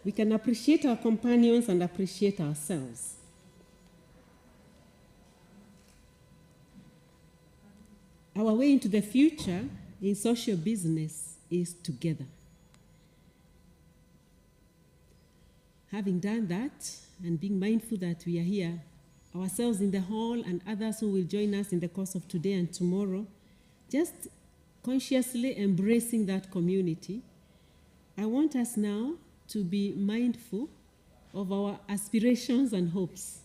we can appreciate our companions and appreciate ourselves. Our way into the future in social business is together. Having done that, and being mindful that we are here, ourselves in the hall and others who will join us in the course of today and tomorrow, just consciously embracing that community, I want us now to be mindful of our aspirations and hopes,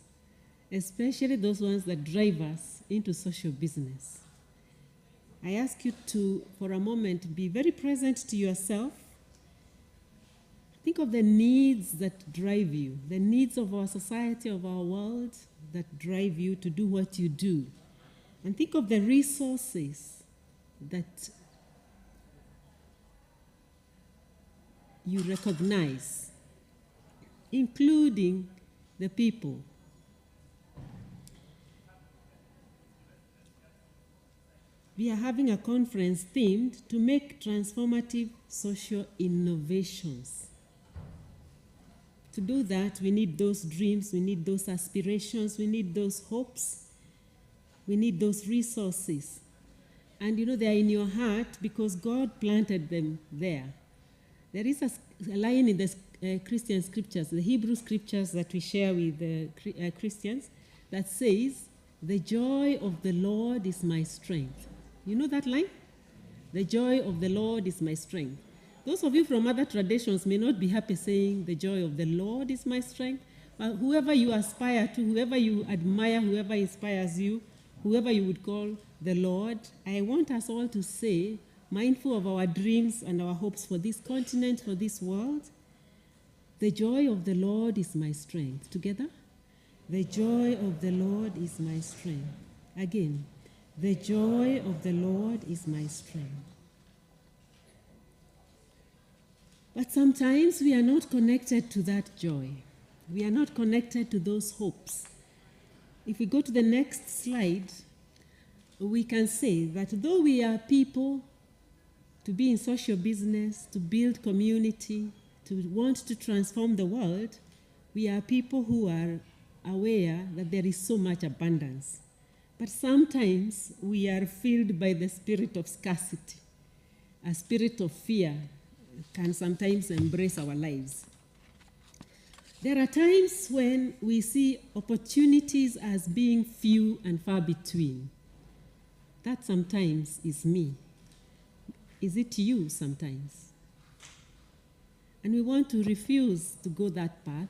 especially those ones that drive us into social business. I ask you to, for a moment, be very present to yourself. Think of the needs that drive you, the needs of our society, of our world, that drive you to do what you do. And think of the resources that you recognize, including the people. We are having a conference themed to make transformative social innovations. To do that, we need those dreams, we need those aspirations, we need those hopes, we need those resources. And you know, they are in your heart because God planted them there. There is a line in the Christian scriptures, the Hebrew scriptures that we share with Christians, that says, "The joy of the Lord is my strength." You know that line? The joy of the Lord is my strength. Those of you from other traditions may not be happy saying, "The joy of the Lord is my strength." But whoever you aspire to, whoever you admire, whoever inspires you, whoever you would call the Lord, I want us all to say, mindful of our dreams and our hopes for this continent, for this world, "The joy of the Lord is my strength." Together? The joy of the Lord is my strength. Again. The joy of the Lord is my strength. But sometimes we are not connected to that joy. We are not connected to those hopes. If we go to the next slide, we can say that though we are people to be in social business, to build community, to want to transform the world, we are people who are aware that there is so much abundance. But sometimes we are filled by the spirit of scarcity. A spirit of fear can sometimes embrace our lives. There are times when we see opportunities as being few and far between. That sometimes is me. Is it you sometimes? And we want to refuse to go that path.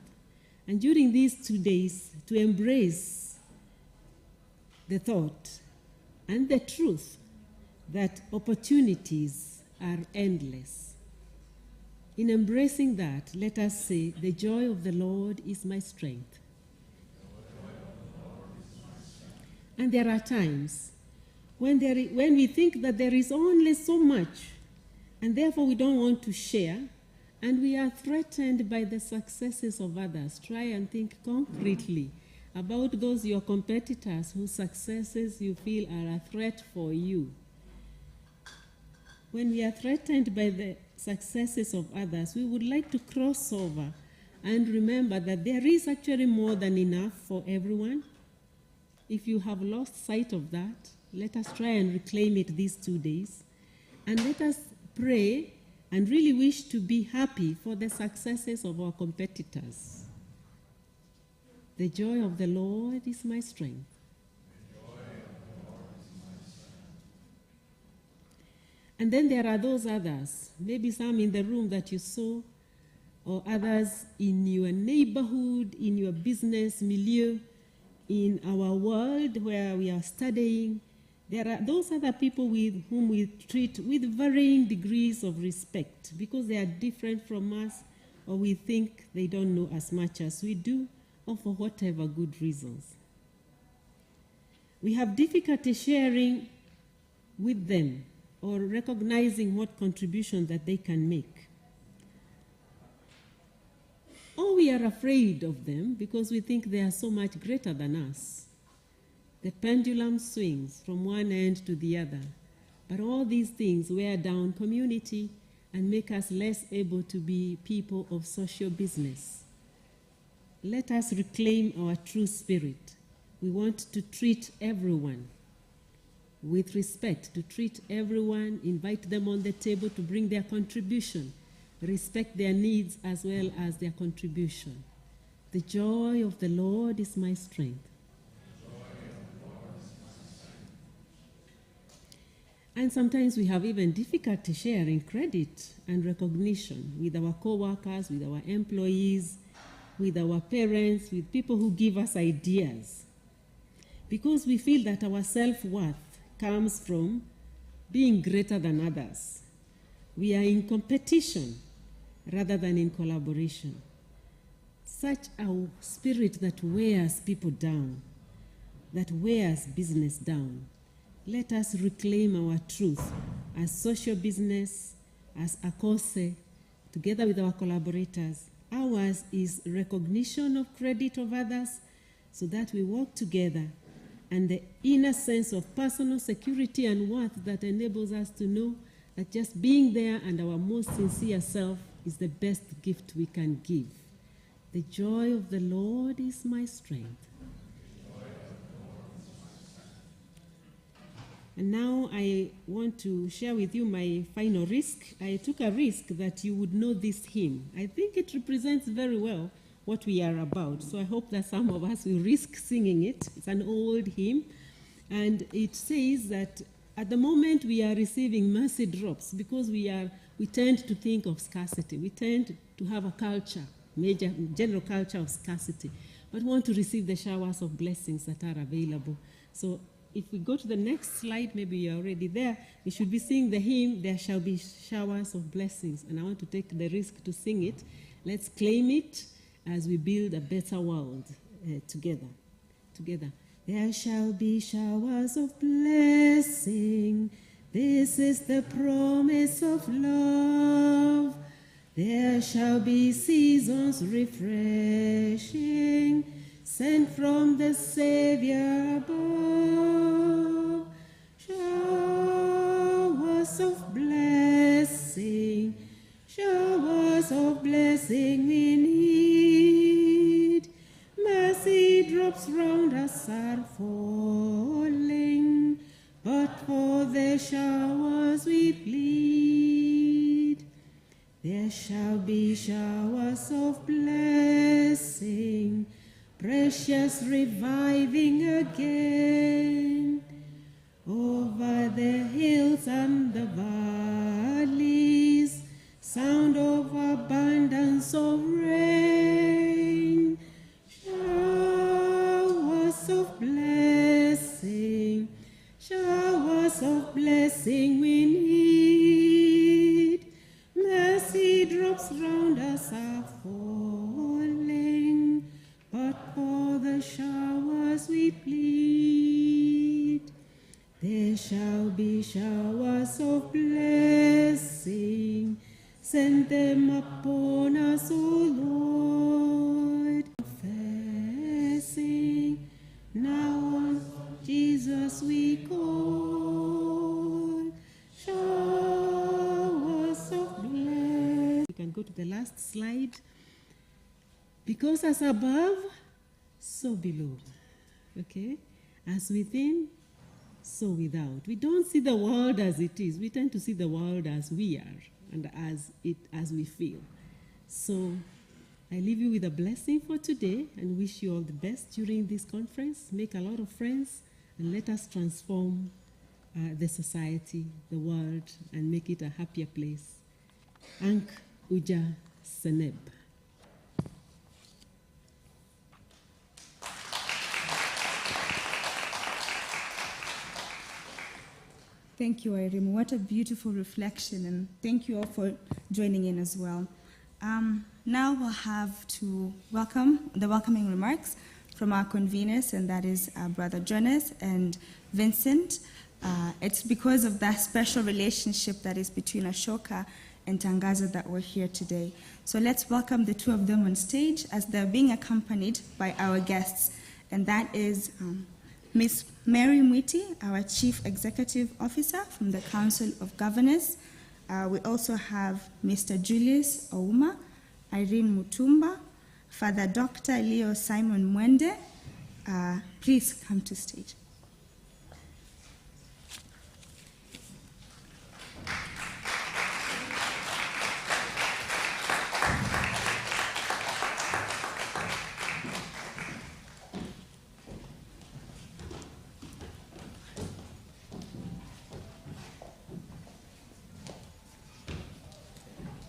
And during these 2 days, to embrace the thought and the truth that opportunities are endless. In embracing that, let us say, "The joy of the Lord is my strength." And there are times when we think that there is only so much, and therefore we don't want to share, and we are threatened by the successes of others. Try and think concretely about those your competitors whose successes you feel are a threat for you. When we are threatened by the successes of others, we would like to cross over and remember that there is actually more than enough for everyone. If you have lost sight of that, let us try and reclaim it these 2 days. And let us pray and really wish to be happy for the successes of our competitors. The joy of the Lord is my strength. And then there are those others, maybe some in the room that you saw, or others in your neighborhood, in your business milieu, in our world where we are studying. There are those other people with whom we treat with varying degrees of respect because they are different from us, or we think they don't know as much as we do, or for whatever good reasons. We have difficulty sharing with them or recognizing what contribution that they can make. Or we are afraid of them because we think they are so much greater than us. The pendulum swings from one end to the other. But all these things wear down community and make us less able to be people of social business. Let us reclaim our true spirit. We want to treat everyone with respect, to treat everyone, invite them on the table to bring their contribution, respect their needs as well as their contribution. The joy of the Lord is my strength. And sometimes we have even difficulty sharing credit and recognition with our co-workers, with our employees, with our parents, with people who give us ideas. Because we feel that our self-worth comes from being greater than others. We are in competition rather than in collaboration. Such a spirit that wears people down, that wears business down. Let us reclaim our truth as social business, as ACOSE, together with our collaborators. Ours is recognition of credit of others so that we work together, and the inner sense of personal security and worth that enables us to know that just being there and our most sincere self is the best gift we can give. The joy of the Lord is my strength. And now I want to share with you my final risk. I took a risk that you would know this hymn. I think it represents very well what we are about. So I hope that some of us will risk singing it. It's an old hymn. And it says that at the moment we are receiving mercy drops because we tend to think of scarcity. We tend to have a culture, general culture of scarcity, but want to receive the showers of blessings that are available. So if we go to the next slide, maybe you're already there, we should be singing the hymn, There Shall Be Showers of Blessings. And I want to take the risk to sing it. Let's claim it as we build a better world together. There shall be showers of blessing. This is the promise of love. There shall be seasons refreshing, sent from the Savior above. Showers of blessing we need. Mercy drops round us are falling, but for the showers we plead. There shall be showers of blessing, precious reviving again, over the hills and the valleys, sound of abundance of rain. Showers of blessing we need. Mercy drops round us are falling, but for the showers we plead. There shall be showers of blessing, send them upon us, O Lord. Confessing, now on Jesus we call. Showers of blessing. We can go to the last slide. Because as above, so below. Okay? As within, so without. We don't see the world as it is. We tend to see the world as we are and as we feel. So I leave you with a blessing for today and wish you all the best during this conference. Make a lot of friends and let us transform the society, the world, and make it a happier place. Ank Uja Seneb. Thank you, Irene. What a beautiful reflection, and thank you all for joining in as well. Now we'll have to welcome the welcoming remarks from our conveners, and that is Brother Jonas and Vincent. It's because of that special relationship that is between Ashoka and Tangaza that we're here today. So let's welcome the two of them on stage as they're being accompanied by our guests, and that is Ms. Mary Mwiti, our Chief Executive Officer from the Council of Governors, We also have Mr. Julius Ouma, Irene Mutumba, Father Dr. Leo Simon Mwende. Please come to stage.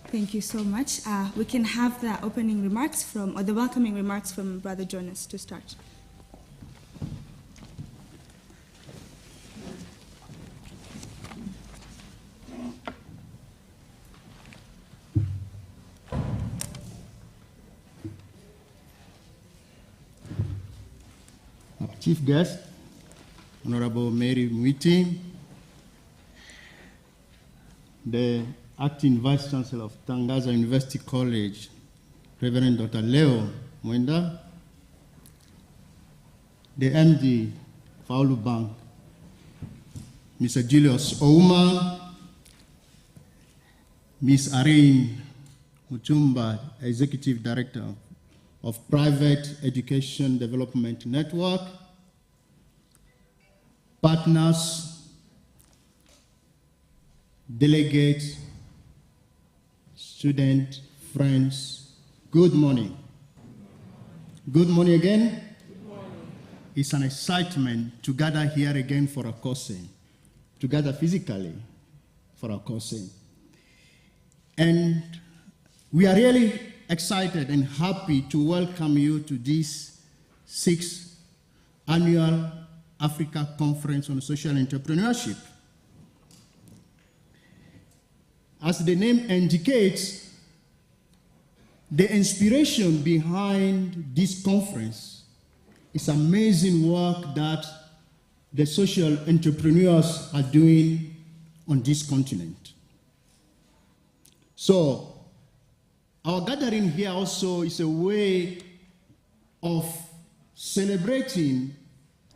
Thank you so much. We can have the opening remarks from, or the welcoming remarks from Brother Jonas to start. Our chief guest, Honorable Mary Mwiti, the Acting Vice Chancellor of Tangaza University College, Reverend Dr. Leo Mwenda, the MD, Faulu Bank, Mr. Julius Ouma, Ms. Irene Mutumba, Executive Director of Private Education Development Network, partners, delegates, students, friends, good morning. Good morning again. Good morning. It's an excitement to gather here again for a course, to gather physically for a course. And we are really excited and happy to welcome you to this 6th annual Africa Conference on Social Entrepreneurship. As the name indicates, the inspiration behind this conference is amazing work that the social entrepreneurs are doing on this continent. So, our gathering here also is a way of celebrating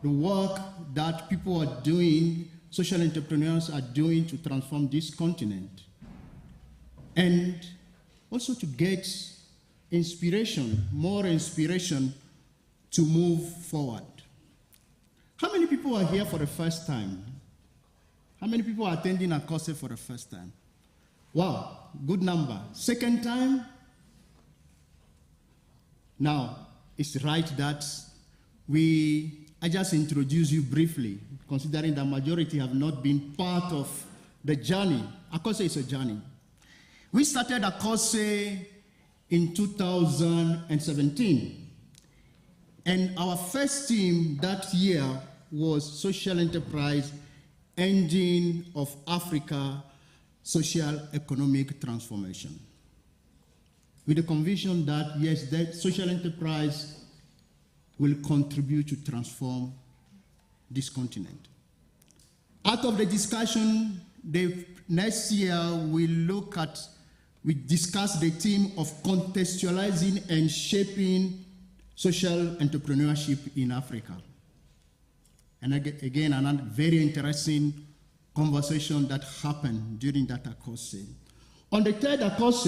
the work that people are doing, social entrepreneurs are doing to transform this continent. And also to get inspiration, more inspiration to move forward. How many people are here for the first time? How many people are attending a course for the first time? Wow, good number. Second time? Now, it's right that I just introduce you briefly, considering the majority have not been part of the journey. A course is a journey. We started a course in 2017. And our first theme that year was Social Enterprise, Engine of Africa, Social Economic Transformation. With the conviction that, yes, that social enterprise will contribute to transform this continent. Out of the discussion, the next year we discuss the theme of contextualizing and shaping social entrepreneurship in Africa. And again, another very interesting conversation that happened during that course. On the third course,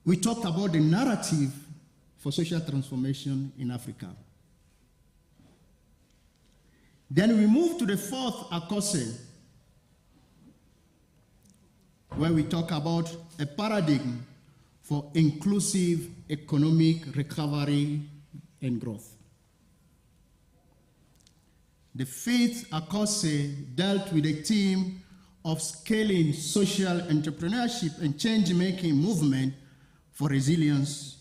we talked about the narrative for social transformation in Africa. Then we moved to the fourth course, where we talk about a paradigm for inclusive economic recovery and growth. The fifth course dealt with the theme of scaling social entrepreneurship and change-making movement for resilience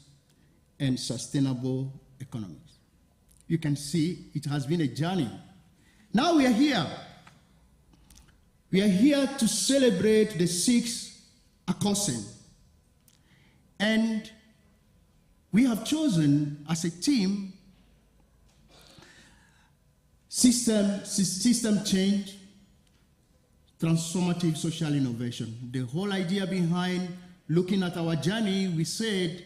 and sustainable economies. You can see it has been a journey. Now we are here. We are here to celebrate the 6th course. And we have chosen as a team system change, transformative social innovation. The whole idea behind looking at our journey, we said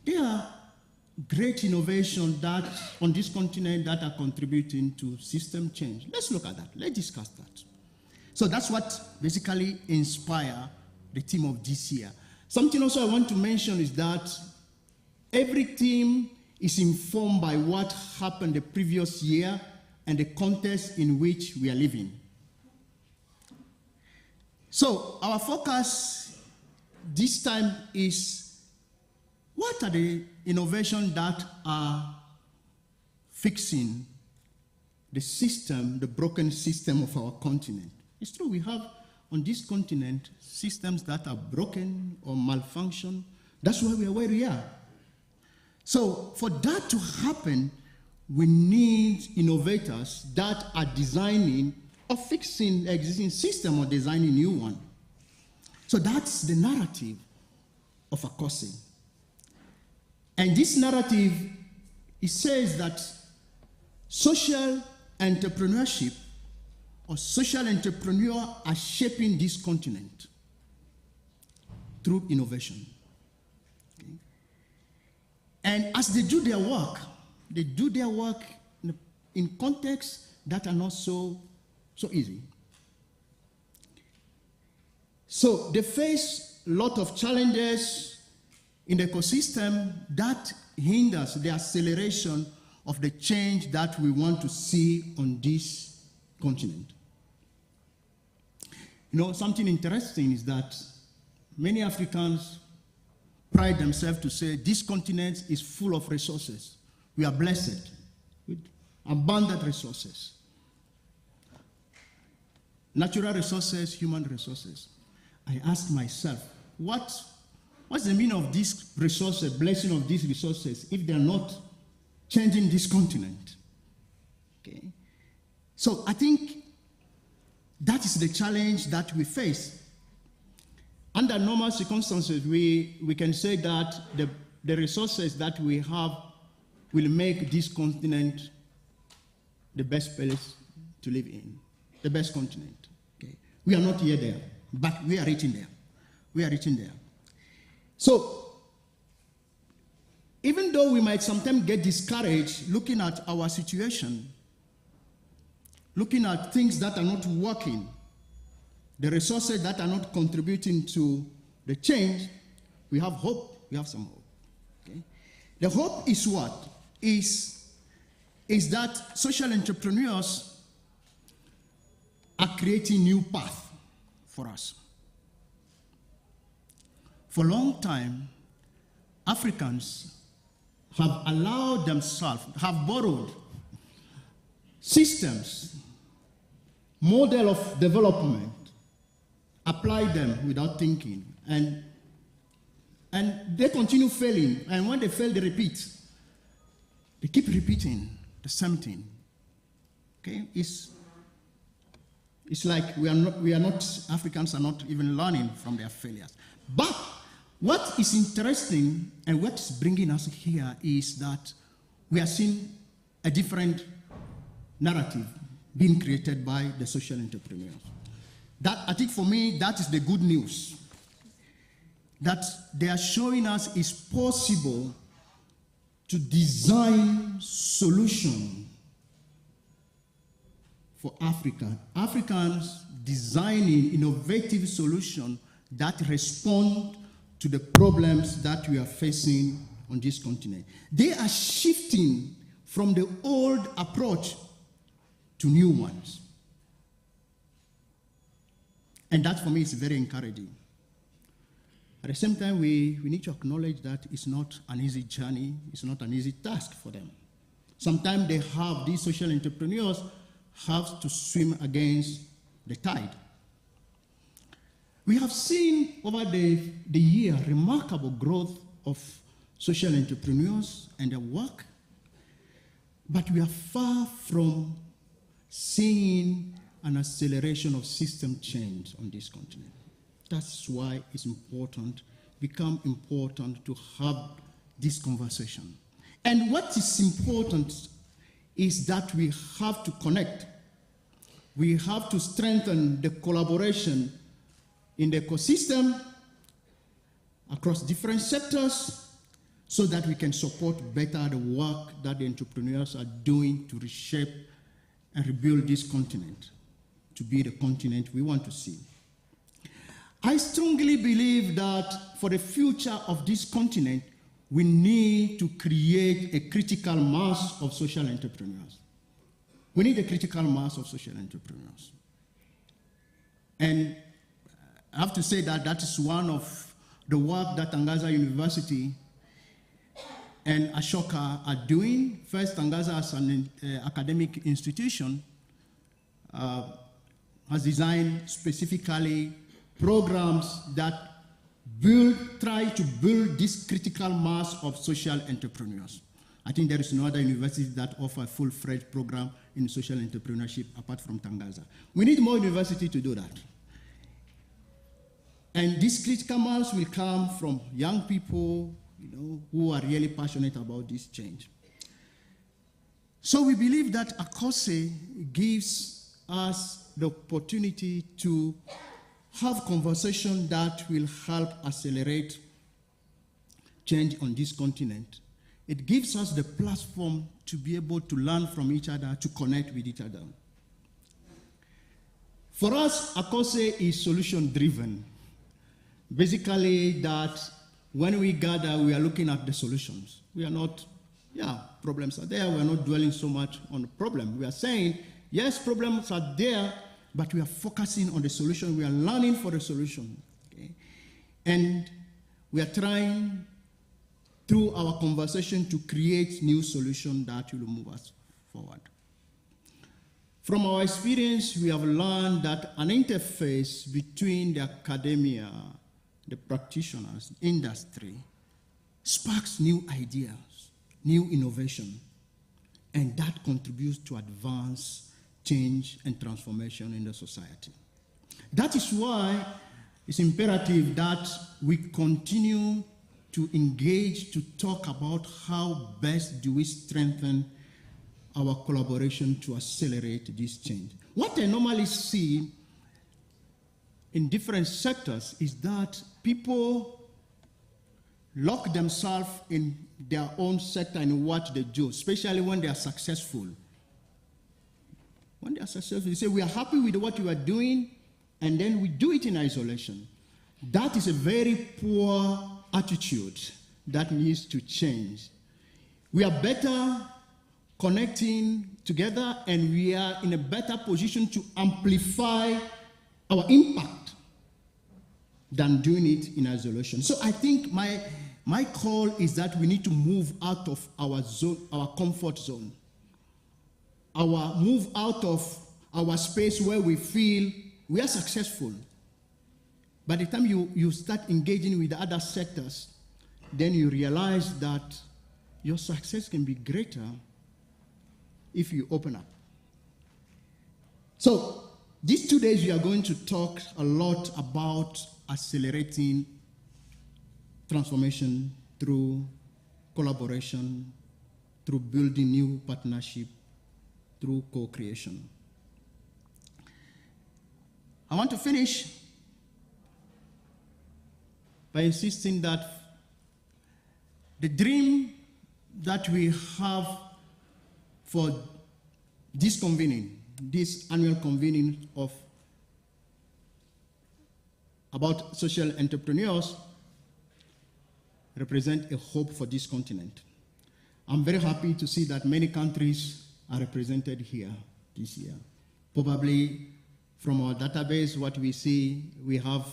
there are great innovations that on this continent that are contributing to system change. Let's look at that. Let's discuss that. So that's what basically inspired the theme of this year. Something also I want to mention is that every theme is informed by what happened the previous year and the context in which we are living. So our focus this time is, what are the innovations that are fixing the system, the broken system of our continent? It's true, we have on this continent systems that are broken or malfunction. That's why we are where we are. So for that to happen, we need innovators that are designing or fixing the existing system or designing a new one. So that's the narrative of ACOSE. And this narrative, it says that social entrepreneurship or social entrepreneurs are shaping this continent through innovation. Okay? And as they do their work in contexts that are not so easy. So they face a lot of challenges in the ecosystem that hinders the acceleration of the change that we want to see on this continent. You know, something interesting is that many Africans pride themselves to say this continent is full of resources. We are blessed with abundant resources. Natural resources, human resources. I ask myself, what's the meaning of these resources, blessing of these resources, if they're not changing this continent? Okay. So I think that is the challenge that we face. Under normal circumstances, we can say that the resources that we have will make this continent the best place to live in, the best continent. Okay. We are not yet there, but we are reaching there. We are reaching there. So, even though we might sometimes get discouraged looking at our situation, looking at things that are not working, the resources that are not contributing to the change, we have hope. We have some hope. Okay? The hope is what? Is that social entrepreneurs are creating new path for us. For a long time, Africans have allowed themselves, have borrowed systems, model of development, applied them without thinking, and they continue failing. And when they fail, they repeat. They keep repeating the same thing. Okay, it's like Africans are not even learning from their failures. But what is interesting and what is bringing us here is that we are seeing a different narrative being created by the social entrepreneurs. That, I think for me, that is the good news. That they are showing us it's possible to design solutions for Africa. Africans designing innovative solutions that respond to the problems that we are facing on this continent. They are shifting from the old approach to new ones. And that for me is very encouraging. At the same time, we need to acknowledge that it's not an easy journey, it's not an easy task for them. Sometimes these social entrepreneurs have to swim against the tide. We have seen over the year remarkable growth of social entrepreneurs and their work, but we are far from seeing an acceleration of system change on this continent. That's why it's become important to have this conversation. And what is important is that we have to connect. We have to strengthen the collaboration in the ecosystem across different sectors so that we can support better the work that the entrepreneurs are doing to reshape and rebuild this continent to be the continent we want to see. I strongly believe that for the future of this continent, we need to create a critical mass of social entrepreneurs. We need a critical mass of social entrepreneurs. And I have to say that that is one of the work that Tangaza University and Ashoka are doing. First, Tangaza as an academic institution has designed specifically programs that try to build this critical mass of social entrepreneurs. I think there is no other university that offer a full-fledged program in social entrepreneurship apart from Tangaza. We need more university to do that. And this critical mass will come from young people, who are really passionate about this change. So we believe that ACOSE gives us the opportunity to have conversation that will help accelerate change on this continent. It gives us the platform to be able to learn from each other, to connect with each other. For us, ACOSE is solution-driven. Basically, that when we gather, we are looking at the solutions. We are not, problems are there. We are not dwelling so much on the problem. We are saying, yes, problems are there, but we are focusing on the solution. We are learning for the solution. Okay? And we are trying, through our conversation, to create new solutions that will move us forward. From our experience, we have learned that an interface between the academia, the practitioners, industry, sparks new ideas, new innovation, and that contributes to advance change and transformation in the society. That is why it's imperative that we continue to engage, to talk about how best do we strengthen our collaboration to accelerate this change. What I normally see in different sectors is that people lock themselves in their own sector and what they do, especially when they are successful. When they are successful, they say, we are happy with what you are doing, and then we do it in isolation. That is a very poor attitude that needs to change. We are better connecting together, and we are in a better position to amplify our impact than doing it in isolation. So I think my call is that we need to move out of our zone, our comfort zone. Move out of our space where we feel we are successful. By the time you start engaging with other sectors, then you realize that your success can be greater if you open up. So these 2 days we are going to talk a lot about accelerating transformation through collaboration, through building new partnership, through co-creation. I want to finish by insisting that the dream that we have for this convening, this annual convening about social entrepreneurs, represent a hope for this continent. I'm very happy to see that many countries are represented here this year. Probably from our database, what we see, we have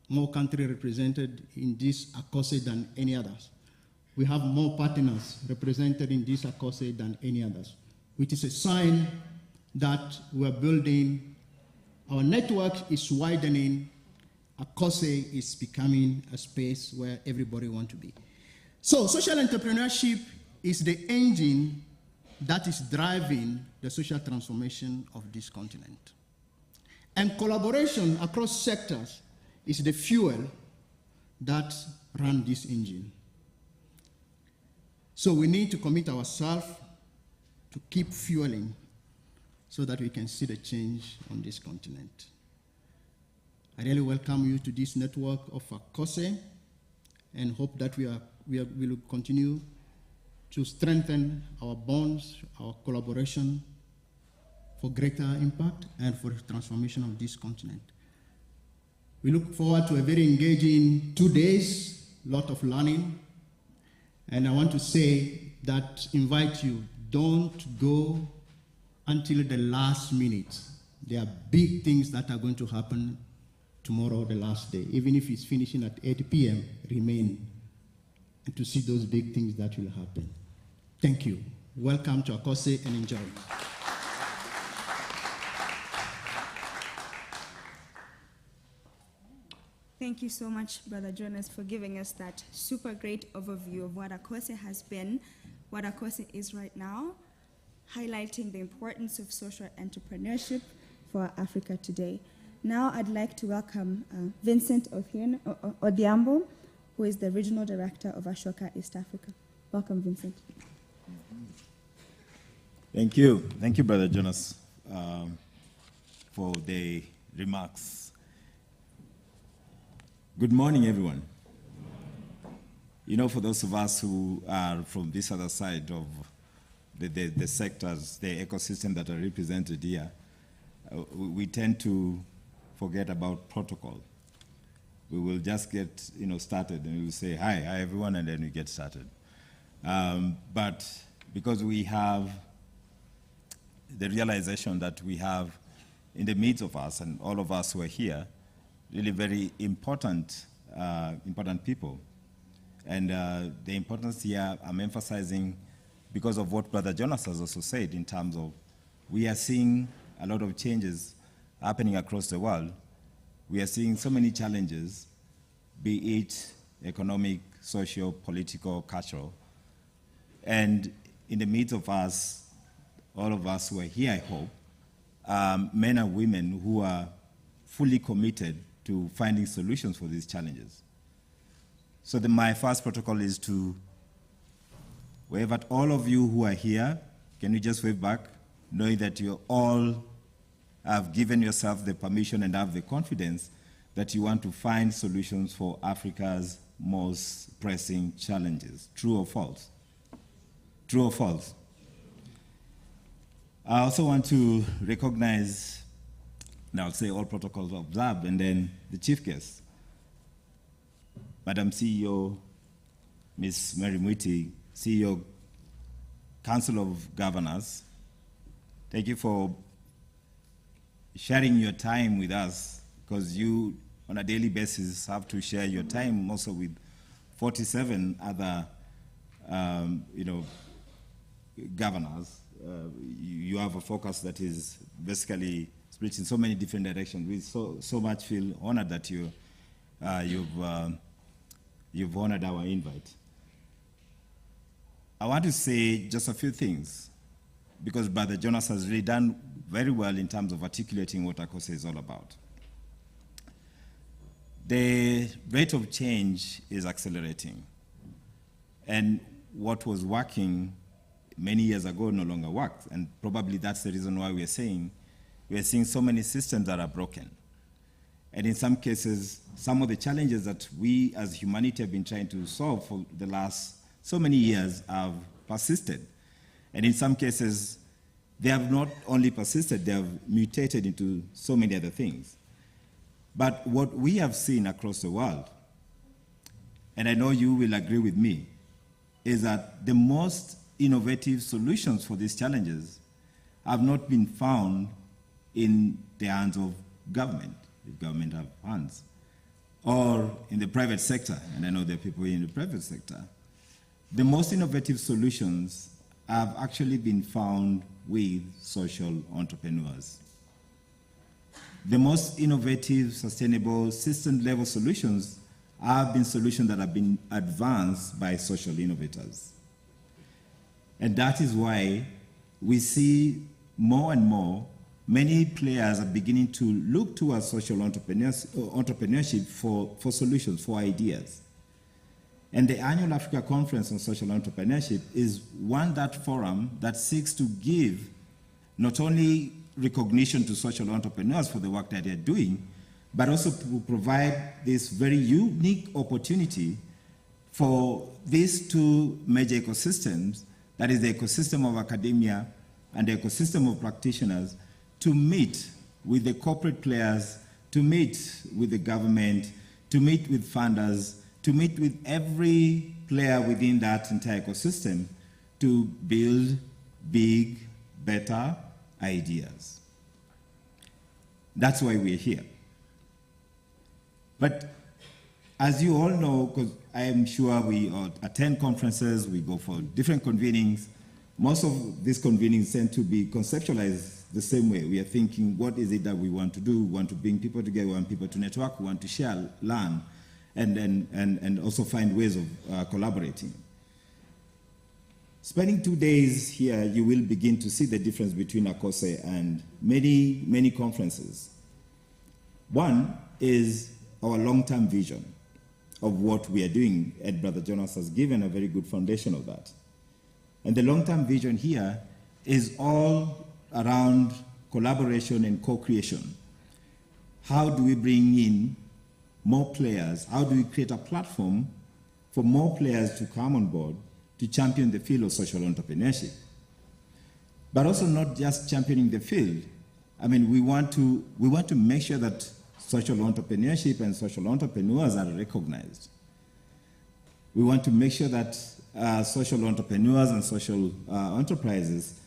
more countries represented in this ACOSE than any others. We have more partners represented in this ACOSE than any others, which is a sign that we're building, our network is widening, ACOSE is becoming a space where everybody wants to be. So social entrepreneurship is the engine that is driving the social transformation of this continent. And collaboration across sectors is the fuel that runs this engine. So we need to commit ourselves to keep fueling so that we can see the change on this continent. I really welcome you to this network of ACOSE and hope that we will continue to strengthen our bonds, our collaboration for greater impact and for the transformation of this continent. We look forward to a very engaging 2 days, lot of learning. And I want to say that, invite you, don't go until the last minute. There are big things that are going to happen tomorrow, the last day. Even if it's finishing at 8 p.m., remain to see those big things that will happen. Thank you. Welcome to Akose and enjoy. Thank you so much, Brother Jonas, for giving us that super great overview of what Akose has been, what Akose is right now, highlighting the importance of social entrepreneurship for Africa today. Now I'd like to welcome Vincent Odhiambo, who is the Regional Director of Ashoka East Africa. Welcome, Vincent. Thank you. Thank you, Brother Jonas, for the remarks. Good morning, everyone. You know, for those of us who are from this other side of the sectors, the ecosystem that are represented here, we tend to forget about protocol. We will just get started and we'll say, hi everyone, and then we get started. But because we have the realization that we have in the midst of us, and all of us who are here, really very important people. And the importance here I'm emphasizing because of what Brother Jonas has also said in terms of we are seeing a lot of changes happening across the world. We are seeing so many challenges, be it economic, social, political, cultural. And in the midst of us, all of us who are here, I hope, men and women who are fully committed to finding solutions for these challenges. So my first protocol is to wave at all of you who are here. Can you just wave back, knowing that you all have given yourself the permission and have the confidence that you want to find solutions for Africa's most pressing challenges. True or false? True or false? I also want to recognize, now I'll say all protocols observed, and then the chief guest, Madam CEO, Ms. Mary Mwiti, CEO, Council of Governors. Thank you for sharing your time with us, because you, on a daily basis, have to share your time also with 47 other, governors. You have a focus that is basically split in so many different directions. We so much feel honored that you've honored our invite. I want to say just a few things, because Brother Jonas has really done very well in terms of articulating what Akose is all about. The rate of change is accelerating, and what was working many years ago no longer works, and probably that's the reason why we are seeing so many systems that are broken. And in some cases, some of the challenges that we as humanity have been trying to solve for the last so many years have persisted. And in some cases, they have not only persisted, they have mutated into so many other things. But what we have seen across the world, and I know you will agree with me, is that the most innovative solutions for these challenges have not been found in the hands of government, if government have hands, or in the private sector, and I know there are people in the private sector. The most innovative solutions have actually been found with social entrepreneurs. The most innovative, sustainable, system-level solutions have been solutions that have been advanced by social innovators. And that is why we see more and more, many players are beginning to look towards social entrepreneurship for solutions, for ideas. And the annual Africa Conference on Social Entrepreneurship is that forum that seeks to give not only recognition to social entrepreneurs for the work that they're doing, but also to provide this very unique opportunity for these two major ecosystems, that is the ecosystem of academia and the ecosystem of practitioners, to meet with the corporate players, to meet with the government, to meet with funders, to meet with every player within that entire ecosystem to build big, better ideas. That's why we're here. But as you all know, because I am sure we all attend conferences, we go for different convenings, most of these convenings tend to be conceptualized the same way. We are thinking, what is it that we want to do? We want to bring people together, we want people to network, we want to share, learn, and also find ways of collaborating. Spending 2 days here, you will begin to see the difference between ACOSE and many, many conferences. One is our long-term vision of what we are doing, and Brother Jonas has given a very good foundation of that. And the long-term vision here is all around collaboration and co-creation. How do we bring in more players? How do we create a platform for more players to come on board to champion the field of social entrepreneurship? But also not just championing the field. I mean, we want to make sure that social entrepreneurship and social entrepreneurs are recognized. We want to make sure that social entrepreneurs and social enterprises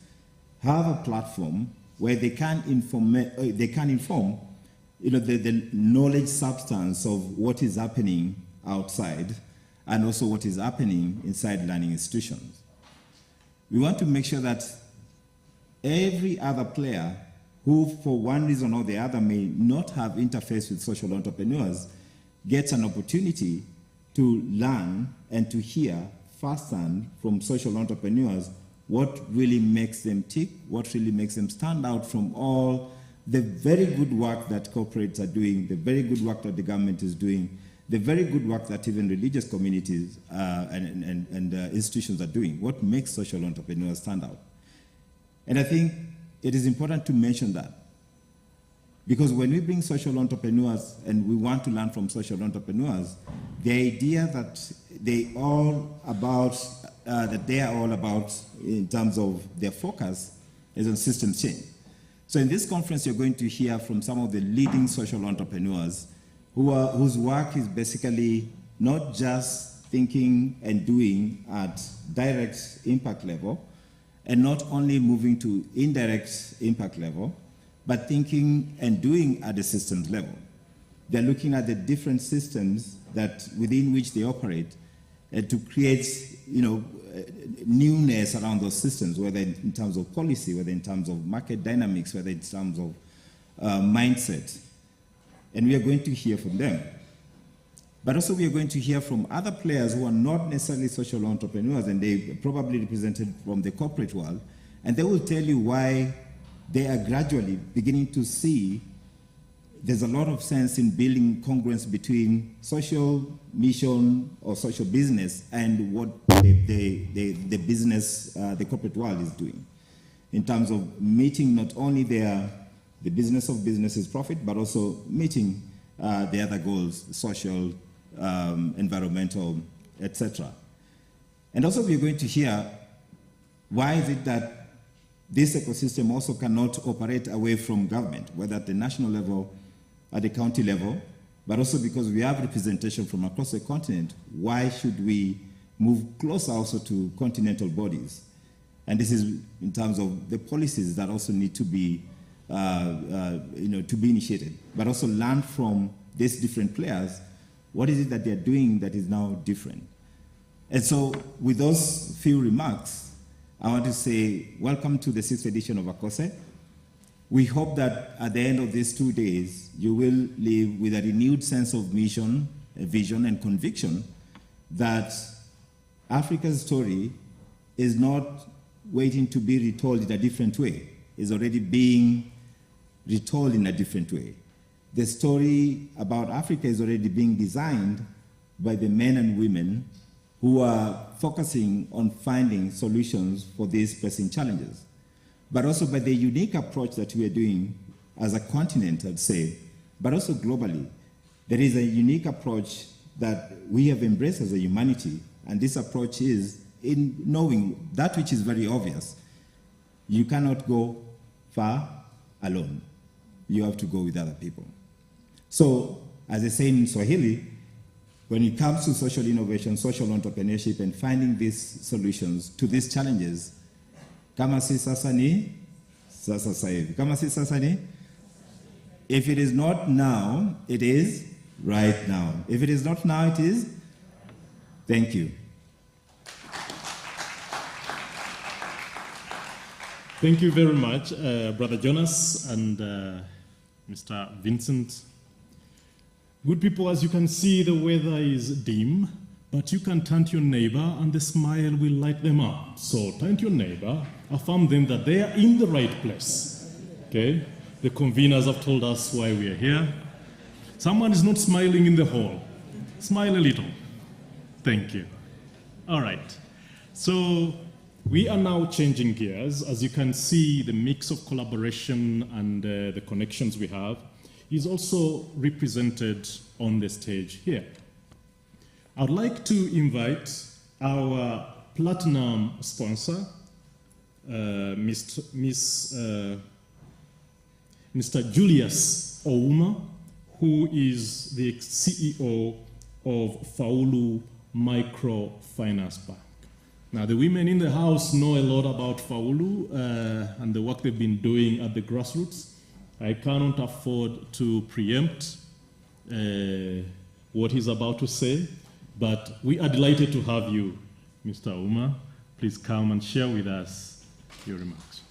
have a platform where they can inform the knowledge substance of what is happening outside and also what is happening inside learning institutions. We want to make sure that every other player who, for one reason or the other, may not have interface with social entrepreneurs, gets an opportunity to learn and to hear firsthand from social entrepreneurs what really makes them tick, what really makes them stand out from all the very good work that corporates are doing, the very good work that the government is doing, the very good work that even religious communities and institutions are doing. What makes social entrepreneurs stand out? And I think it is important to mention that, because when we bring social entrepreneurs and we want to learn from social entrepreneurs, the idea that they are all about in terms of their focus is on systems change. So in this conference, you're going to hear from some of the leading social entrepreneurs whose work is basically not just thinking and doing at direct impact level, and not only moving to indirect impact level, but thinking and doing at the systems level. They're looking at the different systems that within which they operate to create, newness around those systems, whether in terms of policy, whether in terms of market dynamics, whether in terms of mindset. And we are going to hear from them. But also we are going to hear from other players who are not necessarily social entrepreneurs, and they probably represented from the corporate world, and they will tell you why they are gradually beginning to see there's a lot of sense in building congruence between social mission or social business and what the business, the corporate world is doing, in terms of meeting not only the business of businesses profit, but also meeting the other goals, social, environmental, etc. And also we're going to hear why is it that this ecosystem also cannot operate away from government, whether at the national level, at the county level, but also because we have representation from across the continent, why should we move closer also to continental bodies? And this is in terms of the policies that also need to be, to be initiated, but also learn from these different players. What is it that they're doing that is now different? And so with those few remarks, I want to say welcome to the 6th edition of ACOSE. We hope that at the end of these 2 days, you will live with a renewed sense of mission, vision, and conviction that Africa's story is not waiting to be retold in a different way. It's already being retold in a different way. The story about Africa is already being designed by the men and women who are focusing on finding solutions for these pressing challenges, but also by the unique approach that we are doing as a continent, I'd say, but also globally. There is a unique approach that we have embraced as a humanity, and this approach is in knowing that which is very obvious. You cannot go far alone. You have to go with other people. So, as I say in Swahili, when it comes to social innovation, social entrepreneurship, and finding these solutions to these challenges, kama si sasa ni, sasa saivi. Kama si sasa ni, if it is not now, it is right now. If it is not now, it is, thank you. Thank you very much, Brother Jonas and Mr. Vincent. Good people, as you can see, the weather is dim, but you can turn to your neighbor and the smile will light them up. So turn to your neighbor, affirm them that they are in the right place. Okay? The conveners have told us why we are here. Someone is not smiling in the hall. Smile a little. Thank you. All right. So we are now changing gears. As you can see, the mix of collaboration and the connections we have is also represented on the stage here. I'd like to invite our platinum sponsor, Mr. Julius Ouma, who is the CEO of Faulu Microfinance Bank. Now, the women in the house know a lot about Faulu and the work they've been doing at the grassroots. I cannot afford to preempt what he's about to say, but we are delighted to have you, Mr. Ouma. Please come and share with us your remarks.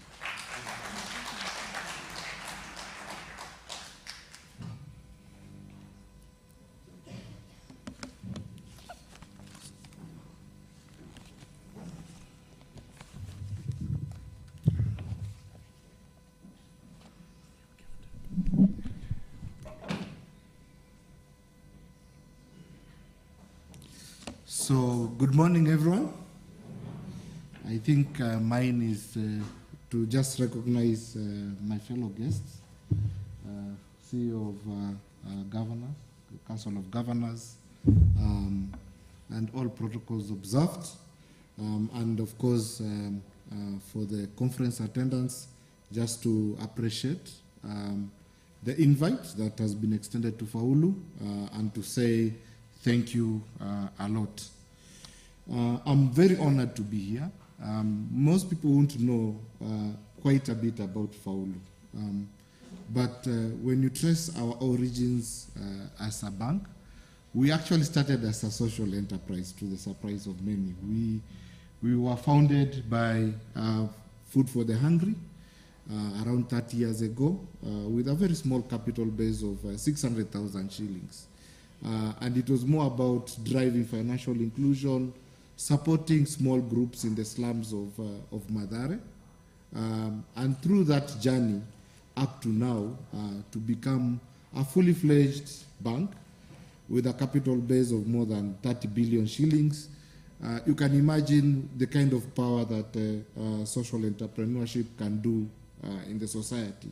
So, good morning, everyone. I think mine is to just recognize my fellow guests, CEO of Governors, Council of Governors, and all protocols observed, and of course for the conference attendance, just to appreciate the invite that has been extended to Faulu and to say thank you a lot. I'm very honored to be here. Most people won't know quite a bit about Faulu. But when you trace our origins as a bank, we actually started as a social enterprise, to the surprise of many. We were founded by Food for the Hungry around 30 years ago with a very small capital base of 600,000 shillings. And it was more about driving financial inclusion, supporting small groups in the slums of Mathare, and through that journey up to now to become a fully fledged bank with a capital base of more than 30 billion shillings. You can imagine the kind of power that social entrepreneurship can do in the society.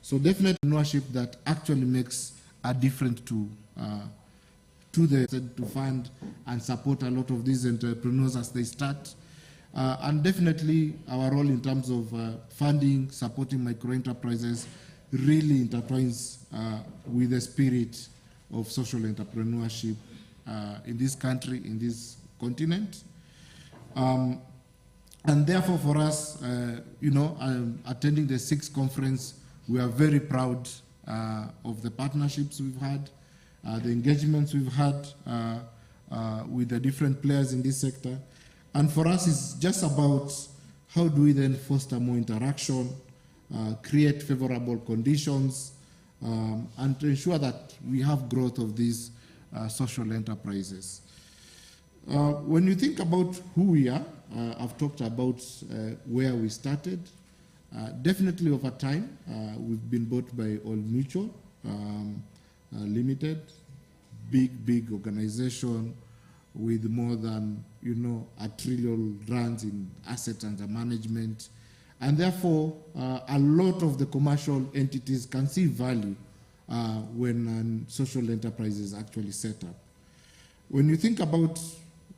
So definitely entrepreneurship that actually makes a difference to fund and support a lot of these entrepreneurs as they start. And definitely our role in terms of funding, supporting micro-enterprises really intertwines with the spirit of social entrepreneurship in this country, in this continent. And therefore for us, attending the 6th conference, we are very proud of the partnerships we've had, the engagements we've had with the different players in this sector. And for us, it's just about how do we then foster more interaction, create favorable conditions, and to ensure that we have growth of these social enterprises. When you think about who we are, I've talked about where we started. Definitely over time, we've been bought by Old Mutual Limited, big organization with more than, $1 trillion rands in assets under management. And therefore, a lot of the commercial entities can see value when social enterprises actually set up. When you think about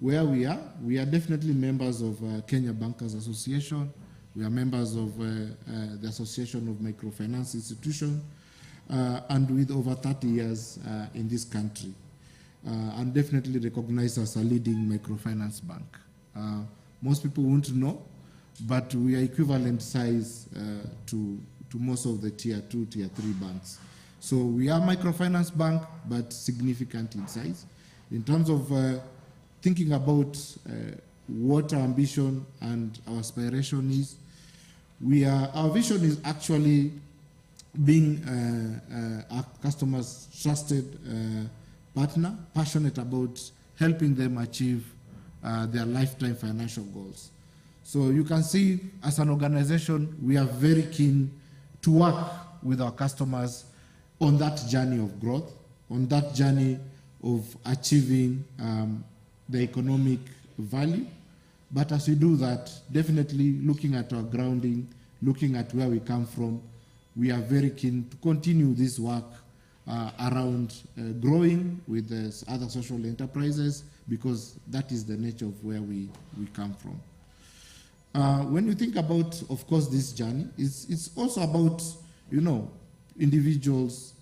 where we are definitely members of Kenya Bankers Association, We are members of the Association of Microfinance Institutions, and with over 30 years in this country, and definitely recognized as a leading microfinance bank. Most people won't know, but we are equivalent size to most of the tier 2, tier 3 banks. So we are a microfinance bank, but significant in size. In terms of thinking about what our ambition and our aspiration is, our vision is actually being our customers' trusted partner, passionate about helping them achieve their lifetime financial goals. So you can see, as an organization, we are very keen to work with our customers on that journey of growth, on that journey of achieving the economic value. But as we do that, definitely looking at our grounding, looking at where we come from, we are very keen to continue this work around growing with other social enterprises, because that is the nature of where we come from. When you think about, of course, this journey, it's also about, individuals,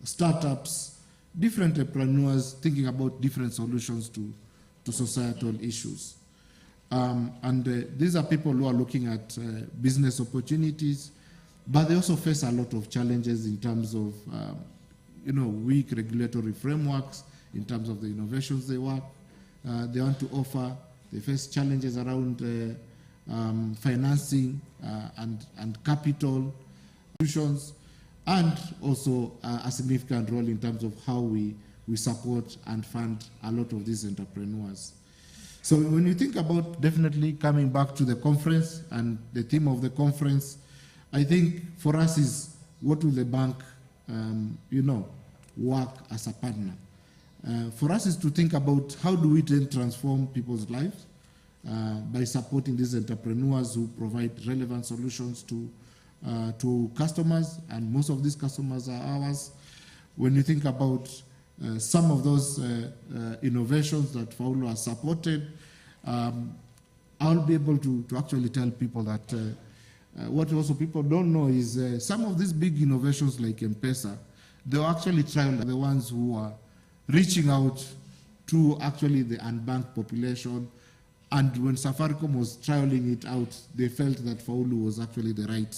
startups, different entrepreneurs thinking about different solutions to societal issues. These are people who are looking at business opportunities, but they also face a lot of challenges in terms of, weak regulatory frameworks, in terms of the innovations they want to offer. They face challenges around financing and capital solutions, and also a significant role in terms of how we support and fund a lot of these entrepreneurs. So when you think about, definitely coming back to the conference and the theme of the conference, I think for us is, what will the bank, work as a partner? For us is to think about, how do we then transform people's lives by supporting these entrepreneurs who provide relevant solutions to customers, and most of these customers are ours. When you think about some of those innovations that Paulo has supported, I'll be able to actually tell people that what also people don't know is some of these big innovations like Mpesa, they were actually trialed, the ones who are reaching out to actually the unbanked population. And when Safaricom was trialing it out, they felt that Faulu was actually the right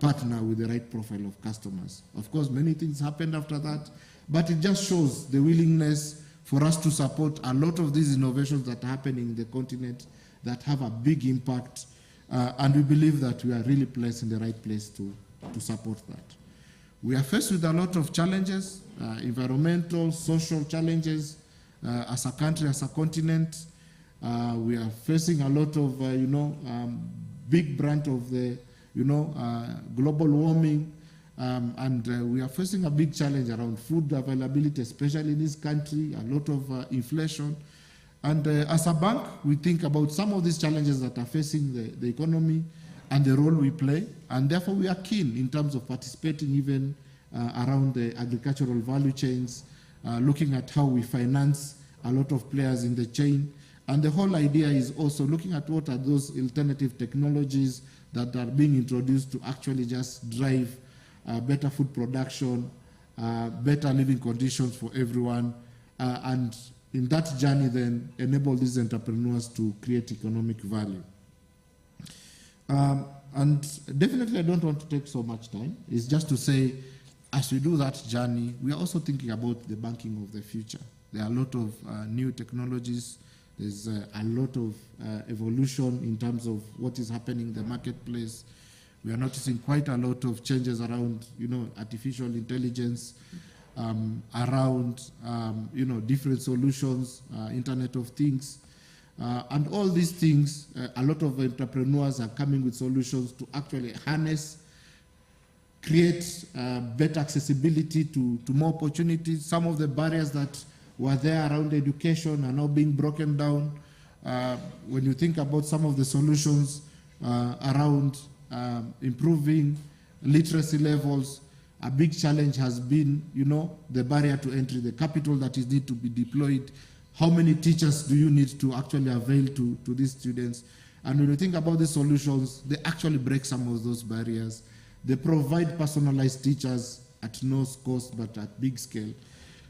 partner with the right profile of customers. Of course, many things happened after that, but it just shows the willingness for us to support a lot of these innovations that are happening in the continent that have a big impact, and we believe that we are really placed in the right place to support that. We are faced with a lot of challenges, environmental, social challenges, as a country, as a continent. We are facing a lot of, big branch of the, global warming, and we are facing a big challenge around food availability, especially in this country, a lot of inflation. And as a bank, we think about some of these challenges that are facing the economy and the role we play, and therefore we are keen in terms of participating even around the agricultural value chains, looking at how we finance a lot of players in the chain. And the whole idea is also looking at what are those alternative technologies that are being introduced to actually just drive better food production, better living conditions for everyone, and in that journey then enable these entrepreneurs to create economic value. And definitely I don't want to take so much time. It's just to say, as we do that journey, we are also thinking about the banking of the future. There are a lot of new technologies. There's a lot of evolution in terms of what is happening in the marketplace. We are noticing quite a lot of changes around, artificial intelligence, around, different solutions, Internet of Things. And all these things, a lot of entrepreneurs are coming with solutions to actually harness, create better accessibility to more opportunities. Some of the barriers that were there around education are now being broken down. When you think about some of the solutions around improving literacy levels, a big challenge has been, the barrier to entry, the capital that is need to be deployed How many teachers do you need to actually avail to these students? And when you think about the solutions, they actually break some of those barriers. They provide personalized teachers at no cost, but at big scale.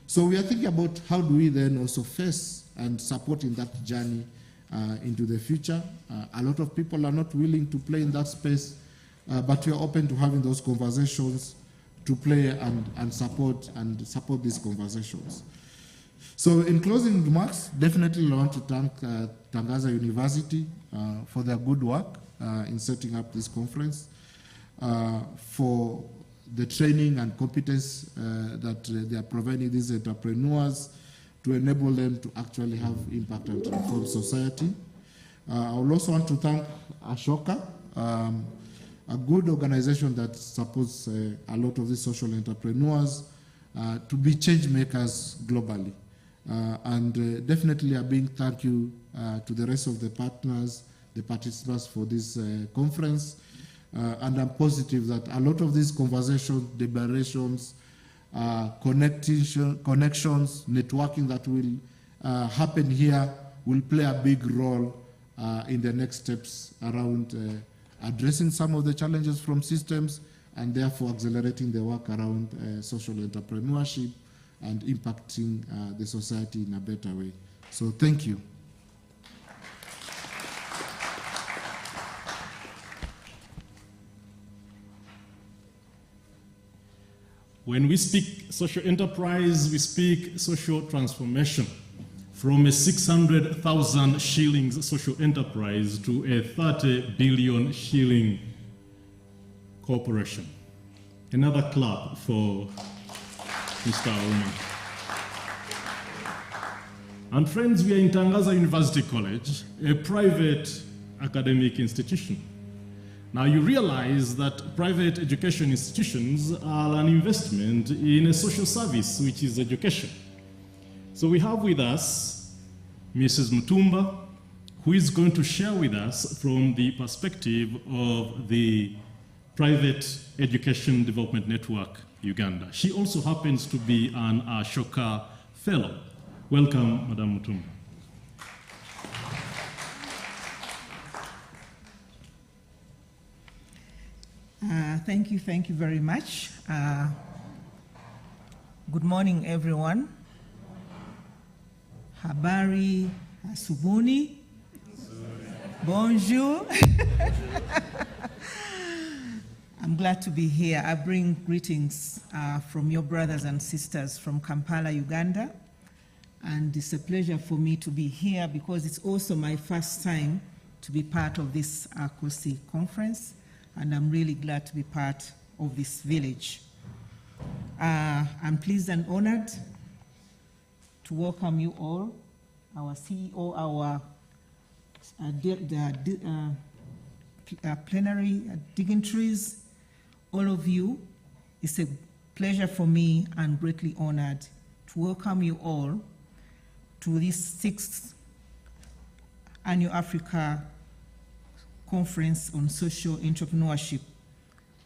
So we are thinking about how do we then also face and support in that journey into the future. A lot of people are not willing to play in that space, but we are open to having those conversations to play and support these conversations. So in closing remarks, definitely I want to thank Tangaza University for their good work in setting up this conference, for the training and competence that they are providing these entrepreneurs to enable them to actually have impact and transform society. I would also want to thank Ashoka, a good organization that supports a lot of these social entrepreneurs to be change makers globally. And definitely a big thank you to the rest of the partners, the participants for this conference. And I'm positive that a lot of these conversations, deliberations, connections, networking that will happen here will play a big role in the next steps around addressing some of the challenges from systems and therefore accelerating the work around social entrepreneurship and impacting the society in a better way. So thank you. When we speak social enterprise, we speak social transformation from a 600,000 shillings social enterprise to a 30 billion shilling corporation. Another clap for Mr. Auma. And friends, we are in Tangaza University College, a private academic institution. Now you realize that private education institutions are an investment in a social service, which is education. So we have with us Mrs. Mutumba, who is going to share with us from the perspective of the Private Education Development Network, Uganda. She also happens to be an Ashoka Fellow. Welcome, Madam Mutumba. Thank you very much. Good morning, everyone. Habari, asubuni, bonjour. I'm glad to be here. I bring greetings from your brothers and sisters from Kampala, Uganda. And it's a pleasure for me to be here because it's also my first time to be part of this COSI conference. And I'm really glad to be part of this village. I'm pleased and honored to welcome you all, our CEO, our plenary dignitaries, all of you. It's a pleasure for me and greatly honored to welcome you all to this 6th Annual Africa Conference on Social Entrepreneurship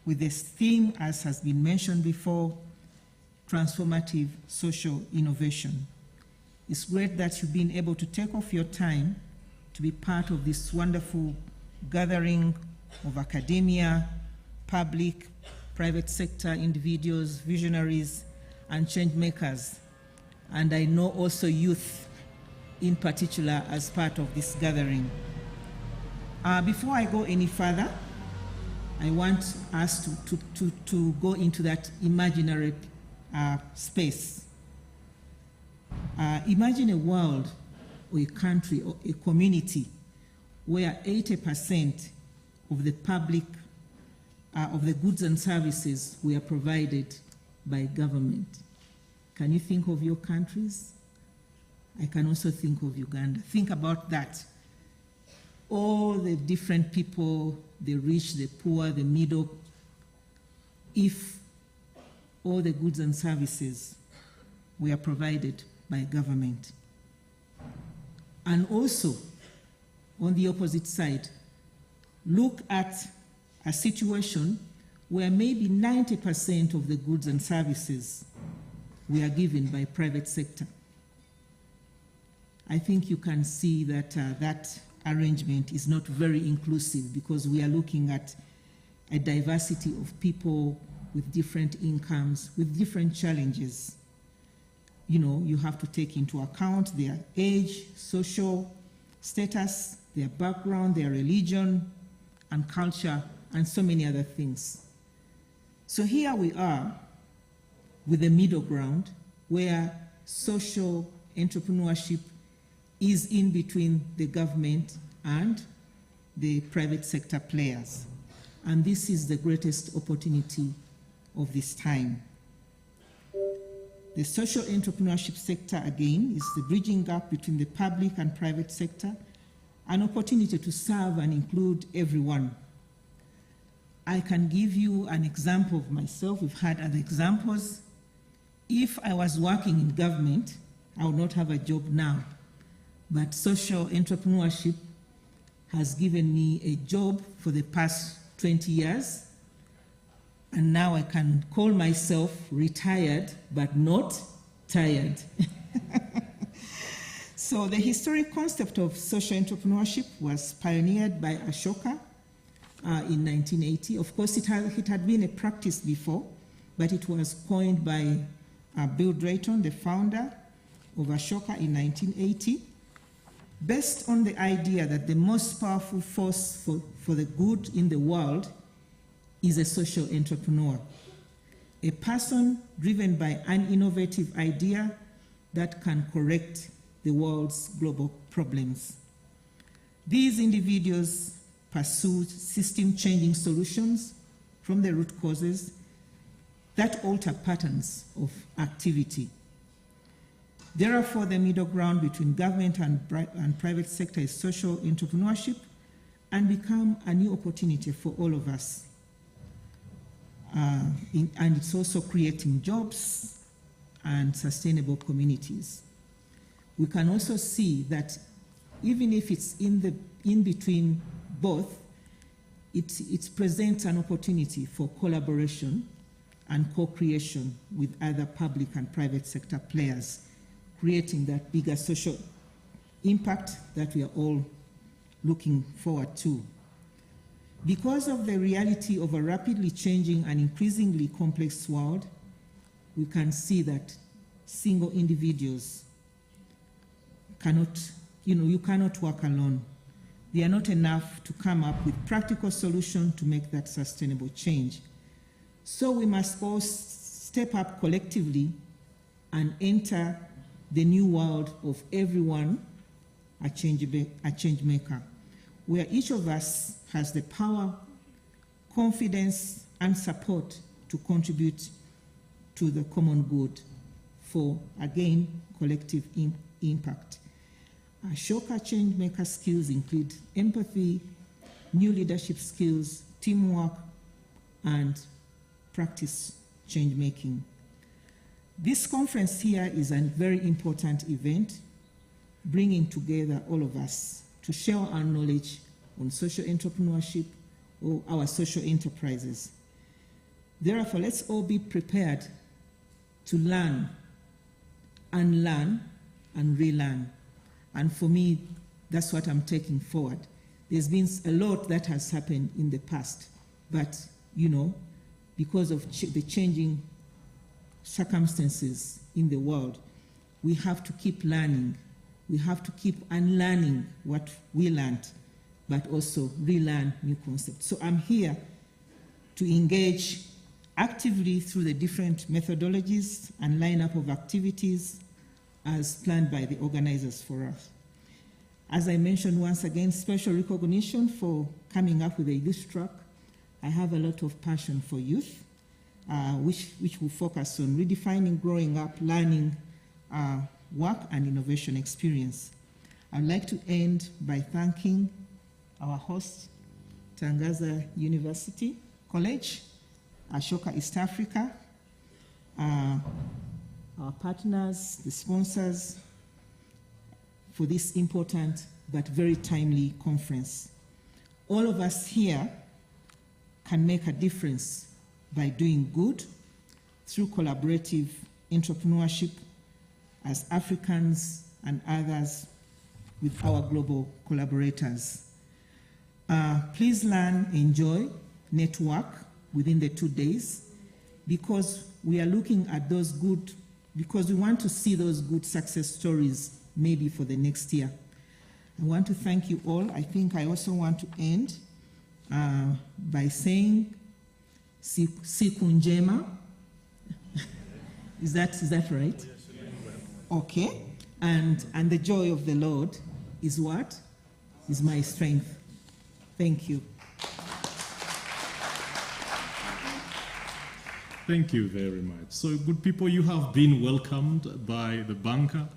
with this theme, as has been mentioned before, transformative social innovation. It's great that you've been able to take off your time to be part of this wonderful gathering of academia, public, private sector individuals, visionaries, and change makers. And I know also youth in particular as part of this gathering. Before I go any further, I want us to go into that imaginary space. Imagine a world or a country or a community where 80% of the public, of the goods and services were provided by government. Can you think of your countries? I can also think of Uganda. Think about that. All the different people, the rich, the poor, the middle, if all the goods and services were provided by government. And also, on the opposite side, look at a situation where maybe 90% of the goods and services were given by private sector. I think you can see that that arrangement is not very inclusive, because we are looking at a diversity of people with different incomes, with different challenges. You know, you have to take into account their age, social status, their background, their religion and culture, and so many other things. So here we are with a middle ground where social entrepreneurship is in between the government and the private sector players. And this is the greatest opportunity of this time. The social entrepreneurship sector, again, is the bridging gap between the public and private sector, an opportunity to serve and include everyone. I can give you an example of myself. We've had other examples. If I was working in government, I would not have a job now. But social entrepreneurship has given me a job for the past 20 years. And now I can call myself retired, but not tired. So the historic concept of social entrepreneurship was pioneered by Ashoka in 1980. Of course, it had been a practice before, but it was coined by Bill Drayton, the founder of Ashoka, in 1980, based on the idea that the most powerful force for the good in the world is a social entrepreneur, a person driven by an innovative idea that can correct the world's global problems. These individuals pursue system-changing solutions from the root causes that alter patterns of activity. Therefore, the middle ground between government and private sector is social entrepreneurship, and become a new opportunity for all of us. And it's also creating jobs and sustainable communities. We can also see that even if it's in between both, it presents an opportunity for collaboration and co-creation with other public and private sector players, creating that bigger social impact that we are all looking forward to. Because of the reality of a rapidly changing and increasingly complex world, we can see that single individuals cannot, you cannot work alone. They are not enough to come up with practical solutions to make that sustainable change. So we must all step up collectively and enter the new world of everyone, a change maker, where each of us has the power, confidence, and support to contribute to the common good for, again, collective impact. Ashoka change maker skills include empathy, new leadership skills, teamwork, and practice change making. This conference here is a very important event, bringing together all of us to share our knowledge on social entrepreneurship or our social enterprises. Therefore, let's all be prepared to learn, unlearn, and relearn. And for me, that's what I'm taking forward. There's been a lot that has happened in the past, but, because of the changing circumstances in the world, we have to keep learning. We have to keep unlearning what we learned, but also relearn new concepts. So I'm here to engage actively through the different methodologies and lineup of activities as planned by the organizers for us. As I mentioned once again, special recognition for coming up with a youth track. I have a lot of passion for youth, which will focus on redefining growing up, learning, work, and innovation experience. I'd like to end by thanking our host, Tangaza University College, Ashoka East Africa, our partners, the sponsors, for this important but very timely conference. All of us here can make a difference by doing good through collaborative entrepreneurship as Africans and others with our global collaborators. Please learn, enjoy, network within the 2 days, because we are looking at those good, because we want to see those good success stories maybe for the next year. I want to thank you all. I think I also want to end by saying siku njema. Is that right? Okay. And the joy of the Lord is what? Is my strength. Thank you. Thank you very much. So, good people, you have been welcomed by the banker.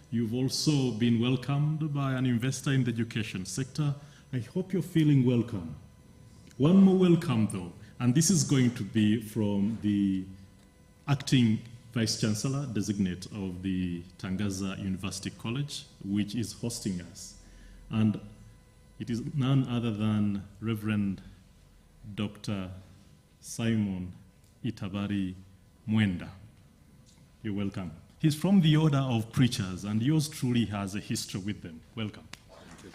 You've also been welcomed by an investor in the education sector. I hope you're feeling welcome. One more welcome, though, and this is going to be from the acting Vice Chancellor designate of the Tangaza University College, which is hosting us. And it is none other than Reverend Dr. Simon Itabari Mwenda. You're welcome. He's from the Order of Preachers, and yours truly has a history with them. Welcome. Thank you.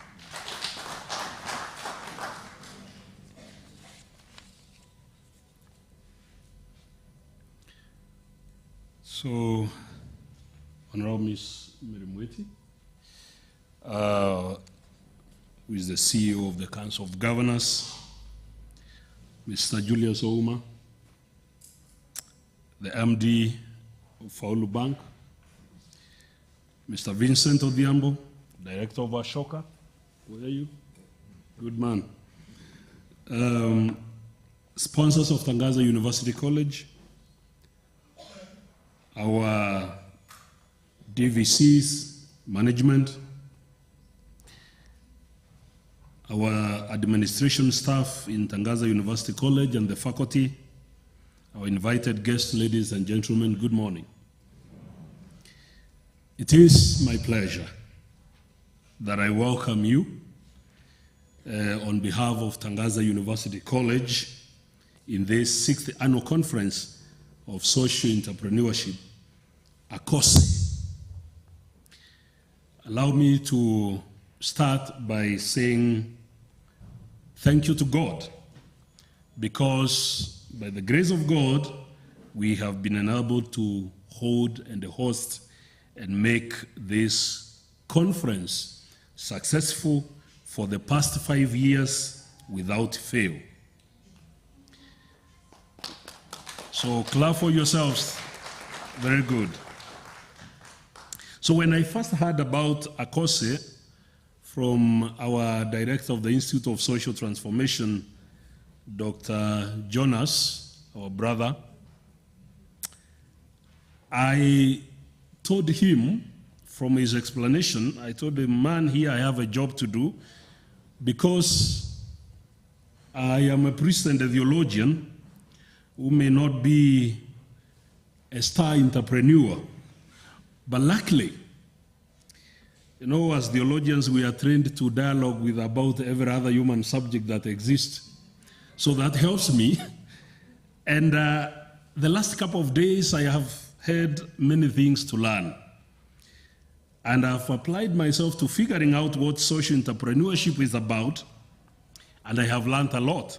So, Honorable Ms. Merimweti, who is the CEO of the Council of Governors, Mr. Julius Ouma, the MD of Faulu Bank, Mr. Vincent Odhiambo, Director of Ashoka. Where are you? Good man. Sponsors of Tangaza University College, our DVCs, management, our administration staff in Tangaza University College and the faculty, our invited guests, ladies and gentlemen, good morning. It is my pleasure that I welcome you on behalf of Tangaza University College in this 6th annual conference of social entrepreneurship, ACOSE. Allow me to start by saying thank you to God, because by the grace of God, we have been enabled to hold and host and make this conference successful for the past 5 years without fail. So clap for yourselves. Very good. So when I first heard about ACOSE from our director of the Institute of Social Transformation, Dr. Jonas, our brother, I told him, from his explanation, I told him, man, here I have a job to do, because I am a priest and a theologian who may not be a star entrepreneur. But luckily, you know, as theologians, we are trained to dialogue with about every other human subject that exists. So that helps me. And the last couple of days, I have had many things to learn. And I've applied myself to figuring out what social entrepreneurship is about, and I have learned a lot.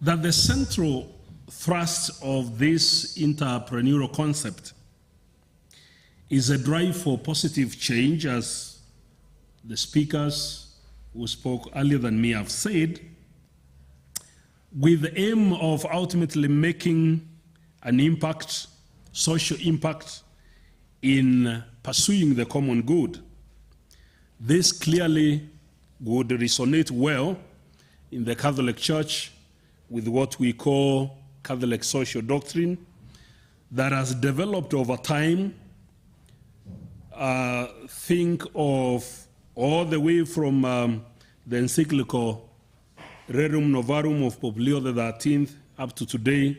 That the central thrust of this entrepreneurial concept is a drive for positive change, as the speakers who spoke earlier than me have said, with the aim of ultimately making an impact, social impact, in pursuing the common good. This clearly would resonate well in the Catholic Church with what we call Catholic social doctrine that has developed over time. Think of all the way from the encyclical Rerum Novarum of Pope Leo XIII up to today,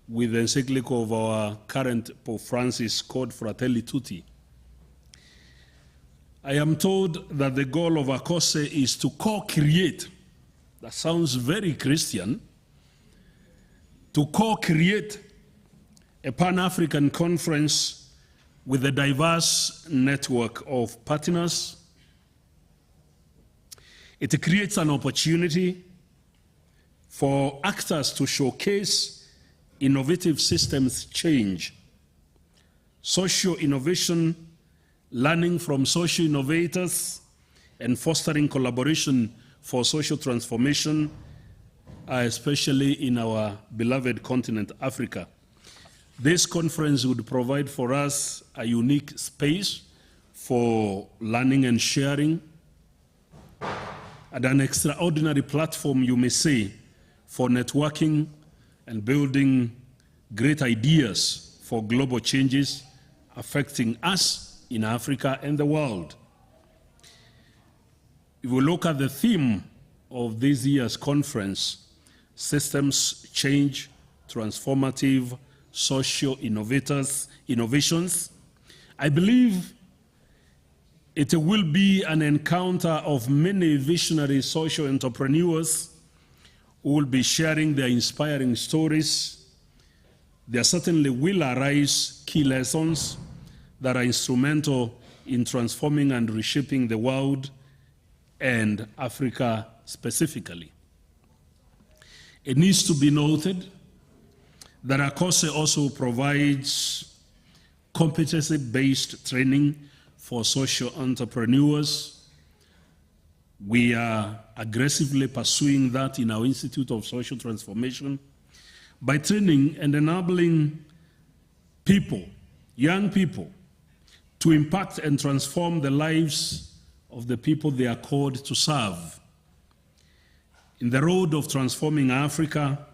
with the encyclical of our current Pope Francis called Fratelli Tutti. I am told that the goal of ACOSE is to co-create. That sounds very Christian. To co-create a Pan-African conference with a diverse network of partners. It creates an opportunity for actors to showcase innovative systems change, social innovation, learning from social innovators, and fostering collaboration for social transformation, especially in our beloved continent, Africa. This conference would provide for us a unique space for learning and sharing, and an extraordinary platform, you may say, for networking and building great ideas for global changes affecting us in Africa and the world. If we look at the theme of this year's conference, systems change, transformative, social innovations, I believe it will be an encounter of many visionary social entrepreneurs who will be sharing their inspiring stories. There certainly will arise key lessons that are instrumental in transforming and reshaping the world and Africa specifically. It needs to be noted that ACOSE also provides competency-based training for social entrepreneurs. We are aggressively pursuing that in our Institute of Social Transformation by training and enabling people, young people, to impact and transform the lives of the people they are called to serve. In the road of transforming Africa,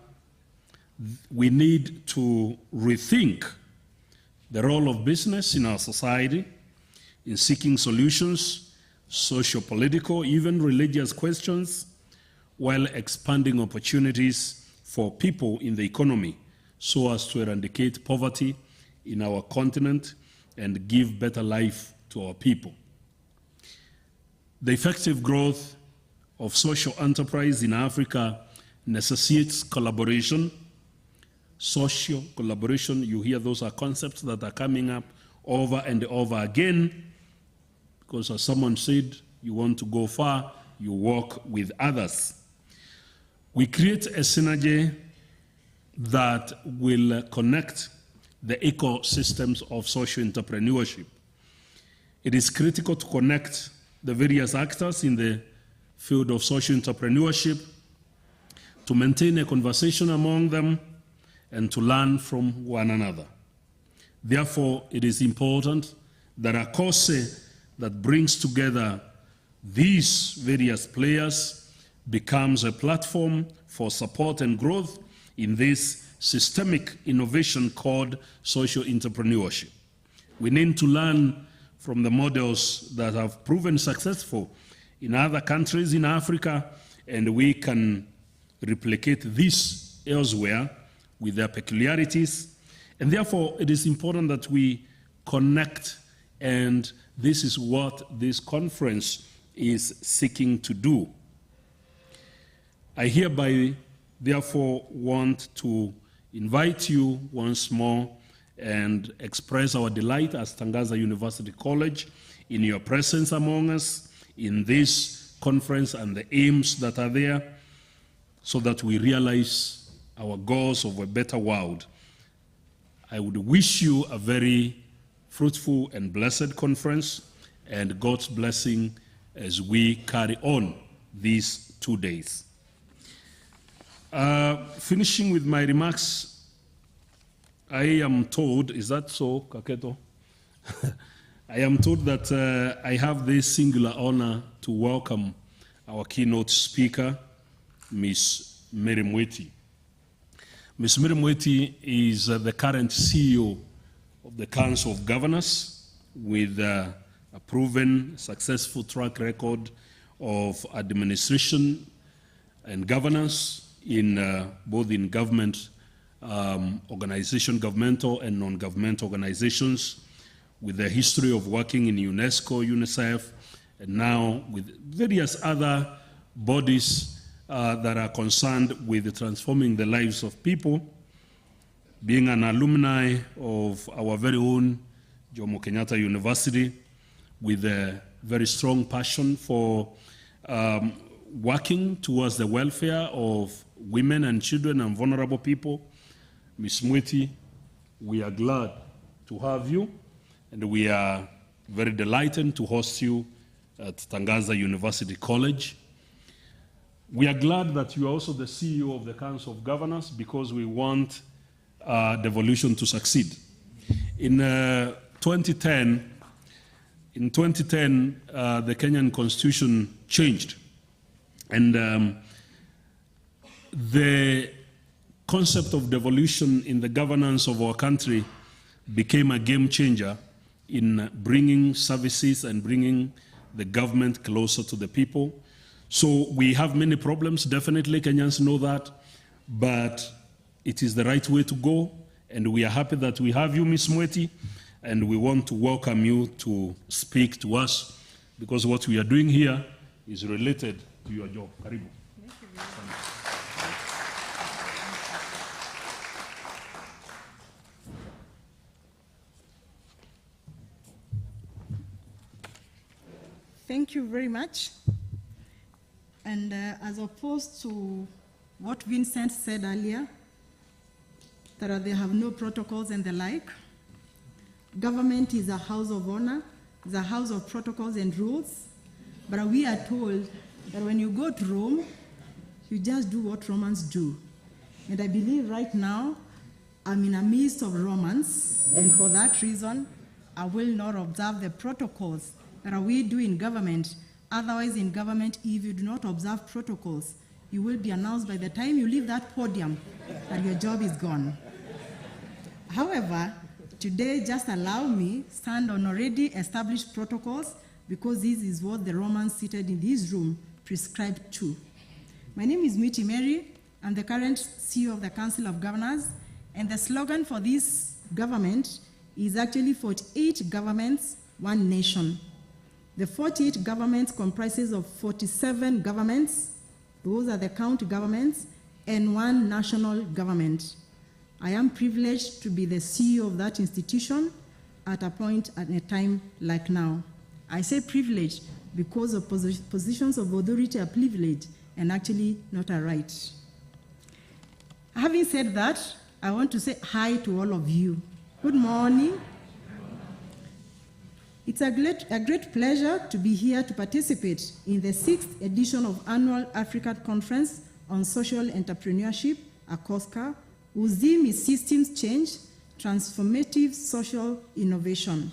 we need to rethink the role of business in our society in seeking solutions, socio-political, even religious questions, while expanding opportunities for people in the economy so as to eradicate poverty in our continent and give better life to our people. The effective growth of social enterprise in Africa necessitates collaboration. Social collaboration, you hear those are concepts that are coming up over and over again, because as someone said, you want to go far, you work with others. We create a synergy that will connect the ecosystems of social entrepreneurship. It is critical to connect the various actors in the field of social entrepreneurship, to maintain a conversation among them, and to learn from one another. Therefore, it is important that ACOSE that brings together these various players becomes a platform for support and growth in this systemic innovation called social entrepreneurship. We need to learn from the models that have proven successful in other countries in Africa, and we can replicate this elsewhere with their peculiarities. And therefore, it is important that we connect, and this is what this conference is seeking to do. I hereby, therefore, want to invite you once more and express our delight as Tangaza University College in your presence among us in this conference and the aims that are there, so that we realize our goals of a better world. I would wish you a very fruitful and blessed conference, and God's blessing as we carry on these 2 days. Finishing with my remarks, I am told, is that so, Kaketo? I am told that I have this singular honor to welcome our keynote speaker, Ms. Mary Mweti. Ms. Mary Mweti is the current CEO of the Council of Governors with a proven, successful track record of administration and governance in both in government governmental and non-governmental organizations, with a history of working in UNESCO, UNICEF, and now with various other bodies that are concerned with transforming the lives of people, being an alumni of our very own Jomo Kenyatta University, with a very strong passion for working towards the welfare of women and children and vulnerable people. Ms. Mwiti, we are glad to have you, and we are very delighted to host you at Tangaza University College. We are glad that you are also the CEO of the Council of Governors, because we want devolution to succeed. In 2010, the Kenyan Constitution changed, and the concept of devolution in the governance of our country became a game changer in bringing services and bringing the government closer to the people. So we have many problems, definitely, Kenyans know that, but it is the right way to go, and we are happy that we have you, Ms. Mwiti, and we want to welcome you to speak to us, because what we are doing here is related to your job. Karibu. Thank you very much. Thank you very much. And as opposed to what Vincent said earlier, that they have no protocols and the like, government is a house of honor, it's a house of protocols and rules, but we are told that when you go to Rome, you just do what Romans do. And I believe right now, I'm in the midst of Romans, and for that reason, I will not observe the protocols that we do in government. Otherwise, in government, if you do not observe protocols, you will be announced by the time you leave that podium that your job is gone. However, today, just allow me stand on already established protocols, because this is what the Romans seated in this room prescribed to. My name is Mwiti Mary. I'm the current CEO of the Council of Governors, and the slogan for this government is actually 48 governments, one nation. The 48 governments comprises of 47 governments, those are the county governments, and one national government. I am privileged to be the CEO of that institution at a point at a time like now. I say privileged because of positions of authority are privileged and actually not a right. Having said that, I want to say hi to all of you. Good morning. It's a great pleasure to be here to participate in the 6th edition of Annual Africa Conference on Social Entrepreneurship, ACOSCA, whose theme is Systems Change, Transformative Social Innovation.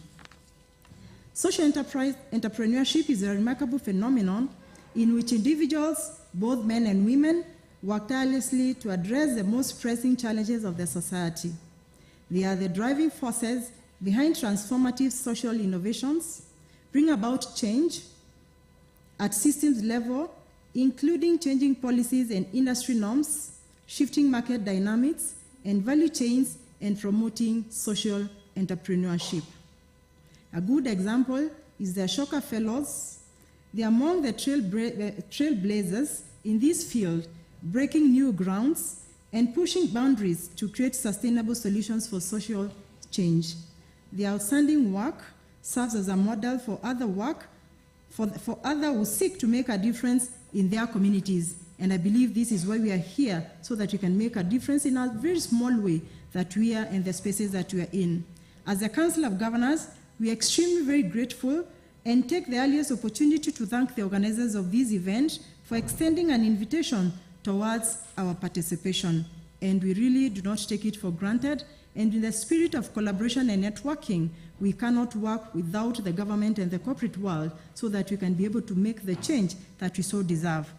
Social entrepreneurship is a remarkable phenomenon in which individuals, both men and women, work tirelessly to address the most pressing challenges of the society. They are the driving forces behind transformative social innovations, bring about change at systems level, including changing policies and industry norms, shifting market dynamics and value chains, and promoting social entrepreneurship. A good example is the Ashoka Fellows. They are among the trailblazers in this field, breaking new grounds and pushing boundaries to create sustainable solutions for social change. Their outstanding work serves as a model for other work, for others who seek to make a difference in their communities. And I believe this is why we are here, so that we can make a difference in a very small way that we are in the spaces that we are in. As the Council of Governors, we are extremely very grateful and take the earliest opportunity to thank the organizers of this event for extending an invitation towards our participation. And we really do not take it for granted. And in the spirit of collaboration and networking, we cannot work without the government and the corporate world, so that we can be able to make the change that we so deserve.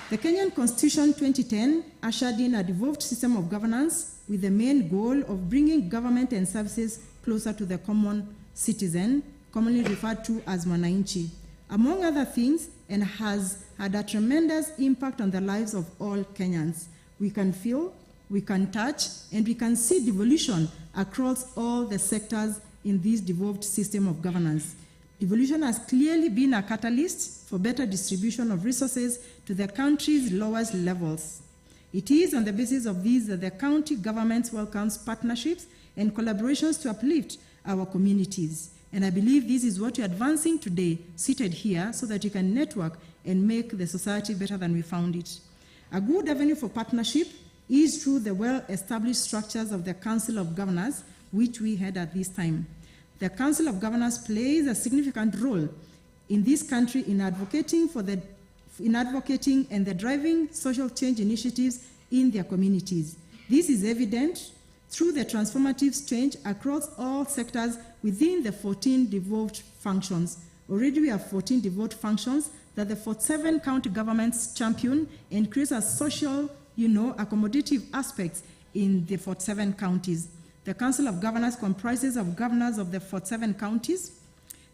The Kenyan Constitution 2010 ushered in a devolved system of governance with the main goal of bringing government and services closer to the common citizen, commonly referred to as Mwananchi, among other things, and has had a tremendous impact on the lives of all Kenyans. We can feel, we can touch, and we can see devolution across all the sectors in this devolved system of governance. Devolution has clearly been a catalyst for better distribution of resources to the country's lowest levels. It is on the basis of these that the county governments welcomes partnerships and collaborations to uplift our communities. And I believe this is what you're advancing today, seated here, so that you can network and make the society better than we found it. A good avenue for partnership is through the well-established structures of the Council of Governors, which we had at this time. The Council of Governors plays a significant role in this country in advocating and the driving social change initiatives in their communities. This is evident through the transformative change across all sectors within the 14 devolved functions. Already we have 14 devolved functions that the 47 county governments champion and create a social, accommodative aspects in the 47 counties. The Council of Governors comprises of governors of the 47 counties.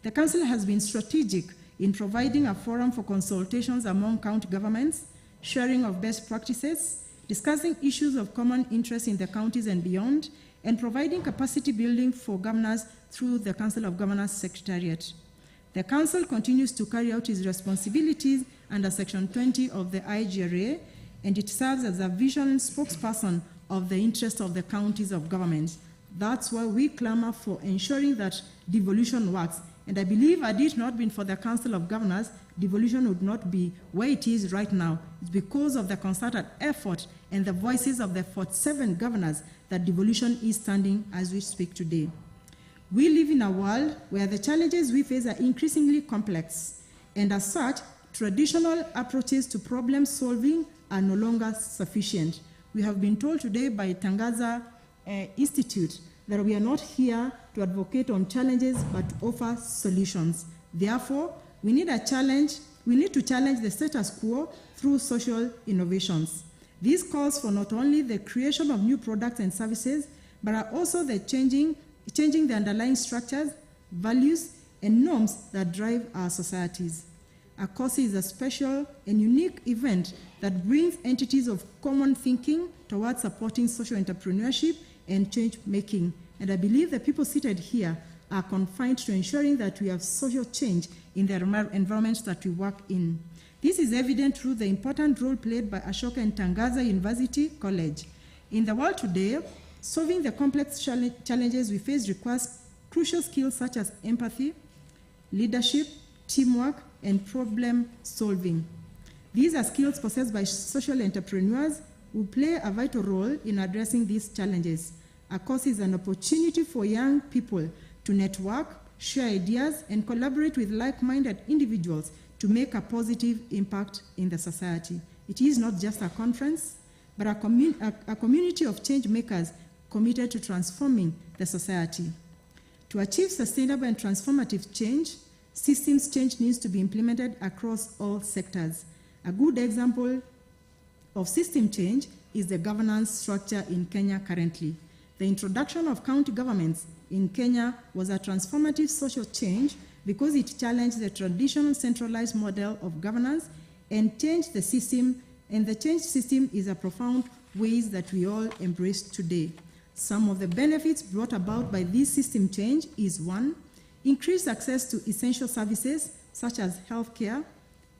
The Council has been strategic in providing a forum for consultations among county governments, sharing of best practices, discussing issues of common interest in the counties and beyond, and providing capacity building for governors through the Council of Governors Secretariat. The Council continues to carry out its responsibilities under Section 20 of the IGRA, and it serves as a vision spokesperson of the interests of the counties of government. That's why we clamor for ensuring that devolution works. And I believe had it not been for the Council of Governors, devolution would not be where it is right now. It's because of the concerted effort and the voices of the 47 governors that devolution is standing as we speak today. We live in a world where the challenges we face are increasingly complex, and as such, traditional approaches to problem solving are no longer sufficient. We have been told today by Tangaza Institute that we are not here to advocate on challenges but to offer solutions. Therefore, we need to challenge the status quo through social innovations. This calls for not only the creation of new products and services, but are also the changing the underlying structures, values, and norms that drive our societies. ACOSI is a special and unique event that brings entities of common thinking towards supporting social entrepreneurship and change making. And I believe the people seated here are confined to ensuring that we have social change in the environments that we work in. This is evident through the important role played by Ashoka and Tangaza University College. In the world today, solving the complex challenges we face requires crucial skills such as empathy, leadership, teamwork, and problem solving. These are skills possessed by social entrepreneurs who play a vital role in addressing these challenges. ACOSI is an opportunity for young people to network, share ideas, and collaborate with like-minded individuals to make a positive impact in the society. It is not just a conference, but a community of change makers committed to transforming the society. To achieve sustainable and transformative change, systems change needs to be implemented across all sectors. A good example of system change is the governance structure in Kenya currently. The introduction of county governments in Kenya was a transformative social change because it challenged the traditional centralized model of governance and changed the system, and the changed system is a profound ways that we all embrace today. Some of the benefits brought about by this system change is: 1, increased access to essential services such as healthcare,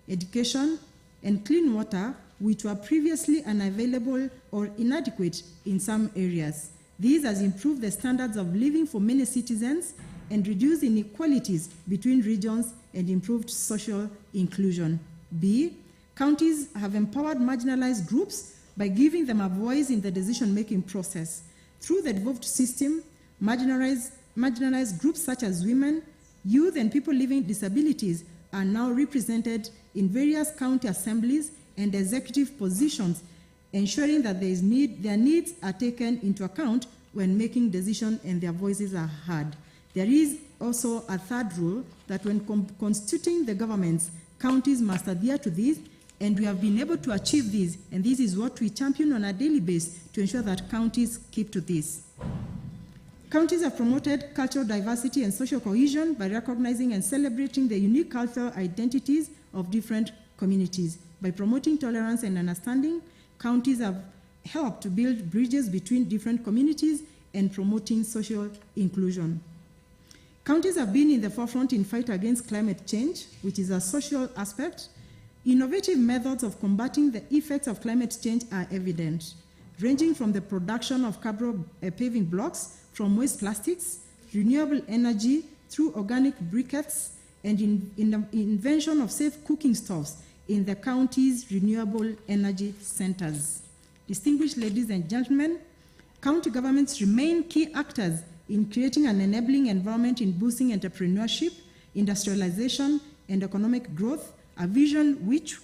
education, and clean water, which were previously unavailable or inadequate in some areas. This has improved the standards of living for many citizens and reduced inequalities between regions and improved social inclusion. B, counties have empowered marginalized groups by giving them a voice in the decision-making process. Through the devolved system, marginalized groups such as women, youth, and people living with disabilities are now represented in various county assemblies and executive positions, ensuring that their needs are taken into account when making decisions and their voices are heard. There is also a third rule that when constituting the governments, counties must adhere to this, and we have been able to achieve this, and this is what we champion on a daily basis to ensure that counties keep to this. Counties have promoted cultural diversity and social cohesion by recognizing and celebrating the unique cultural identities of different communities. By promoting tolerance and understanding, counties have helped to build bridges between different communities and promoting social inclusion. Counties have been in the forefront in fight against climate change, which is a social aspect. Innovative methods of combating the effects of climate change are evident, ranging from the production of cardboard paving blocks from waste plastics renewable energy through organic briquettes and in the invention of safe cooking stoves in the county's renewable energy centers. Distinguished ladies and gentlemen, county governments remain key actors in creating an enabling environment in boosting entrepreneurship, industrialization, and economic growth, a vision which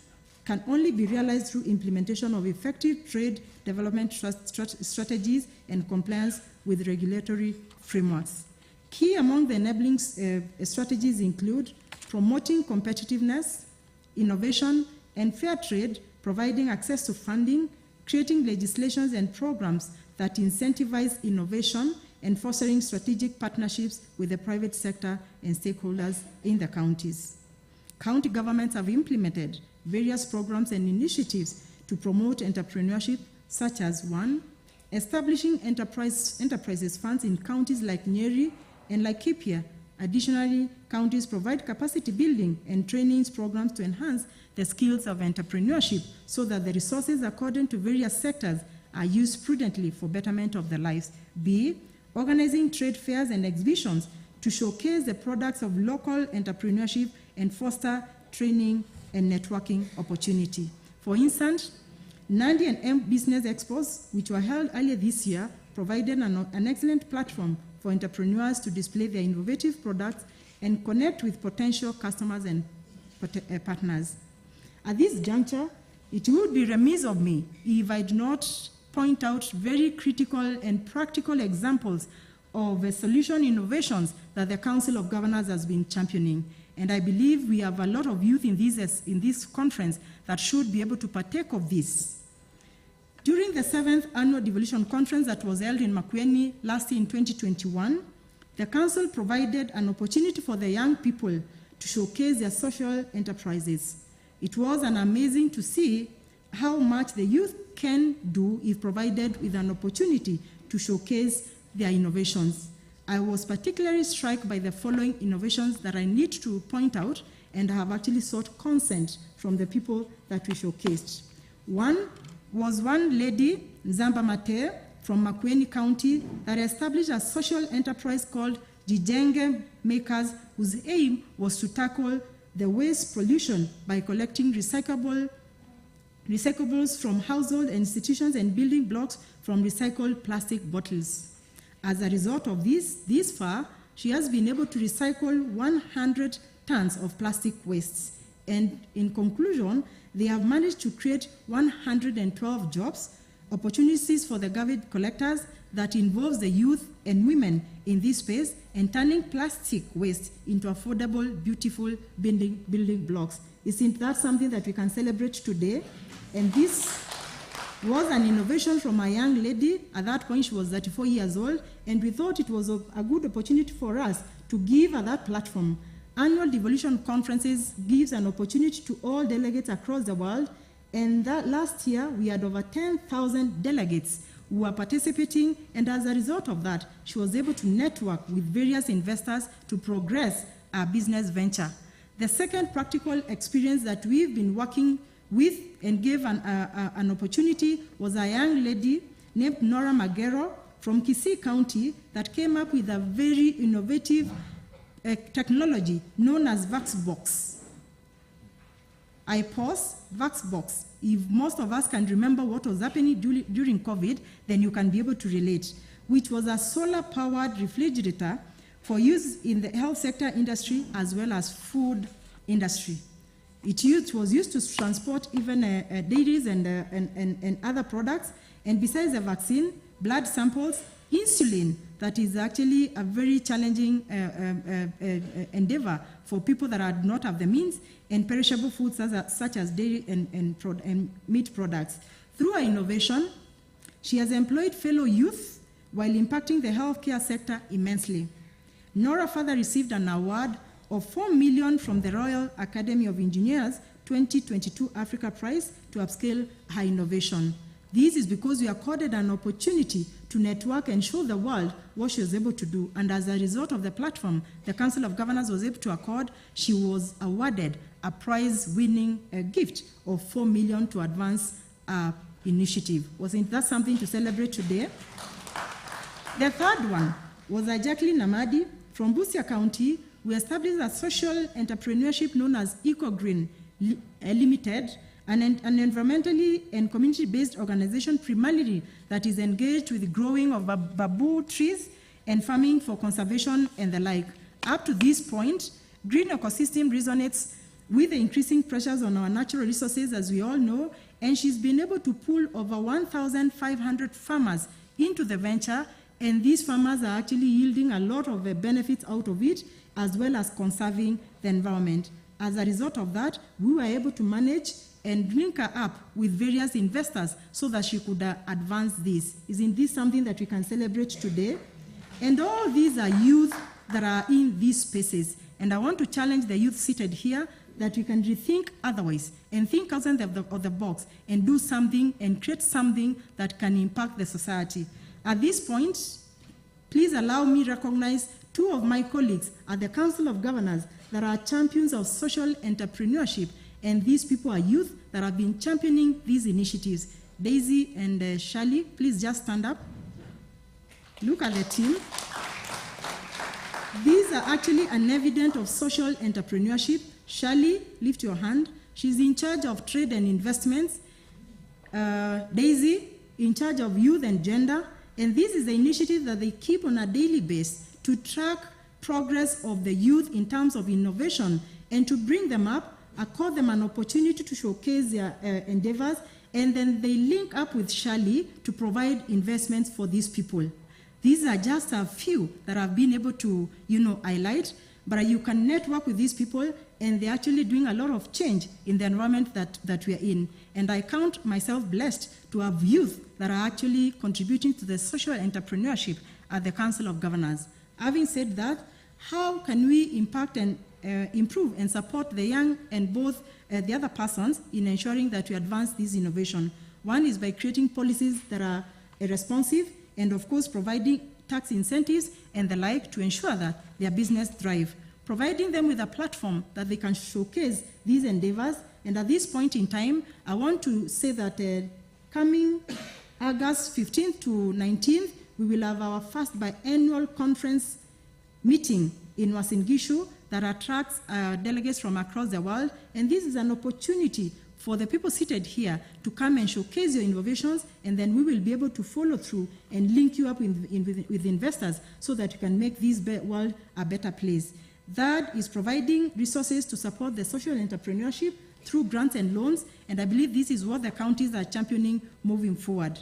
can only be realized through implementation of effective trade development strategies and compliance with regulatory frameworks. Key among the enabling strategies include promoting competitiveness, innovation, and fair trade, providing access to funding, creating legislations and programs that incentivize innovation, and fostering strategic partnerships with the private sector and stakeholders in the counties. County governments have implemented various programs and initiatives to promote entrepreneurship, such as 1, establishing enterprises funds in counties like Nyeri and Laikipia. Additionally, counties provide capacity building and trainings programs to enhance the skills of entrepreneurship so that the resources according to various sectors are used prudently for betterment of their lives. B, organizing trade fairs and exhibitions to showcase the products of local entrepreneurship and foster training and networking opportunity. For instance, Nandi and M Business Expos, which were held earlier this year, provided an excellent platform for entrepreneurs to display their innovative products and connect with potential customers and partners. At this juncture, it would be remiss of me if I did not point out very critical and practical examples of solution innovations that the Council of Governors has been championing. And I believe we have a lot of youth in this conference that should be able to partake of this. During the 7th Annual Devolution Conference that was held in Makueni last year in 2021, the Council provided an opportunity for the young people to showcase their social enterprises. It was amazing to see how much the youth can do if provided with an opportunity to showcase their innovations. I was particularly struck by the following innovations that I need to point out and have actually sought consent from the people that we showcased. One was one lady, Nzamba Mate, from Makueni County, that established a social enterprise called Jijenge Makers, whose aim was to tackle the waste pollution by collecting recyclables from household institutions and building blocks from recycled plastic bottles. As a result of this far, she has been able to recycle 100 tons of plastic wastes. And in conclusion, they have managed to create 112 jobs, opportunities for the garbage collectors that involves the youth and women in this space, and turning plastic waste into affordable, beautiful building blocks. Isn't that something that we can celebrate today? And this was an innovation from a young lady. At that point, she was 34 years old, and we thought it was a good opportunity for us to give her that platform. Annual devolution conferences gives an opportunity to all delegates across the world, and that last year we had over 10,000 delegates who were participating, and as a result of that, she was able to network with various investors to progress our business venture. The second practical experience that we've been working with and gave an opportunity was a young lady named Nora Magero from Kisii County that came up with a very innovative technology known as VaxBox. I pause, VaxBox. If most of us can remember what was happening during COVID, then you can be able to relate, which was a solar-powered refrigerator for use in the health sector industry as well as food industry. It was used to transport even dairies and other products, and besides the vaccine, blood samples, insulin, that is actually a very challenging endeavor for people that do not have the means, and perishable foods such as dairy and meat products. Through her innovation, she has employed fellow youth while impacting the healthcare sector immensely. Nora further received an award of 4 million from the Royal Academy of Engineers 2022 Africa Prize to upscale her innovation. This is because we accorded an opportunity to network and show the world what she was able to do. And as a result of the platform the Council of Governors was able to accord, she was awarded a prize-winning gift of 4 million to advance our initiative. Wasn't that something to celebrate today? The third one was Jacqueline Namadi. From Busia County, we established a social entrepreneurship known as EcoGreen Limited, an environmentally and community-based organization primarily that is engaged with the growing of bamboo trees and farming for conservation and the like. Up to this point, green ecosystem resonates with the increasing pressures on our natural resources, as we all know, and she's been able to pull over 1,500 farmers into the venture, and these farmers are actually yielding a lot of benefits out of it, as well as conserving the environment. As a result of that, we were able to manage and link her up with various investors so that she could advance this. Isn't this something that we can celebrate today? And all these are youth that are in these spaces. And I want to challenge the youth seated here that we can rethink otherwise and think outside of the box and do something and create something that can impact the society. At this point, please allow me to recognize two of my colleagues at the Council of Governors that are champions of social entrepreneurship, and these people are youth that have been championing these initiatives. Daisy and Shirley, please just stand up. Look at the team. These are actually an evidence of social entrepreneurship. Shirley, lift your hand. She's in charge of trade and investments. Daisy, in charge of youth and gender. And this is the initiative that they keep on a daily basis to track progress of the youth in terms of innovation and to bring them up, accord them an opportunity to showcase their endeavors, and then they link up with Shirley to provide investments for these people. These are just a few that I've been able to, highlight, but you can network with these people, and they're actually doing a lot of change in the environment that we are in. And I count myself blessed to have youth that are actually contributing to the social entrepreneurship at the Council of Governors. Having said that, how can we impact and improve and support the young and both the other persons in ensuring that we advance this innovation? One is by creating policies that are responsive and, of course, providing tax incentives and the like to ensure that their business thrive, providing them with a platform that they can showcase these endeavors. And at this point in time, I want to say that coming August 15th to 19th, we will have our first biannual conference meeting in Uasin Gishu that attracts delegates from across the world. And this is an opportunity for the people seated here to come and showcase your innovations, and then we will be able to follow through and link you up with investors so that you can make this world a better place. That is providing resources to support the social entrepreneurship through grants and loans, and I believe this is what the counties are championing moving forward.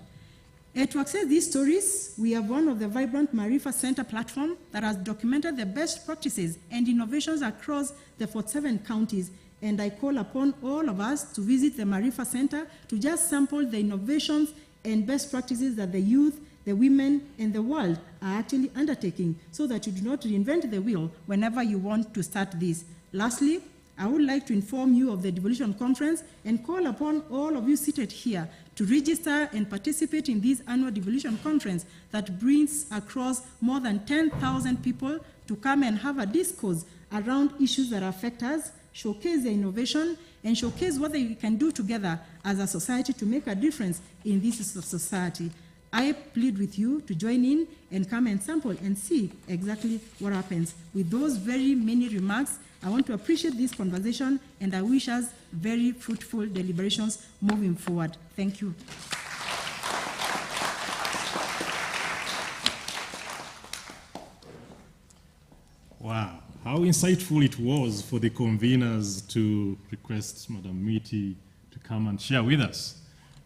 To access these stories, we have one of the vibrant Marifa Center platform that has documented the best practices and innovations across the 47 counties. And I call upon all of us to visit the Marifa Center to just sample the innovations and best practices that the youth, the women, and the world are actually undertaking so that you do not reinvent the wheel whenever you want to start this. Lastly, I would like to inform you of the Devolution Conference and call upon all of you seated here to register and participate in this annual Devolution Conference that brings across more than 10,000 people to come and have a discourse around issues that affect us, showcase their innovation, and showcase what we can do together as a society to make a difference in this society. I plead with you to join in and come and sample and see exactly what happens. With those very many remarks, I want to appreciate this conversation, and I wish us very fruitful deliberations moving forward. Thank you. Wow, how insightful it was for the conveners to request Madam Miti to come and share with us.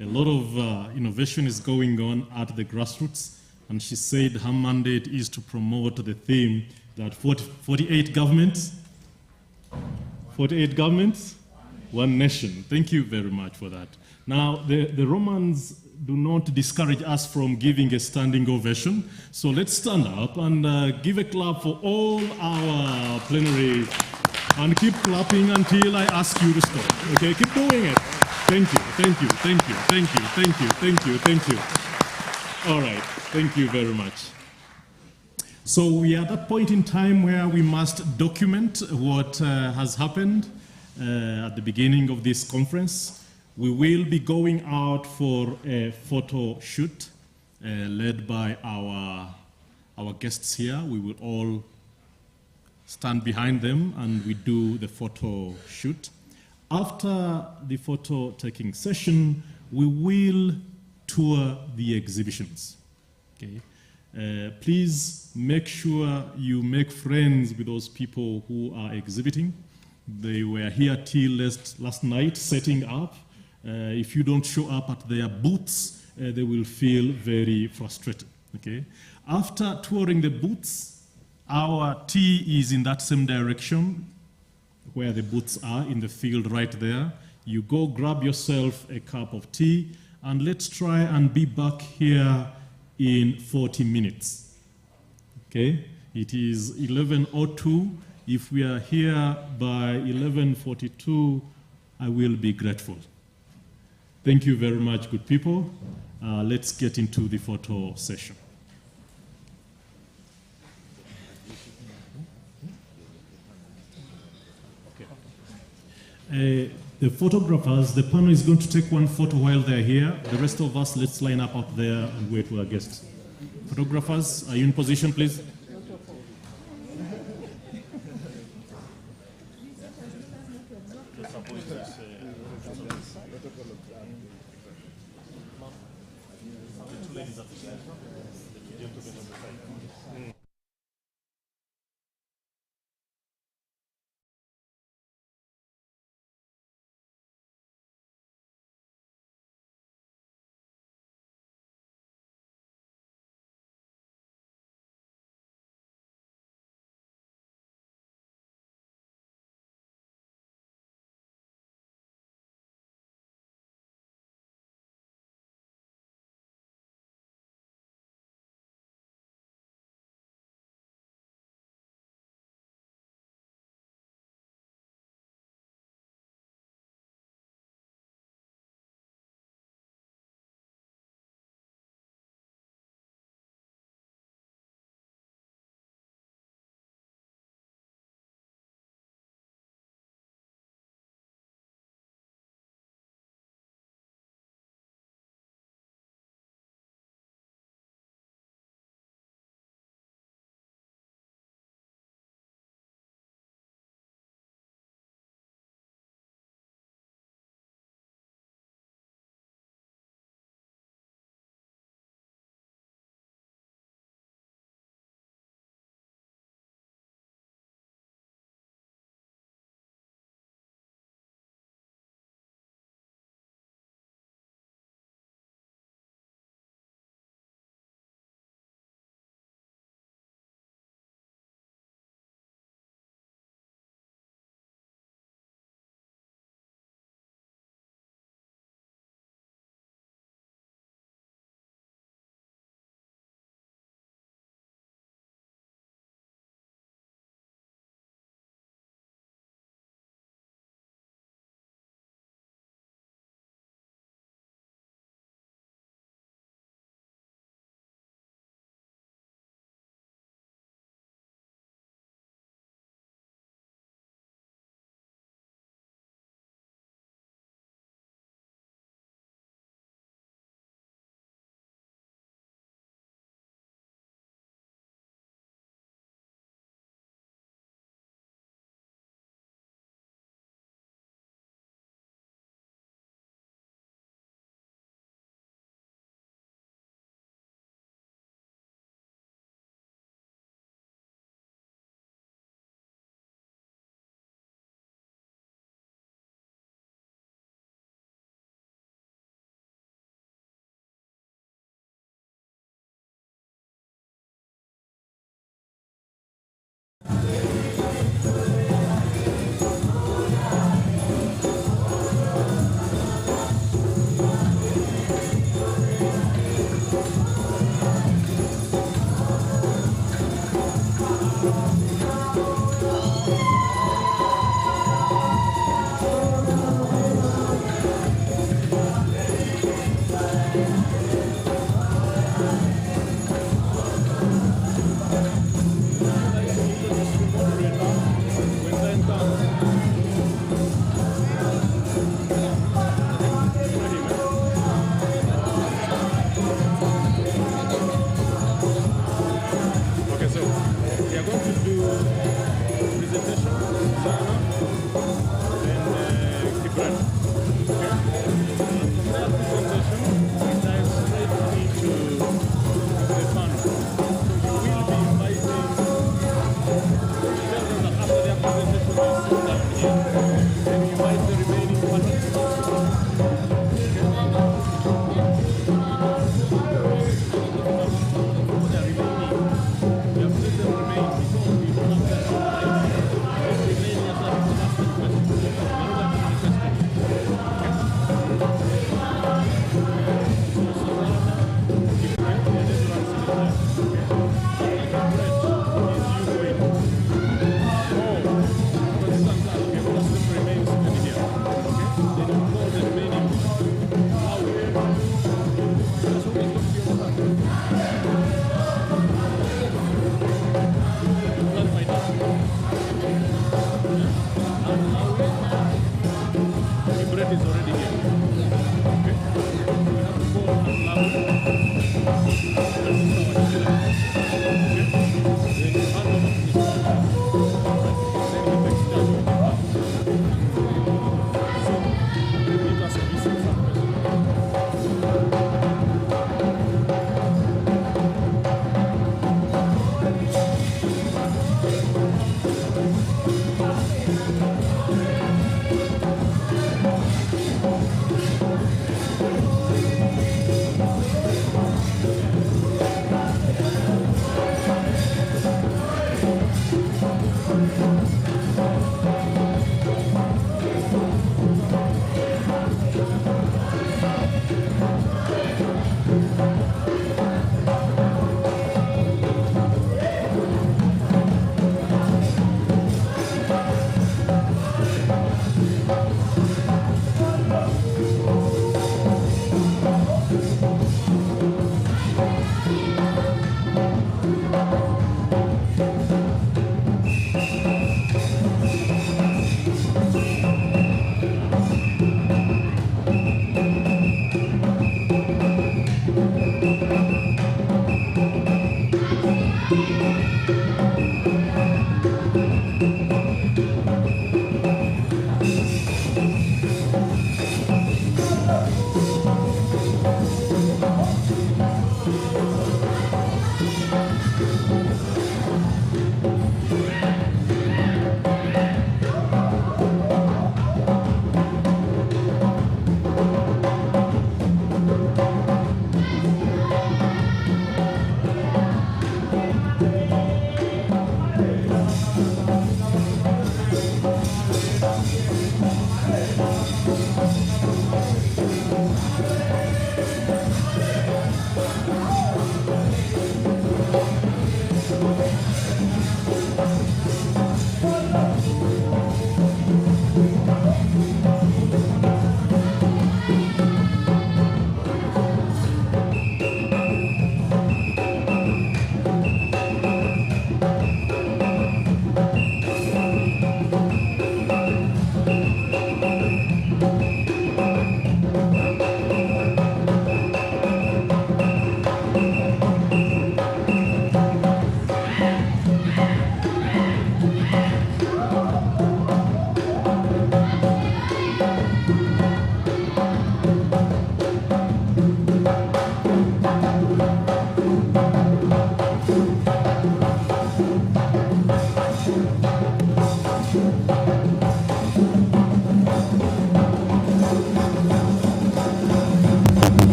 A lot of innovation is going on at the grassroots, and she said her mandate is to promote the theme that 48 governments, 1 nation. Thank you very much for that. Now, the Romans do not discourage us from giving a standing ovation, so let's stand up and give a clap for all our plenary, and keep clapping until I ask you to stop. Okay, keep doing it. Thank you, thank you, thank you, thank you, thank you, thank you, thank you. All right, thank you very much. So we are at that point in time where we must document what has happened at the beginning of this conference. We will be going out for a photo shoot led by our our guests here. We will all stand behind them and we do the photo shoot. After the photo taking session, we will tour the exhibitions. Okay? Please make sure you make friends with those people who are exhibiting. They were here till last night setting up. If you don't show up at their booths, they will feel very frustrated. Okay? After touring the booths, our tea is in that same direction where the booths are in the field right there. You go grab yourself a cup of tea and let's try and be back here in 40 minutes. Okay? It is 11:02. If we are here by 11:42, I will be grateful. Thank you very much, good people. Let's get into the photo session. The photographers, the panel is going to take one photo while they're here. The rest of us, let's line up out there and wait for our guests. Photographers, are you in position, please?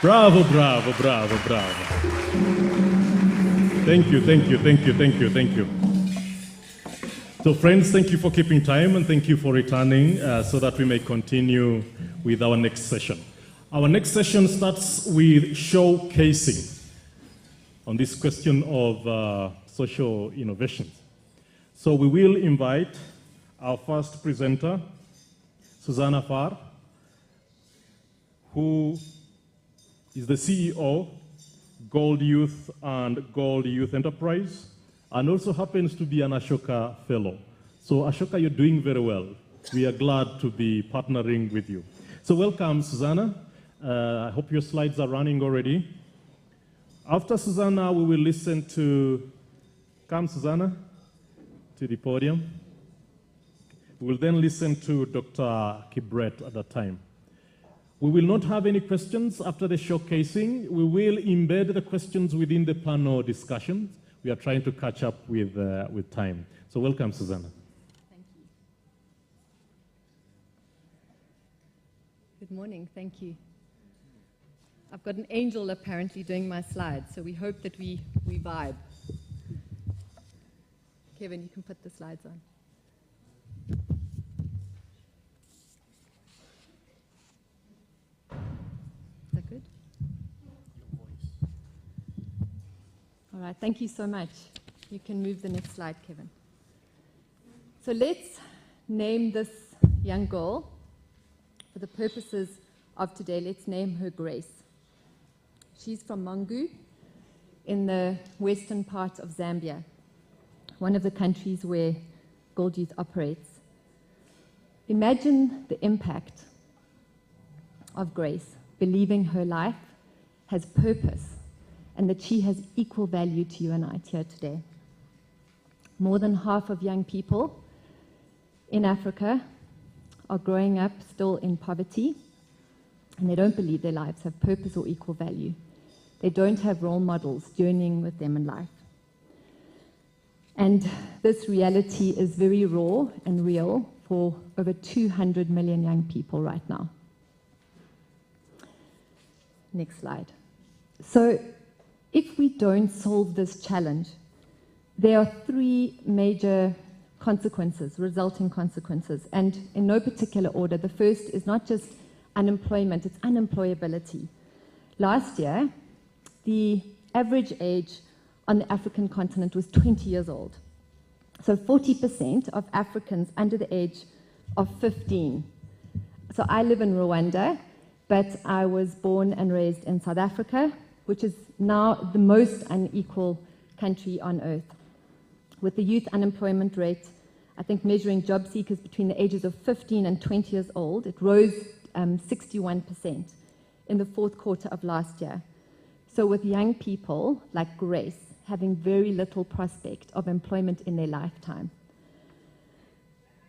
Bravo, bravo, bravo, bravo. Thank you, thank you, thank you, thank you, thank you. So friends, thank you for keeping time and thank you for returning so that we may continue with our next session. Our next session starts with showcasing on this question of social innovations. So we will invite our first presenter, Susanna Farr, who is the CEO, Gold Youth and Gold Youth Enterprise, and also happens to be an Ashoka Fellow. So Ashoka, you're doing very well. We are glad to be partnering with you. So welcome, Susanna. I hope your slides are running already. After Susanna, we will listen to, come Susanna, to the podium. We will then listen to Dr. Kibret at that time. We will not have any questions after the showcasing. We will embed the questions within the panel discussions. We are trying to catch up with time. So welcome, Susanna. Thank you. Good morning, thank you. I've got an angel apparently doing my slides, so we hope that we vibe. Kevin, you can put the slides on. Is that good? All right, thank you so much. You can move the next slide, Kevin. So let's name this young girl, for the purposes of today, let's name her Grace. She's from Mangu in the western part of Zambia, one of the countries where Gold Youth operates. Imagine the impact of Grace, believing her life has purpose and that she has equal value to you and I here today. More than half of young people in Africa are growing up still in poverty, and they don't believe their lives have purpose or equal value. They don't have role models journeying with them in life. And this reality is very raw and real for over 200 million young people right now. Next slide. So if we don't solve this challenge, there are three major consequences, resulting consequences, and in no particular order. The first is not just unemployment, it's unemployability. Last year, the average age on the African continent was 20 years old. So 40% of Africans under the age of 15. So I live in Rwanda, but I was born and raised in South Africa, which is now the most unequal country on earth. With the youth unemployment rate, I think measuring job seekers between the ages of 15 and 20 years old, it rose 61% in the fourth quarter of last year. So with young people like Grace having very little prospect of employment in their lifetime.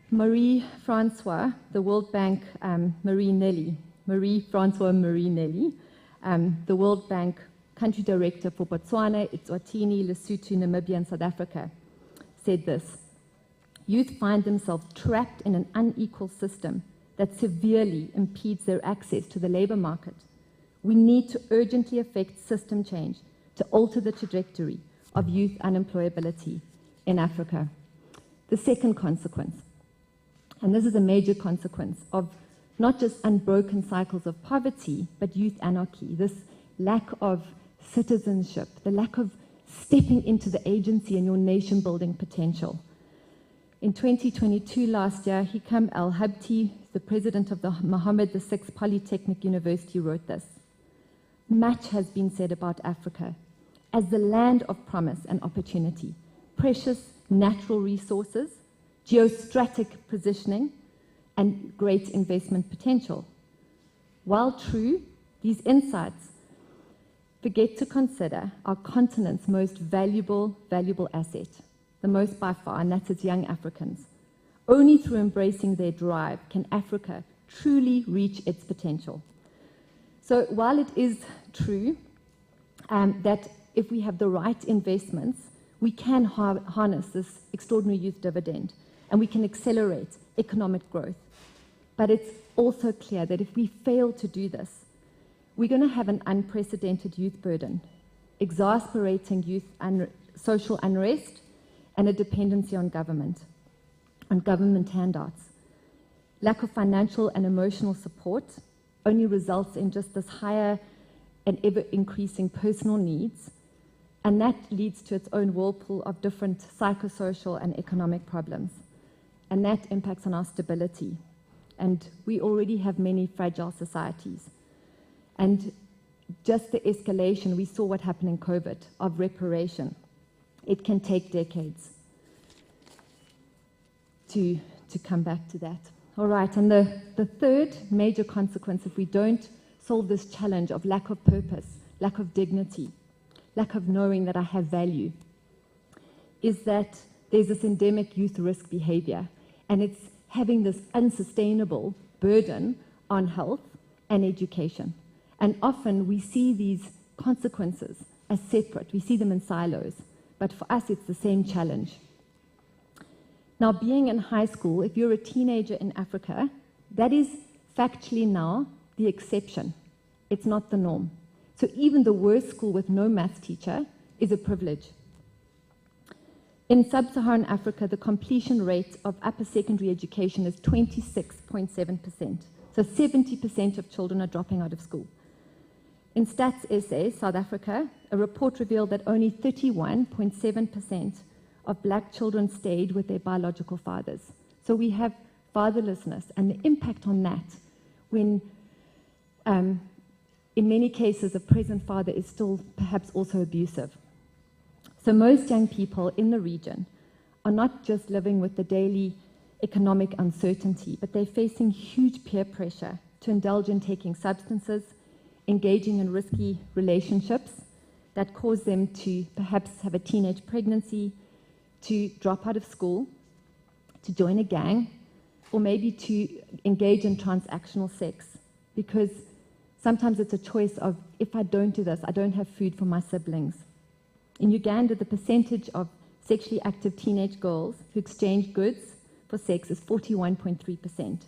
Marie-Francois, the World Bank, Marie-Francois Nelly, the World Bank Country Director for Botswana, Eswatini, Lesotho, Namibia, and South Africa, said this: youth find themselves trapped in an unequal system that severely impedes their access to the labor market. We need to urgently effect system change to alter the trajectory of youth unemployability in Africa. The second consequence, and this is a major consequence of not just unbroken cycles of poverty, but youth anarchy, this lack of citizenship, the lack of stepping into the agency and your nation-building potential. In 2022, last year, Hikam al-Habti, the president of the Mohammed VI Polytechnic University, wrote this: "Much has been said about Africa as the land of promise and opportunity, precious natural resources, geostrategic positioning, and great investment potential. While true, these insights forget to consider our continent's most valuable asset, the most by far, and that's its young Africans. Only through embracing their drive can Africa truly reach its potential." So while it is true that if we have the right investments, we can harness this extraordinary youth dividend and we can accelerate economic growth. But it's also clear that if we fail to do this, we're going to have an unprecedented youth burden, exasperating youth social unrest, and a dependency on government handouts. Lack of financial and emotional support only results in just this higher and ever-increasing personal needs, and that leads to its own whirlpool of different psychosocial and economic problems. And that impacts on our stability. And we already have many fragile societies. And just the escalation, we saw what happened in COVID, of reparation. It can take decades to come back to that. All right, and the third major consequence, if we don't solve this challenge of lack of purpose, lack of dignity, lack of knowing that I have value, is that there's this endemic youth risk behavior, and it's having this unsustainable burden on health and education. And often we see these consequences as separate. We see them in silos. But for us, it's the same challenge. Now, being in high school, if you're a teenager in Africa, that is factually now the exception. It's not the norm. So even the worst school with no maths teacher is a privilege. In sub-Saharan Africa, the completion rate of upper secondary education is 26.7%. So 70% of children are dropping out of school. In Stats SA, South Africa, a report revealed that only 31.7% of black children stayed with their biological fathers. So we have fatherlessness, and the impact on that when, in many cases, a present father is still perhaps also abusive. So most young people in the region are not just living with the daily economic uncertainty, but they're facing huge peer pressure to indulge in taking substances, engaging in risky relationships that cause them to perhaps have a teenage pregnancy, to drop out of school, to join a gang, or maybe to engage in transactional sex, because sometimes it's a choice of, if I don't do this, I don't have food for my siblings. In Uganda, the percentage of sexually active teenage girls who exchange goods for sex is 41.3%,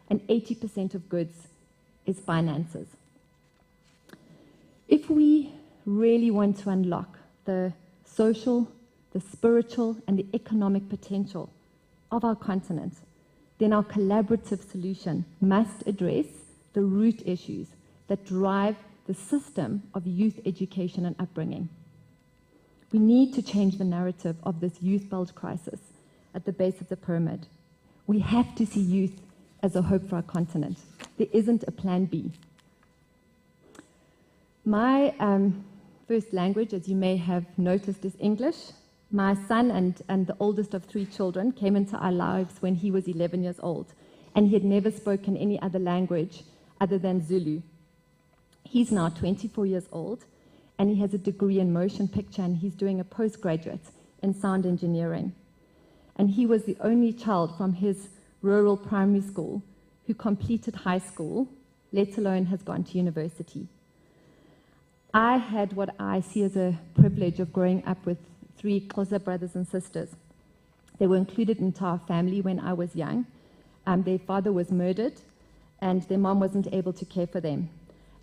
and 80% of goods is finances. If we really want to unlock the social, the spiritual, and the economic potential of our continent, then our collaborative solution must address the root issues that drive the system of youth education and upbringing. We need to change the narrative of this youth bulge crisis at the base of the pyramid. We have to see youth as a hope for our continent. There isn't a plan B. My first language, as you may have noticed, is English. My son and the oldest of 3 children came into our lives when he was 11 years old, and he had never spoken any other language other than Zulu. He's now 24 years old, and he has a degree in motion picture, and he's doing a postgraduate in sound engineering. And he was the only child from his rural primary school who completed high school, let alone has gone to university. I had what I see as a privilege of growing up with 3 closer brothers and sisters. They were included into our family when I was young. Their father was murdered, and their mom wasn't able to care for them.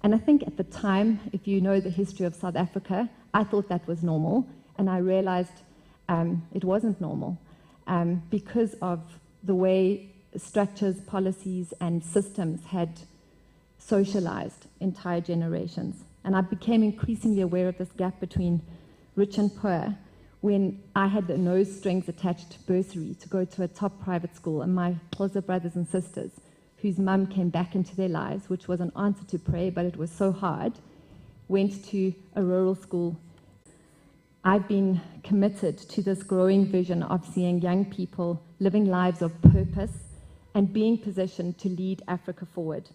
And I think at the time, if you know the history of South Africa, I thought that was normal, and I realized it wasn't normal because of the way structures, policies, and systems had socialized entire generations. And I became increasingly aware of this gap between rich and poor when I had the no strings attached bursary to go to a top private school, and my PLAZA brothers and sisters, whose mum came back into their lives, which was an answer to prayer, but it was so hard, went to a rural school. I've been committed to this growing vision of seeing young people living lives of purpose and being positioned to lead Africa forward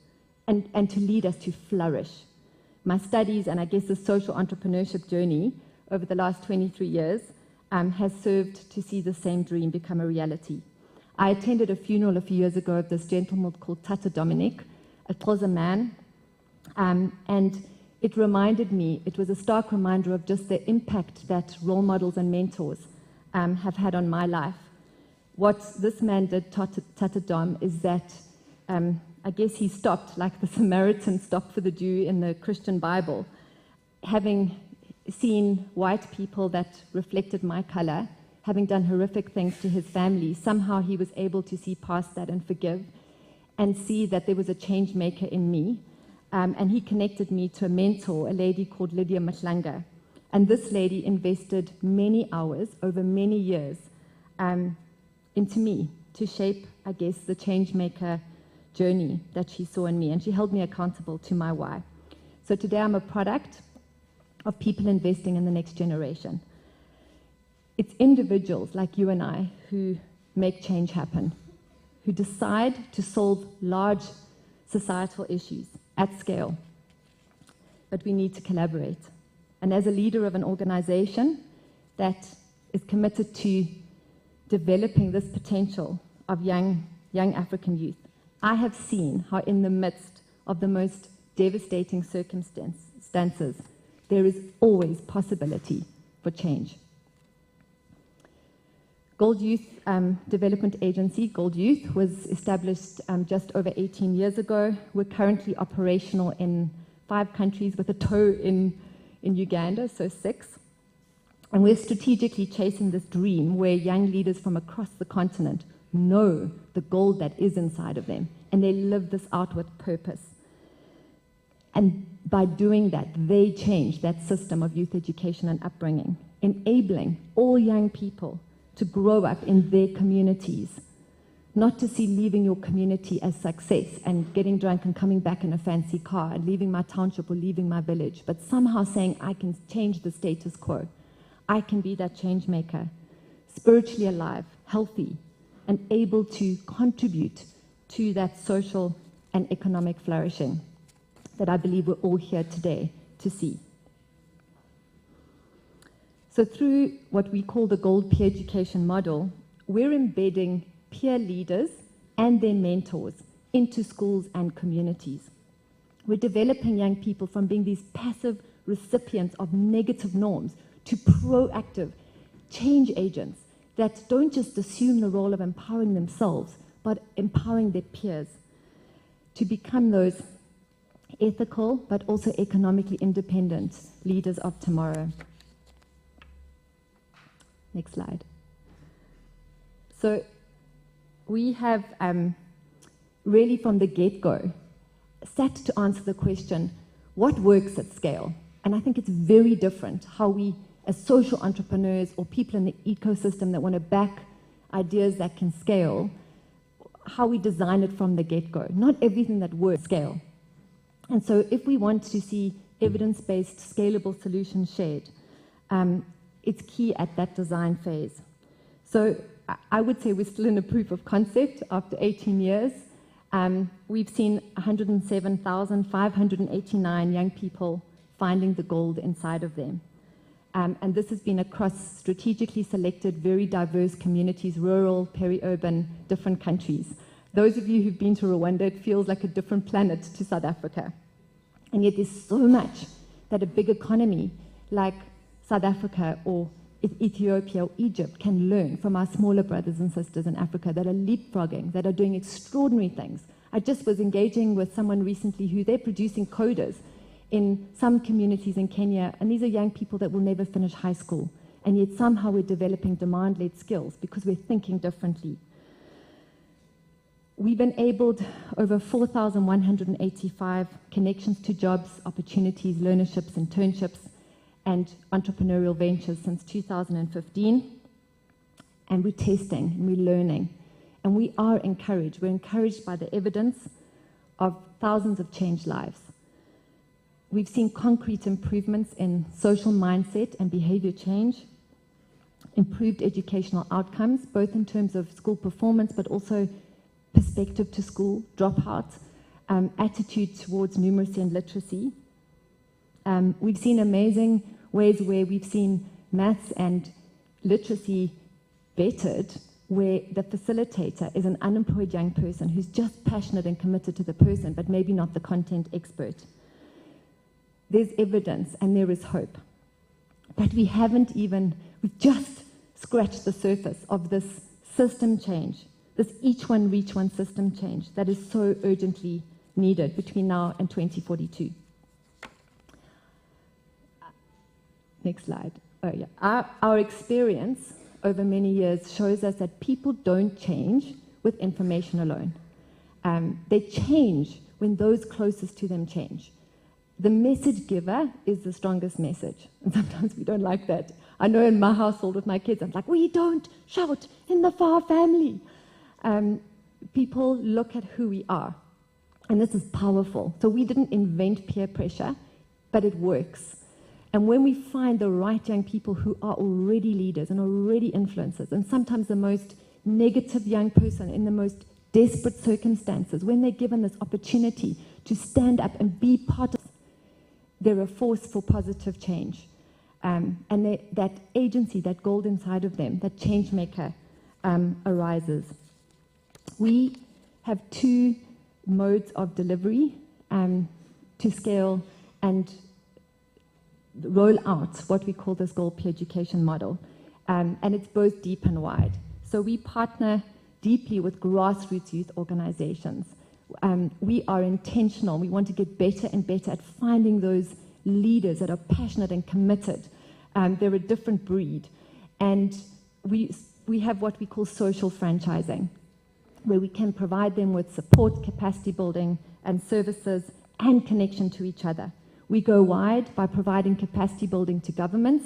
and to lead us to flourish. My studies and I guess the social entrepreneurship journey over the last 23 years has served to see the same dream become a reality. I attended a funeral a few years ago of this gentleman called Tata Dominic, a PLAZA man, and it reminded me, it was a stark reminder of just the impact that role models and mentors have had on my life. What this man did, Tata Dom, is that I guess he stopped, like the Samaritan stopped for the Jew in the Christian Bible, having seen white people that reflected my color, having done horrific things to his family. Somehow he was able to see past that and forgive and see that there was a change maker in me. And he connected me to a mentor, a lady called Lydia Matlanga. And this lady invested many hours over many years into me to shape, I guess, the change maker journey that she saw in me. And she held me accountable to my why. So today I'm a product of people investing in the next generation. It's individuals like you and I who make change happen, who decide to solve large societal issues at scale. But we need to collaborate. And as a leader of an organization that is committed to developing this potential of young African youth, I have seen how in the midst of the most devastating circumstances, there is always possibility for change. Gold Youth Development Agency, Gold Youth, was established just over 18 years ago. We're currently operational in 5 countries with a toe in Uganda, so 6. And we're strategically chasing this dream where young leaders from across the continent know the gold that is inside of them, and they live this out with purpose. And by doing that, they change that system of youth education and upbringing, enabling all young people to grow up in their communities, not to see leaving your community as success and getting drunk and coming back in a fancy car and leaving my township or leaving my village, but somehow saying, I can change the status quo. I can be that change maker, spiritually alive, healthy, and able to contribute to that social and economic flourishing that I believe we're all here today to see. So through what we call the Gold Peer Education model, we're embedding peer leaders and their mentors into schools and communities. We're developing young people from being these passive recipients of negative norms to proactive change agents that don't just assume the role of empowering themselves, but empowering their peers to become those ethical but also economically independent leaders of tomorrow. Next slide. So we have really from the get-go sat to answer the question, what works at scale? And I think it's very different how we, as social entrepreneurs or people in the ecosystem that want to back ideas that can scale, how we design it from the get-go. Not everything that works scale. And so if we want to see evidence-based, scalable solutions shared, it's key at that design phase. So I would say we're still in a proof of concept after 18 years. We've seen 107,589 young people finding the gold inside of them. And this has been across strategically selected, very diverse communities, rural, peri-urban, different countries. Those of you who've been to Rwanda, it feels like a different planet to South Africa. And yet there's so much that a big economy like South Africa or Ethiopia or Egypt can learn from our smaller brothers and sisters in Africa that are leapfrogging, that are doing extraordinary things. I just was engaging with someone recently who they're producing coders in some communities in Kenya, and these are young people that will never finish high school. and yet somehow we're developing demand-led skills because we're thinking differently. We've enabled over 4,185 connections to jobs, opportunities, learnerships, internships, and entrepreneurial ventures since 2015. And we're testing, and we're learning. And we are encouraged. We're encouraged by the evidence of thousands of changed lives. We've seen concrete improvements in social mindset and behavior change, improved educational outcomes, both in terms of school performance, but also perspective to school, dropouts, attitude towards numeracy and literacy. We've seen amazing ways where we've seen maths and literacy bettered, where the facilitator is an unemployed young person who's just passionate and committed to the person, but maybe not the content expert. There's evidence and there is hope. But we've just scratched the surface of this system change, this each one reach one system change that is so urgently needed between now and 2042. Next slide. Oh yeah. Our experience over many years shows us that people don't change with information alone. They change when those closest to them change. The message giver is the strongest message. And sometimes we don't like that. I know in my household with my kids, I'm like, we don't shout in the far family. People look at who we are. And this is powerful. So we didn't invent peer pressure, but it works. And when we find the right young people who are already leaders and already influencers, and sometimes the most negative young person in the most desperate circumstances, when they're given this opportunity to stand up and be part of, they're a force for positive change. And that agency, that gold inside of them, that change maker arises. We have two modes of delivery to scale and roll out what we call this gold peer education model. And it's both deep and wide. So we partner deeply with grassroots youth organizations. We are intentional. We want to get better and better at finding those leaders that are passionate and committed. They're a different breed. And we have what we call social franchising, where we can provide them with support, capacity building, and services and connection to each other. We go wide by providing capacity building to governments.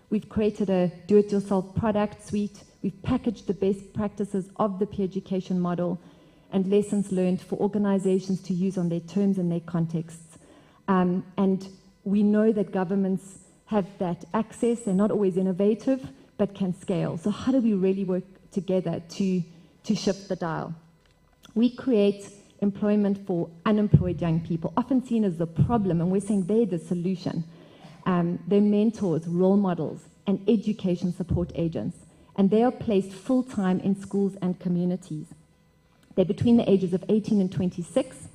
We've created a do-it-yourself product suite. We've packaged the best practices of the peer education model and lessons learned for organizations to use on their terms and their contexts. And we know that governments have that access. They're not always innovative, but can scale. So how do we really work together to shift the dial? We create employment for unemployed young people, often seen as the problem, and we're saying they're the solution. They're mentors, role models, and education support agents. And they are placed full-time in schools and communities. They're between the ages of 18 and 26,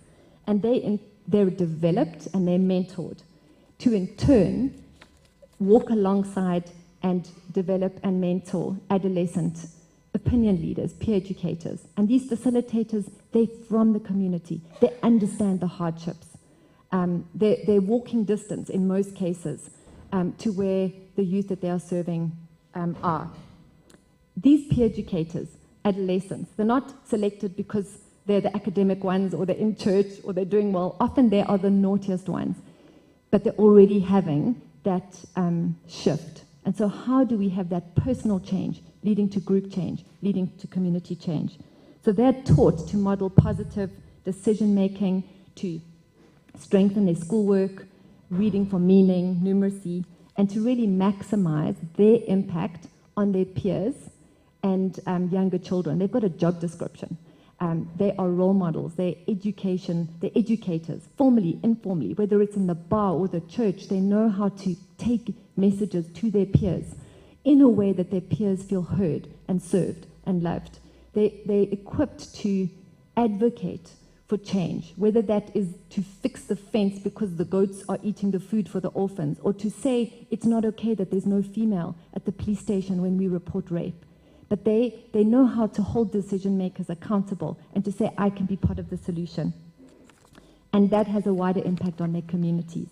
and they're developed and they're mentored to, in turn, walk alongside and develop and mentor adolescent opinion leaders, peer educators. And these facilitators, they're from the community. They understand the hardships. They're walking distance, in most cases, to where the youth that they are serving are. These peer educators, adolescents, they're not selected because they're the academic ones or they're in church or they're doing well. Often they are the naughtiest ones, but they're already having that shift. And so how do we have that personal change leading to group change, leading to community change? So they're taught to model positive decision-making, to strengthen their schoolwork, reading for meaning, numeracy, and to really maximize their impact on their peers and younger children. They've got a job description. They are role models. They're educators, formally, informally, whether it's in the bar or the church. They know how to take messages to their peers in a way that their peers feel heard and served and loved. They're equipped to advocate for change, whether that is to fix the fence because the goats are eating the food for the orphans, or to say it's not okay that there's no female at the police station when we report rape. But they know how to hold decision makers accountable and to say, I can be part of the solution. And that has a wider impact on their communities.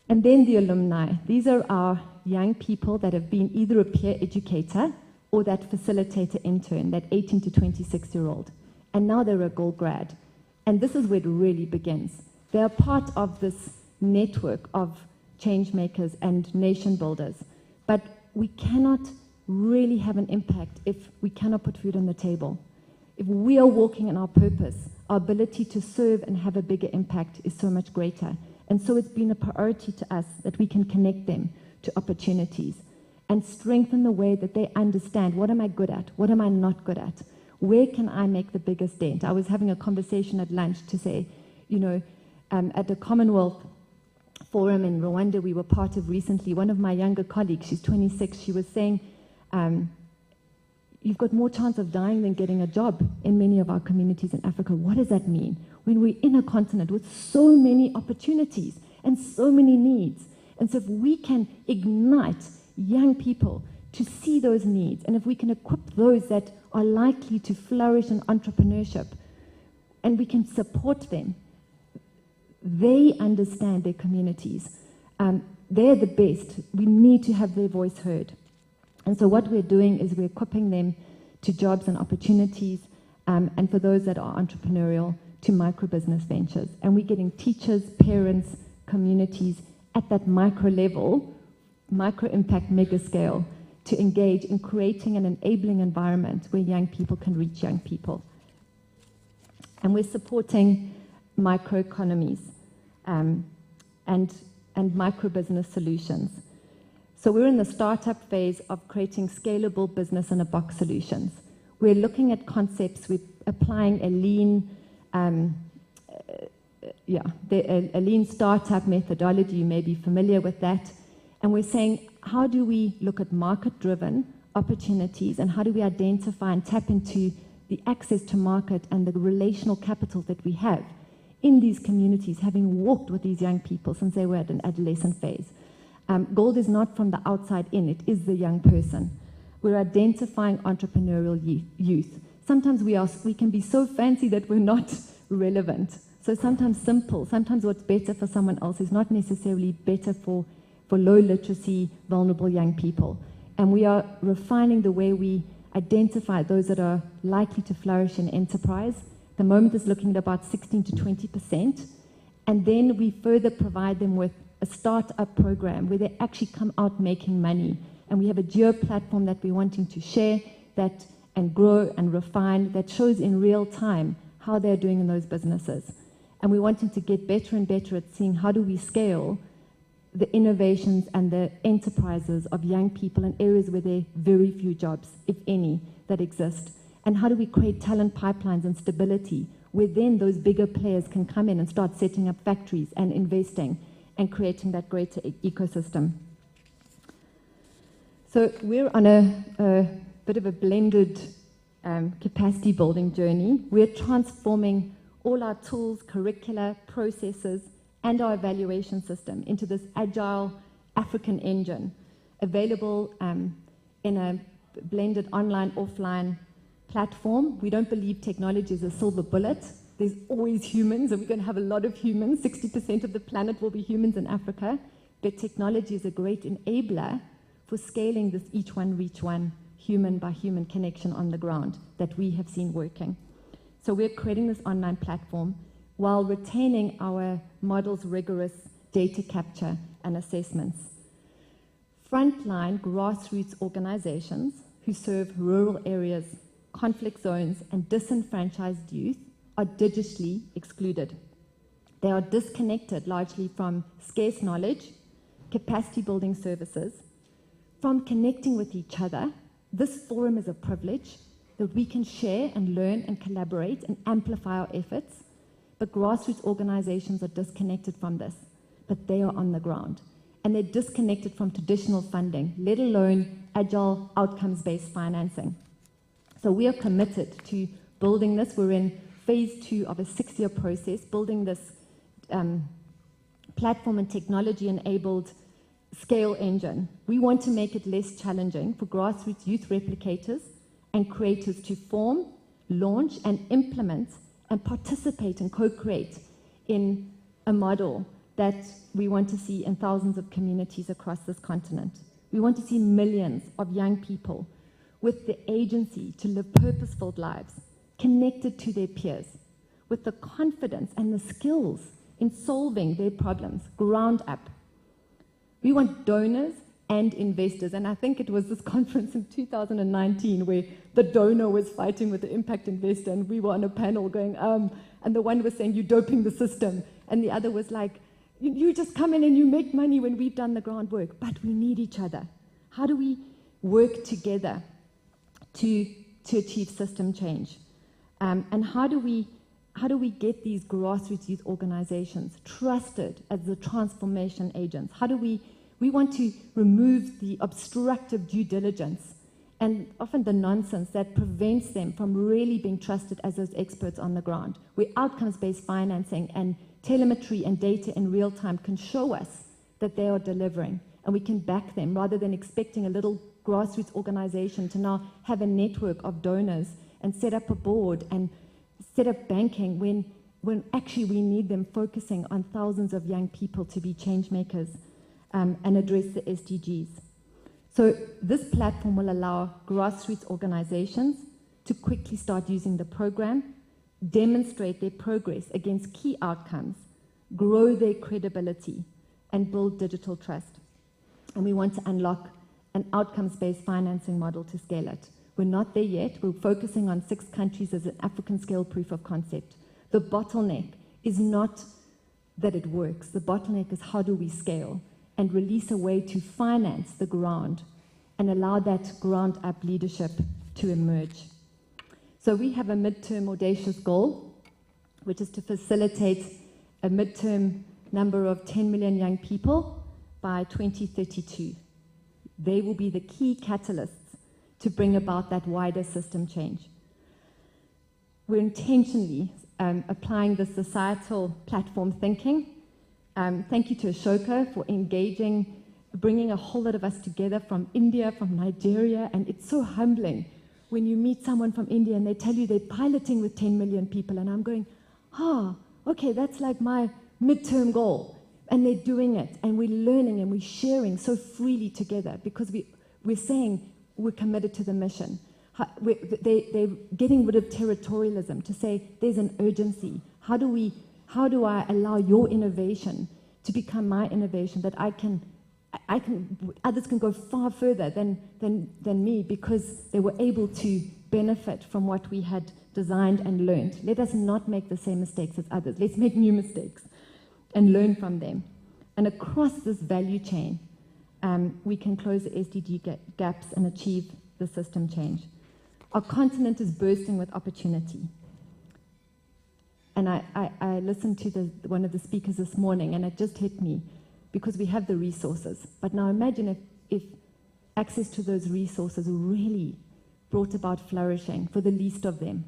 And then the alumni. These are our young people that have been either a peer educator or that facilitator intern, that 18 to 26-year-old. And now they're a gold grad. And this is where it really begins. They are part of this network of change makers and nation builders. But we cannot really have an impact if we cannot put food on the table. If we are walking in our purpose, our ability to serve and have a bigger impact is so much greater. And so it's been a priority to us that we can connect them to opportunities and strengthen the way that they understand, what am I good at? What am I not good at? Where can I make the biggest dent? I was having a conversation at lunch to say, you know, at the Commonwealth Forum in Rwanda we were part of recently, one of my younger colleagues, she's 26, she was saying, you've got more chance of dying than getting a job in many of our communities in Africa. What does that mean? When we're in a continent with so many opportunities and so many needs. And so if we can ignite young people to see those needs, and if we can equip those that are likely to flourish in entrepreneurship, and we can support them, they understand their communities. They're the best. We need to have their voice heard. And so what we're doing is we're equipping them to jobs and opportunities, and for those that are entrepreneurial, to micro-business ventures. And we're getting teachers, parents, communities at that micro level, micro-impact, mega-scale, to engage in creating an enabling environment where young people can reach young people. And we're supporting microeconomies and micro-business solutions. So we're in the startup phase of creating scalable business-in-a-box solutions. We're looking at concepts, we're applying a lean, a lean startup methodology. You may be familiar with that. And we're saying, how do we look at market-driven opportunities, and how do we identify and tap into the access to market and the relational capital that we have in these communities, having walked with these young people since they were at an adolescent phase. Gold is not from the outside in, it is the young person. We're identifying entrepreneurial youth. Sometimes we can be so fancy that we're not relevant. So sometimes simple, sometimes what's better for someone else is not necessarily better for low literacy, vulnerable young people. And we are refining the way we identify those that are likely to flourish in enterprise. The moment is looking at about 16 to 20%. And then we further provide them with a startup program where they actually come out making money. And we have a geo platform that we're wanting to share that and grow and refine that shows in real time how they're doing in those businesses. And we're wanting to get better and better at seeing how do we scale the innovations and the enterprises of young people in areas where there are very few jobs, if any, that exist. And how do we create talent pipelines and stability where then those bigger players can come in and start setting up factories and investing and creating that greater ecosystem. So we're on a bit of a blended capacity building journey. We're transforming all our tools, curricula, processes, and our evaluation system into this agile African engine, available in a blended online, offline platform. We don't believe technology is a silver bullet. There's always humans, and we're going to have a lot of humans. 60% of the planet will be humans in Africa. But technology is a great enabler for scaling this each one, reach one, human by human connection on the ground that we have seen working. So we're creating this online platform while retaining our model's rigorous data capture and assessments. Frontline grassroots organizations who serve rural areas, conflict zones, and disenfranchised youth are digitally excluded. They are disconnected largely from scarce knowledge, capacity building services, from connecting with each other. This forum is a privilege that we can share and learn and collaborate and amplify our efforts. But grassroots organizations are disconnected from this, but they are on the ground. And they're disconnected from traditional funding, let alone agile outcomes-based financing. So we are committed to building this. We're in phase 2 of a 6-year process, building this platform and technology-enabled scale engine. We want to make it less challenging for grassroots youth replicators and creators to form, launch, and implement and participate and co-create in a model that we want to see in thousands of communities across this continent. We want to see millions of young people with the agency to live purposeful lives, connected to their peers, with the confidence and the skills in solving their problems, ground up. We want donors and investors, and I think it was this conference in 2019 where the donor was fighting with the impact investor, and we were on a panel going, and the one was saying, you're doping the system, and the other was like, you just come in and you make money when we've done the groundwork, but we need each other. How do we work together to achieve system change? And how do we get these grassroots youth organizations trusted as the transformation agents? How do we want to remove the obstructive due diligence and often the nonsense that prevents them from really being trusted as those experts on the ground, where outcomes-based financing and telemetry and data in real time can show us that they are delivering, and we can back them rather than expecting a little grassroots organization to now have a network of donors and set up a board and set up banking when actually we need them focusing on thousands of young people to be change makers and address the SDGs. So this platform will allow grassroots organizations to quickly start using the program, demonstrate their progress against key outcomes, grow their credibility, and build digital trust. And we want to unlock an outcomes-based financing model to scale it. We're not there yet. We're focusing on 6 countries as an African scale proof of concept. The bottleneck is not that it works. The bottleneck is how do we scale and release a way to finance the ground and allow that ground-up leadership to emerge. So we have a midterm audacious goal, which is to facilitate a midterm number of 10 million young people by 2032. They will be the key catalysts to bring about that wider system change. We're intentionally applying the societal platform thinking. Thank you to Ashoka for engaging, bringing a whole lot of us together from India, from Nigeria, and it's so humbling when you meet someone from India and they tell you they're piloting with 10 million people, and I'm going, okay, that's like my midterm goal. And they're doing it, and we're learning and we're sharing so freely together because we're saying we're committed to the mission. They're getting rid of territorialism to say there's an urgency. How do I allow your innovation to become my innovation, that others can go far further than me because they were able to benefit from what we had designed and learned. Let us not make the same mistakes as others. Let's make new mistakes and learn from them. And across this value chain, we can close the SDG gaps and achieve the system change. Our continent is bursting with opportunity. And I listened to one of the speakers this morning, and it just hit me, because we have the resources. But now imagine if access to those resources really brought about flourishing for the least of them.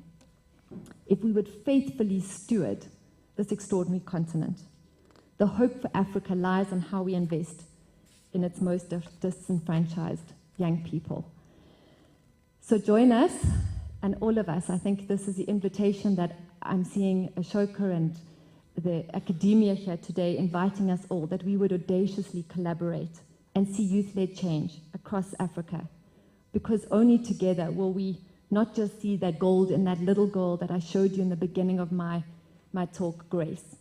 If we would faithfully steward this extraordinary continent. The hope for Africa lies in how we invest in its most disenfranchised young people. So join us, and all of us. I think this is the invitation that I'm seeing Ashoka and the academia here today inviting us all, that we would audaciously collaborate and see youth-led change across Africa. Because only together will we not just see that gold in that little girl that I showed you in the beginning of my talk, Grace.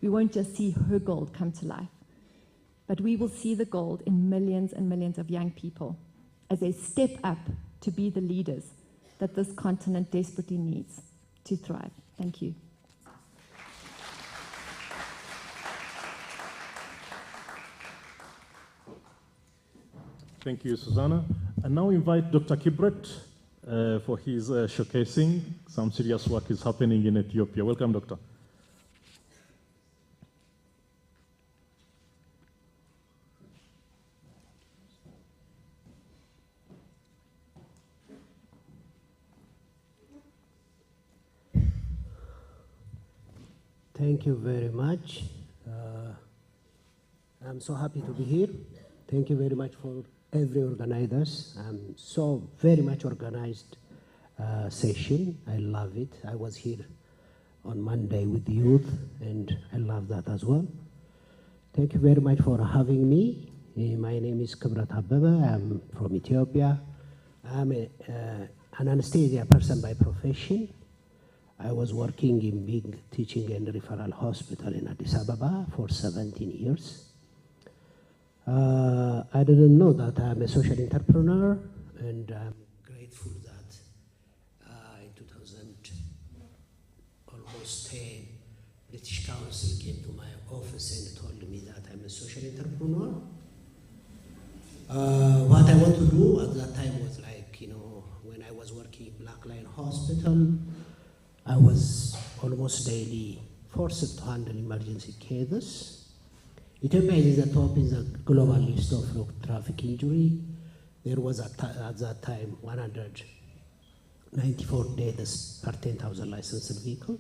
We won't just see her gold come to life, but we will see the gold in millions and millions of young people as they step up to be the leaders that this continent desperately needs to thrive. Thank you. Thank you, Susanna. I now invite Dr. Kibret for his showcasing some serious work is happening in Ethiopia. Welcome, Doctor. Thank you very much. I'm so happy to be here. Thank you very much for every organizers. I'm so very much organized session. I love it. I was here on Monday with the youth, and I love that as well. Thank you very much for having me My name is Kabrat Hababa. I'm from Ethiopia. I'm an anesthesia person by profession. I was working in big teaching and referral hospital in Addis Ababa for 17 years. I didn't know that I'm a social entrepreneur, and I'm grateful that in 2000, almost 10, British Council came to my office and told me that I'm a social entrepreneur. What I want to do at that time was like, when I was working in Black Lion Hospital, I was almost daily forced to handle emergency cases. Ethiopia is at the top in the global list of road traffic injury. There was at that time 194 deaths per 10,000 licensed vehicle.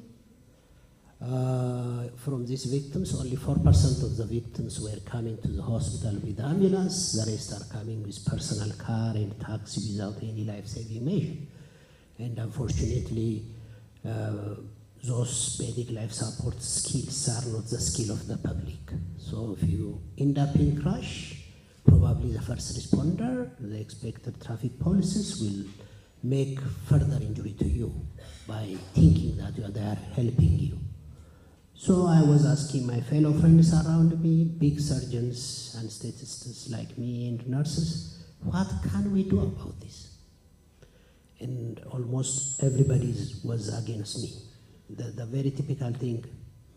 From these victims, only 4% of the victims were coming to the hospital with ambulance. The rest are coming with personal car and taxi without any life-saving measure. And unfortunately, those basic life support skills are not the skill of the public. So if you end up in crash, probably the first responder, the expected traffic policies will make further injury to you by thinking that they are helping you. So I was asking my fellow friends around me, big surgeons and statisticians like me and nurses, what can we do about this? And almost everybody was against me. The very typical thing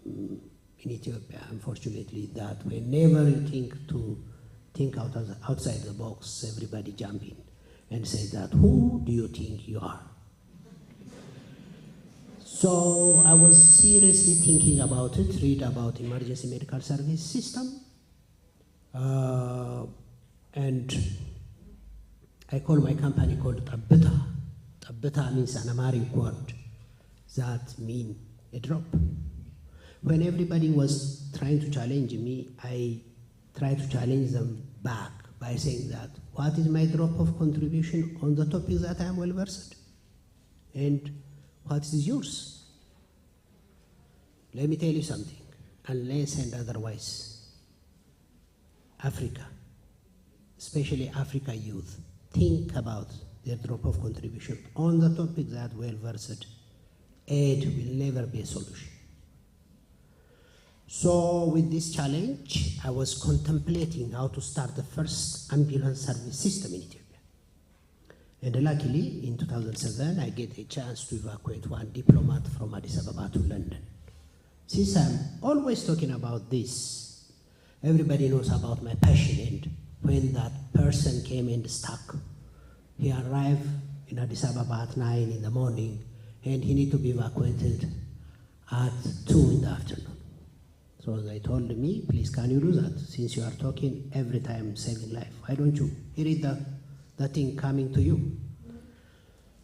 in Ethiopia, unfortunately, that whenever you think outside the box, everybody jump in and say that, who do you think you are? So I was seriously thinking about it, read about emergency medical service system, and I called my company called Tabbita. Tabbita means an Amharic word that means a drop. When everybody was trying to challenge me, I tried to challenge them back by saying that, what is my drop of contribution on the topics that I am well versed? And what is yours? Let me tell you something, unless and otherwise, Africa, especially Africa youth, think about their drop of contribution on the topic that well versed. Aid will never be a solution. So with this challenge, I was contemplating how to start the first ambulance service system in Ethiopia. And luckily, in 2007, I get a chance to evacuate one diplomat from Addis Ababa to London. Since I'm always talking about this, everybody knows about my passion, and when that person came and stuck, he arrived in Addis Ababa at 9 in the morning, and he needed to be evacuated at 2 in the afternoon. So they told me, please, can you do that? Since you are talking every time saving life, why don't you? Here is the thing coming to you.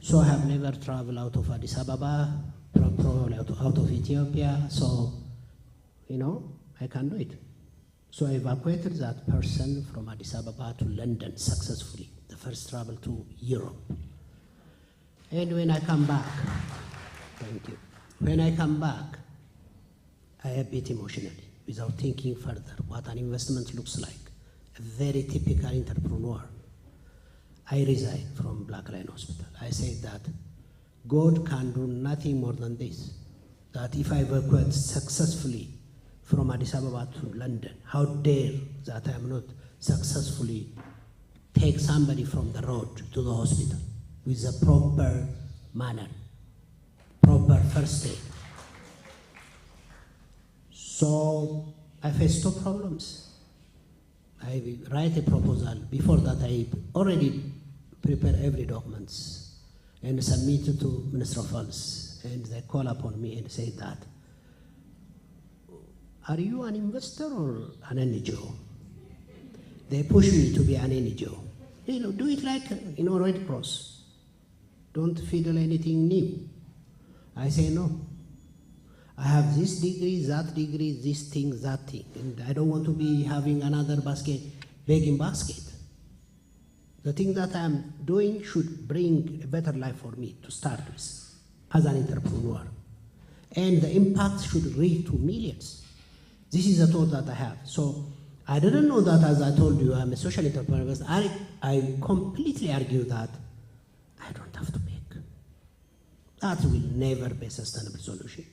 So I have never traveled out of Addis Ababa, probably out of Ethiopia, so, I can do it. So I evacuated that person from Addis Ababa to London successfully, the first travel to Europe. And when I come back, thank you. When I come back, I a bit emotionally, without thinking further what an investment looks like. A very typical entrepreneur. I resigned from Black Lion Hospital. I said that God can do nothing more than this. That if I evacuate successfully from Addis Ababa to London, how dare that I am not successfully take somebody from the road to the hospital with a proper manner, proper first aid. So I faced two problems. I write a proposal. Before that, I already prepare every documents and submit it to Minister of Finance. And they call upon me and say that, are you an investor or an NGO? They push me to be an NGO. Do it like, Red Cross. Don't fiddle anything new. I say no. I have this degree, this thing, that thing. And I don't want to be having another begging basket. The thing that I'm doing should bring a better life for me to start with as an entrepreneur. And the impact should reach to millions. This is the thought that I have. So I didn't know that, as I told you, I'm a social entrepreneur, because I completely argue that I don't have to beg. That will never be a sustainable solution.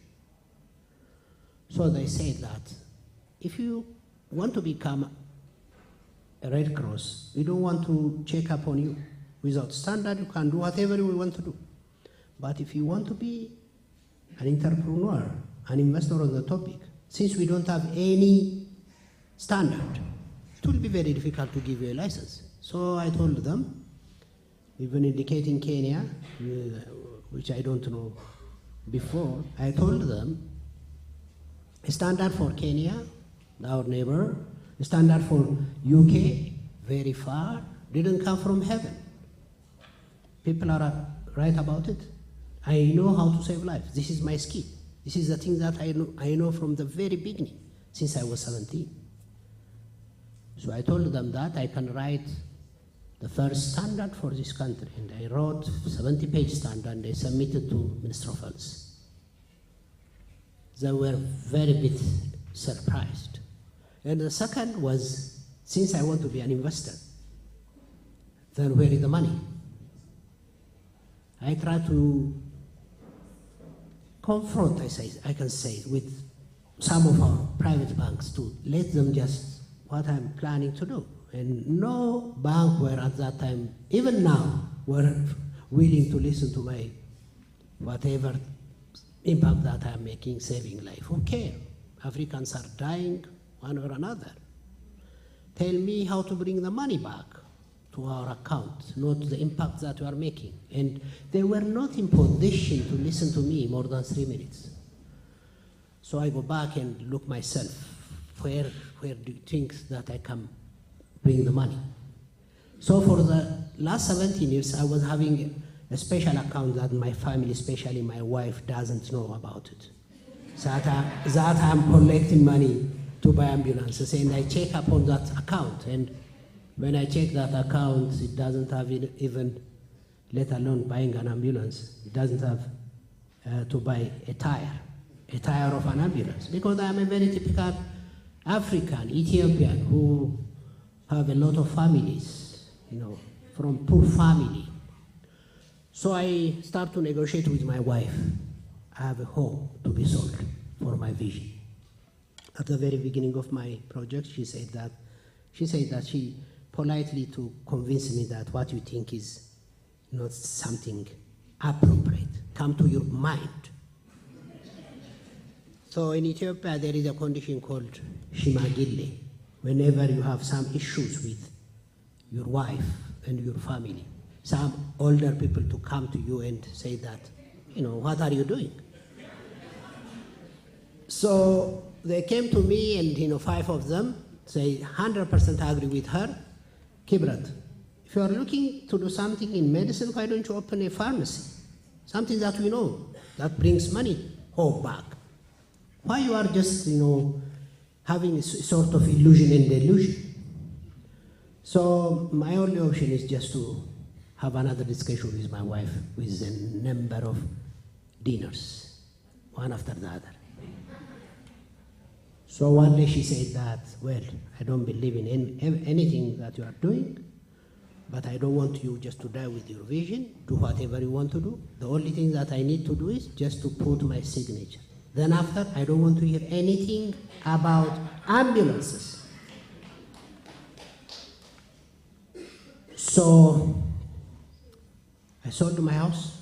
So they said that if you want to become a Red Cross, we don't want to check up on you. Without standard, you can do whatever you want to do. But if you want to be an entrepreneur, an investor on the topic, since we don't have any standard, it will be very difficult to give you a license. So I told them, even indicating Kenya, which I don't know before, I told them a standard for Kenya, our neighbor, a standard for UK, very far, didn't come from heaven. People are right about it. I know how to save lives. This is my skill. This is the thing that I know from the very beginning, since I was 17. So I told them that I can write the first standard for this country, and I wrote 70-page standard, and I submitted to Minister of Health. They were very bit surprised. And the second was, since I want to be an investor, then where is the money? I try to confront, I can say, with some of our private banks to let them just what I'm planning to do. And no bank were at that time, even now, were willing to listen to my whatever impact that I'm making, saving life. Okay, Africans are dying, one or another. Tell me how to bring the money back to our account, not the impact that we are making. And they were not in position to listen to me more than 3 minutes. So I go back and look myself, where do you think that I can bring the money? So for the last 17 years, I was having a special account that my family, especially my wife, doesn't know about it. So that I'm collecting money to buy ambulances, and I check upon that account. And when I check that account, it doesn't have even, let alone buying an ambulance, it doesn't have to buy a tire of an ambulance, because I am a very typical African, Ethiopian, who have a lot of families, from poor family. So I start to negotiate with my wife. I have a home to be sold for my vision. At the very beginning of my project, she said that she politely to convince me that what you think is not something appropriate. Come to your mind. So in Ethiopia, there is a condition called shimagile. Whenever you have some issues with your wife and your family, some older people to come to you and say that, what are you doing? So they came to me, and 5 of them say 100% agree with her. Kibrat, if you are looking to do something in medicine, why don't you open a pharmacy? Something that we know, that brings money home back. Why you are just, having a sort of illusion and delusion? So my only option is just to have another discussion with my wife with a number of dinners, one after the other. So one day she said that, well, I don't believe in anything that you are doing, but I don't want you just to die with your vision. Do whatever you want to do. The only thing that I need to do is just to put my signature. Then after, I don't want to hear anything about ambulances. So I sold my house.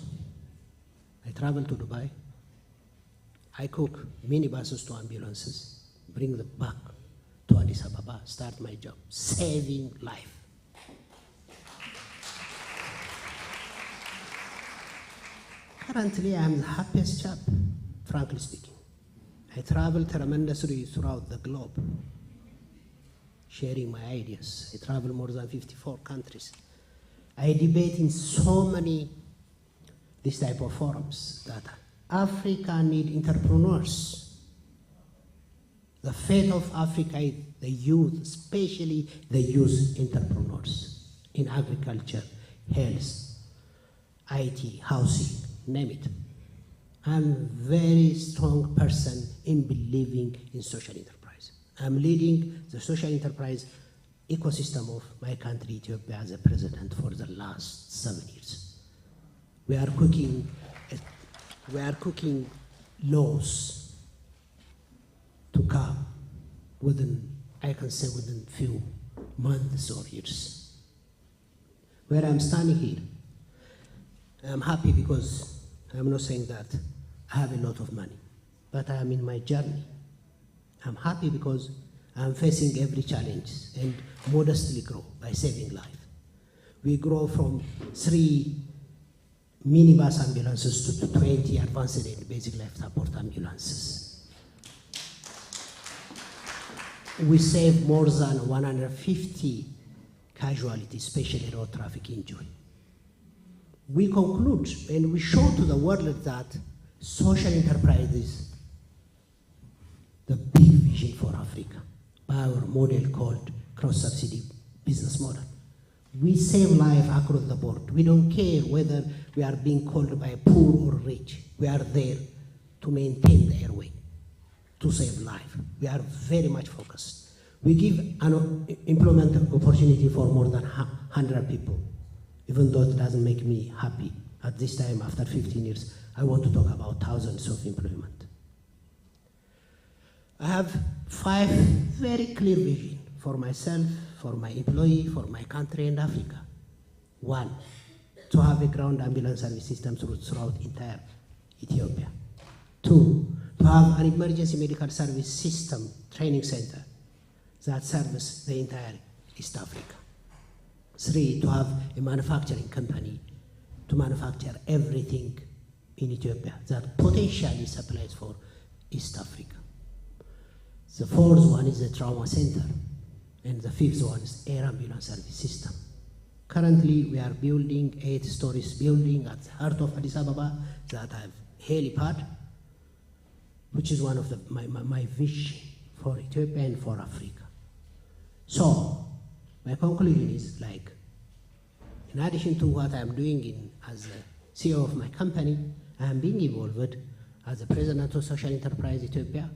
I traveled to Dubai. I cook minibuses to ambulances, bring them back to Addis Ababa, start my job, saving life. Currently, I'm the happiest chap, frankly speaking. I travel tremendously throughout the globe, sharing my ideas. I travel more than 54 countries. I debate in so many this type of forums that Africa needs entrepreneurs. The fate of Africa is the youth, especially the youth entrepreneurs in agriculture, health, IT, housing, name it. I'm a very strong person in believing in social enterprise. I'm leading the social enterprise ecosystem of my country, Ethiopia, as a president for the last 7 years. We are cooking laws to come within, I can say, within few months or years. Where I'm standing here, I'm happy because I'm not saying that I have a lot of money, but I am in my journey. I'm happy because I'm facing every challenge and modestly grow by saving life. We grow from 3 minibus ambulances to 20 advanced and basic life support ambulances. We save more than 150 casualties, especially road traffic injury. We conclude and we show to the world that social enterprise is the big vision for Africa by our model called cross-subsidy business model. We save life across the board. We don't care whether we are being called by poor or rich. We are there to maintain the airway, to save life. We are very much focused. We give an employment opportunity for more than 100 people, even though it doesn't make me happy. At this time, after 15 years, I want to talk about thousands of employment. I have 5 very clear visions for myself, for my employee, for my country and Africa. 1, to have a ground ambulance service system throughout entire Ethiopia. 2, to have an emergency medical service system training center that serves the entire East Africa. 3, to have a manufacturing company to manufacture everything in Ethiopia that potentially supplies for East Africa. The 4th one is a trauma center, and the 5th one is air ambulance service system. Currently, we are building 8 stories building at the heart of Addis Ababa that have helipad, which is one of my vision for Ethiopia and for Africa. So, my conclusion is like, in addition to what I'm doing as a CEO of my company, I am being involved as the president of Social Enterprise Ethiopia.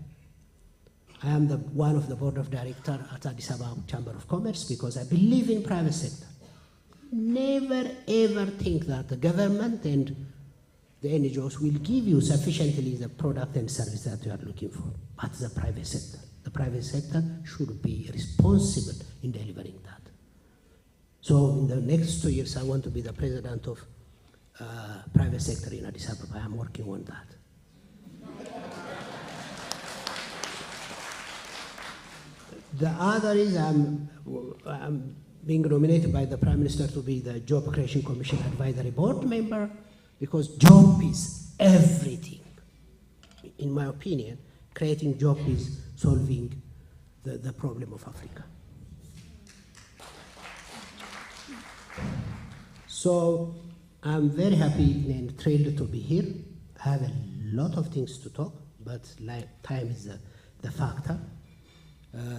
I am one of the board of directors at Addis Ababa Chamber of Commerce because I believe in private sector. Never ever think that the government and the NGOs will give you sufficiently the product and service that you are looking for, but the private sector. The private sector should be responsible in delivering that. So in the next 2 years, I want to be the president of private sector in Addis Ababa. I'm working on that. The other is I'm being nominated by the Prime Minister to be the Job Creation Commission Advisory Board member because job is everything. In my opinion, creating job is solving the problem of Africa. So I'm very happy and thrilled to be here. I have a lot of things to talk, but time is the factor.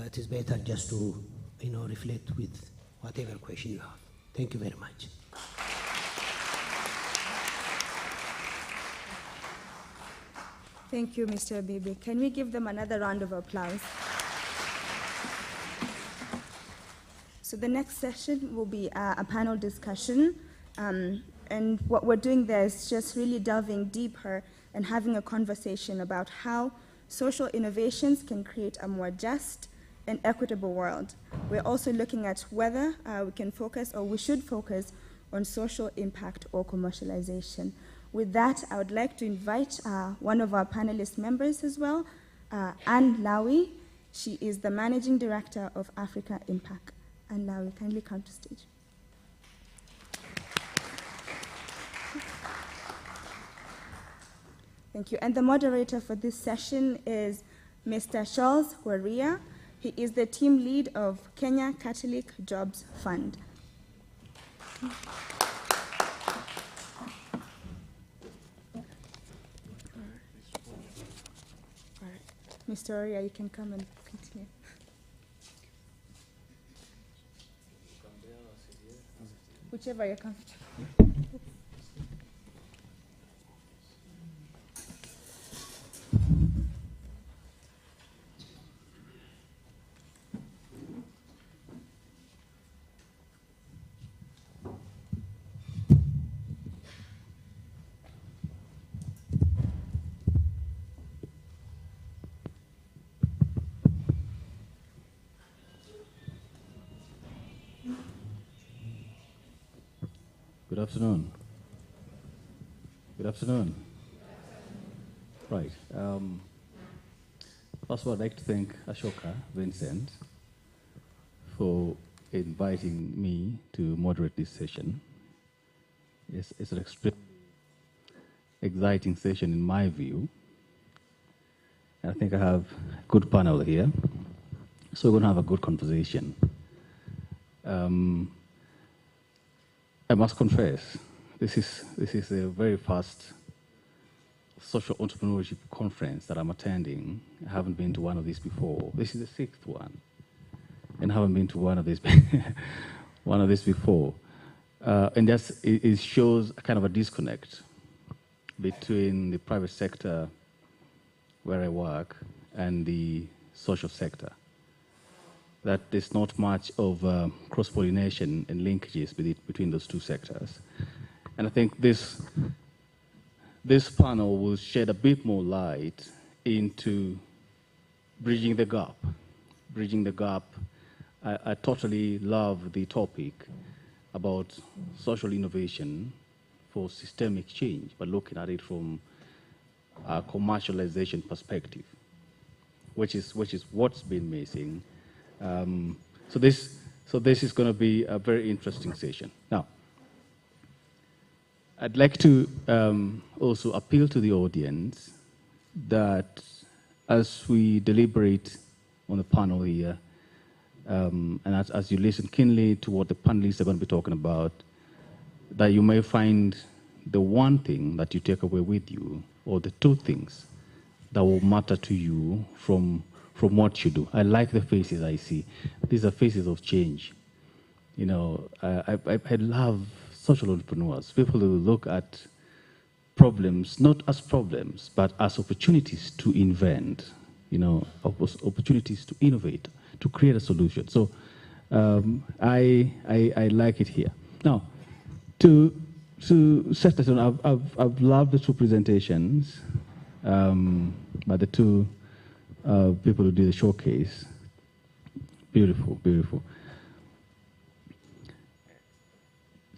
It is better just to reflect with whatever question you have. Thank you very much. Thank you, Mr. Bibi. Can we give them another round of applause? So the next session will be a panel discussion. And what we're doing there is just really delving deeper and having a conversation about how social innovations can create a more just and equitable world. We're also looking at whether we can focus or we should focus on social impact or commercialization. With that, I would like to invite one of our panelist members as well, Anne Lawi. She is the Managing Director of Africa Impact. Anne Lawi, kindly come to stage. Thank you. And the moderator for this session is Mr. Charles Waria. He is the team lead of Kenya Catholic Jobs Fund. All right. Mr. Waria, you can come and continue. Whichever you're comfortable. Good afternoon. Good afternoon. Right. First of all, I'd like to thank Ashoka Vincent for inviting me to moderate this session. It's an extremely exciting session in my view. I think I have a good panel here, so we're going to have a good conversation. I must confess, this is the very first social entrepreneurship conference that I'm attending. I haven't been to one of these before. This is the sixth one, and I haven't been to one of these before. And it shows a kind of a disconnect between the private sector where I work and the social sector. That there's not much of cross-pollination and linkages between those two sectors. And I think this panel will shed a bit more light into bridging the gap. Bridging the gap. I totally love the topic about social innovation for systemic change, but looking at it from a commercialization perspective, which is what's been missing. So this is going to be a very interesting session. Now, I'd like to also appeal to the audience that as we deliberate on the panel here, and as you listen keenly to what the panelists are going to be talking about, that you may find the one thing that you take away with you, or the two things that will matter to you from what you do. I like the faces I see. These are faces of change. You know, I love social entrepreneurs, people who look at problems not as problems, but as opportunities to invent, you know, opportunities to innovate, to create a solution. So I like it here. Now, to set this on, I've loved the two presentations by the two people who did the showcase. Beautiful, beautiful.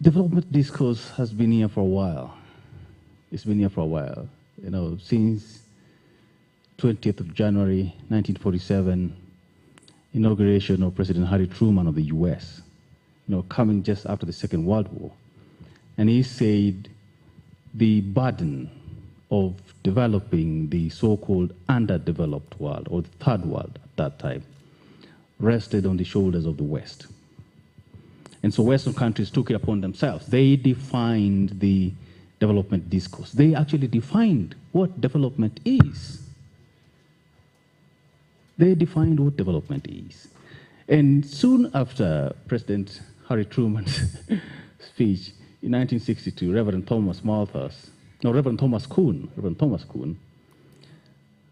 Development discourse has been here for a while. It's been here for a while. You know, since 20th of January, 1947, inauguration of President Harry Truman of the US, you know, coming just after the Second World War. And he said the burden of developing the so-called underdeveloped world, or the third world at that time, rested on the shoulders of the West. And so Western countries took it upon themselves. They defined the development discourse. They actually defined what development is. They defined what development is. And soon after President Harry Truman's speech in 1962, Reverend Thomas Kuhn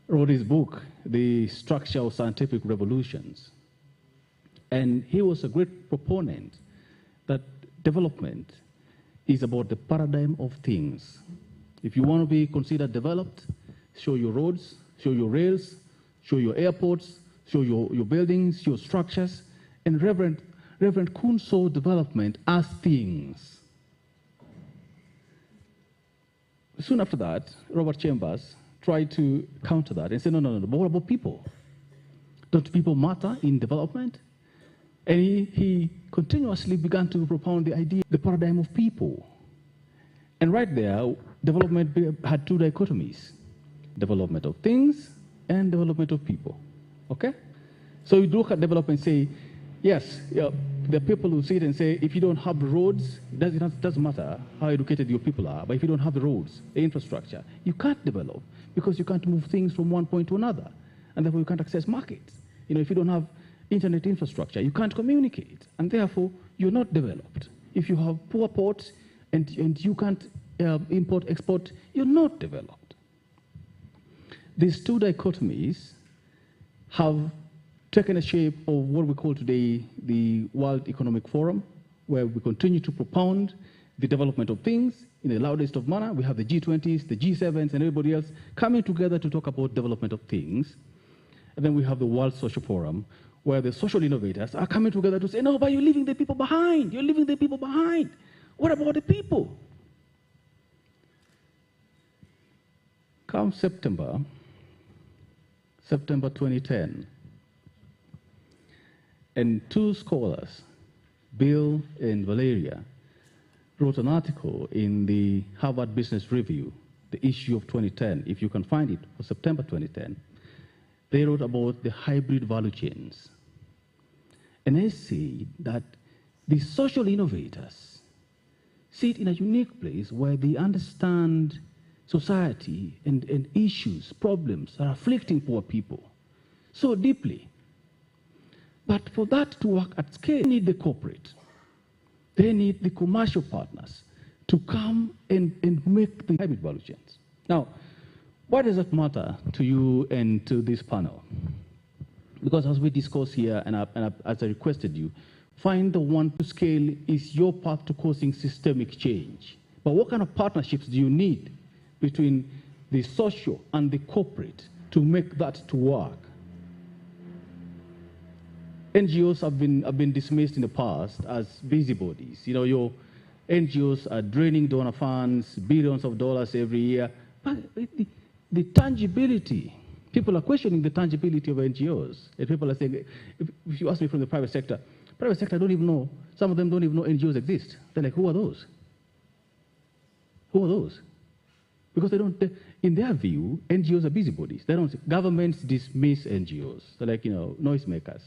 wrote his book, The Structure of Scientific Revolutions. And he was a great proponent that development is about the paradigm of things. If you want to be considered developed, show your roads, show your rails, show your airports, show your buildings, your structures. And Reverend Kuhn saw development as things. Soon after that, Robert Chambers tried to counter that and said, no, but what about people? Don't people matter in development? And he continuously began to propound the idea, the paradigm of people. And right there, development had two dichotomies: development of things and development of people. Okay? So you look at development and say, yes, there are people who sit and say, if you don't have roads, it doesn't matter how educated your people are, but if you don't have the roads, the infrastructure, you can't develop because you can't move things from one point to another, and therefore you can't access markets. You know, if you don't have internet infrastructure, you can't communicate, and therefore you're not developed. If you have poor ports and you can't import, export, you're not developed. These two dichotomies have taken a shape of what we call today the World Economic Forum, where we continue to propound the development of things in the loudest of manner. We have the G20s, the G7s, and everybody else coming together to talk about development of things. And then we have the World Social Forum, where the social innovators are coming together to say, no, but you're leaving the people behind. You're leaving the people behind. What about the people? Come September 2010, and two scholars, Bill and Valeria, wrote an article in the Harvard Business Review, the issue of 2010, if you can find it, for September 2010. They wrote about the hybrid value chains. And they say that the social innovators sit in a unique place where they understand society and issues, problems that are afflicting poor people so deeply. But for that to work at scale, they need the corporate. They need the commercial partners to come and make the hybrid value chains. Now, why does that matter to you and to this panel? Because as we discuss here, and as I requested you, find the one to scale is your path to causing systemic change. But what kind of partnerships do you need between the social and the corporate to make that to work? NGOs have been dismissed in the past as busybodies. You know, your NGOs are draining donor funds, billions of dollars every year. But the tangibility, people are questioning the tangibility of NGOs. And people are saying, if you ask me from the private sector don't even know, some of them don't even know NGOs exist. They're like, who are those? Who are those? Because they don't, in their view, NGOs are busybodies. They don't, governments dismiss NGOs. They're like, you know, noisemakers.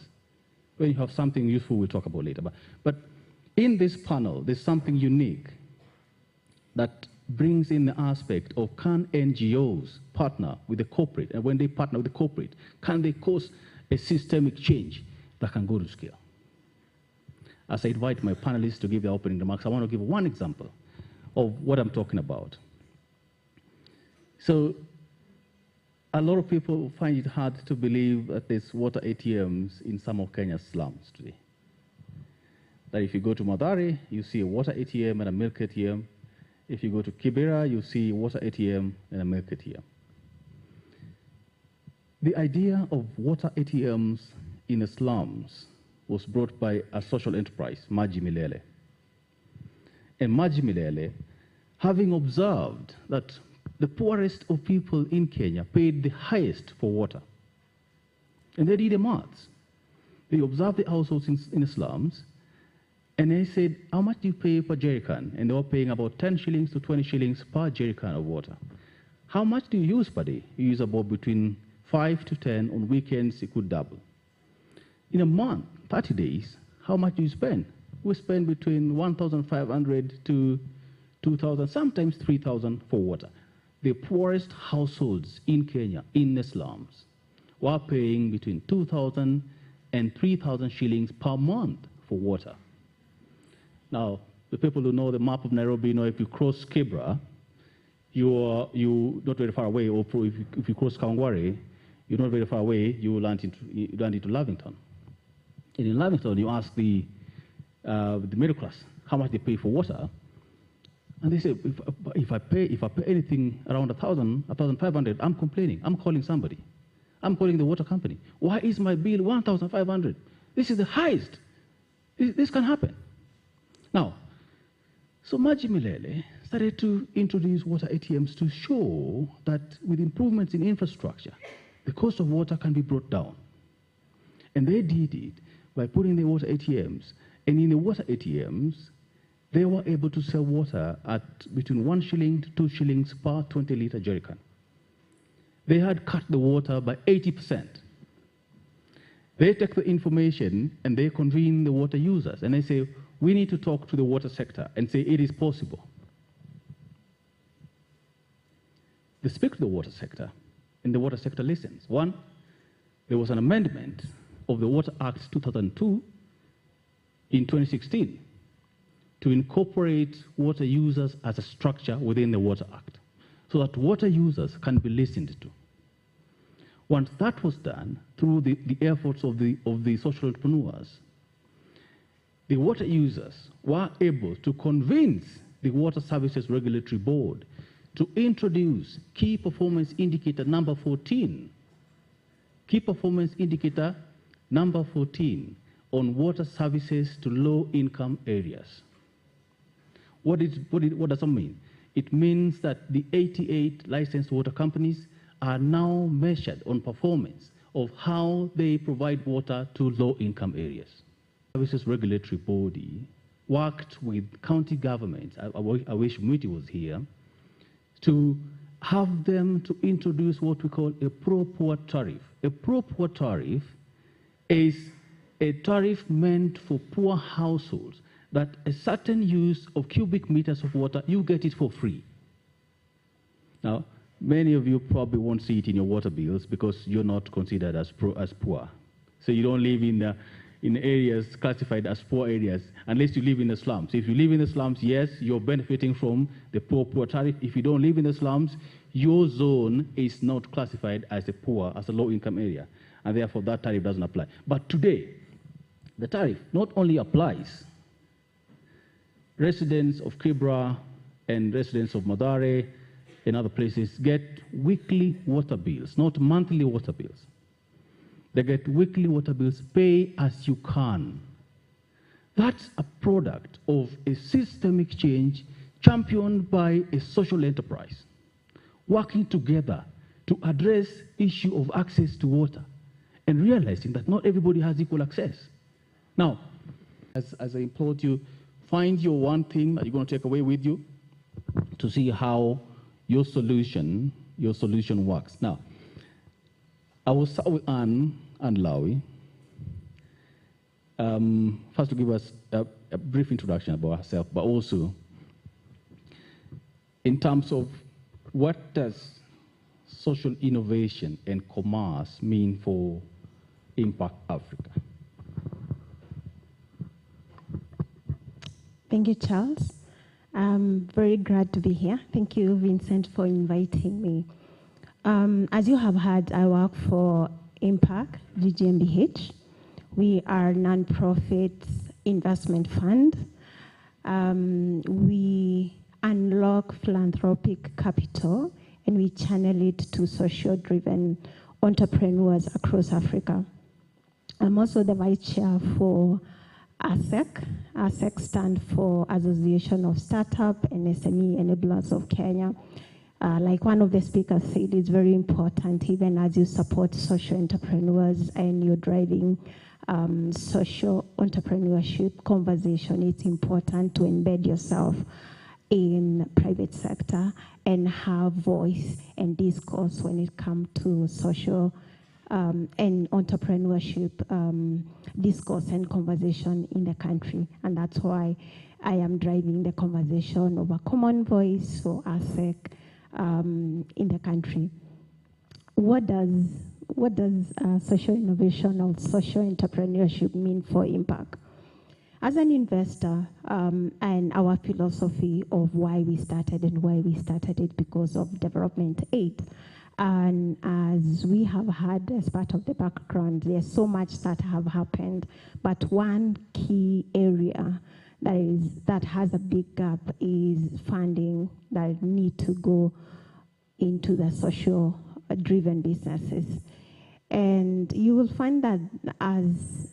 When you have something useful, we'll talk about later. But in this panel, there's something unique that brings in the aspect of, can NGOs partner with the corporate? And when they partner with the corporate, can they cause a systemic change that can go to scale? As I invite my panelists to give their opening remarks, I want to give one example of what I'm talking about. So a lot of people find it hard to believe that there's water ATMs in some of Kenya's slums today. That if you go to Mathare, you see a water ATM and a milk ATM. If you go to Kibera, you see a water ATM and a milk ATM. The idea of water ATMs in the slums was brought by a social enterprise, Maji Milele. And Maji Milele, having observed that the poorest of people in Kenya paid the highest for water, and they did the maths. They observed the households in the slums, and they said, how much do you pay per jerrycan? And they were paying about 10 shillings to 20 shillings per jerrycan of water. How much do you use per day? You use about between 5 to 10. On weekends, it could double. In a month, 30 days, how much do you spend? We spend between 1,500 to 2,000, sometimes 3,000 for water. The poorest households in Kenya, in the slums, were paying between 2,000 and 3,000 shillings per month for water. Now, the people who know the map of Nairobi know if you cross Kibra, you're not very far away, or if you cross Kawangware, you're not very far away, you land into Lavington. And in Lavington, you ask the middle class how much they pay for water, and they say, if I pay anything around 1,000, 1,500, I'm complaining. I'm calling somebody. I'm calling the water company. Why is my bill 1,500? This is the highest. This can happen. Now, so Maji Milele started to introduce water ATMs to show that with improvements in infrastructure, the cost of water can be brought down. And they did it by putting the water ATMs. And in the water ATMs, they were able to sell water at between 1 shilling to 2 shillings per 20-liter jerrycan. They had cut the water by 80%. They take the information and they convene the water users, and they say, we need to talk to the water sector and say it is possible. They speak to the water sector, and the water sector listens. One, there was an amendment of the Water Act 2002 in 2016 to incorporate water users as a structure within the Water Act, so that water users can be listened to. Once that was done, through the efforts of the social entrepreneurs, the water users were able to convince the Water Services Regulatory Board to introduce Key Performance Indicator number 14, Key Performance Indicator number 14 on water services to low-income areas. What does that mean? It means that the 88 licensed water companies are now measured on performance of how they provide water to low-income areas. Services regulatory body worked with county governments, I wish Mwiti was here, to have them to introduce what we call a pro-poor tariff. A pro-poor tariff is a tariff meant for poor households, that a certain use of cubic meters of water, you get it for free. Now, many of you probably won't see it in your water bills because you're not considered as poor. So you don't live in areas classified as poor areas unless you live in the slums. If you live in the slums, yes, you're benefiting from the poor tariff. If you don't live in the slums, your zone is not classified as a low-income area, and therefore that tariff doesn't apply. But today, the tariff not only applies, residents of Kibra and residents of Madare and other places get weekly water bills, not monthly water bills. They get weekly water bills, pay as you can. That's a product of a systemic change championed by a social enterprise, working together to address issue of access to water and realizing that not everybody has equal access. Now, as I implored you, find your one thing that you're going to take away with you to see how your solution works. Now, I will start with Anne and Lawi. First to give us a brief introduction about herself, but also in terms of what does social innovation and commerce mean for Impact Africa? Thank you, Charles. I'm very glad to be here. Thank you, Vincent, for inviting me. As you have heard, I work for Impact GmbH. We are a non-profit investment fund. We unlock philanthropic capital and we channel it to social-driven entrepreneurs across Africa. I'm also the vice chair for ASEC. ASEC stands for Association of Startup and SME Enablers of Kenya. Like one of the speakers said, it's very important, even as you support social entrepreneurs and you're driving social entrepreneurship conversation, it's important to embed yourself in private sector and have voice and discourse when it comes to social and entrepreneurship discourse and conversation in the country. And that's why I am driving the conversation of a common voice for ASEC in the country. What does social innovation or social entrepreneurship mean for Impact? As an investor, and our philosophy of why we started it because of development aid. And as we have had as part of the background, there's so much that have happened, but one key area that has a big gap is funding that need to go into the social-driven businesses. And you will find that as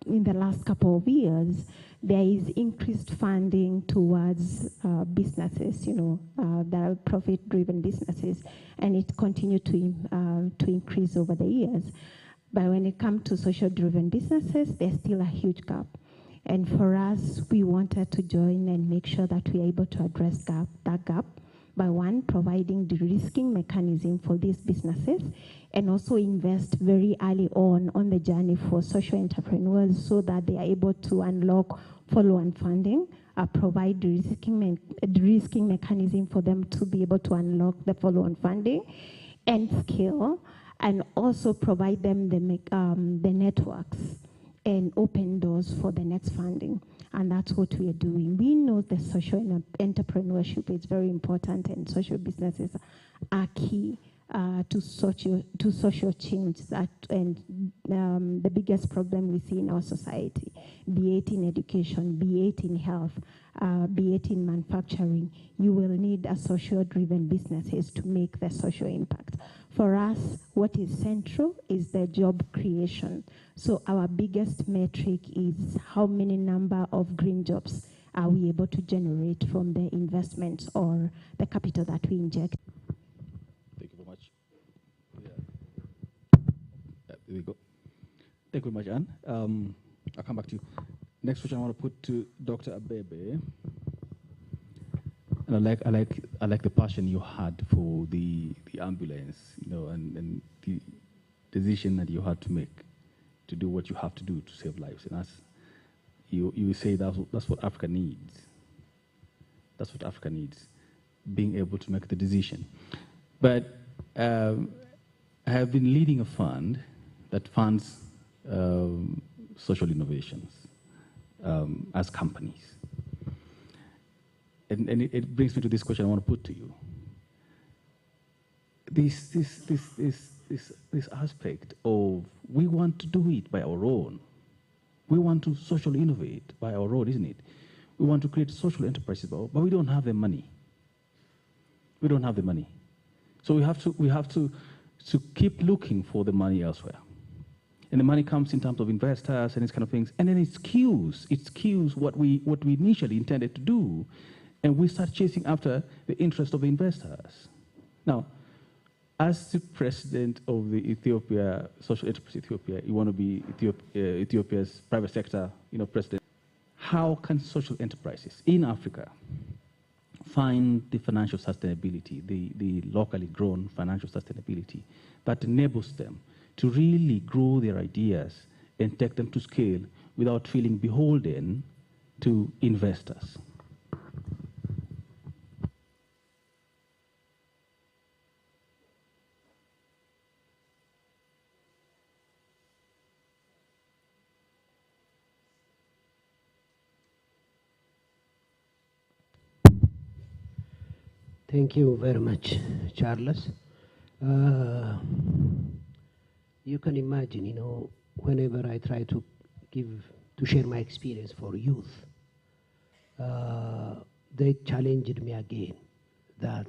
in the last couple of years, there is increased funding towards businesses, that are profit-driven businesses, and it continued to increase over the years. But when it comes to social-driven businesses, there's still a huge gap. And for us, we wanted to join and make sure that we're able to address that gap by one, providing de-risking mechanism for these businesses, and also invest very early on the journey for social entrepreneurs so that they are able to unlock follow-on funding, provide de-risking mechanism for them to be able to unlock the follow-on funding and scale, and also provide them the networks and open doors for the next funding. And that's what we are doing. We know the social entrepreneurship is very important, and social businesses are key to social change. The biggest problem we see in our society, be it in education, be it in health, be it in manufacturing, you will need a social-driven businesses to make the social impact. For us, what is central is the job creation. So our biggest metric is how many number of green jobs are we able to generate from the investment or the capital that we inject? Thank you very much. There we go. Thank you very much, Anne. I'll come back to you. Next question I want to put to Dr. Abebe. And I like the passion you had for the ambulance, and the decision that you had to make to do what you have to do to save lives. And that's, you say that's what Africa needs. That's what Africa needs, being able to make the decision. But I have been leading a fund that funds social innovations as companies. And it brings me to this question I want to put to you. This aspect of we want to do it by our own. We want to socially innovate by our own, isn't it? We want to create social enterprises, but we don't have the money. We don't have the money. So we have to keep looking for the money elsewhere. And the money comes in terms of investors and these kind of things, and then it skews what we initially intended to do, and we start chasing after the interest of the investors. Now, as the president of the Ethiopia Social Enterprise Ethiopia, you want to be Ethiopia's private sector, president. How can social enterprises in Africa find the financial sustainability, the locally grown financial sustainability that enables them to really grow their ideas and take them to scale without feeling beholden to investors? Thank you very much, Charles. You can imagine, whenever I try to share my experience for youth, they challenged me again that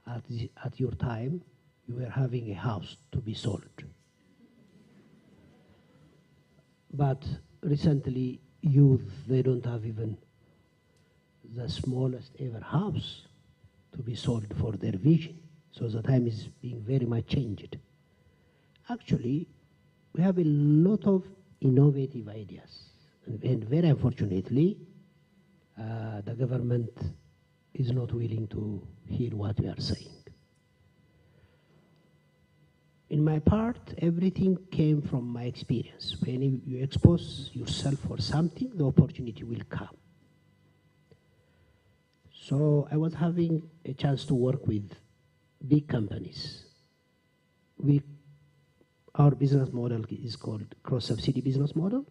at your time, you were having a house to be sold. But recently, youth, they don't have even the smallest ever house to be sold for their vision. So the time is being very much changed. Actually, we have a lot of innovative ideas. And very unfortunately, the government is not willing to hear what we are saying. In my part, everything came from my experience. When you expose yourself for something, the opportunity will come. So I was having a chance to work with big companies. Our business model is called cross-subsidy business model.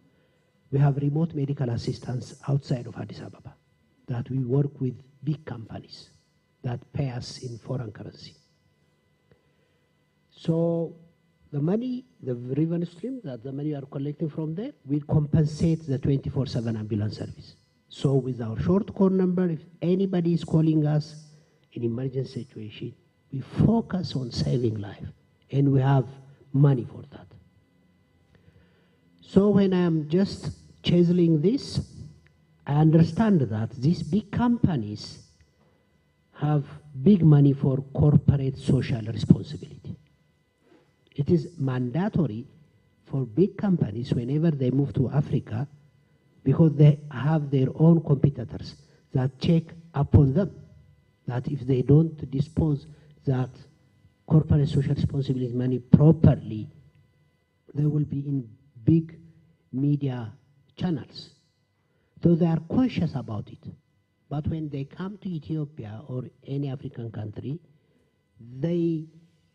We have remote medical assistance outside of Addis Ababa that we work with big companies that pay us in foreign currency. So the money, the revenue stream, that the money we are collecting from there, will compensate the 24/7 ambulance service. So with our short call number, if anybody is calling us in emergency situation, we focus on saving life, and we have money for that. So when I'm just chiseling this, I understand that these big companies have big money for corporate social responsibility. It is mandatory for big companies whenever they move to Africa, because they have their own competitors that check upon them, that if they don't dispose that corporate social responsibility money properly, they will be in big media channels. So they are conscious about it. But when they come to Ethiopia or any African country, they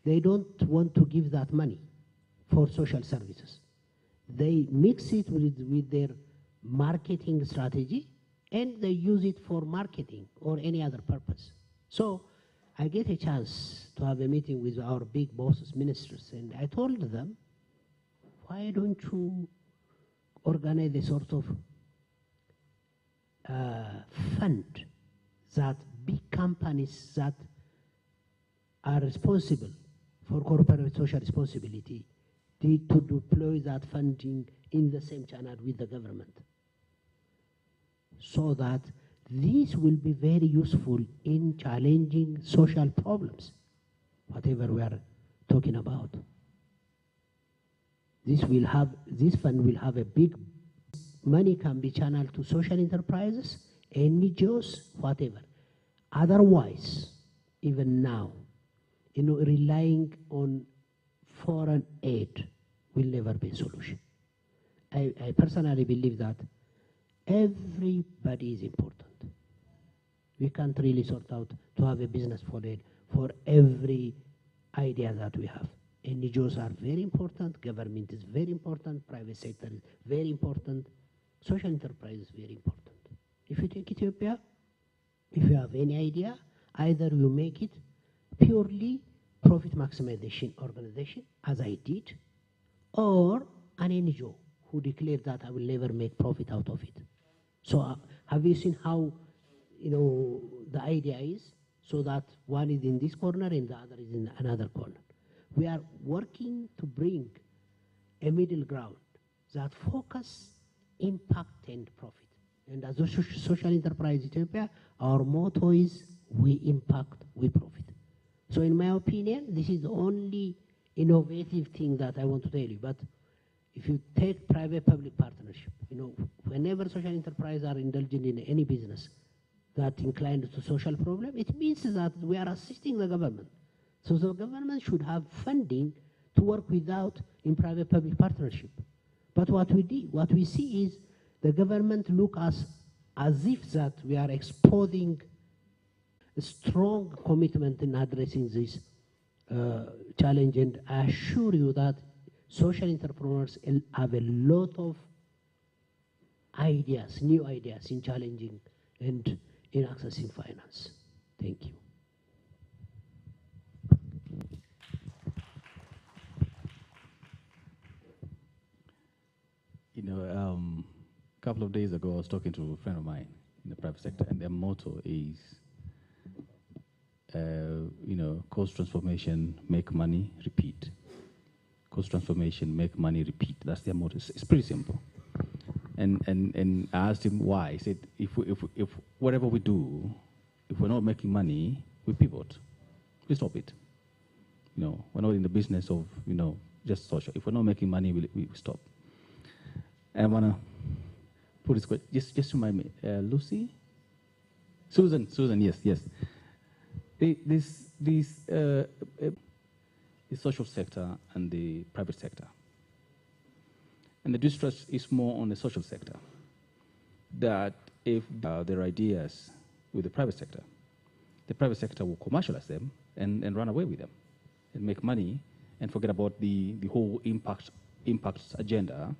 don't want to give that money for social services. They mix it with their marketing strategy, and they use it for marketing or any other purpose. So I get a chance to have a meeting with our big bosses, ministers, and I told them, why don't you organize a sort of fund that big companies that are responsible for corporate social responsibility to deploy that funding in the same channel with the government. so that this will be very useful in challenging social problems, whatever we are talking about. This fund will have a big, money can be channeled to social enterprises, NGOs, whatever. Otherwise, even now, relying on foreign aid will never be a solution. I personally believe that everybody is important. We can't really sort out to have a business for every idea that we have. NGOs are very important, government is very important, private sector is very important, social enterprise is very important. If you take Ethiopia, if you have any idea, either you make it purely profit maximization organization, as I did, or an NGO who declared that I will never make profit out of it. So have you seen how, the idea is, so that one is in this corner and the other is in another corner. We are working to bring a middle ground that focus impact and profit. And as a social enterprise Ethiopia, our motto is we impact, we profit. So in my opinion, this is the only innovative thing that I want to tell you. But if you take private-public partnership, whenever social enterprises are indulging in any business that inclines to social problem, it means that we are assisting the government. So the government should have funding to work without in private-public partnership. But what we see is the government look as if that we are exposing a strong commitment in addressing this challenge. And I assure you that social entrepreneurs have a lot of ideas, new ideas in challenging and in accessing finance. Thank you. A couple of days ago, I was talking to a friend of mine in the private sector, and their motto is, cost transformation, make money, repeat. Cost transformation, make money, repeat. That's their motto. It's pretty simple. And I asked him why. He said, if whatever we do, if we're not making money, we pivot. We stop it. We're not in the business of, just social. If we're not making money, we stop. And I want to put this question, just remind me, Lucy? Susan, yes. The social sector and the private sector. And the distrust is more on the social sector. That if there are ideas with the private sector will commercialize them and run away with them and make money and forget about the whole impact agenda.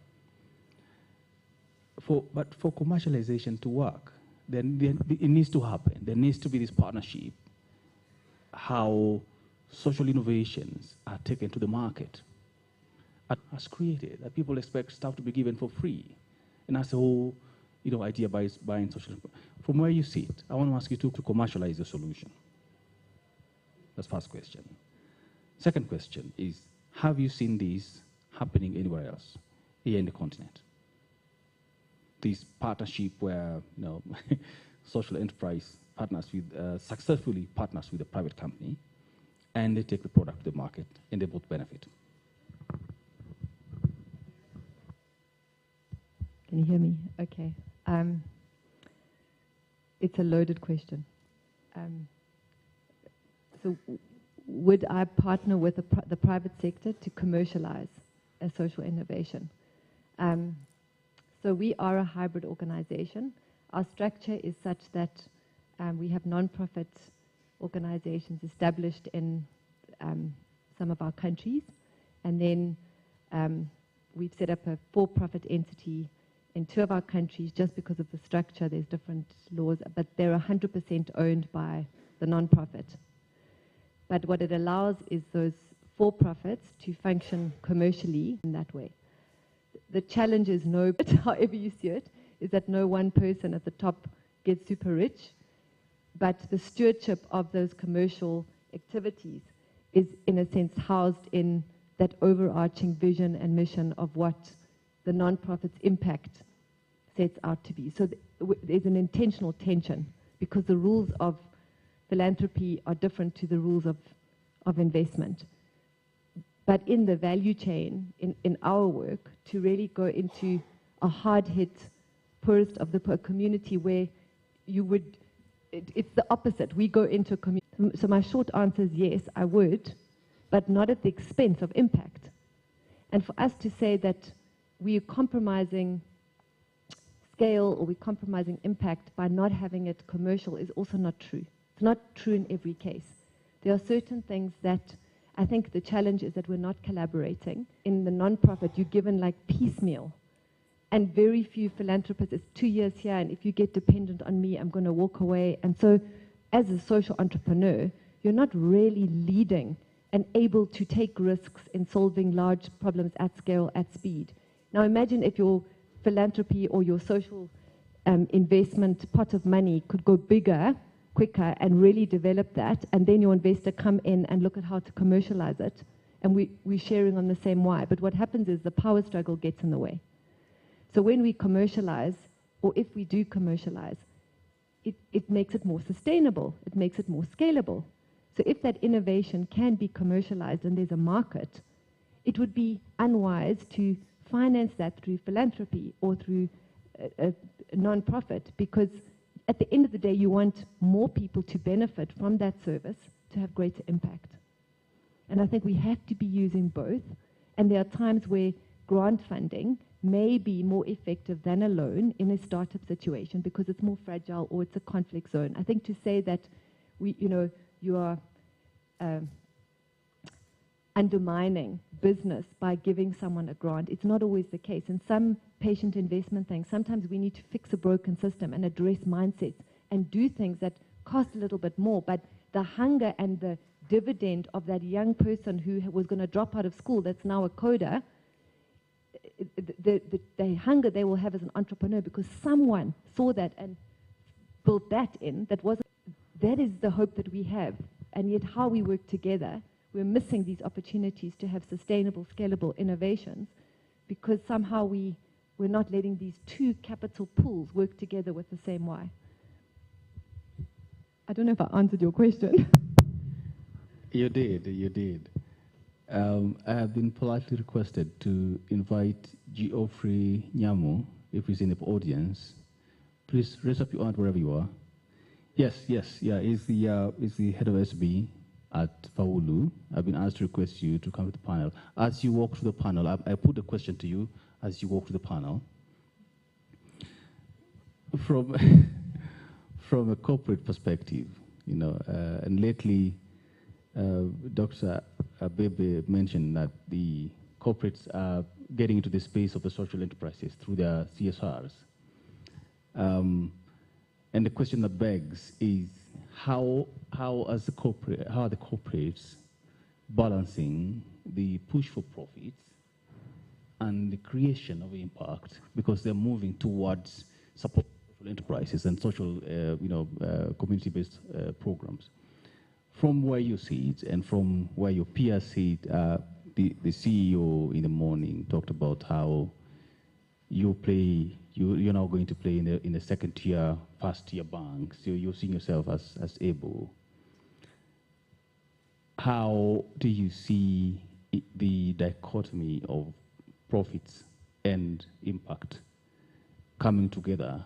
But for commercialization to work, then it needs to happen. There needs to be this partnership, how social innovations are taken to the market, as created, that people expect stuff to be given for free. And that's the whole idea by buying social. From where you sit, I want to ask you to commercialize the solution. That's the first question. Second question is, have you seen this happening anywhere else here in the continent? This partnership where social enterprise partners with successfully partners with a private company, and they take the product to the market, and they both benefit. Can you hear me? Okay. It's a loaded question. So, would I partner with the private sector to commercialize a social innovation? So we are a hybrid organization. Our structure is such that we have non-profit organizations established in some of our countries, and then we've set up a for-profit entity in 2 of our countries. Just because of the structure, there's different laws, but they're 100% owned by the non-profit. But what it allows is those for-profits to function commercially in that way. The challenge is however you see it, is that no one person at the top gets super rich, but the stewardship of those commercial activities is, in a sense, housed in that overarching vision and mission of what the non-profits impact sets out to be. So there's an intentional tension because the rules of philanthropy are different to the rules of investment. But in the value chain, in our work, to really go into a hard-hit, poorest of the poor community where you would, it's the opposite. We go into a community. So my short answer is yes, I would, but not at the expense of impact. And for us to say that we are compromising scale or we're compromising impact by not having it commercial is also not true. It's not true in every case. There are certain things that I think the challenge is that we're not collaborating. In the non-profit, you're given like piecemeal. And very few philanthropists, it's 2 years here, and if you get dependent on me, I'm going to walk away. And so as a social entrepreneur, you're not really leading and able to take risks in solving large problems at scale, at speed. Now imagine if your philanthropy or your social investment pot of money could go bigger, quicker, and really develop that, and then your investor come in and look at how to commercialize it, and we're sharing on the same why. But what happens is the power struggle gets in the way. So when we commercialize, or if we do commercialize, it makes it more sustainable, it makes it more scalable. So if that innovation can be commercialized and there's a market, it would be unwise to finance that through philanthropy or through a non-profit, because at the end of the day, you want more people to benefit from that service to have greater impact. And I think we have to be using both. And there are times where grant funding may be more effective than a loan in a startup situation because it's more fragile or it's a conflict zone. I think to say that you are undermining business by giving someone a grant, it's not always the case. In some patient investment things, sometimes we need to fix a broken system and address mindsets and do things that cost a little bit more, but the hunger and the dividend of that young person who was going to drop out of school that's now a coder, the hunger they will have as an entrepreneur because someone saw that and built that in, that is the hope that we have. And yet how we work together, we're missing these opportunities to have sustainable, scalable innovations because somehow we're not letting these two capital pools work together with the same why. I don't know if I answered your question. You did. I have been politely requested to invite Geoffrey Nyamu, if he's in the audience. Please raise up your hand wherever you are. Yes, yeah, he's the head of SB at Faulu. I've been asked to request you to come to the panel. As you walk through the panel, I put the question to you as you walk through the panel. From a corporate perspective, and lately, Dr. Abebe mentioned that the corporates are getting into the space of the social enterprises through their CSRs. And the question that begs is how are the corporates balancing the push for profits and the creation of impact, because they're moving towards support social enterprises and social, community-based programs. From where you see it and from where your peers see it, the CEO in the morning talked about how you're now going to play in the second tier, first tier banks. So you're seeing yourself as able. How do you see the dichotomy of profits and impact coming together,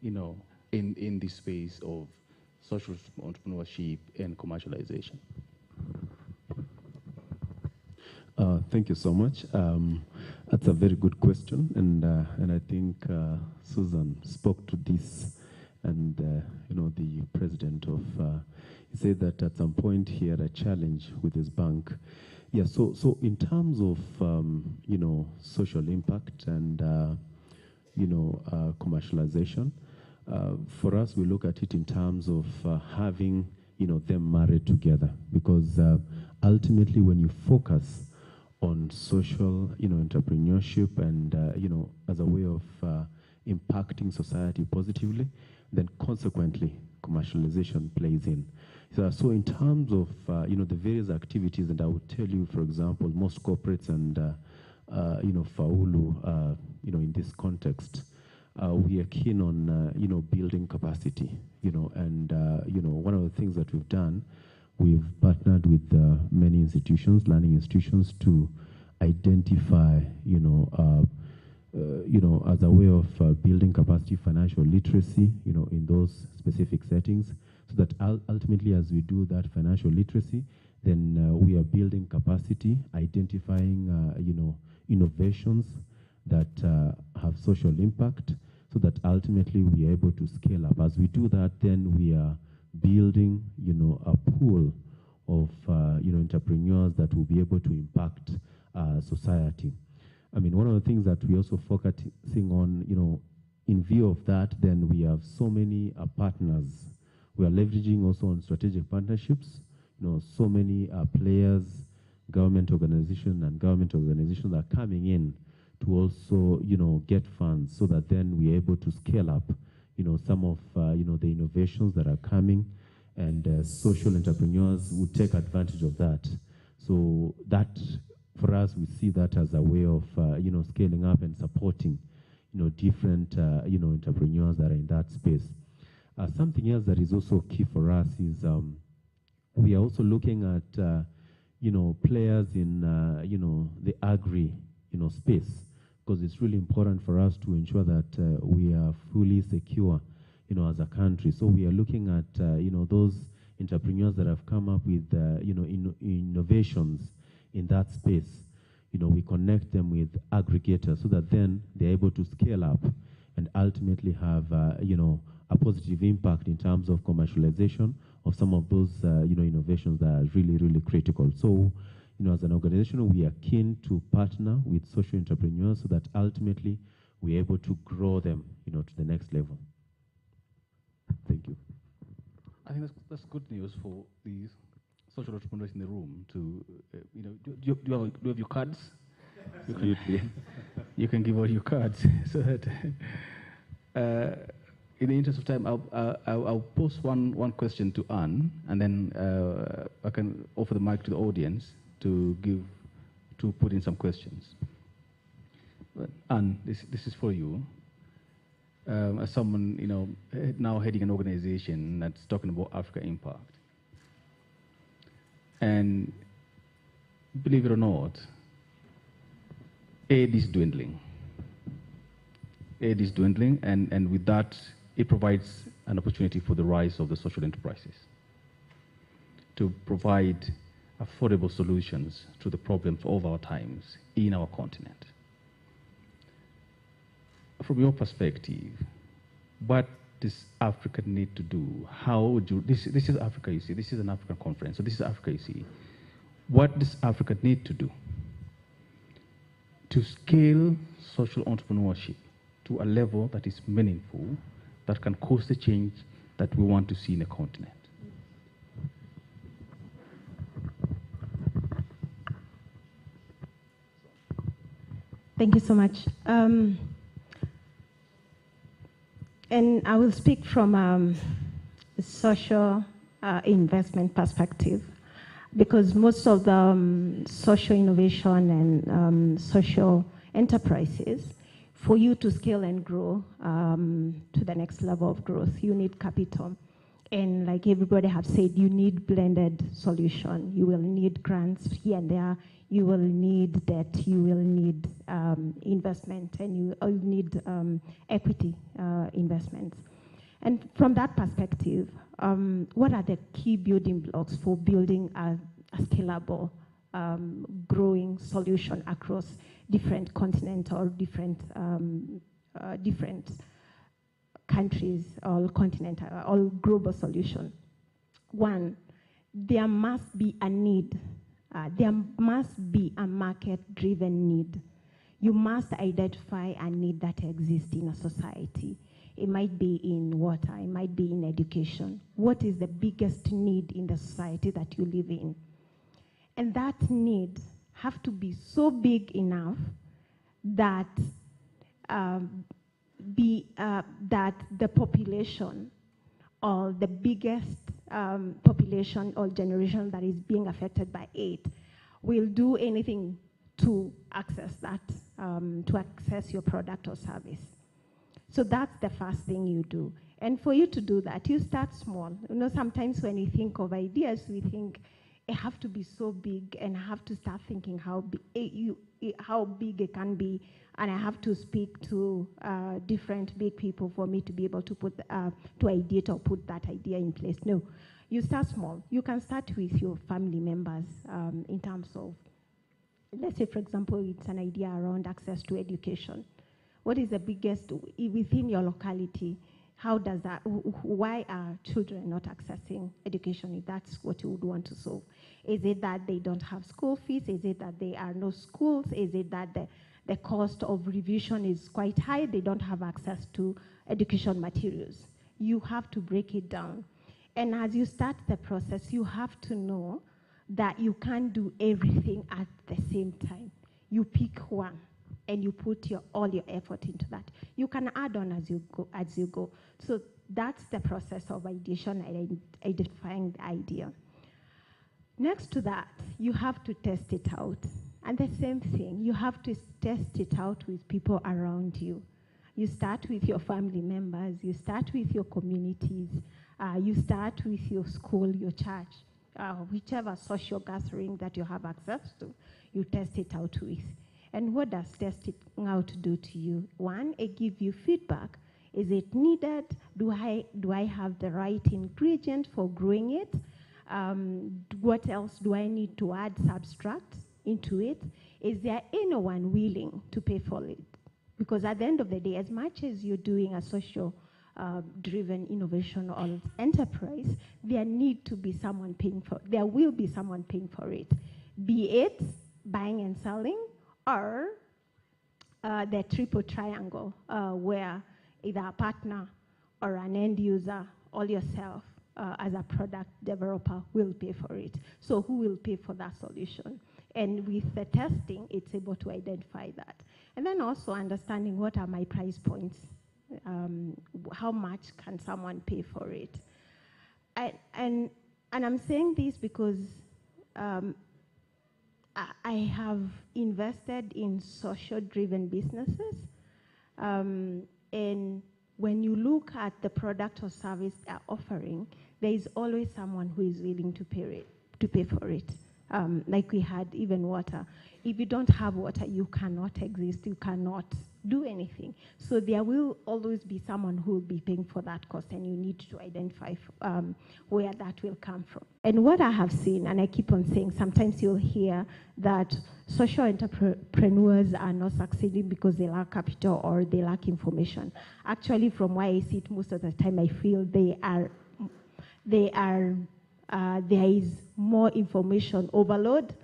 in this space of social entrepreneurship and commercialization? Thank you so much. That's a very good question, and I think Susan spoke to this, and the president of he said that at some point he had a challenge with his bank. Yeah. So in terms of social impact and commercialization, for us we look at it in terms of having them married together, because ultimately when you focus on social entrepreneurship and as a way of impacting society positively, then consequently commercialization plays in. So in terms of the various activities, and I would tell you, for example, most corporates and Faulu in this context we are keen on, building capacity, and, one of the things that we've done, we've partnered with many institutions, learning institutions, to identify, as a way of building capacity, financial literacy, in those specific settings, so that ultimately, as we do that financial literacy, then we are building capacity, identifying, innovations that have social impact, so that ultimately we are able to scale up. As we do that, then we are building, a pool of, entrepreneurs that will be able to impact society. I mean, one of the things that we also focusing on, in view of that, then we have so many partners. We are leveraging also on strategic partnerships. So many players, government organizations and government organizations are coming in to also, get funds, so that then we're able to scale up, some of, the innovations that are coming, and social entrepreneurs would take advantage of that. So that, for us, we see that as a way of, scaling up and supporting, different, entrepreneurs that are in that space. Something else that is also key for us is we are also looking at, players in, the agri, space, because it's really important for us to ensure that we are fully secure, as a country. So we are looking at, those entrepreneurs that have come up with, innovations in that space. We connect them with aggregators, so that then they're able to scale up and ultimately have, a positive impact in terms of commercialization of some of those, innovations that are really, really critical. So, as an organization, we are keen to partner with social entrepreneurs, so that ultimately we're able to grow them, to the next level. Thank you. I think that's good news for the social entrepreneurs in the room. To, do you have your cards? Absolutely. You can give out your cards, so that. In the interest of time, I'll pose one question to Anne, and then I can offer the mic to the audience to put in some questions. But Anne, this is for you. As someone, now heading an organization that's talking about Africa Impact. And believe it or not, aid is dwindling. Aid is dwindling, and with that, it provides an opportunity for the rise of the social enterprises to provide affordable solutions to the problems of our times in our continent. From your perspective, what does Africa need to do? How would you, this is Africa, you see, this is an African conference, so this is Africa, you see. What does Africa need to do to scale social entrepreneurship to a level that is meaningful, that can cause the change that we want to see in the continent? Thank you so much. And I will speak from a social investment perspective, because most of the social innovation and social enterprises, for you to scale and grow to the next level of growth, you need capital. And like everybody have said, you need blended solution. You will need grants here and there. You will need debt. You will need investment, and you will need equity investments. And from that perspective, what are the key building blocks for building a scalable, growing solution across different continents or different countries or continent or global solution? One, there must be a need. There must be a market-driven need. You must identify a need that exists in a society. It might be in water, it might be in education. What is the biggest need in the society that you live in? And that need have to be so big enough that that the population, or the biggest population or generation that is being affected by it, will do anything to access that, to access your product or service. So that's the first thing you do. And for you to do that, you start small. You know, sometimes when we think of ideas, we think it have to be so big, and I have to start thinking how big it can be, and I have to speak to different big people for me to be able to put to ideate or put that idea in place. No, you start small. You can start with your family members in terms of, let's say, for example, it's an idea around access to education. What is the biggest within your locality? How does that, why are children not accessing education, if that's what you would want to solve? Is it that they don't have school fees? Is it that there are no schools? Is it that the cost of revision is quite high? They don't have access to education materials. You have to break it down. And as you start the process, you have to know that you can't do everything at the same time. You pick one, and you put all your effort into that. You can add on as you go. So that's the process of ideation and identifying the idea. Next to that, you have to test it out. And the same thing, you have to test it out with people around you. You start with your family members, you start with your communities, you start with your school, your church, whichever social gathering that you have access to, you test it out with. And what does testing out do to you? One, it gives you feedback. Is it needed? Do I have the right ingredient for growing it? What else do I need to add subtract into it? Is there anyone willing to pay for it? Because at the end of the day, as much as you're doing a social driven innovation or enterprise, there need to be someone paying for it. There will be someone paying for it. Be it buying and selling, or the triple triangle, where either a partner or an end user or yourself as a product developer will pay for it. So who will pay for that solution? And with the testing, it's able to identify that. And then also understanding what are my price points, how much can someone pay for it? And I'm saying this because I have invested in social-driven businesses, and when you look at the product or service they're offering, there is always someone who is willing to pay for it. Like we had even water. If you don't have water, you cannot exist, you cannot do anything. So there will always be someone who will be paying for that cost, and you need to identify where that will come from. And what I have seen, and I keep on saying, sometimes you'll hear that social entrepreneurs are not succeeding because they lack capital or they lack information. Actually, from where I sit most of the time, I feel there is more information overload,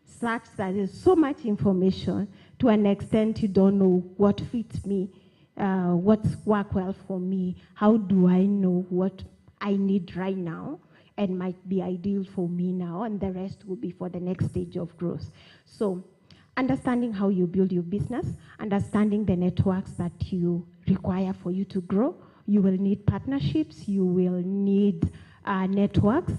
such that there's so much information to an extent you don't know what fits me, what's work well for me, how do I know what I need right now and might be ideal for me now, and the rest will be for the next stage of growth. So understanding how you build your business, understanding the networks that you require for you to grow. You will need partnerships, you will need networks,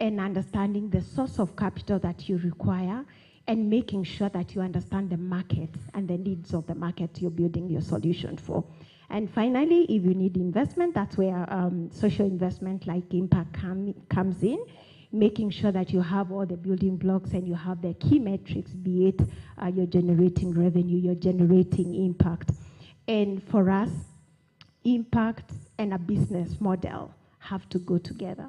and understanding the source of capital that you require, and making sure that you understand the market and the needs of the market you're building your solution for. And finally, if you need investment, that's where social investment like impact comes in, making sure that you have all the building blocks and you have the key metrics, be it you're generating revenue, you're generating impact. And for us, impact and a business model have to go together.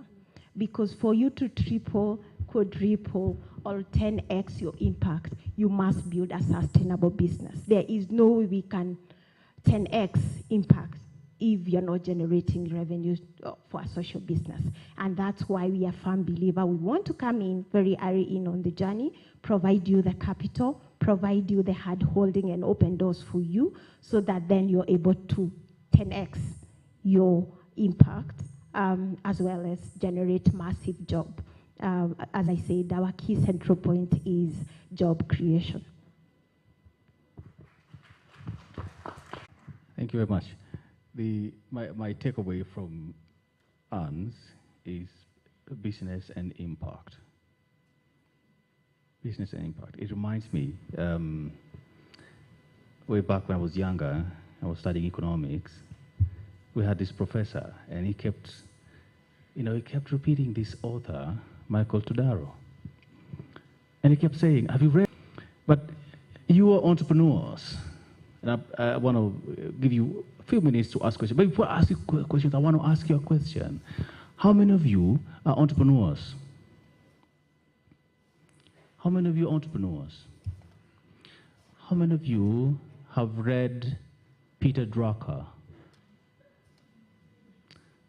Because for you to triple, quadruple, or 10x your impact, you must build a sustainable business. There is no way we can 10x impact if you're not generating revenue for a social business. And that's why we are firm believer. We want to come in very early in on the journey, provide you the capital, provide you the hard holding and open doors for you, so that then you're able to 10x your impact, as well as generate massive job. As I said, our key central point is job creation. Thank you very much. My takeaway from Anne's is business and impact. Business and impact. It reminds me, way back when I was younger, I was studying economics, we had this professor, and he kept, he kept repeating this author, Michael Todaro. And he kept saying, have you read? But you are entrepreneurs. And I want to give you a few minutes to ask questions. But before I ask you questions, I want to ask you a question. How many of you are entrepreneurs? How many of you are entrepreneurs? How many of you have read Peter Drucker?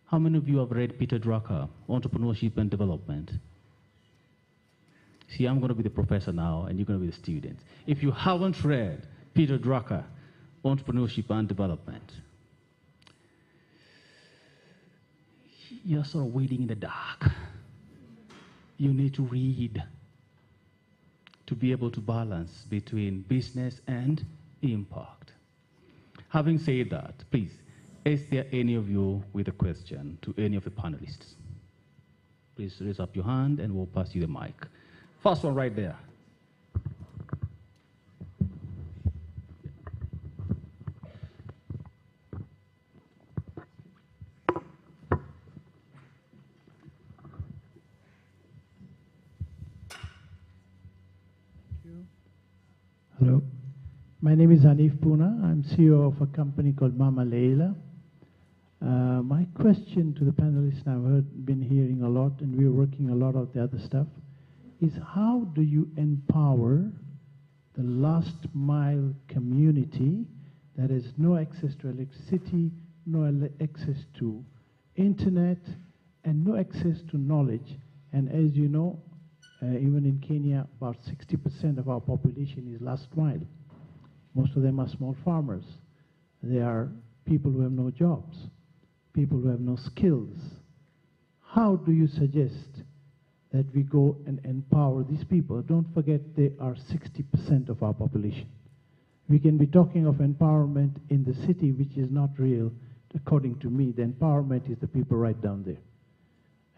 How many of you have read Peter Drucker, Entrepreneurship and Development? See, I'm going to be the professor now, and you're going to be the student. If you haven't read Peter Drucker, Entrepreneurship and Development, you're sort of wading in the dark. You need to read to be able to balance between business and impact. Having said that, please, is there any of you with a question to any of the panelists? Please raise up your hand and we'll pass you the mic. First one right there. Hello. My name is Hanif Puna. I'm CEO of a company called Mama Leila. My question to the panelists, I've been hearing a lot, and we're working a lot of the other stuff, is how do you empower the last mile community that has no access to electricity, no access to internet, and no access to knowledge? And as you know, even in Kenya, about 60% of our population is last mile. Most of them are small farmers. They are people who have no jobs, people who have no skills. How do you suggest that we go and empower these people? Don't forget, they are 60% of our population. We can be talking of empowerment in the city, which is not real. According to me, the empowerment is the people right down there.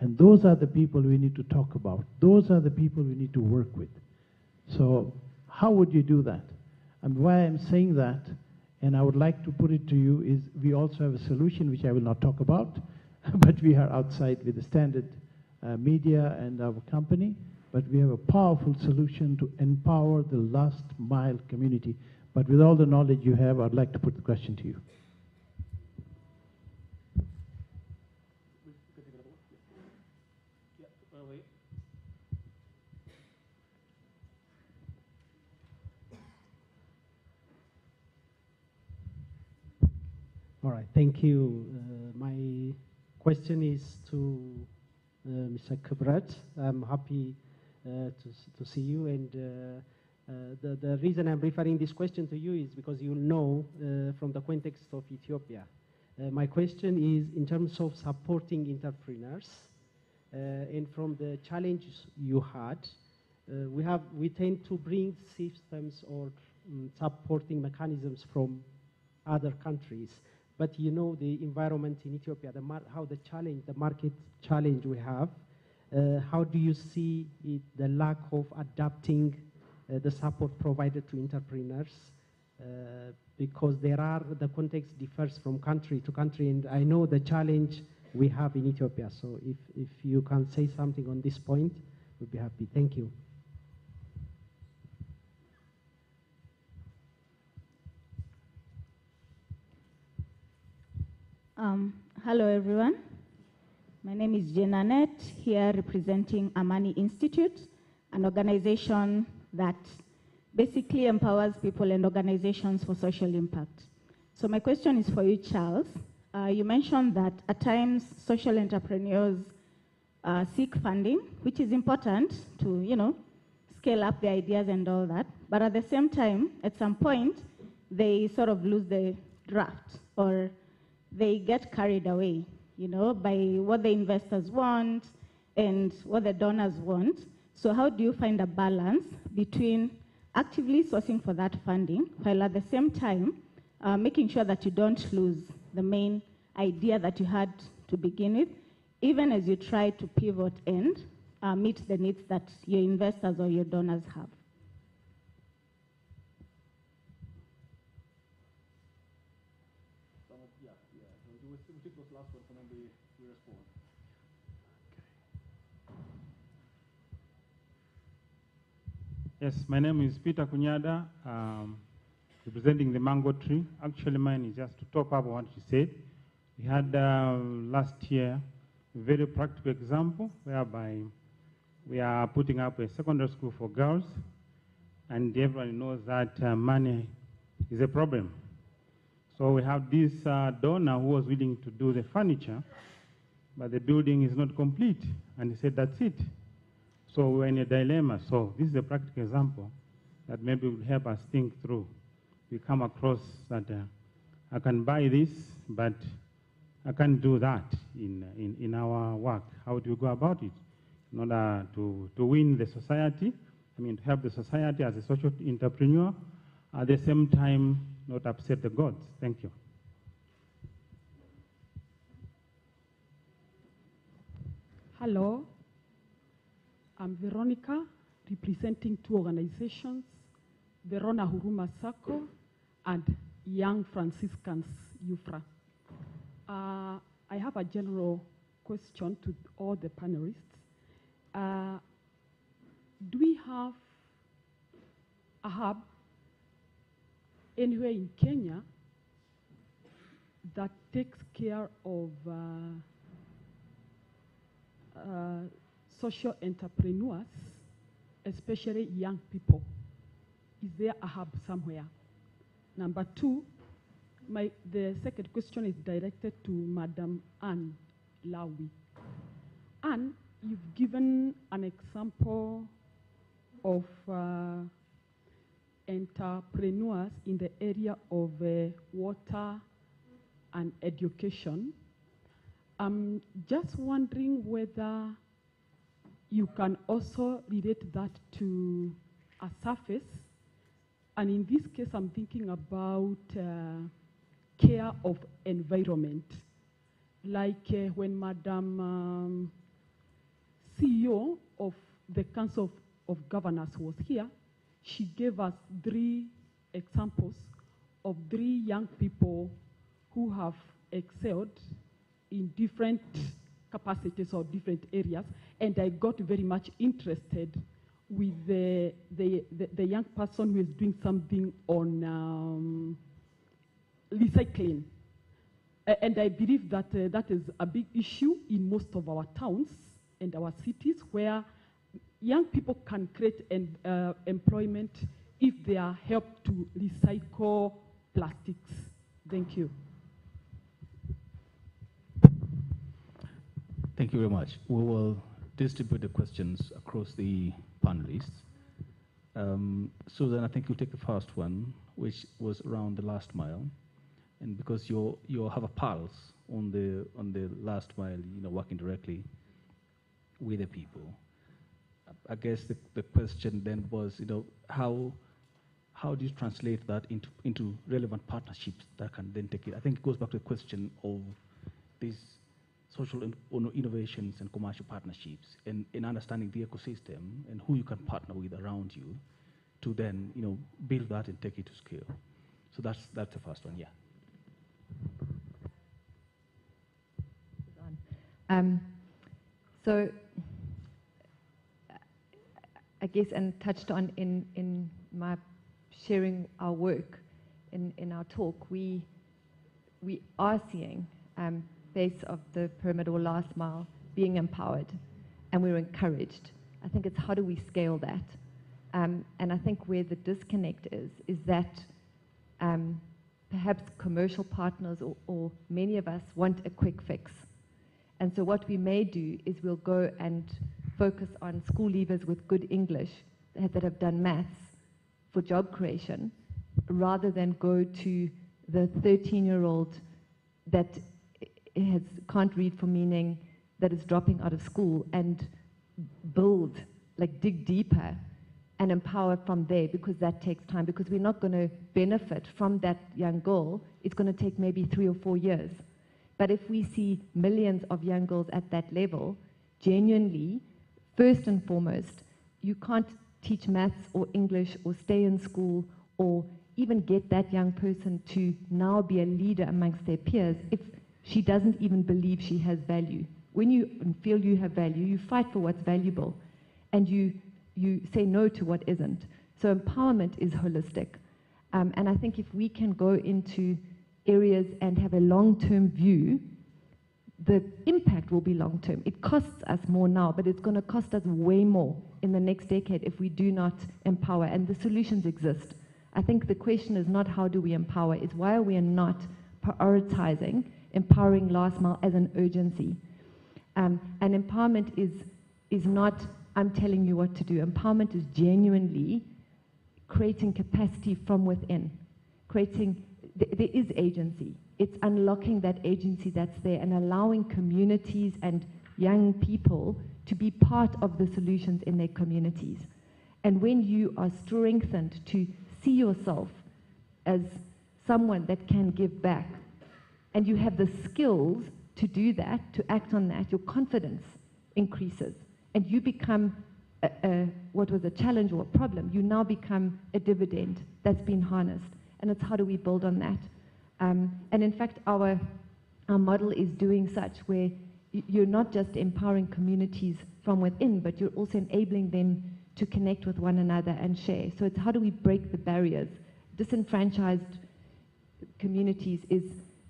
And those are the people we need to talk about. Those are the people we need to work with. So how would you do that? And why I'm saying that, and I would like to put it to you, is we also have a solution, which I will not talk about, but we are outside with the standard media and our company, but we have a powerful solution to empower the last mile community. But with all the knowledge you have, I'd like to put the question to you. All right, thank you. My question is to Mr. Kubrat. I'm happy to see you, and the reason I'm referring this question to you is because you know from the context of Ethiopia. My question is in terms of supporting entrepreneurs, and from the challenges you had, we tend to bring systems or supporting mechanisms from other countries. But you know the environment in Ethiopia, the market challenge we have. How do you see the lack of adapting the support provided to entrepreneurs? Because the context differs from country to country, and I know the challenge we have in Ethiopia. So if you can say something on this point, we'd be happy. Thank you. Hello, everyone. My name is Jenanet, here representing Amani Institute, an organization that basically empowers people and organizations for social impact. So my question is for you, Charles. You mentioned that at times social entrepreneurs seek funding, which is important to, scale up their ideas and all that. But at the same time, at some point, they sort of lose the draft, or they get carried away, by what the investors want and what the donors want. So how do you find a balance between actively sourcing for that funding, while at the same time making sure that you don't lose the main idea that you had to begin with, even as you try to pivot and meet the needs that your investors or your donors have? Yes, my name is Peter Kunyada, representing the mango tree. Actually, mine is just to top up what you said. We had last year a very practical example whereby we are putting up a secondary school for girls, and everyone knows that money is a problem. So we have this donor who was willing to do the furniture, but the building is not complete, and he said, that's it. So we're in a dilemma. So this is a practical example that maybe will help us think through. We come across that I can buy this, but I can't do that in our work. How do you go about it in order to win the society? I mean, to help the society as a social entrepreneur, at the same time, not upset the gods. Thank you. Hello, I'm Veronica, representing two organizations, Verona Huruma Circle and Young Franciscans UFRA. I have a general question to all the panelists. Do we have a hub anywhere in Kenya that takes care of social entrepreneurs, especially young people? Is there a hub somewhere? Number two, the second question is directed to Madam Anne Lawi. Anne, you've given an example of entrepreneurs in the area of water and education. I'm just wondering whether you can also relate that to a surface. And in this case, I'm thinking about care of environment. Like when Madam CEO of the Council of Governors was here, she gave us 3 examples of 3 young people who have excelled in different capacities or different areas, and I got very much interested with the young person who is doing something on recycling. And I believe that that is a big issue in most of our towns and our cities, where young people can create employment if they are helped to recycle plastics. Thank you. Thank you very much. We will distribute the questions across the panelists. Susan, I think you'll take the first one, which was around the last mile. And because you have a pulse on the last mile, working directly with the people. I guess the question then was, how do you translate that into relevant partnerships that can then take it? I think it goes back to the question of these social innovations and commercial partnerships, and in understanding the ecosystem and who you can partner with around you to then build that and take it to scale. So that's the first one, yeah. So I guess, and touched on in my sharing our work in our talk, we are seeing base of the pyramid or last mile being empowered, and we're encouraged. I think it's how do we scale that? And I think where the disconnect is that perhaps commercial partners or many of us want a quick fix. And so what we may do is we'll go and focus on school leavers with good English that have done maths for job creation, rather than go to the 13-year-old that can't read for meaning, that is dropping out of school, and build, dig deeper and empower from there, because that takes time, because we're not going to benefit from that young girl. It's going to take maybe 3 or 4 years. But if we see millions of young girls at that level, genuinely, first and foremost, you can't teach maths or English or stay in school or even get that young person to now be a leader amongst their peers if she doesn't even believe she has value. When you feel you have value, you fight for what's valuable, and you you say no to what isn't. So empowerment is holistic. And I think if we can go into areas and have a long-term view, the impact will be long-term. It costs us more now, but it's going to cost us way more in the next decade if we do not empower, and the solutions exist. I think the question is not how do we empower, it's why are we not prioritizing empowering last mile as an urgency. And empowerment is not, I'm telling you what to do. Empowerment is genuinely creating capacity from within, there is agency. It's unlocking that agency that's there and allowing communities and young people to be part of the solutions in their communities. And when you are strengthened to see yourself as someone that can give back, and you have the skills to do that, to act on that, your confidence increases, and you become what was a challenge or a problem, you now become a dividend that's been harnessed. And it's how do we build on that? And in fact, our model is doing such where you're not just empowering communities from within, but you're also enabling them to connect with one another and share. So it's how do we break the barriers? Disenfranchised communities is,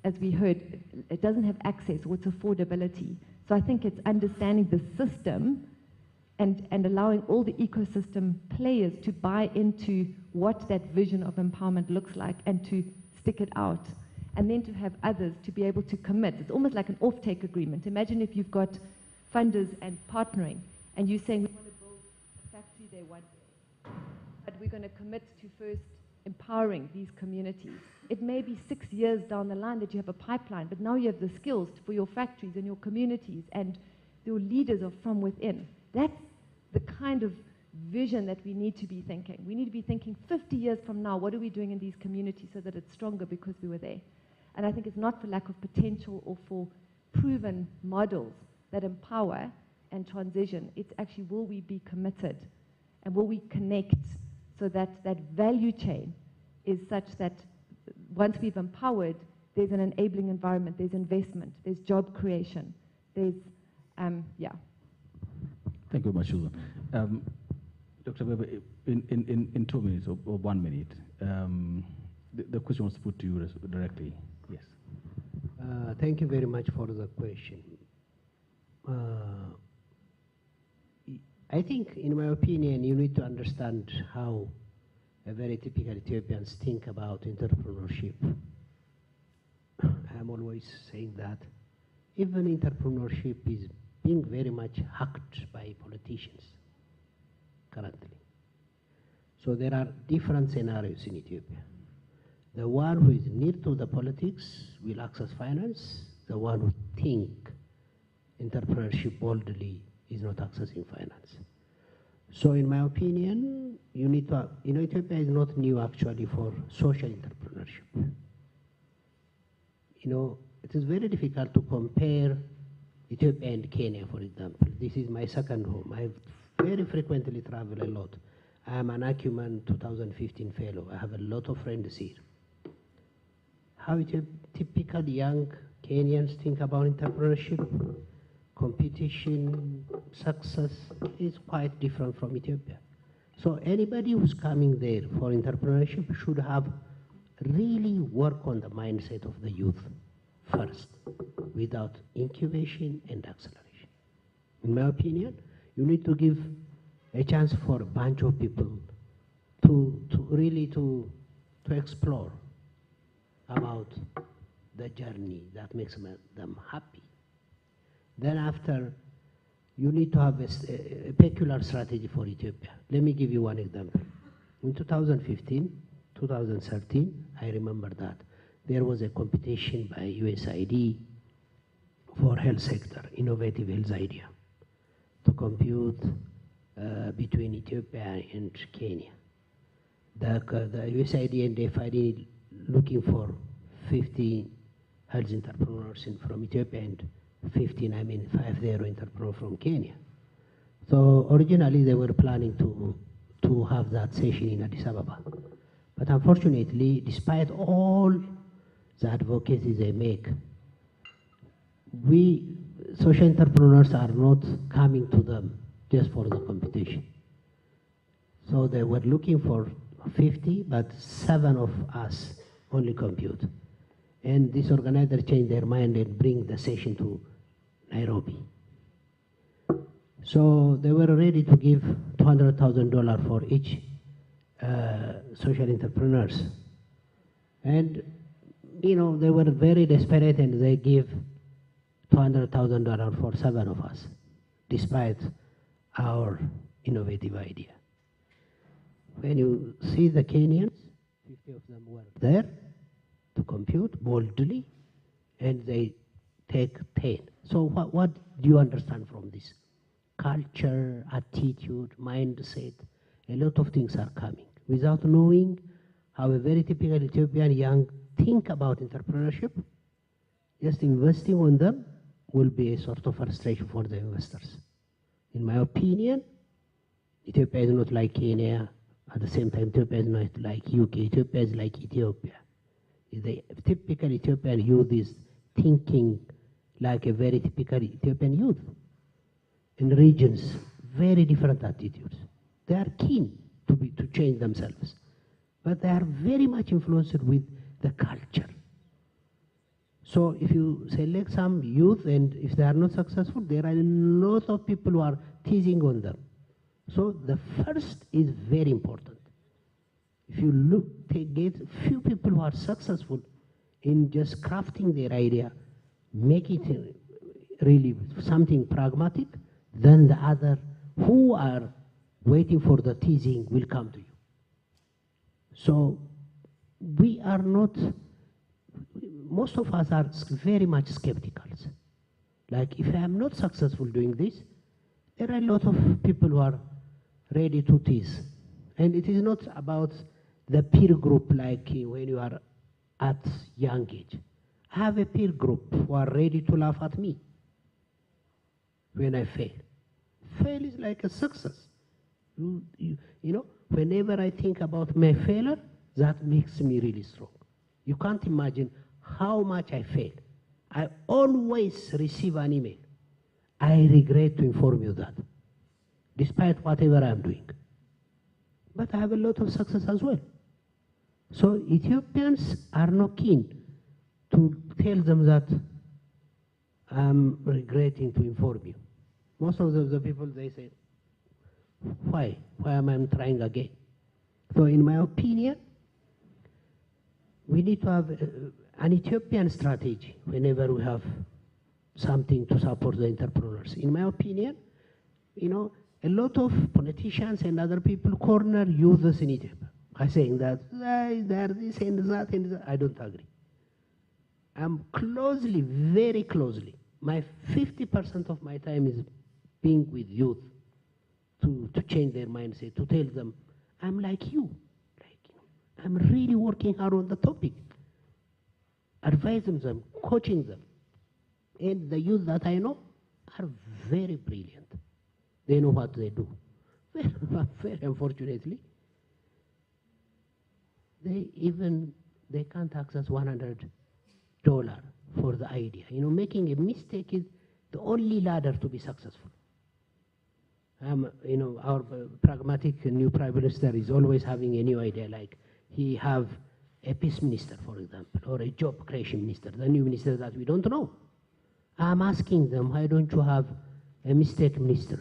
as we heard, it doesn't have access, or it's affordability. So I think it's understanding the system and allowing all the ecosystem players to buy into what that vision of empowerment looks like and to stick it out. And then to have others to be able to commit. It's almost like an off-take agreement. Imagine if you've got funders and partnering, and you're saying we want to build a factory there one day, but we're going to commit to first empowering these communities. It may be 6 years down the line that you have a pipeline, but now you have the skills for your factories and your communities, and your leaders are from within. That's the kind of vision that we need to be thinking. We need to be thinking 50 years from now, what are we doing in these communities so that it's stronger because we were there? And I think it's not for lack of potential or for proven models that empower and transition. It's actually, will we be committed and will we connect so that that value chain is such that once we've empowered, there's an enabling environment, there's investment, there's job creation, there's, yeah. Thank you very much, Susan. Dr. Weber, in 2 minutes or 1 minute, the question was put to you directly. Yes. Thank you very much for the question. I think, in my opinion, you need to understand how a very typical Ethiopians think about entrepreneurship. I'm always saying that even entrepreneurship is being very much hacked by politicians currently. So there are different scenarios in Ethiopia. The one who is near to the politics will access finance. The one who think entrepreneurship boldly is not accessing finance. So in my opinion, you need to, Ethiopia is not new actually for social entrepreneurship. It is very difficult to compare Ethiopia and Kenya, for example. This is my second home. I very frequently travel a lot. I am an Acumen 2015 fellow. I have a lot of friends here. How typical young Kenyans think about entrepreneurship, competition, success is quite different from Ethiopia. So anybody who's coming there for entrepreneurship should have really work on the mindset of the youth first, without incubation and acceleration. In my opinion, you need to give a chance for a bunch of people to really explore about the journey that makes them happy. Then after, you need to have a peculiar strategy for Ethiopia. Let me give you one example. In 2015, 2013, I remember that there was a competition by USAID for health sector, innovative health idea, to compete between Ethiopia and Kenya. The USAID and the FID looking for 50 health entrepreneurs from Ethiopia and 50 entrepreneurs from Kenya. So originally they were planning to have that session in Addis Ababa. But unfortunately, despite all the advocacy they make, we social entrepreneurs are not coming to them just for the competition. So they were looking for 50, but 7 of us only compute. And this organizer changed their mind and bring the session to Nairobi. So they were ready to give $200,000 for each social entrepreneurs. And, you know, they were very desperate and they gave $200,000 for 7 of us, despite our innovative idea. When you see the Kenyans, 50 of them were there to compute boldly, and they take 10. So what do you understand from this? Culture, attitude, mindset, a lot of things are coming. Without knowing how a very typical Ethiopian young think about entrepreneurship, just investing on them will be a sort of frustration for the investors. In my opinion, Ethiopia is not like Kenya. At the same time, Ethiopia is not like UK. Ethiopia is like Ethiopia. The typical Ethiopian youth is thinking like a very typical Ethiopian youth. In regions, very different attitudes. They are keen to change themselves, but they are very much influenced with the culture. So if you select some youth and if they are not successful, there are a lot of people who are teasing on them. So the first is very important. If you look, get few people who are successful in just crafting their idea, make it really something pragmatic, then the other who are waiting for the teasing will come to you. So we are not, most of us are very much skeptical. Like if I am not successful doing this, there are a lot of people who are ready to tease. And it is not about the peer group like when you are at young age. I have a peer group who are ready to laugh at me when I fail. Fail is like a success. You know, whenever I think about my failure, that makes me really strong. You can't imagine how much I failed. I always receive an email. I regret to inform you that, despite whatever I'm doing. But I have a lot of success as well. So Ethiopians are not keen to tell them that I'm regretting to inform you. Most of the people, they say, why? Why am I trying again? So in my opinion, we need to have an Ethiopian strategy whenever we have something to support the entrepreneurs. In my opinion, you know, a lot of politicians and other people corner youths in Ethiopia by saying that they're this and that and that. I don't agree. I'm closely, very closely, my 50% of my time is being with youth to change their mindset, to tell them, I'm like you. I'm really working hard on the topic, advising them, coaching them. And the youth that I know are very brilliant. They know what they do. Very unfortunately, they can't access $100 for the idea. You know, making a mistake is the only ladder to be successful. You know, our pragmatic new prime minister is always having a new idea, like he have a peace minister, for example, or a job creation minister, the new minister that we don't know. I'm asking them, why don't you have a mistake minister?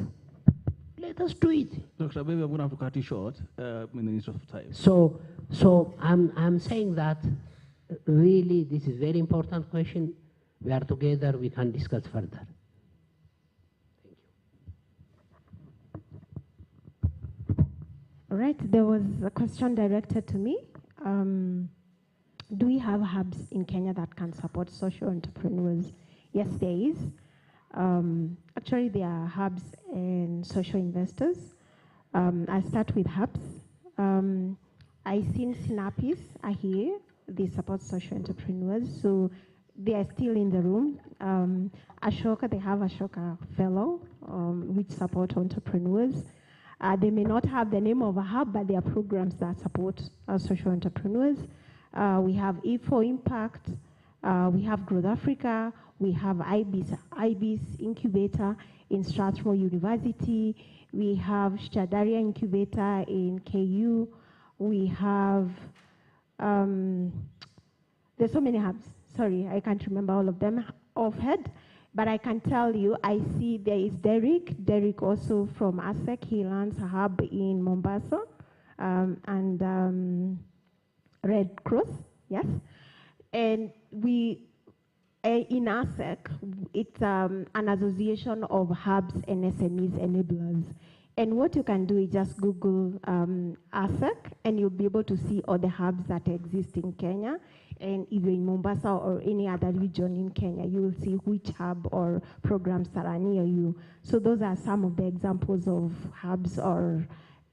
Let us do it. Dr. Baby, I'm going to have to cut you short in the interest of time. So I'm saying that really this is a very important question. We are together, we can discuss further. All right, there was a question directed to me. Do we have hubs in Kenya that can support social entrepreneurs? Yes, there is. Actually, there are hubs and social investors. I'll start with hubs. I seen Synapis are here. They support social entrepreneurs, so they are still in the room. Ashoka, they have Ashoka Fellow, which support entrepreneurs. They may not have the name of a hub, but they are programs that support social entrepreneurs. We have E4 Impact. We have Growth Africa. We have IBIS Incubator in Strathmore University. We have Shadaria Incubator in KU. We have, there's so many hubs. Sorry, I can't remember all of them offhand. But I can tell you, I see there is Derek. Derek also from ASEC. He runs a hub in Mombasa. And Red Cross, yes. And we, in ASEC, it's an association of hubs and SMEs enablers. And what you can do is just Google ASEC, and you'll be able to see all the hubs that exist in Kenya. And if you're in Mombasa or any other region in Kenya, you will see which hub or programs that are near you. So those are some of the examples of hubs or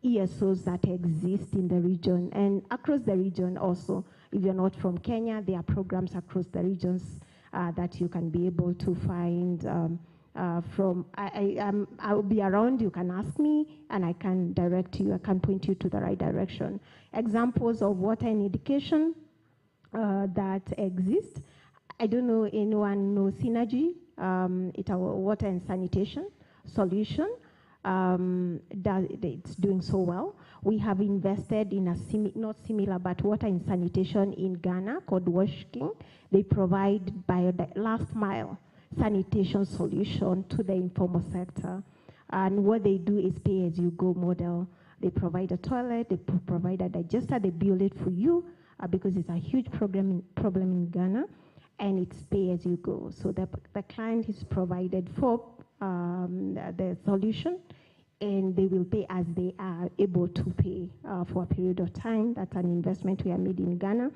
ESOs that exist in the region. And across the region also, if you're not from Kenya, there are programs across the regions that you can be able to find from. I'll be around, you can ask me, and I can direct you, I can point you to the right direction. Examples of water and education that exist. I don't know anyone knows Synergy. It's our water and sanitation solution. It's doing so well. We have invested in a not similar, but water and sanitation in Ghana called Washking. They provide by the last mile sanitation solution to the informal sector. And what they do is pay as you go model. They provide a toilet, they provide a digester, they build it for you because it's a huge problem in Ghana, and it's pay as you go. So the client is provided for the solution, and they will pay as they are able to pay for a period of time. That's an investment we have made in Ghana.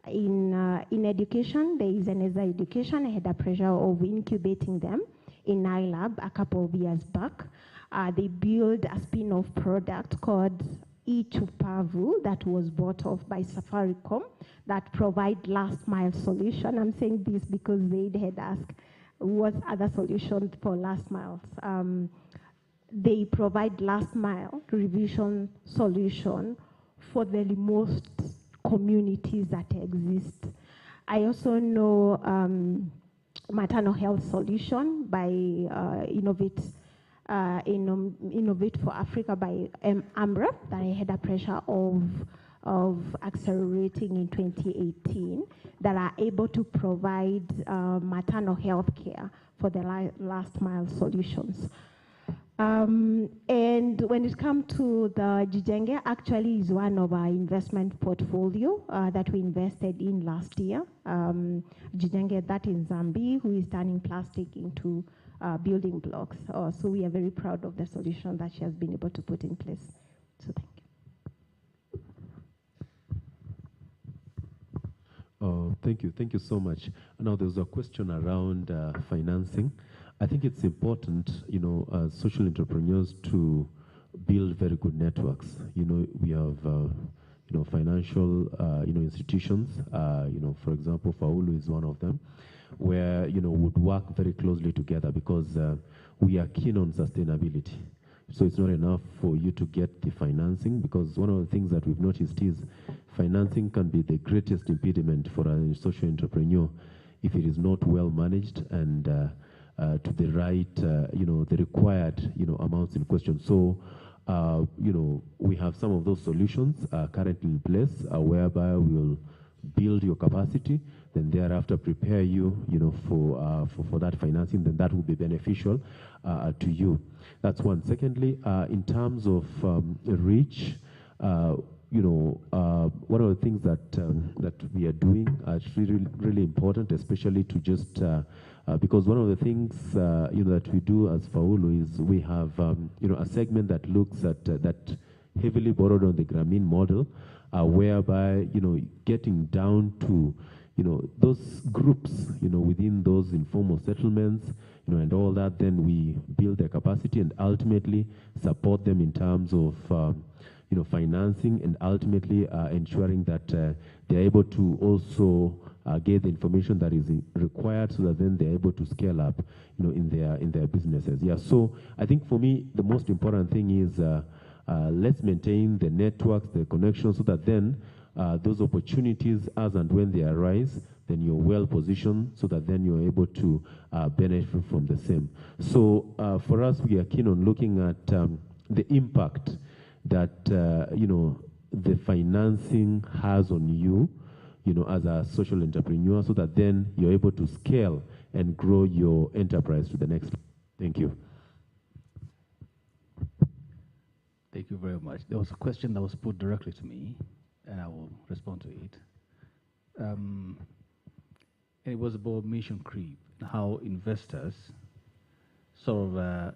In education, there is another education. I had a pleasure of incubating them in iLab a couple of years back. They built a spin-off product called E2Pavu that was bought off by Safaricom that provide last mile solution. I'm saying this because they had asked what other solutions for last miles. They provide last mile revision solution for the remote communities that exist. I also know maternal health solution by Innovate for Africa by AMRA that I had a pressure of accelerating in 2018 that are able to provide maternal health care for the last mile solutions. And when it comes to the Jijenge, actually is one of our investment portfolio that we invested in last year. Jijenge, that in Zambia, who is turning plastic into building blocks. So we are very proud of the solution that she has been able to put in place. So thank you. Thank you so much. Now there's a question around financing. I think it's important, as social entrepreneurs to build very good networks. We have, financial, institutions. For example, Faulu is one of them, where would work very closely together because we are keen on sustainability. So it's not enough for you to get the financing, because one of the things that we've noticed is financing can be the greatest impediment for a social entrepreneur if it is not well managed and to the right, the required, amounts in question. So, we have some of those solutions currently in place whereby we'll build your capacity, then thereafter prepare you, for that financing, then that will be beneficial to you. That's one. Secondly, in terms of reach, one of the things that we are doing is really important, especially to just because one of the things that we do as Faulu is we have a segment that looks at that heavily borrowed on the Grameen model, whereby getting down to those groups within those informal settlements and all that, then we build their capacity and ultimately support them in terms of financing and ultimately ensuring that they're able to also get the information that is required so that then they're able to scale up in their businesses. Yeah, so I think for me the most important thing is let's maintain the networks, the connections, so that then those opportunities, as and when they arise, then you're well positioned so that then you're able to benefit from the same. So for us, we are keen on looking at the impact that, the financing has on you, as a social entrepreneur, so that then you're able to scale and grow your enterprise to the next. Thank you. Thank you very much. There was a question that was put directly to me, and I will respond to it. And it was about mission creep, how investors sort of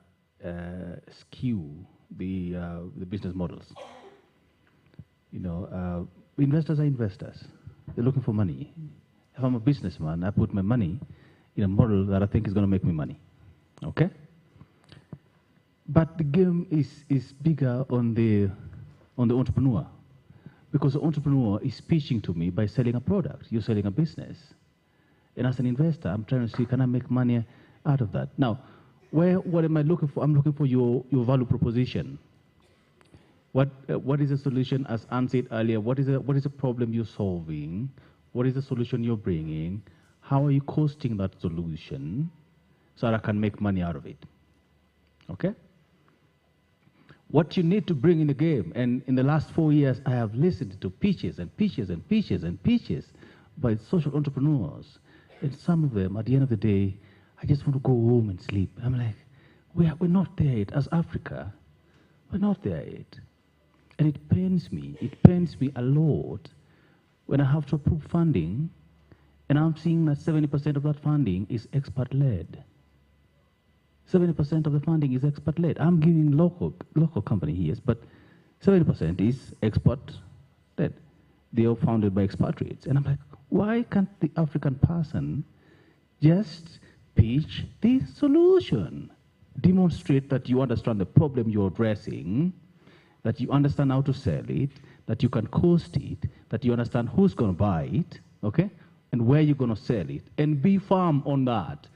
skew the business models. Investors are investors. They're looking for money. If I'm a businessman, I put my money in a model that I think is going to make me money. Okay? But the game is bigger on the entrepreneur, because the entrepreneur is pitching to me by selling a product. You're selling a business. And as an investor, I'm trying to see, can I make money out of that? Now, what am I looking for? I'm looking for your value proposition. What is the solution, as Anne said earlier? What is the problem you're solving? What is the solution you're bringing? How are you costing that solution so that I can make money out of it? Okay? What you need to bring in the game, and in the last 4 years, I have listened to pitches and pitches and pitches and pitches by social entrepreneurs. And some of them, at the end of the day, I just want to go home and sleep. I'm like, we're not there yet. As Africa, we're not there yet. And it pains me a lot when I have to approve funding, and I'm seeing that 70% of that funding is expert-led. 70% of the funding is expert-led. I'm giving local company here, but 70% is expert-led. They are founded by expatriates. And I'm like, why can't the African person just pitch the solution? Demonstrate that you understand the problem you're addressing, that you understand how to sell it, that you can cost it, that you understand who's going to buy it, okay, and where you're going to sell it, and be firm on that.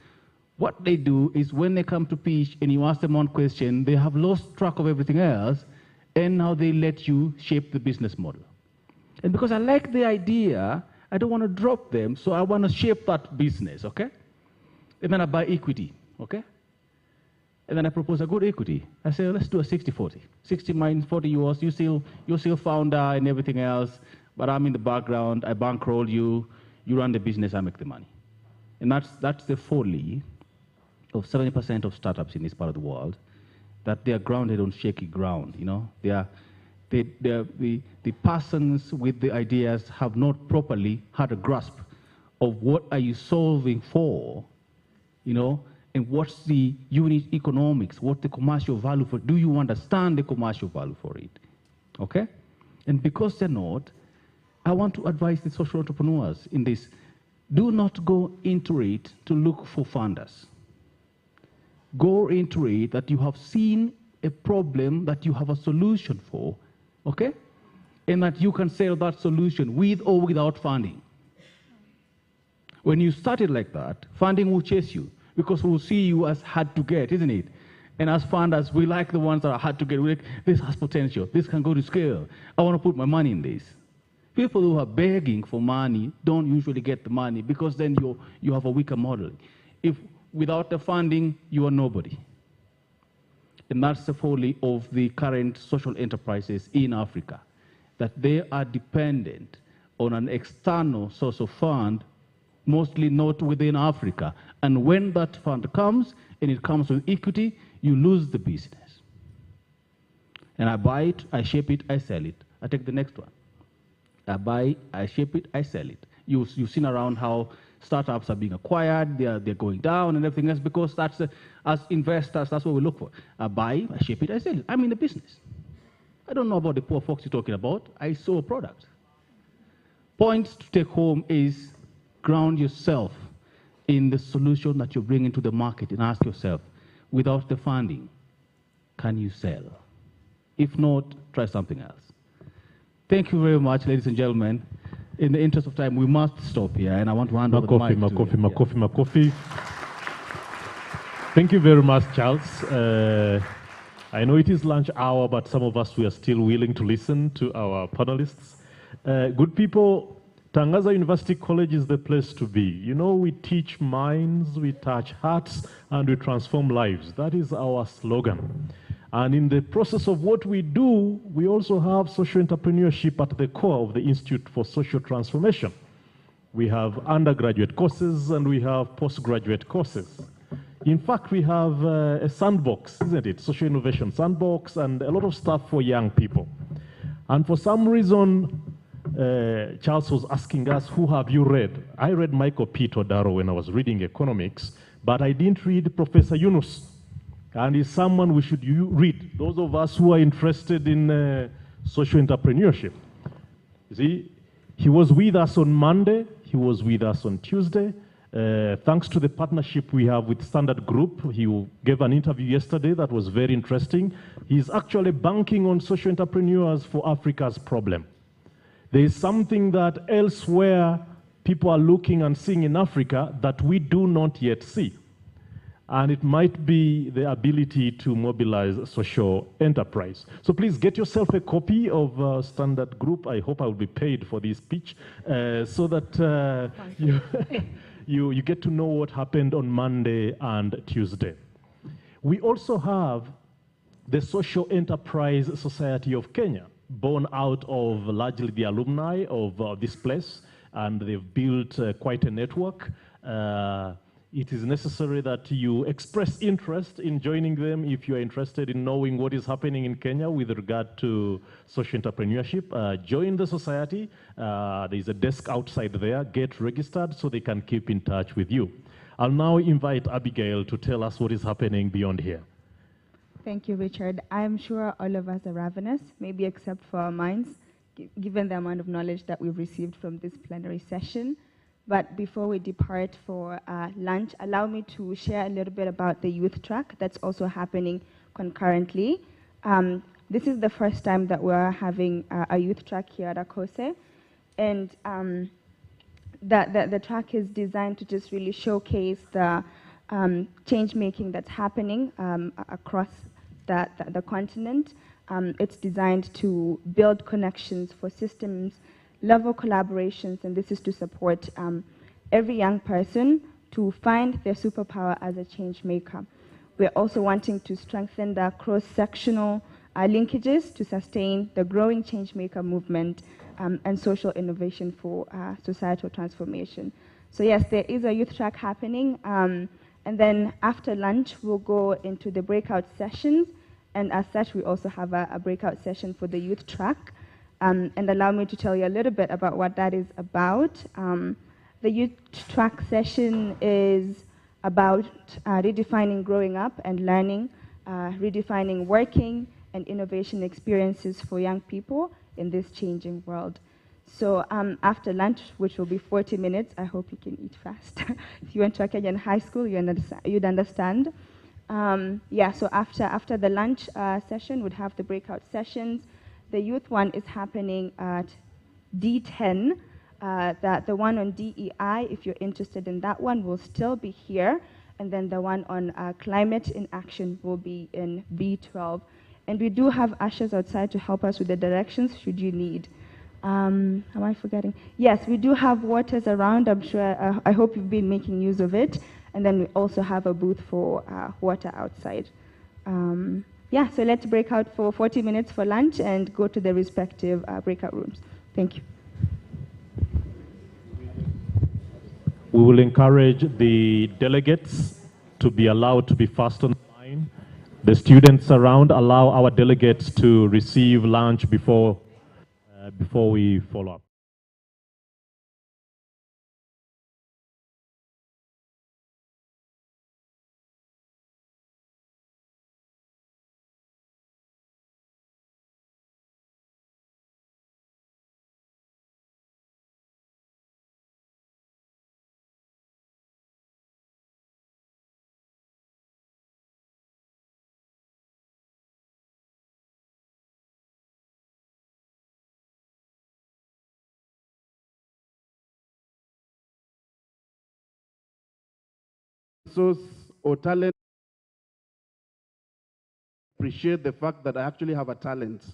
What they do is when they come to pitch and you ask them one question, they have lost track of everything else, and now they let you shape the business model. And because I like the idea, I don't want to drop them, so I want to shape that business, okay? And then I buy equity, okay? And then I propose a good equity. I say, let's do a 60-40. 60 mine, 40 yours, you're still founder and everything else, but I'm in the background, I bankroll you, you run the business, I make the money. And that's the folly of 70% of startups in this part of the world, that they are grounded on shaky ground, the persons with the ideas have not properly had a grasp of what are you solving for, and what's the unit economics, what's the commercial value for it? Do you understand the commercial value for it? Okay? And because they're not, I want to advise the social entrepreneurs in this. Do not go into it to look for funders. Go into it that you have seen a problem that you have a solution for, okay? And that you can sell that solution with or without funding. When you start it like that, funding will chase you because we'll see you as hard to get, isn't it? And as funders, we like the ones that are hard to get. We're like, this has potential. This can go to scale. I want to put my money in this. People who are begging for money don't usually get the money because then you have a weaker model. If without the funding, you are nobody. And that's the folly of the current social enterprises in Africa, that they are dependent on an external source of fund, mostly not within Africa. And when that fund comes, and it comes with equity, you lose the business. And I buy it, I shape it, I sell it. I take the next one. I buy, I shape it, I sell it. You've seen around how startups are being acquired, they're going down and everything else, because that's, as investors, that's what we look for. I buy, I shape it, I sell it. I'm in the business. I don't know about the poor folks you're talking about. I saw a product. Point to take home is ground yourself in the solution that you're bringing to the market and ask yourself, without the funding, can you sell? If not, try something else. Thank you very much, ladies and gentlemen. In the interest of time, we must stop here, and I want to hand over the mic to coffee. Thank you very much, Charles. I know it is lunch hour, but some of us, we are still willing to listen to our panelists. Good people, Tangaza University College is the place to be. You know, we teach minds, we touch hearts, and we transform lives. That is our slogan. And in the process of what we do, we also have social entrepreneurship at the core of the Institute for Social Transformation. We have undergraduate courses and we have postgraduate courses. In fact, we have a sandbox, isn't it? Social innovation sandbox and a lot of stuff for young people. And for some reason, Charles was asking us, who have you read? I read Michael P. Todaro when I was reading economics, but I didn't read Professor Yunus. And he's someone we should read, those of us who are interested in social entrepreneurship. You see, he was with us on Monday, he was with us on Tuesday. Thanks to the partnership we have with Standard Group, he gave an interview yesterday that was very interesting. He's actually banking on social entrepreneurs for Africa's problem. There is something that elsewhere people are looking and seeing in Africa that we do not yet see. And it might be the ability to mobilize social enterprise. So please get yourself a copy of Standard Group. I hope I will be paid for this pitch so that you get to know what happened on Monday and Tuesday. We also have the Social Enterprise Society of Kenya, born out of largely the alumni of this place, and they've built quite a network. It is necessary that you express interest in joining them if you are interested in knowing what is happening in Kenya with regard to social entrepreneurship. Join the society. There is a desk outside there. Get registered so they can keep in touch with you. I'll now invite Abigail to tell us what is happening beyond here. Thank you, Richard. I'm sure all of us are ravenous, maybe except for our minds, given the amount of knowledge that we've received from this plenary session. But before we depart for lunch, allow me to share a little bit about the youth track that's also happening concurrently. This is the first time that we're having a youth track here at Akose. And the track is designed to just really showcase the change making that's happening across the continent. It's designed to build connections for systems level collaborations, and this is to support every young person to find their superpower as a change maker. We're also wanting to strengthen the cross-sectional linkages to sustain the growing change maker movement and social innovation for societal transformation. So yes, there is a youth track happening, and then after lunch we'll go into the breakout sessions, and as such we also have a breakout session for the youth track. And allow me to tell you a little bit about what that is about. The youth track session is about redefining growing up and learning, redefining working and innovation experiences for young people in this changing world. So after lunch, which will be 40 minutes, I hope you can eat fast. If you went to a Kenyan high school, you'd understand. Yeah, so after the lunch session, we'd have the breakout sessions. The youth one is happening at D10. The one on DEI, if you're interested in that one, will still be here. And then the one on climate in action will be in B12. And we do have ushers outside to help us with the directions should you need. Am I forgetting? Yes, we do have waters around. I'm sure, I hope you've been making use of it. And then we also have a booth for water outside. Yeah, so let's break out for 40 minutes for lunch and go to the respective breakout rooms. Thank you. We will encourage the delegates to be allowed to be fast on the line. The students around allow our delegates to receive lunch before we follow up. Resource or talent, appreciate the fact that I actually have a talent,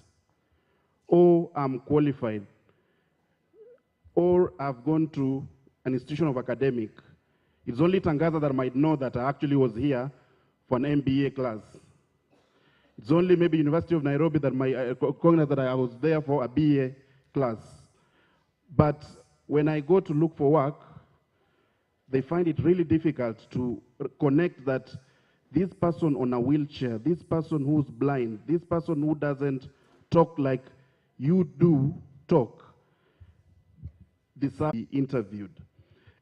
or I'm qualified, or I've gone to an institution of academic. It's only Tangaza that might know that I actually was here for an MBA class. It's only maybe University of Nairobi that my cognizant that I was there for a BA class. But when I go to look for work, they find it really difficult to connect that this person on a wheelchair, this person who's blind, this person who doesn't talk like you do talk, deserve to be interviewed.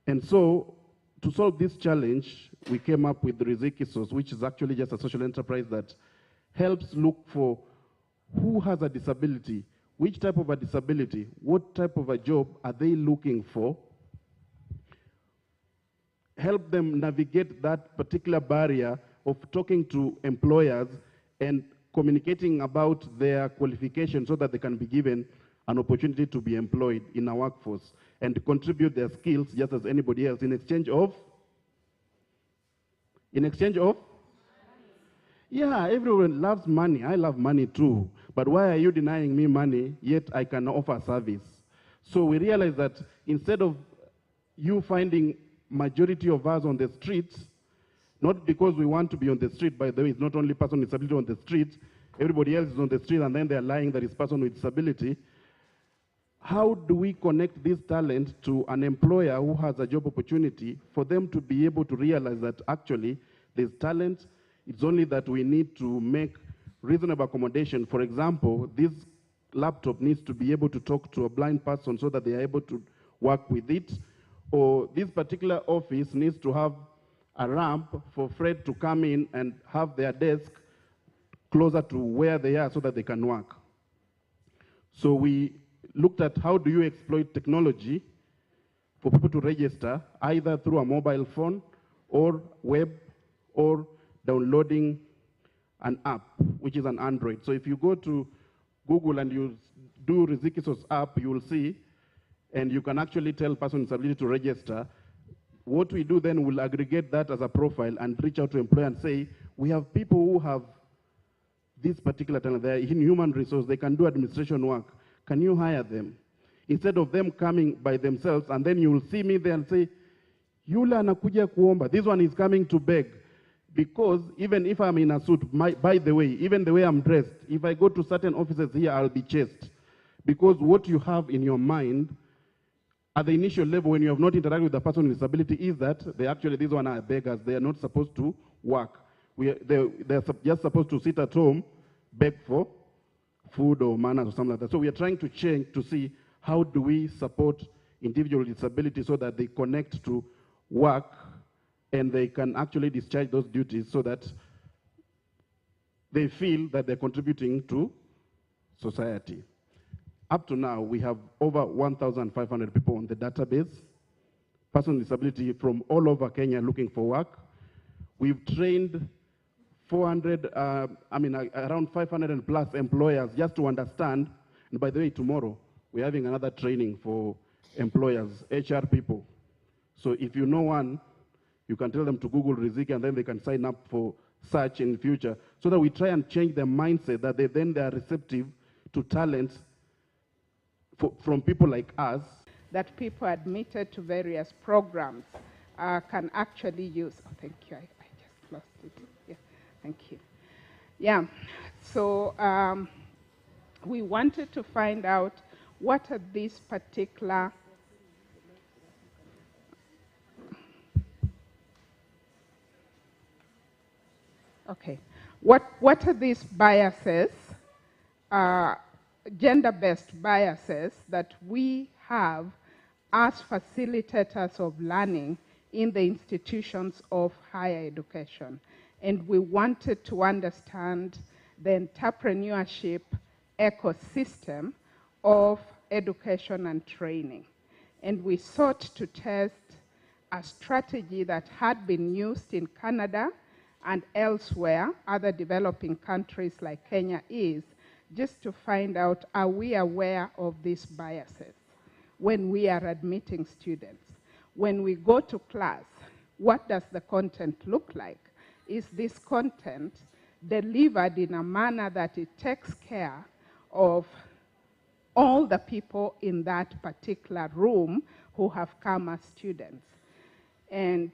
And so, to solve this challenge, we came up with Rizikisos, which is actually just a social enterprise that helps look for who has a disability, which type of a disability, what type of a job are they looking for, help them navigate that particular barrier of talking to employers and communicating about their qualifications so that they can be given an opportunity to be employed in a workforce and contribute their skills just as anybody else in exchange of? Yeah, everyone loves money. I love money too. But why are you denying me money, yet I can offer service? So we realize that instead of you finding majority of us on the streets, not because we want to be on the street, by the way, it's not only person with disability on the street, everybody else is on the street and then they're lying that it's person with disability. How do we connect this talent to an employer who has a job opportunity for them to be able to realize that actually there's talent, it's only that we need to make reasonable accommodation. For example, this laptop needs to be able to talk to a blind person so that they are able to work with it, or this particular office needs to have a ramp for Fred to come in and have their desk closer to where they are so that they can work. So we looked at how do you exploit technology for people to register either through a mobile phone or web or downloading an app, which is an Android. So if you go to Google and you do Rizikisos app, you will see, and you can actually tell person with disability to register. What we do then, we'll aggregate that as a profile and reach out to employer and say, we have people who have this particular talent. They're in human resource, they can do administration work. Can you hire them? Instead of them coming by themselves, and then you will see me there and say, Yule anakuja kuomba, this one is coming to beg. Because even if I'm in a suit, by the way, even the way I'm dressed, if I go to certain offices here, I'll be chased. Because what you have in your mind at the initial level when you have not interacted with the person with disability is that they actually, these one are beggars. They are not supposed to work. They're just supposed to sit at home, beg for food or manners or something like that. So we are trying to change to see how do we support individuals with disability so that they connect to work and they can actually discharge those duties so that they feel that they're contributing to society. Up to now, we have over 1,500 people on the database, persons with disability from all over Kenya looking for work. We've trained around 500 and plus employers just to understand. And by the way, tomorrow, we're having another training for employers, HR people. So if you know one, you can tell them to Google Riziki and then they can sign up for search in the future so that we try and change their mindset that they are receptive to talent from people like us. That people admitted to various programs can actually use. Oh, thank you. I just lost it. Yeah, thank you. Yeah, so we wanted to find out what are these particular what are these biases, gender-based biases that we have as facilitators of learning in the institutions of higher education. And we wanted to understand the entrepreneurship ecosystem of education and training. And we sought to test a strategy that had been used in Canada and elsewhere, other developing countries like Kenya is, just to find out, are we aware of these biases when we are admitting students? When we go to class, what does the content look like? Is this content delivered in a manner that it takes care of all the people in that particular room who have come as students? And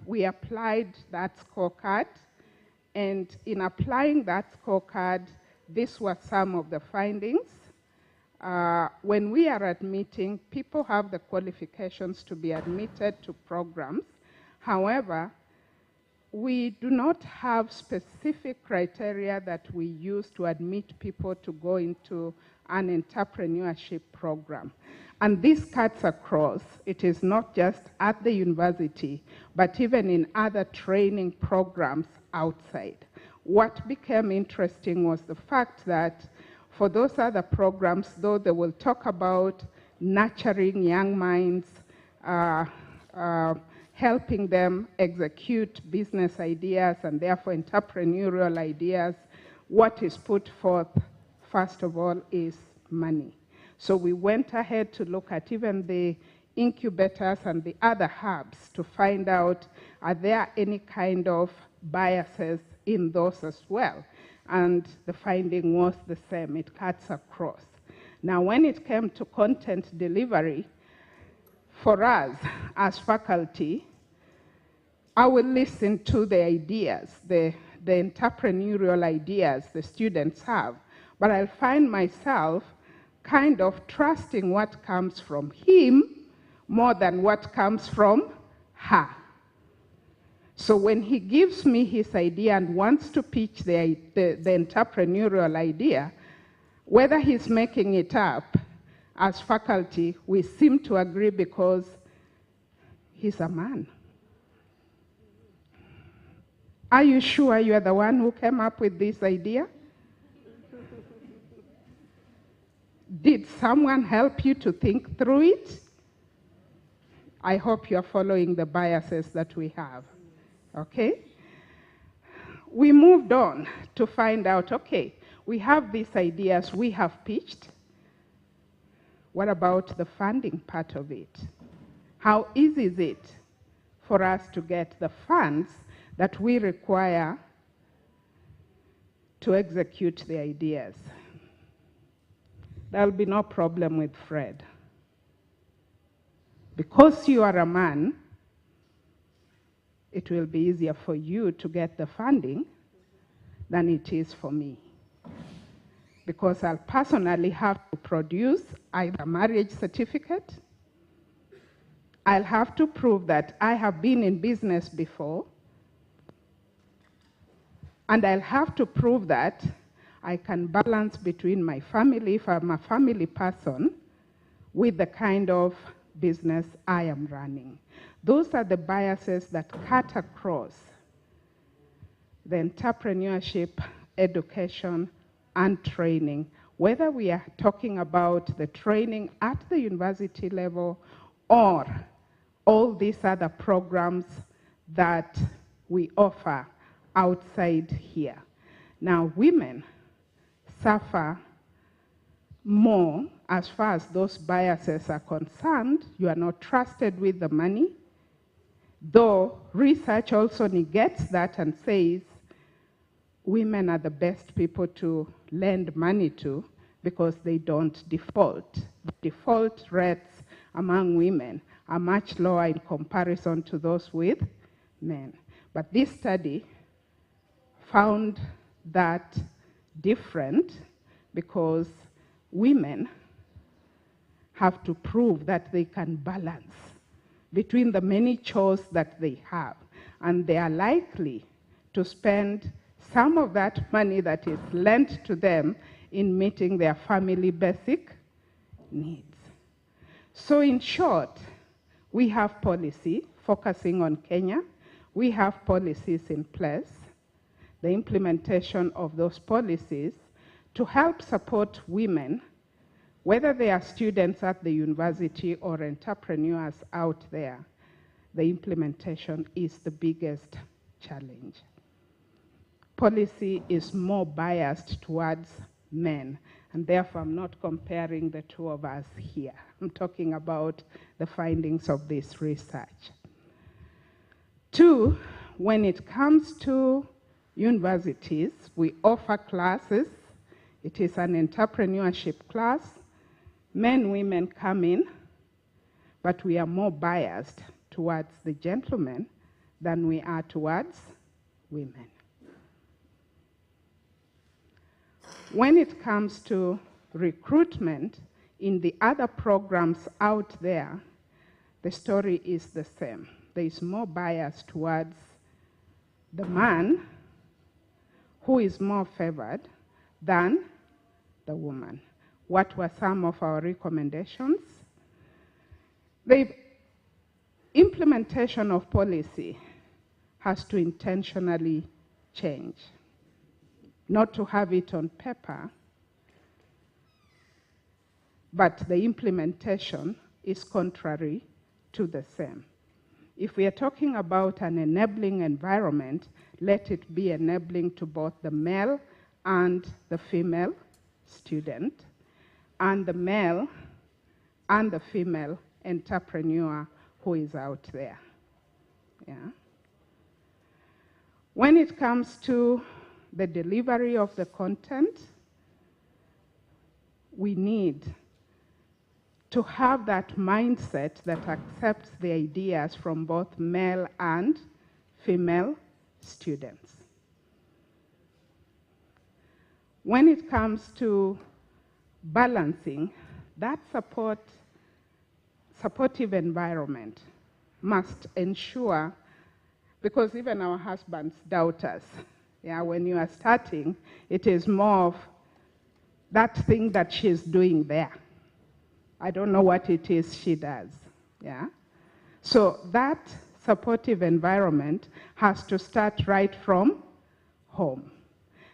we applied that scorecard, And in applying that scorecard, these were some of the findings. When we are admitting, people have the qualifications to be admitted to programs. However, we do not have specific criteria that we use to admit people to go into an entrepreneurship program. And this cuts across. It is not just at the university, but even in other training programs outside. What became interesting was the fact that for those other programs, though they will talk about nurturing young minds, helping them execute business ideas and therefore entrepreneurial ideas, what is put forth, first of all, is money. So we went ahead to look at even the incubators and the other hubs to find out, are there any kind of biases in those as well? And the finding was the same. It cuts across. Now, when it came to content delivery, for us as faculty, I will listen to the ideas, the entrepreneurial ideas the students have, but I'll find myself kind of trusting what comes from him more than what comes from her. So when he gives me his idea and wants to pitch the entrepreneurial idea, whether he's making it up, as faculty, we seem to agree because he's a man. Are you sure you are the one who came up with this idea? Did someone help you to think through it? I hope you are following the biases that we have. Okay? We moved on to find out, okay, we have these ideas we have pitched. What about the funding part of it? How easy is it for us to get the funds that we require to execute the ideas? There'll be no problem with Fred. Because you are a man, it will be easier for you to get the funding than it is for me. Because I'll personally have to produce either a marriage certificate, I'll have to prove that I have been in business before, and I'll have to prove that I can balance between my family, if I'm a family person, with the kind of business I am running. Those are the biases that cut across the entrepreneurship, education, and training, whether we are talking about the training at the university level or all these other programs that we offer outside here. Now, women suffer more as far as those biases are concerned. You are not trusted with the money, though research also negates that and says women are the best people to lend money to because they don't default. The default rates among women are much lower in comparison to those with men. But this study found that different because women have to prove that they can balance between the many chores that they have, and they are likely to spend some of that money that is lent to them in meeting their family basic needs. So in short, we have policy focusing on Kenya. We have policies in place, the implementation of those policies to help support women, whether they are students at the university or entrepreneurs out there. The implementation is the biggest challenge. Policy is more biased towards men, and therefore I'm not comparing the two of us here. I'm talking about the findings of this research. Two, when it comes to universities, we offer classes. It is an entrepreneurship class. Men, women come in, but we are more biased towards the gentlemen than we are towards women. When it comes to recruitment in the other programs out there, the story is the same. There is more bias towards the man who is more favored than the woman. What were some of our recommendations? The implementation of policy has to intentionally change, not to have it on paper, but the implementation is contrary to the same. If we are talking about an enabling environment, let it be enabling to both the male and the female student, and the male and the female entrepreneur who is out there. Yeah. When it comes to the delivery of the content, we need to have that mindset that accepts the ideas from both male and female students. When it comes to balancing, that supportive environment must ensure, because even our husbands doubt us. Yeah, when you are starting, it is more of that thing that she's doing there. I don't know what it is she does. Yeah? So that supportive environment has to start right from home.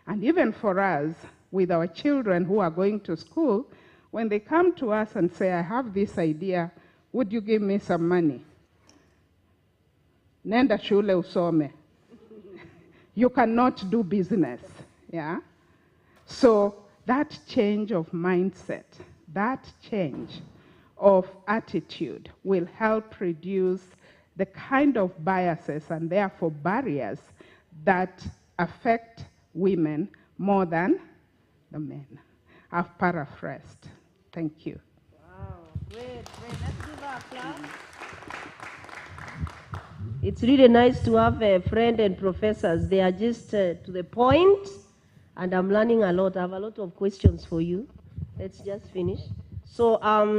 And even for us, with our children who are going to school, when they come to us and say, I have this idea, would you give me some money? Nenda shule usome. You cannot do business. Yeah? So that change of mindset, that change of attitude will help reduce the kind of biases and therefore barriers that affect women more than the men. I've paraphrased. Thank you. Wow, great, great. Let's give her applause. It's really nice to have a friend and professors. They are just to the point, and I'm learning a lot. I have a lot of questions for you. Let's just finish. So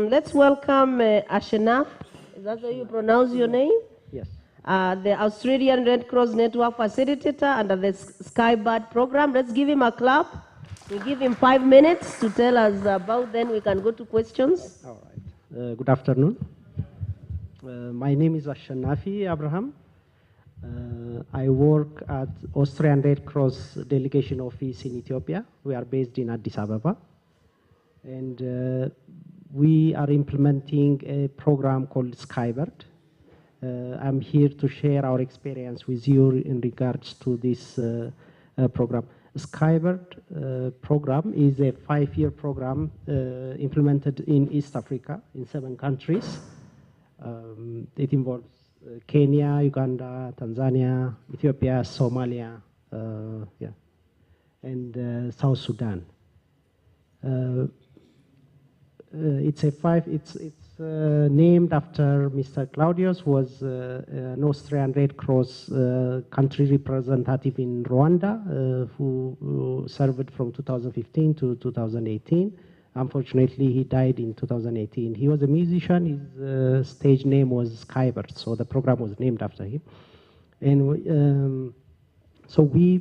let's welcome Ashenaf. Is that how you pronounce your name? Yes. The Australian Red Cross Network facilitator under the Skybird program. Let's give him a clap. We give him 5 minutes to tell us about, then we can go to questions. All right. Good afternoon. My name is Ashanafi Abraham. I work at Australian Red Cross Delegation Office in Ethiopia. We are based in Addis Ababa. And we are implementing a program called Skybird. I'm here to share our experience with you in regards to this program. Skybird program is a 5-year program implemented in East Africa in 7 countries. It involves Kenya, Uganda, Tanzania, Ethiopia, Somalia, and South Sudan. It's named after Mr. Claudius, was an Austrian Red Cross country representative in Rwanda, who served from 2015 to 2018. Unfortunately, he died in 2018. He was a musician. His stage name was Skybird, so the program was named after him. And so we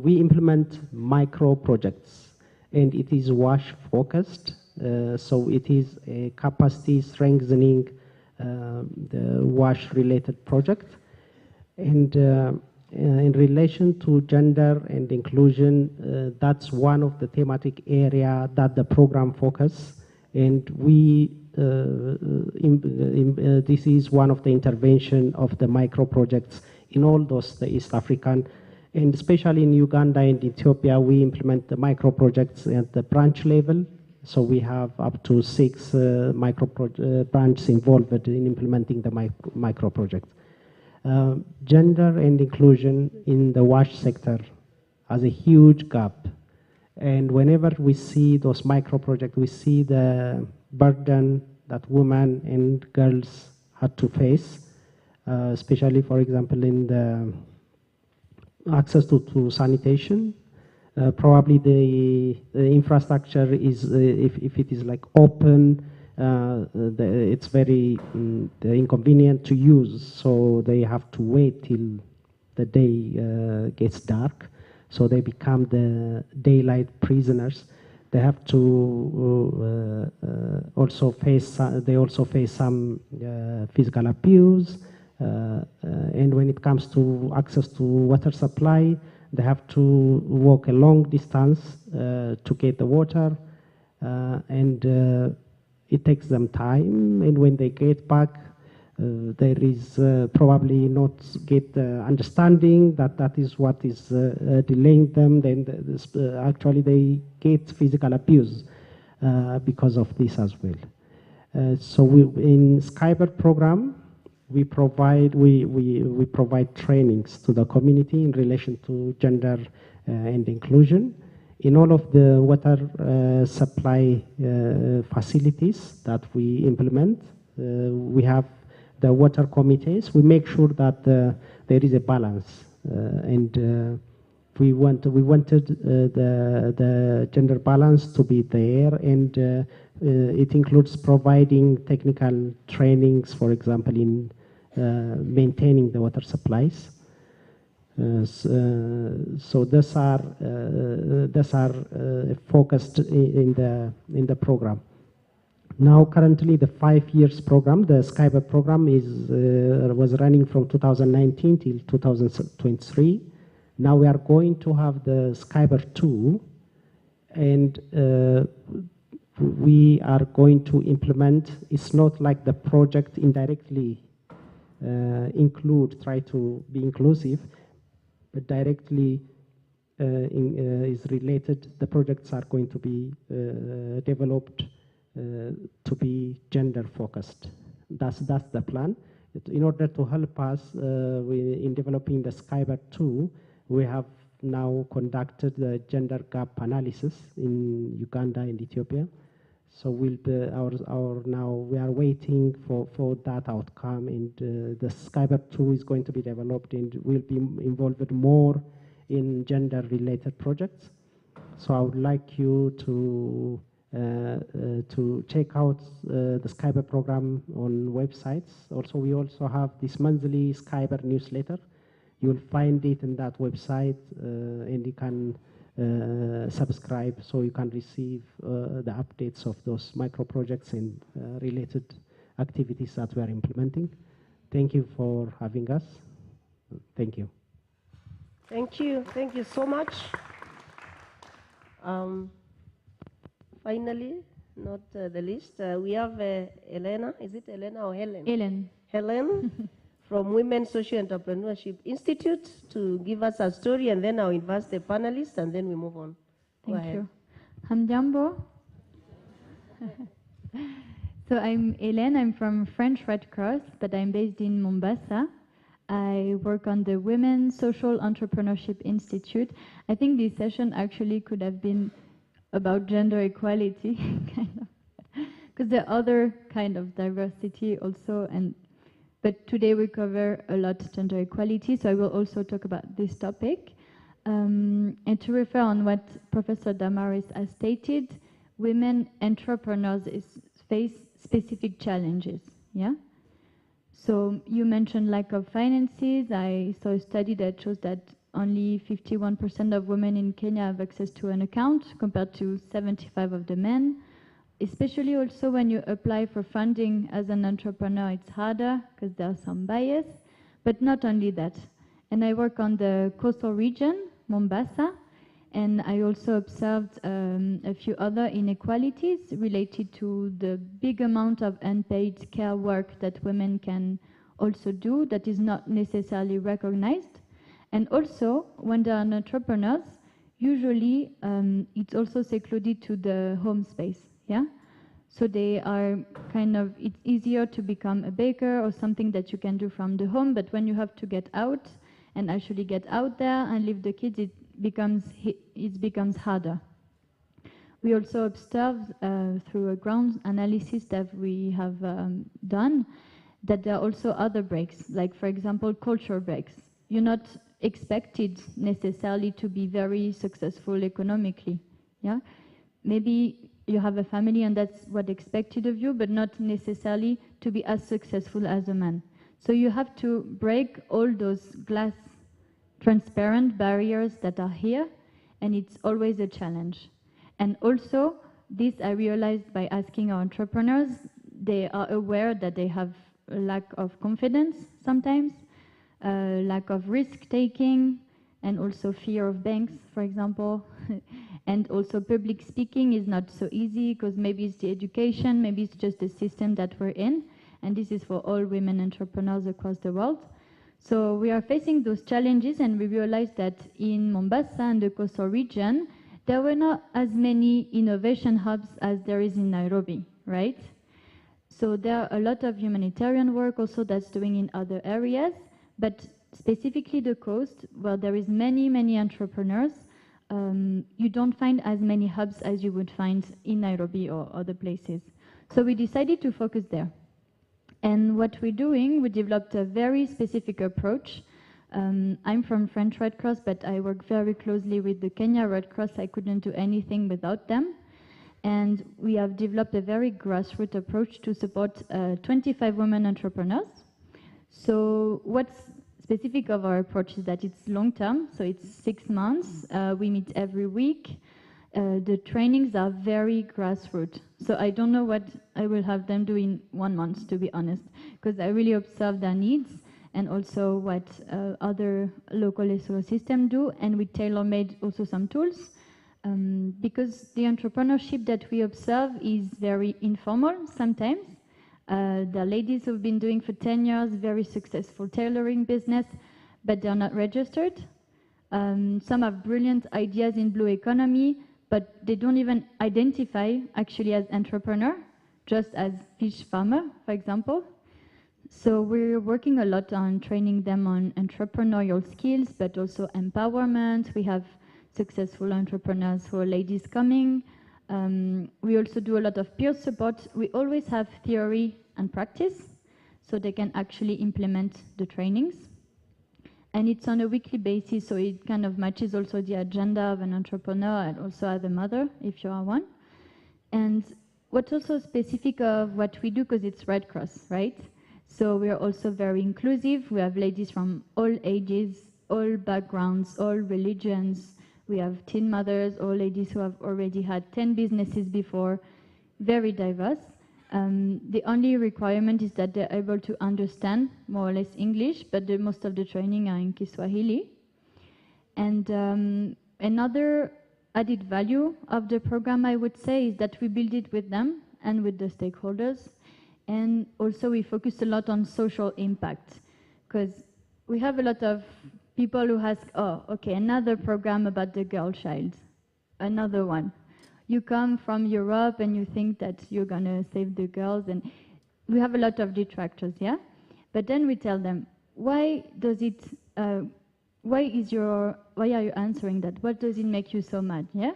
implement micro projects, and it is WASH focused. So it is a capacity strengthening the WASH related project. And in relation to gender and inclusion, that's one of the thematic area that the program focus. And we, this is one of the intervention of the micro projects in all those the East African, and especially in Uganda and Ethiopia, we implement the micro projects at the branch level. So we have up to 6 micro branches involved in implementing the micro projects. Gender and inclusion in the WASH sector has a huge gap. And whenever we see those micro projects, we see the burden that women and girls had to face, especially, for example, in the access to sanitation, Probably the infrastructure is, if it is like open, it's very inconvenient to use, so they have to wait till the day gets dark, so they become the daylight prisoners. They have to also face some physical abuse, and when it comes to access to water supply, they have to walk a long distance to get the water, and it takes them time, and when they get back, there is probably not get understanding that is what is delaying them. Then actually they get physical abuse because of this as well. So in Skybird program, we provide trainings to the community in relation to gender and inclusion. In all of the water supply facilities that we implement, we have the water committees. We make sure that there is a balance, and we wanted the gender balance to be there, and it includes providing technical trainings, for example, in maintaining the water supplies. So those are focused in the program. Now, currently, the 5 years program, the Skybird program, was running from 2019 till 2023. Now we are going to have the Skybird 2, and we are going to implement. It's not like the project indirectly try to be inclusive, but directly is related. The projects are going to be developed to be gender focused. That's the plan. In order to help us in developing the Skybird 2, we have now conducted the gender gap analysis in Uganda and Ethiopia. So now we are waiting for that outcome, and the Skybird 2 is going to be developed and will be involved more in gender related projects. So I would like you to check out the Skybird program on websites. Also, we also have this monthly Skybird newsletter. You'll find it in that website, and you can subscribe so you can receive the updates of those micro projects and related activities that we are implementing. Thank you for having us. Thank you. Thank you. Thank you so much. Finally, not the least, we have Elena. Is it Elena or Helen? Helen. Helen from Women Social Entrepreneurship Institute to give us a story, and then I'll invite the panelists, and then we move on. Thank you. Hamdiambo. So I'm Hélène. I'm from French Red Cross, but I'm based in Mombasa. I work on the Women Social Entrepreneurship Institute. I think this session actually could have been about gender equality, kind of, because there are other kind of diversity also, but today we cover a lot gender equality, so I will also talk about this topic. And to refer on what Professor Damaris has stated, women entrepreneurs face specific challenges, yeah? So you mentioned lack of finances. I saw a study that shows that only 51% of women in Kenya have access to an account compared to 75% of the men. Especially also when you apply for funding as an entrepreneur, it's harder because there's some bias, but not only that. And I work on the coastal region, Mombasa, and I also observed a few other inequalities related to the big amount of unpaid care work that women can also do that is not necessarily recognized. And also, when they are entrepreneurs, usually it's also secluded to the home space, yeah? So they are kind of, it's easier to become a baker or something that you can do from the home, but when you have to get out and actually get out there and leave the kids, it becomes harder. We also observed through a ground analysis that we have done that there are also other breaks, like for example, cultural breaks. You're not expected necessarily to be very successful economically. Yeah, maybe you have a family and that's what expected of you, but not necessarily to be as successful as a man. So you have to break all those glass transparent barriers that are here, and it's always a challenge. And also, this I realized by asking our entrepreneurs, they are aware that they have a lack of confidence sometimes, lack of risk-taking, and also fear of banks, for example. And also public speaking is not so easy because maybe it's the education, maybe it's just the system that we're in. And this is for all women entrepreneurs across the world. So we are facing those challenges, and we realized that in Mombasa and the coastal region, there were not as many innovation hubs as there is in Nairobi, right? So there are a lot of humanitarian work also that's doing in other areas, but specifically the coast, where there is many entrepreneurs, you don't find as many hubs as you would find in Nairobi or other places. So we decided to focus there. And what we're doing, we developed a very specific approach. I'm from French Red Cross, but I work very closely with the Kenya Red Cross. I couldn't do anything without them. And we have developed a very grassroots approach to support 25 women entrepreneurs. So what's specific of our approach is that it's long-term, so it's 6 months. We meet every week. The trainings are very grassroots. So I don't know what I will have them do in 1 month, to be honest, because I really observe their needs and also what other local ecosystem do, and we tailor-made also some tools, because the entrepreneurship that we observe is very informal sometimes. The ladies who've been doing for 10 years, very successful tailoring business, but they're not registered. Some have brilliant ideas in blue economy, but they don't even identify actually as entrepreneur, just as fish farmer, for example. So we're working a lot on training them on entrepreneurial skills, but also empowerment. We have successful entrepreneurs who are ladies coming. We also do a lot of peer support. We always have theory and practice, so they can actually implement the trainings. And it's on a weekly basis, so it kind of matches also the agenda of an entrepreneur and also as a mother, if you are one. And what's also specific of what we do, because it's Red Cross, right? So we are also very inclusive. We have ladies from all ages, all backgrounds, all religions. We have teen mothers or ladies who have already had 10 businesses before, very diverse. The only requirement is that they're able to understand more or less English, but most of the training are in Kiswahili. And another added value of the program, I would say, is that we build it with them and with the stakeholders. And also we focus a lot on social impact, because we have a lot of people who ask, oh, okay, another program about the girl child, another one. You come from Europe and you think that you're going to save the girls, and we have a lot of detractors, yeah? But then we tell them, why are you answering that? What does it make you so mad, yeah?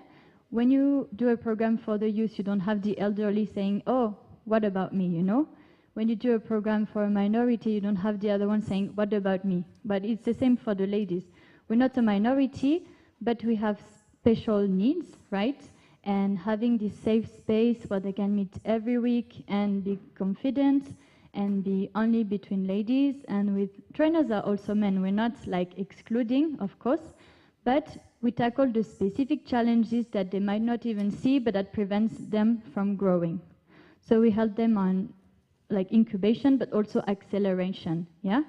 When you do a program for the youth, you don't have the elderly saying, oh, what about me, you know? When you do a program for a minority, you don't have the other one saying, what about me? But it's the same for the ladies. We're not a minority, but we have special needs, right? And having this safe space where they can meet every week and be confident and be only between ladies, and with trainers are also men. We're not like excluding, of course, but we tackle the specific challenges that they might not even see, but that prevents them from growing. So we help them on like incubation, but also acceleration, yeah?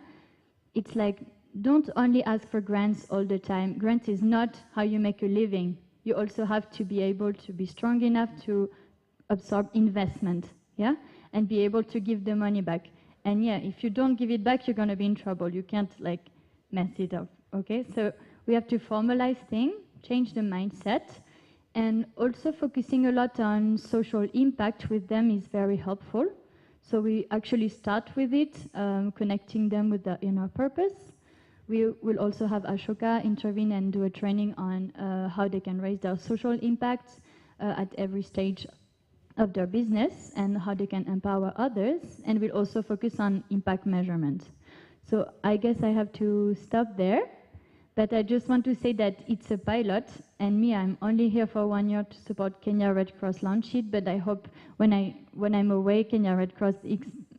It's like, don't only ask for grants all the time. Grants is not how you make a living. You also have to be able to be strong enough to absorb investment, yeah? And be able to give the money back. And yeah, if you don't give it back, you're gonna be in trouble. You can't like mess it up, okay? So we have to formalize things, change the mindset, and also focusing a lot on social impact with them is very helpful. So we actually start with it, connecting them with the inner purpose. We will also have Ashoka intervene and do a training on how they can raise their social impact at every stage of their business and how they can empower others. And we'll also focus on impact measurement. So I guess I have to stop there. But I just want to say that it's a pilot, and me, I'm only here for 1 year to support Kenya Red Cross launch it, but I hope when I'm away, Kenya Red Cross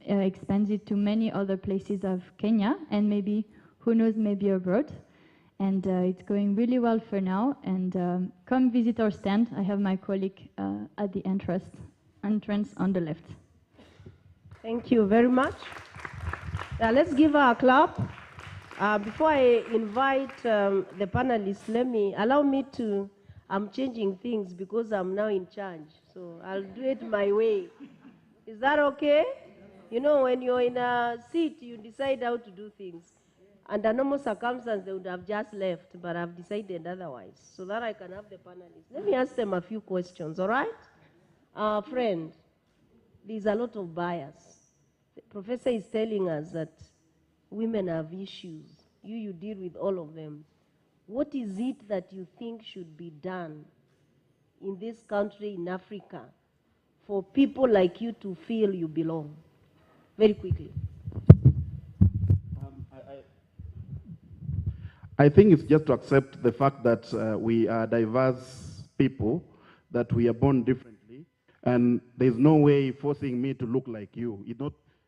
expands it to many other places of Kenya, and maybe, who knows, maybe abroad. And it's going really well for now, and come visit our stand. I have my colleague at the entrance on the left. Thank you very much. Let's give her a clap. Before I invite the panelists, allow me to, I'm changing things because I'm now in charge. So I'll do it my way. Is that okay? You know, when you're in a seat, you decide how to do things. Under normal circumstances, they would have just left, but I've decided otherwise, so that I can have the panelists. Let me ask them a few questions, all right? Friend, there's a lot of bias. The professor is telling us that women have issues. You deal with all of them. What is it that you think should be done in this country, in Africa, for people like you to feel you belong? Very quickly. I think it's just to accept the fact that we are diverse people, that we are born differently, and there's no way forcing me to look like you. It's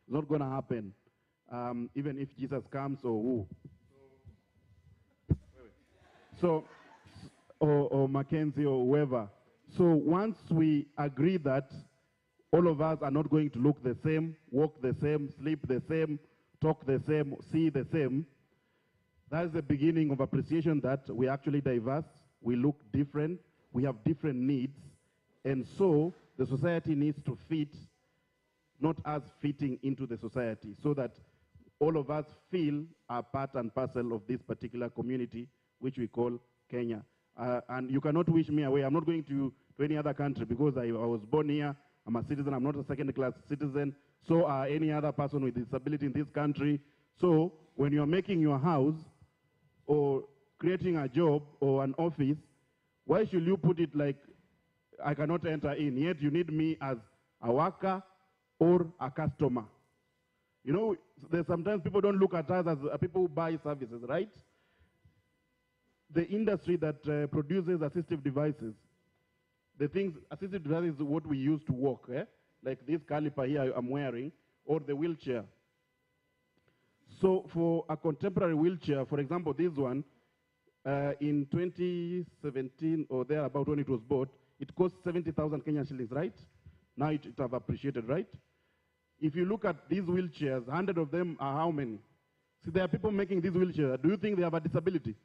not going to happen, even if Jesus comes or who. So, or Mackenzie or whoever. So once we agree that all of us are not going to look the same, walk the same, sleep the same, talk the same, see the same, that's the beginning of appreciation that we're actually diverse, we look different, we have different needs, and so the society needs to fit, not us fitting into the society, so that all of us feel are part and parcel of this particular community, which we call Kenya. And you cannot wish me away. I'm not going to any other country because I was born here. I'm a citizen. I'm not a second-class citizen. So are any other person with disability in this country. So when you're making your house or creating a job or an office, why should you put it like I cannot enter in? Yet you need me as a worker or a customer. You know, sometimes people don't look at us as people who buy services, right? The industry that produces assistive devices, the things, assistive devices is what we use to walk, like this caliper here I'm wearing, or the wheelchair. So for a contemporary wheelchair, for example, this one, in 2017 or thereabout when it was bought, it cost 70,000 Kenyan shillings, right? Now it have appreciated, right? If you look at these wheelchairs, 100 of them are how many? See, there are people making these wheelchairs. Do you think they have a disability?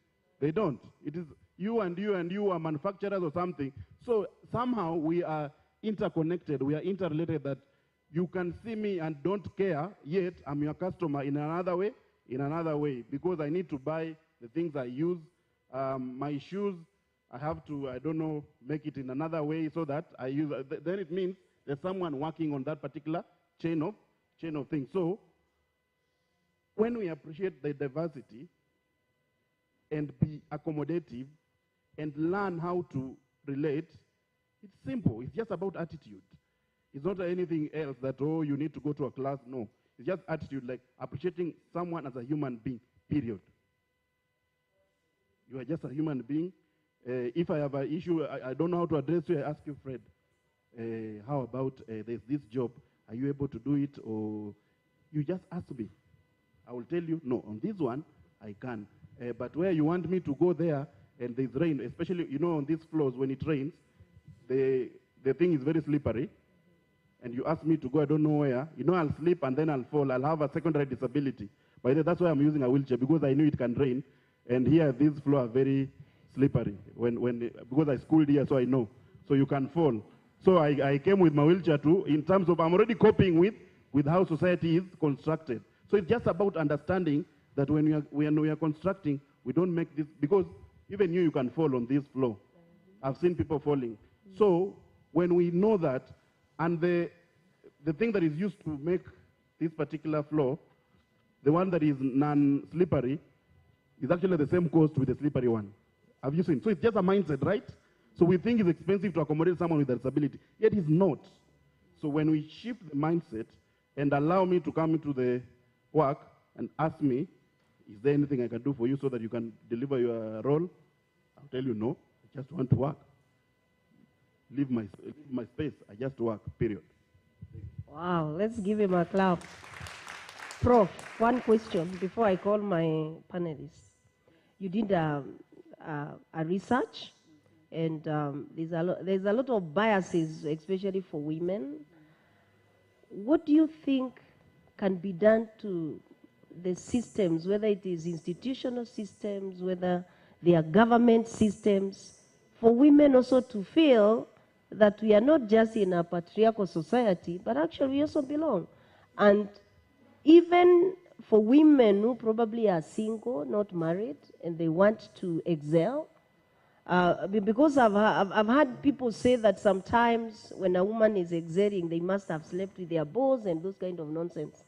They don't. It is you and you and you are manufacturers or something. So somehow we are interconnected, we are interrelated, that you can see me and don't care, yet I'm your customer in another way, because I need to buy the things I use. My shoes, I have to, I don't know, make it in another way so that I use, then it means there's someone working on that particular chain of things. So when we appreciate the diversity and be accommodative and learn how to relate, it's simple. It's just about attitude. It's not anything else that, oh, you need to go to a class. No. It's just attitude, like appreciating someone as a human being, period. You are just a human being. If I have an issue, I don't know how to address you, I ask you, Fred, how about there's this job? Are you able to do it? Or you just ask me. I will tell you, no, on this one, I can. But where you want me to go there, and there's rain, especially, you know, on these floors, when it rains, the thing is very slippery, and you ask me to go, I don't know where, you know, I'll slip and then I'll fall. I'll have a secondary disability. By the way, that's why I'm using a wheelchair, because I knew it can rain, and here, these floors are very slippery, because I schooled here, so I know. So you can fall. So I came with my wheelchair too, in terms of I'm already coping with how society is constructed. So it's just about understanding that when we are constructing, we don't make this, because even you can fall on this floor. I've seen people falling. So when we know that, and the thing that is used to make this particular floor, the one that is non-slippery, is actually the same cost with the slippery one. Have you seen? So it's just a mindset, right? So we think it's expensive to accommodate someone with a disability, yet it's not. So when we shift the mindset and allow me to come into the work and ask me, Is there anything I can do for you so that you can deliver your role? I'll tell you no, I just want to work. Leave my space, I just work, period. Wow, let's give him a clap. Prof, one question before I call my panelists. You did a research, and there's a lot of biases, especially for women. What do you think can be done to the systems, whether it is institutional systems, whether they are government systems, for women also to feel that we are not just in a patriarchal society, but actually we also belong? And even for women who probably are single, not married, and they want to excel, because I've had people say that sometimes when a woman is excelling, they must have slept with their boss and those kind of nonsense.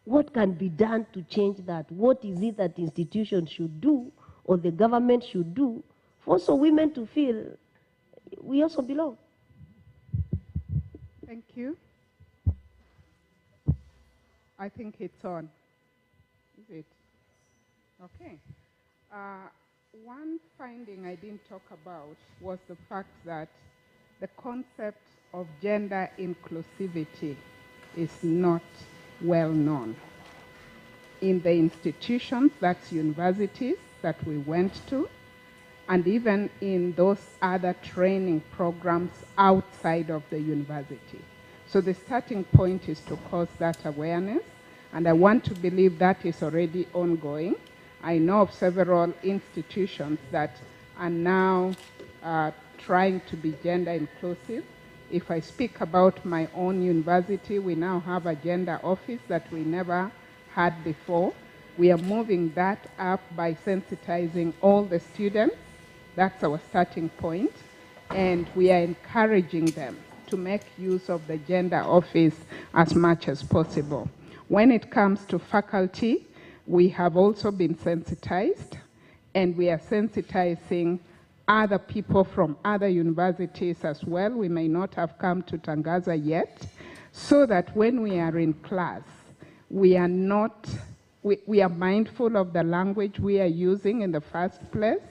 What can be done to change that? What is it that institutions should do or the government should do for also women to feel we also belong? Thank you. I think it's on. Is it? Okay. One finding I didn't talk about was the fact that the concept of gender inclusivity is not well known. In the institutions, that's universities that we went to, and even in those other training programs outside of the university. So the starting point is to cause that awareness, and I want to believe that is already ongoing. I know of several institutions that are now trying to be gender inclusive. If I speak about my own university, we now have a gender office that we never had before. We are moving that up by sensitizing all the students. That's our starting point. And we are encouraging them to make use of the gender office as much as possible. When it comes to faculty, we have also been sensitized, and we are sensitizing other people from other universities as well. We may not have come to Tangaza yet, so that when we are in class, we are mindful of the language we are using in the first place.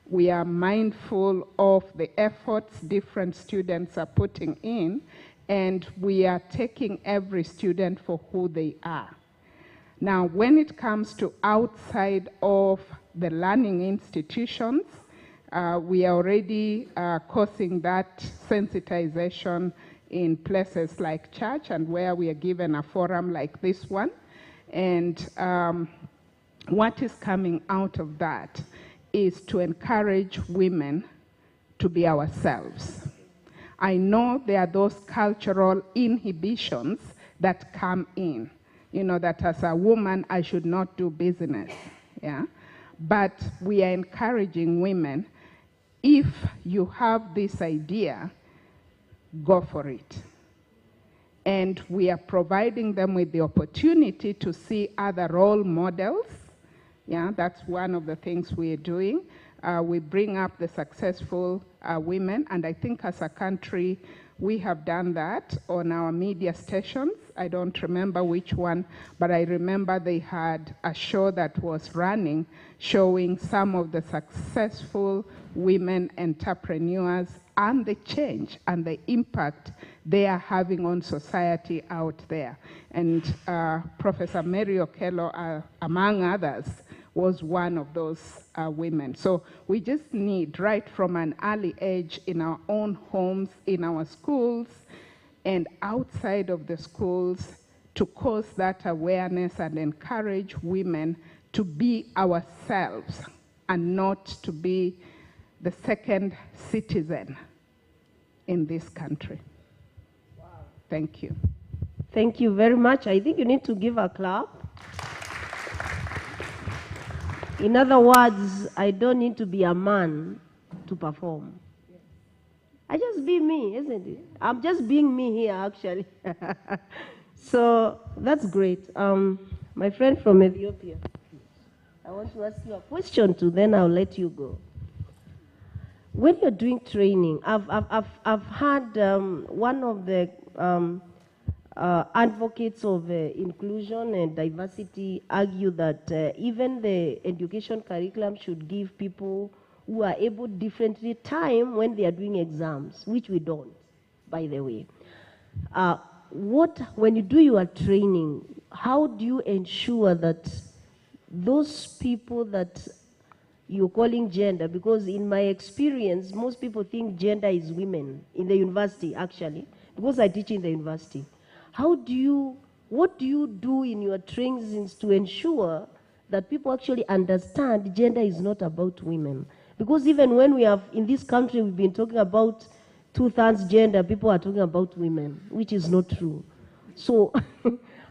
We are mindful of the efforts different students are putting in, and we are taking every student for who they are. Now, when it comes to outside of the learning institutions, we are already causing that sensitization in places like church and where we are given a forum like this one. And what is coming out of that is to encourage women to be ourselves. I know there are those cultural inhibitions that come in. You know, that as a woman, I should not do business, yeah? But we are encouraging women, if you have this idea, go for it. And we are providing them with the opportunity to see other role models. Yeah, that's one of the things we are doing. We bring up the successful women, and I think as a country, we have done that on our media stations. I don't remember which one, but I remember they had a show that was running showing some of the successful women entrepreneurs and the change and the impact they are having on society out there. And Professor Mary Okello, among others, was one of those women. So we just need, right from an early age, in our own homes, in our schools, and outside of the schools, to cause that awareness and encourage women to be ourselves and not to be the second citizen in this country. Wow. Thank you. Thank you very much. I think you need to give a clap. In other words, I don't need to be a man to perform. I just be me, isn't it? I'm just being me here, actually. So that's great. My friend from Ethiopia, I want to ask you a question too, then I'll let you go. When you're doing training, I've had one of the Advocates of inclusion and diversity argue that even the education curriculum should give people who are able differently time when they are doing exams, which we don't, by the way. When you do your training, how do you ensure that those people that you're calling gender, because in my experience, most people think gender is women in the university, actually, because I teach in the university. What do you do in your trainings to ensure that people actually understand gender is not about women? Because even when we have, in this country, we've been talking about 2/3 gender, people are talking about women, which is not true. So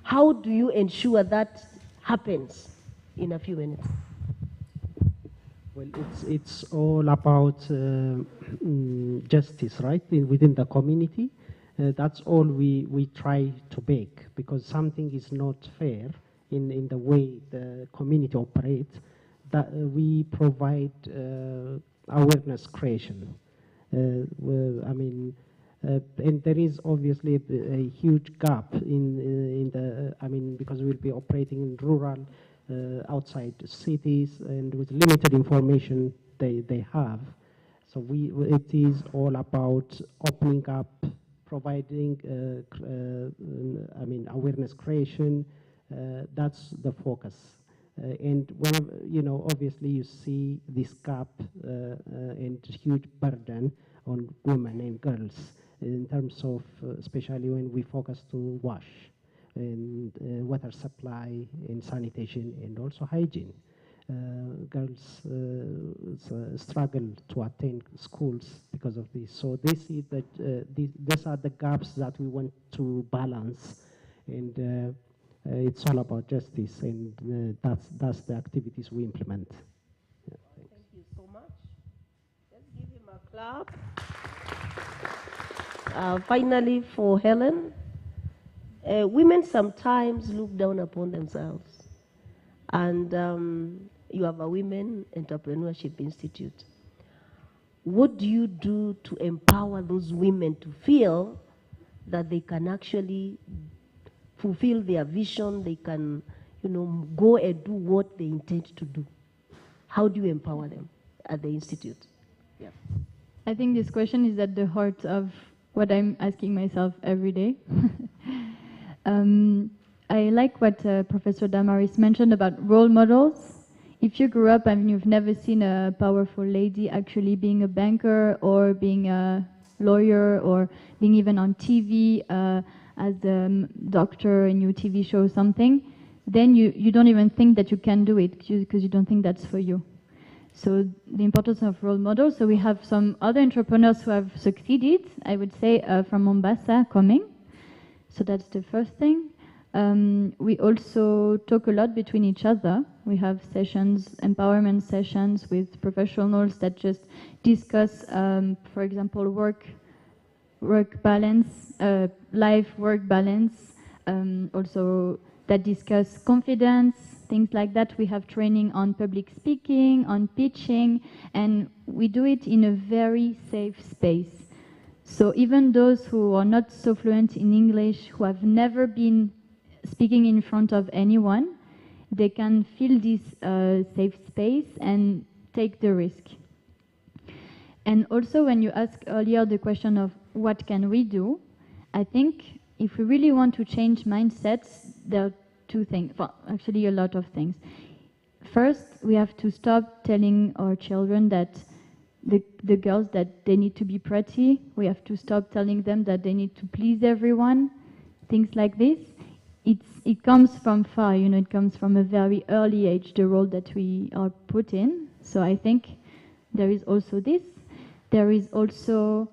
how do you ensure that happens in a few minutes? Well, it's all about justice, right, within the community. That's all we try to make, because something is not fair in the way the community operates, that we provide awareness creation. And there is obviously a huge gap in the, because we'll be operating in rural, outside cities, and with limited information they have. So it is all about opening up, providing awareness creation. That's the focus. And whenever, obviously you see this gap and huge burden on women and girls in terms of, especially when we focus to wash and water supply and sanitation and also hygiene. Girls struggle to attend schools because of this. So these are the gaps that we want to balance, and it's all about justice, and that's the activities we implement. Yeah, thank you so much. Let's give him a clap. Finally, for Helen, women sometimes look down upon themselves, and you have a Women Entrepreneurship Institute. What do you do to empower those women to feel that they can actually fulfill their vision, they can, go and do what they intend to do? How do you empower them at the Institute? Yeah. I think this question is at the heart of what I'm asking myself every day. I like what Professor Damaris mentioned about role models. If you grew up and you've never seen a powerful lady actually being a banker or being a lawyer or being even on TV as a doctor in your TV show or something, then you don't even think that you can do it because you don't think that's for you. So the importance of role models. So we have some other entrepreneurs who have succeeded, I would say, from Mombasa coming. So that's the first thing. We also talk a lot between each other. We have sessions, empowerment sessions with professionals that just discuss, for example, work balance, life-work balance, also that discuss confidence, things like that. We have training on public speaking, on pitching, and we do it in a very safe space. So even those who are not so fluent in English, who have never been speaking in front of anyone, they can feel this safe space and take the risk. And also when you asked earlier the question of what can we do, I think if we really want to change mindsets, there are two things, well, actually a lot of things. First, we have to stop telling our children that the girls that they need to be pretty. We have to stop telling them that they need to please everyone, things like this. It comes from far, it comes from a very early age, the role that we are put in. So I think there is also this. There is also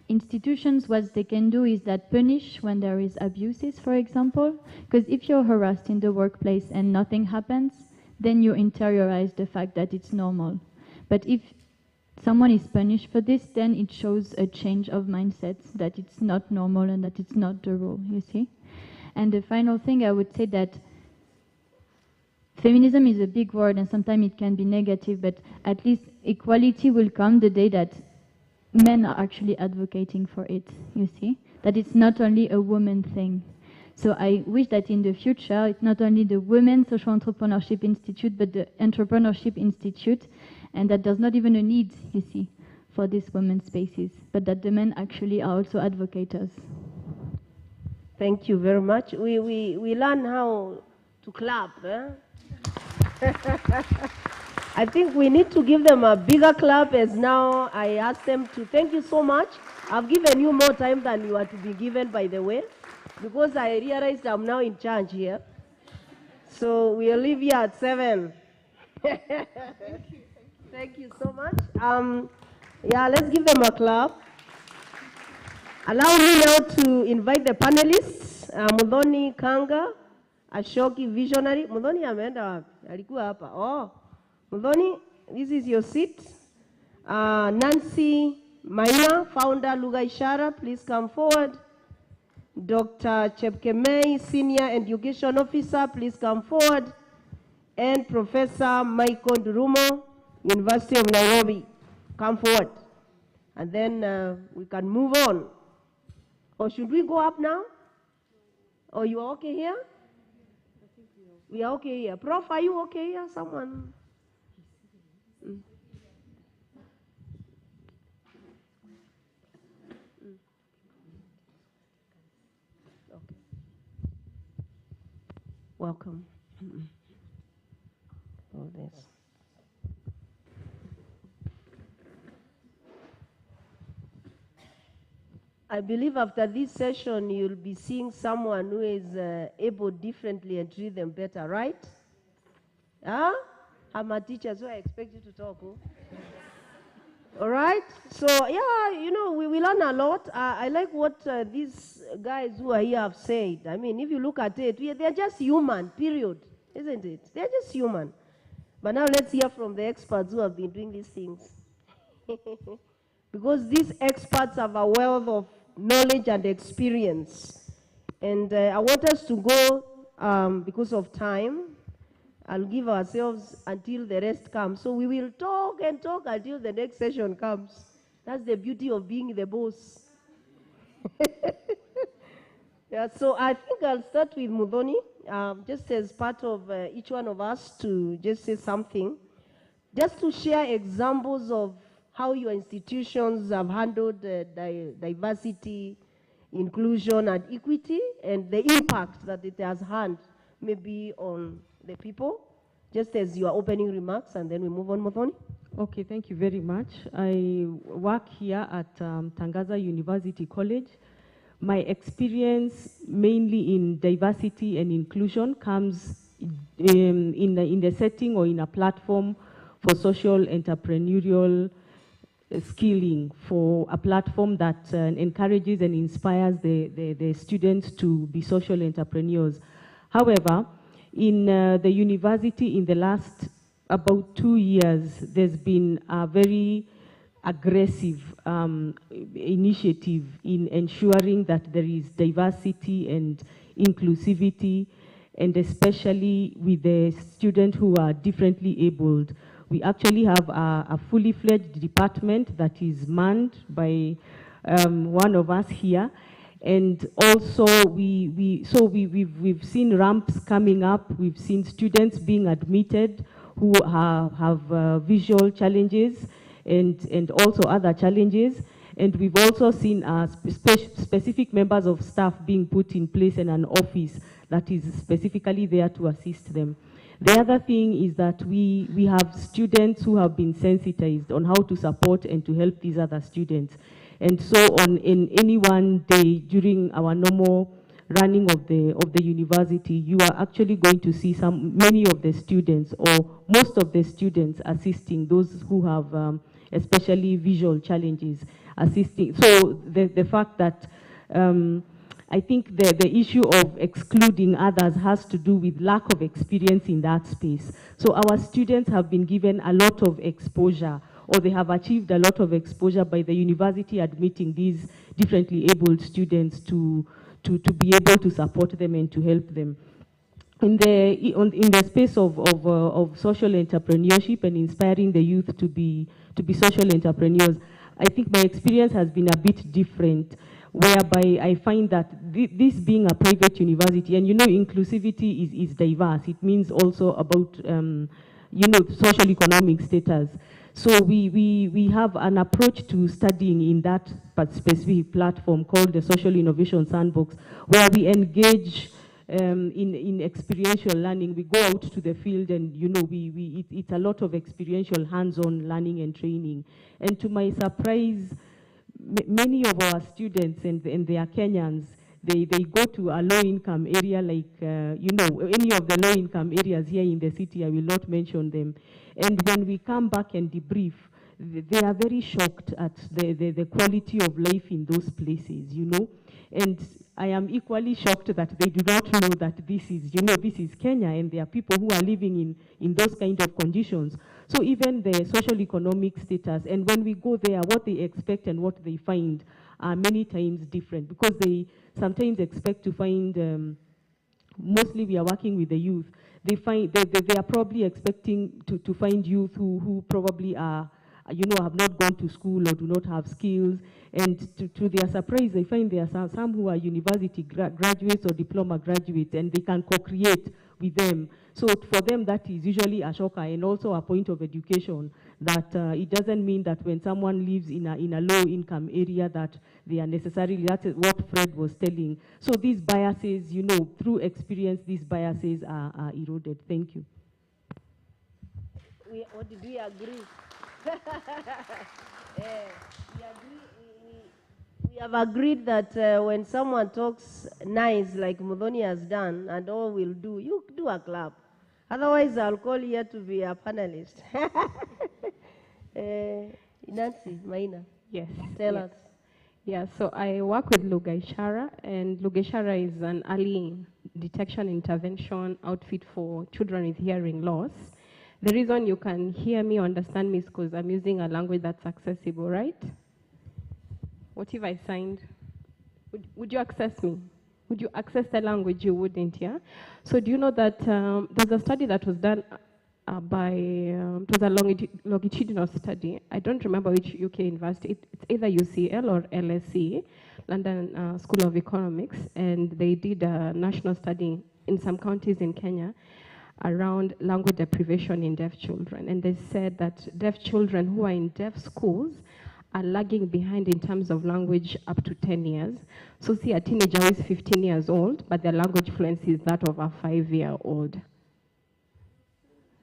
institutions, what they can do is that punish when there is abuses, for example. Because if you're harassed in the workplace and nothing happens, then you interiorize the fact that it's normal. But if someone is punished for this, then it shows a change of mindsets, that it's not normal and that it's not the rule, you see. And the final thing, I would say that feminism is a big word and sometimes it can be negative, but at least equality will come the day that men are actually advocating for it, you see. that it's not only a woman thing. So I wish that in the future, it's not only the Women's Social Entrepreneurship Institute, but the Entrepreneurship Institute, and that there's not even a need, you see, for these women's spaces, but that the men actually are also advocates. Thank you very much. We learn how to clap. Eh? I think we need to give them a bigger clap, as now I ask them to. Thank you so much. I've given you more time than you are to be given, by the way, because I realized I'm now in charge here. So we'll leave here at 7. Thank you so much. Yeah, let's give them a clap. Allow me now to invite the panelists. Mudhoni Kanga, Ashoki Visionary. Mudhoni ameenda wapi? Alikuwa hapa. Oh, Mudhoni, this is your seat. Nancy Maina, founder Lugha Ishara, please come forward. Dr. Chepkemei, Senior Education Officer, please come forward. And Professor Michael Durumo, University of Nairobi, come forward. And then we can move on. Or should we go up now? Or you are okay here? We are okay here. Prof, are you okay here? Someone? Okay. Welcome. All this. I believe after this session, you'll be seeing someone who is able differently and treat them better, right? Huh? I'm a teacher, so I expect you to talk. Oh? All right? So, yeah, you know, we learn a lot. I like what these guys who are here have said. I mean, if you look at it, they're just human, period, isn't it? They're just human. But now let's hear from the experts who have been doing these things. Because these experts have a wealth of knowledge and experience. And I want us to go, because of time, I'll give ourselves until the rest comes. So we will talk and talk until the next session comes. That's the beauty of being the boss. Yeah, so I think I'll start with Mudhoni, just as part of each one of us to just say something, just to share examples of how your institutions have handled diversity, inclusion, and equity, and the impact that it has had maybe on the people, just as your opening remarks, and then we move on, Mudhoni. Okay, thank you very much. I work here at Tangaza University College. My experience mainly in diversity and inclusion comes in the setting or in a platform for social entrepreneurial skilling, for a platform that encourages and inspires the students to be social entrepreneurs. However, in the university in the last about 2 years, there's been a very aggressive initiative in ensuring that there is diversity and inclusivity, and especially with the students who are differently abled. We actually have a fully fledged department that is manned by one of us here. And also we've seen ramps coming up. We've seen students being admitted who have visual challenges and also other challenges. And we've also seen specific members of staff being put in place in an office that is specifically there to assist them. The other thing is that we have students who have been sensitized on how to support and to help these other students. And so in any one day during our normal running of the university, you are actually going to see many of the students or most of the students assisting those who have especially visual challenges assisting. So the fact that I think the issue of excluding others has to do with lack of experience in that space. So our students have been given a lot of exposure, or they have achieved a lot of exposure by the university admitting these differently abled students to be able to support them and to help them. In the space of social entrepreneurship and inspiring the youth to be social entrepreneurs, I think my experience has been a bit different. whereby I find that this being a private university, and you know, inclusivity is diverse. It means also about, you know, social economic status. So we have an approach to studying in that specific platform called the Social Innovation Sandbox, where we engage in experiential learning. We go out to the field, and you know, it's a lot of experiential hands-on learning and training. And to my surprise, many of our students, and they are Kenyans, they go to a low-income area like, you know, any of the low-income areas here in the city. I will not mention them. And when we come back and debrief, they are very shocked at the quality of life in those places, you know. And I am equally shocked that they do not know that this is, you know, this is Kenya, and there are people who are living in those kind of conditions. So even the social economic status, and when we go there, what they expect and what they find are many times different, because they sometimes expect to find, mostly we are working with the youth, they are probably expecting to find youth who probably are, you know, have not gone to school or do not have skills. And to their surprise, they find there are some who are university graduates or diploma graduates, and they can co-create with them. So for them, that is usually a shocker, and also a point of education, that it doesn't mean that when someone lives in a low-income area that they are necessarily, that's what Fred was telling. So these biases, you know, through experience, these biases are eroded. Thank you. What did we agree? We have agreed that when someone talks nice, like Mudhoni has done, and all will do, you do a clap. Otherwise, I'll call you here to be a panelist. Nancy, Maina. Yes. Tell us. Yeah, so I work with Lugha Ishara, and Lugha Ishara is an early detection intervention outfit for children with hearing loss. The reason you can hear me or understand me is because I'm using a language that's accessible, right? What if I signed? Would you access me? Would you access the language? You wouldn't, yeah? So do you know that there's a study that was done it was a longitudinal study. I don't remember which UK university. It's either UCL or LSE, London School of Economics, and they did a national study in some counties in Kenya around language deprivation in deaf children. And they said that deaf children who are in deaf schools are lagging behind in terms of language up to 10 years. So see, a teenager who is 15 years old, but their language fluency is that of a 5-year-old.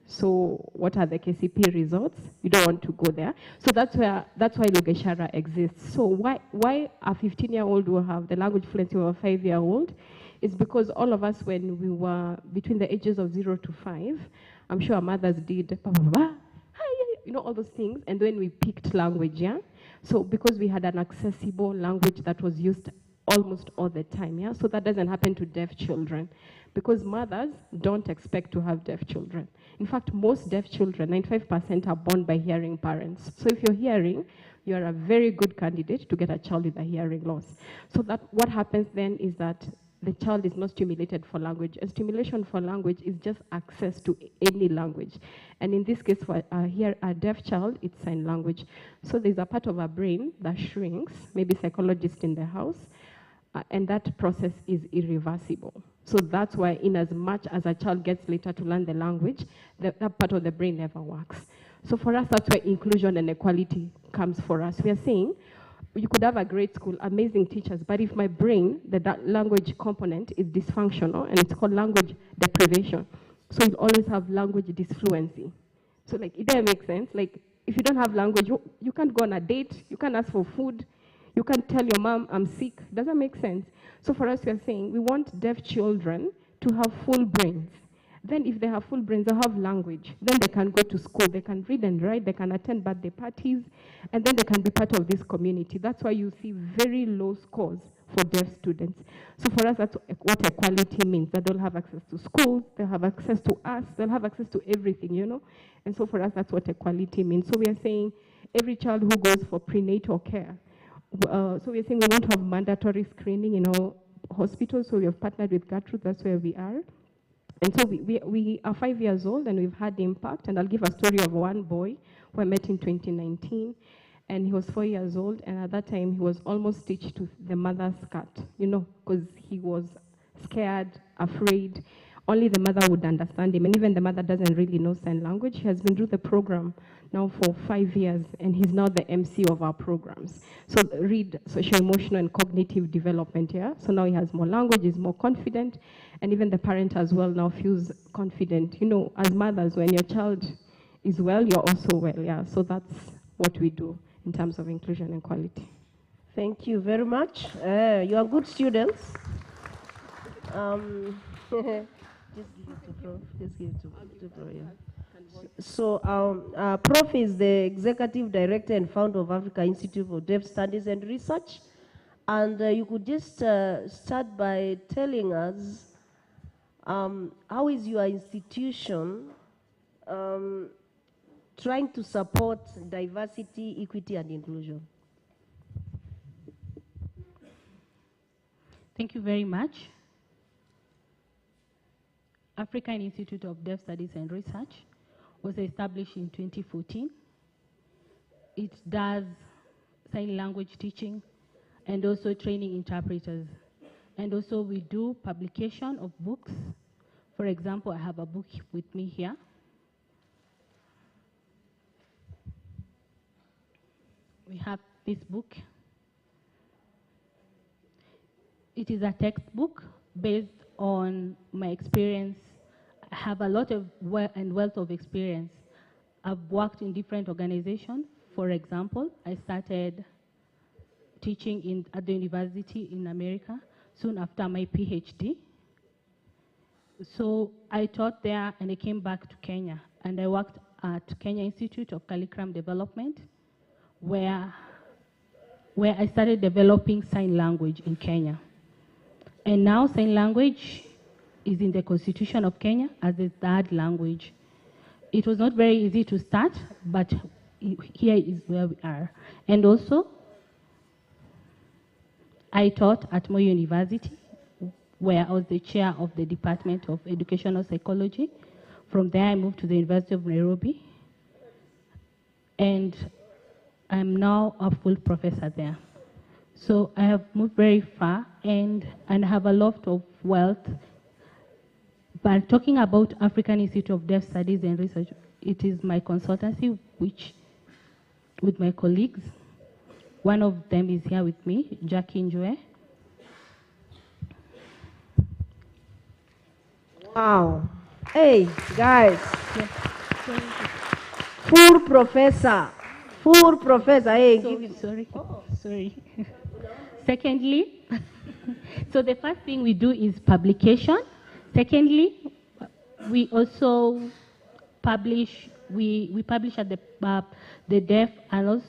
So what are the KCP results? You don't want to go there. So that's why Lugha Ishara exists. So why a 15-year-old will have the language fluency of a 5-year-old? Is because all of us, when we were between the ages of 0 to 5, I'm sure our mothers did, you know, all those things, and then we picked language, yeah? So because we had an accessible language that was used almost all the time, yeah? So that doesn't happen to deaf children, because mothers don't expect to have deaf children. In fact, most deaf children, 95%, are born by hearing parents. So if you're hearing, you're a very good candidate to get a child with a hearing loss. So that what happens then is that the child is not stimulated for language. A stimulation for language is just access to any language. And in this case, for a deaf child, it's sign language. So there's a part of our brain that shrinks, maybe psychologists in the house, and that process is irreversible. So that's why in as much as a child gets later to learn the language, that part of the brain never works. So for us, that's where inclusion and equality comes for us. We are saying, you could have a great school, amazing teachers, but if my brain, that language component is dysfunctional, and it's called language deprivation, so you'll always have language disfluency. So like, it doesn't make sense. Like, if you don't have language, you can't go on a date, you can't ask for food, you can't tell your mom, I'm sick. Doesn't make sense. So for us, we are saying, we want deaf children to have full brains. Then if they have full brains, they'll have language. Then they can go to school, they can read and write, they can attend birthday parties, and then they can be part of this community. That's why you see very low scores for deaf students. So for us, that's what equality means, that they'll have access to schools, they'll have access to us, they'll have access to everything, you know? And so for us, that's what equality means. So we are saying every child who goes for prenatal care, so we are saying we want to have mandatory screening in all hospitals, so we have partnered with Gertrude, that's where we are. And so we are 5 years old, and we've had impact. And I'll give a story of one boy who I met in 2019. And he was 4 years old, and at that time he was almost stitched to the mother's skirt, you know, because he was scared, afraid. Only the mother would understand him, and even the mother doesn't really know sign language. He has been through the program now for 5 years, and he's now the MC of our programs. So read social, emotional, and cognitive development here. So now he has more language, he's more confident, and even the parent as well now feels confident. You know, as mothers, when your child is well, you're also well, yeah. So that's what we do in terms of inclusion and quality. Thank you very much. You are good students. Just give it to Prof. Just give it to Prof. Yeah. So, Prof is the Executive Director and Founder of Africa Institute for Deaf Studies and Research. And you could just start by telling us how is your institution trying to support diversity, equity, and inclusion? Thank you very much. African Institute of Deaf Studies and Research was established in 2014. It does sign language teaching and also training interpreters. And also we do publication of books. For example, I have a book with me here. We have this book. It is a textbook based on my experience. I have a lot of wealth of experience. I've worked in different organizations. For example, I started teaching at the university in America soon after my PhD. So I taught there and I came back to Kenya, and I worked at Kenya Institute of Curriculum Development, where I started developing sign language in Kenya. And now sign language is in the Constitution of Kenya as the third language. It was not very easy to start, but here is where we are. And also, I taught at Moi University, where I was the chair of the Department of Educational Psychology. From there, I moved to the University of Nairobi, and I'm now a full professor there. So I have moved very far and have a lot of wealth. But talking about African Institute of Deaf Studies and Research, it is my consultancy, which with my colleagues. One of them is here with me, Jackie Njue. Wow. Hey, guys. Full professor. Full professor. Hey, give it. Sorry. Oh, sorry. Secondly, so the first thing we do is publication. Secondly, we also publish. We publish at the Deaf Annals.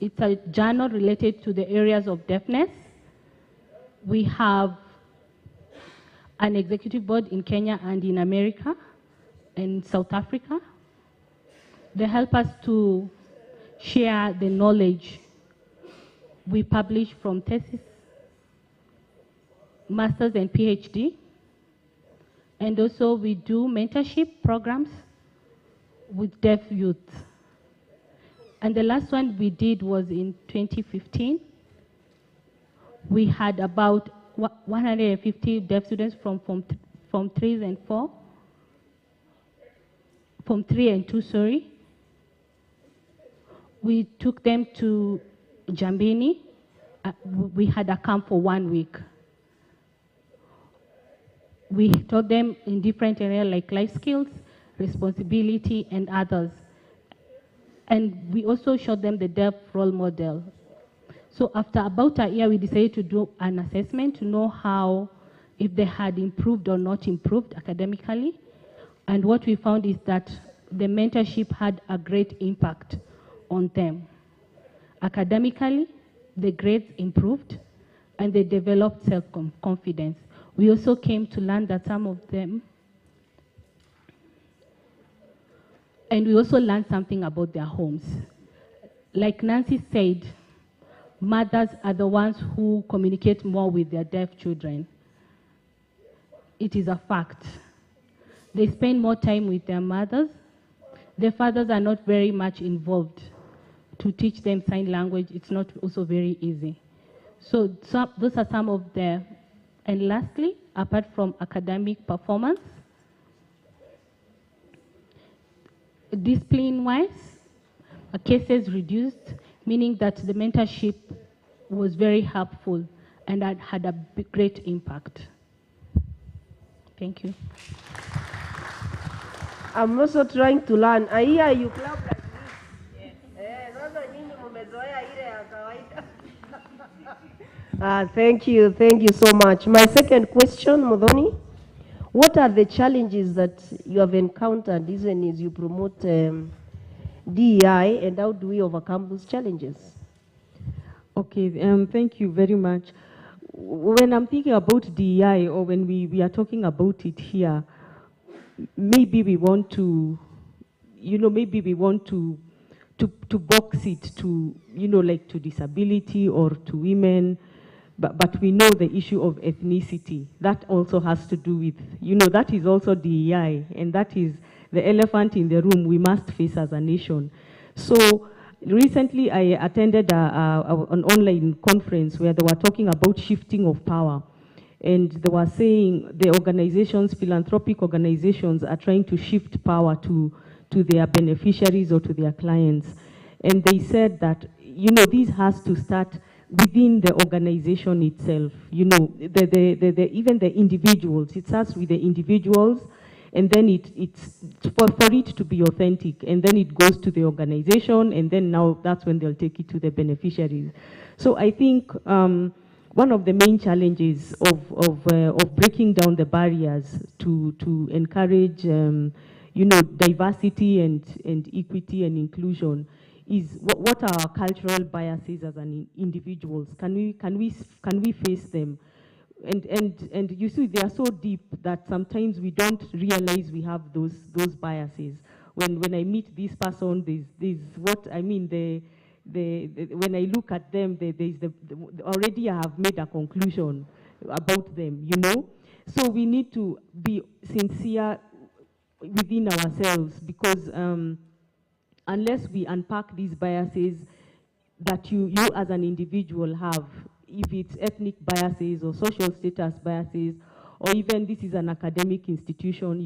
It's a journal related to the areas of deafness. We have an executive board in Kenya and in America and South Africa. They help us to share the knowledge. We publish from thesis, master's and PhD. And also we do mentorship programs with deaf youth. And the last one we did was in 2015. We had about 150 deaf students from 3 and 4. From 3 and 2, sorry. We took them to Jambini. We had a camp for 1 week. We taught them in different areas like life skills, responsibility, and others. And we also showed them the deaf role model. So after about a year, we decided to do an assessment to know how, if they had improved or not improved academically. And what we found is that the mentorship had a great impact on them. Academically, the grades improved and they developed self-confidence. We also came to learn that some of them, and we also learned something about their homes. Like Nancy said, mothers are the ones who communicate more with their deaf children. It is a fact. They spend more time with their mothers. Their fathers are not very much involved to teach them sign language, it's not also very easy. So those are some of the, and lastly, apart from academic performance, discipline-wise, cases reduced, meaning that the mentorship was very helpful and had a great impact. Thank you. I'm also trying to learn. I hear you clap like this. Thank you so much. My second question, Modoni, what are the challenges that you have encountered even as you promote DEI, and how do we overcome those challenges? Okay, thank you very much. When I'm thinking about DEI, or when we are talking about it here, maybe we want to, maybe we want to box it to, like to disability or to women, but we know the issue of ethnicity. That also has to do with, that is also DEI, and that is the elephant in the room we must face as a nation. So recently I attended an online conference where they were talking about shifting of power. And they were saying the organizations, philanthropic organizations, are trying to shift power to their beneficiaries or to their clients. And they said that, this has to start within the organization itself. Even the individuals, it starts with the individuals, and then it's for it to be authentic, and then it goes to the organization, and then now that's when they'll take it to the beneficiaries. So I think one of the main challenges of breaking down the barriers to encourage diversity and equity and inclusion is what are our cultural biases as an individuals? Can we face them? And you see, they are so deep that sometimes we don't realize we have those biases. When I meet this person, there's what I mean. When I look at them, already I have made a conclusion about them. So we need to be sincere within ourselves, because unless we unpack these biases that you as an individual have, if it's ethnic biases or social status biases, or even this is an academic institution,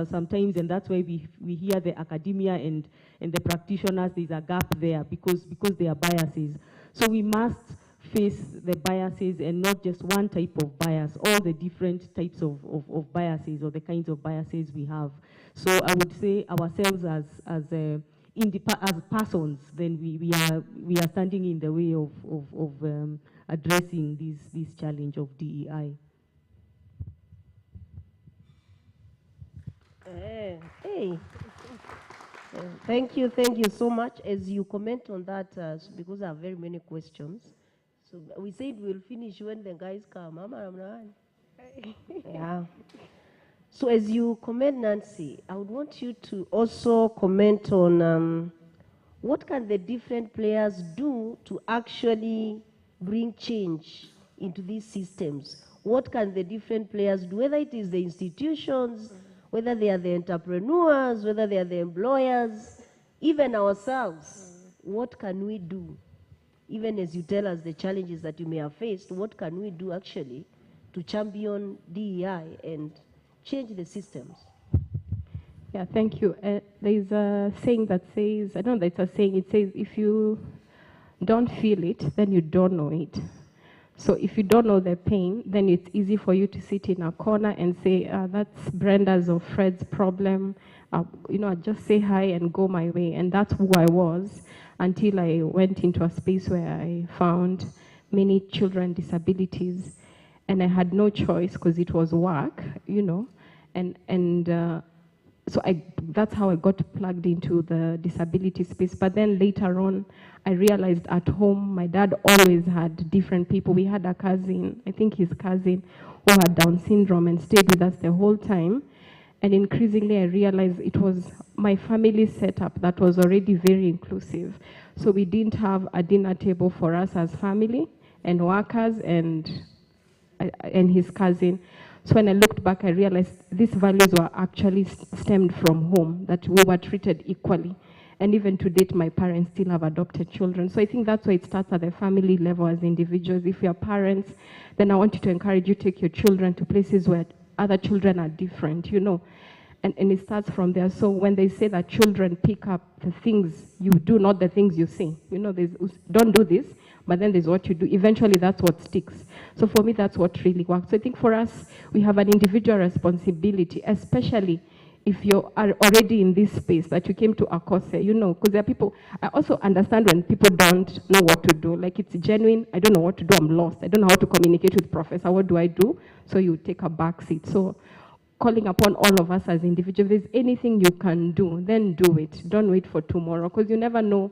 sometimes, and that's why we hear the academia and the practitioners, there's a gap there because there are biases. So we must face the biases, and not just one type of bias, all the different types of biases or the kinds of biases we have. So I would say ourselves as persons, then we are standing in the way of addressing this challenge of DEI. Hey. Thank you so much. As you comment on that, because I have very many questions. So we said we'll finish when the guys come. Yeah. So as you comment, Nancy, I would want you to also comment on what can the different players do to actually bring change into these systems? What can the different players do, whether it is the institutions, whether they are the entrepreneurs, whether they are the employers, even ourselves? What can we do? Even as you tell us the challenges that you may have faced, what can we do actually to champion DEI and change the systems? Yeah, thank you. There's a saying that says, I don't know, it's a saying, it says, if you don't feel it, then you don't know it. So if you don't know the pain, then it's easy for you to sit in a corner and say, that's Brenda's or Fred's problem. I just say hi and go my way. And that's who I was until I went into a space where I found many children with disabilities. And I had no choice because it was work, so that's how I got plugged into the disability space. But then later on, I realized at home, my dad always had different people. We had a cousin, I think his cousin, who had Down syndrome and stayed with us the whole time. And increasingly, I realized it was my family setup that was already very inclusive. So we didn't have a dinner table for us as family and workers and his cousin. So when I looked back, I realized these values were actually stemmed from home, that we were treated equally. And even to date, my parents still have adopted children. So I think that's why it starts at the family level as individuals. If you're parents, then I want you to encourage you to take your children to places where other children are different, you know. And it starts from there. So when they say that children pick up the things you do, not the things you say, you know, don't do this, but then there's what you do. Eventually, that's what sticks. So for me, that's what really works. So I think for us, we have an individual responsibility, especially if you are already in this space that you came to a course, you know, because there are people, I also understand when people don't know what to do. Like it's genuine, I don't know what to do, I'm lost. I don't know how to communicate with professor, what do I do? So you take a back seat. So calling upon all of us as individuals, if there's anything you can do, then do it. Don't wait for tomorrow, because you never know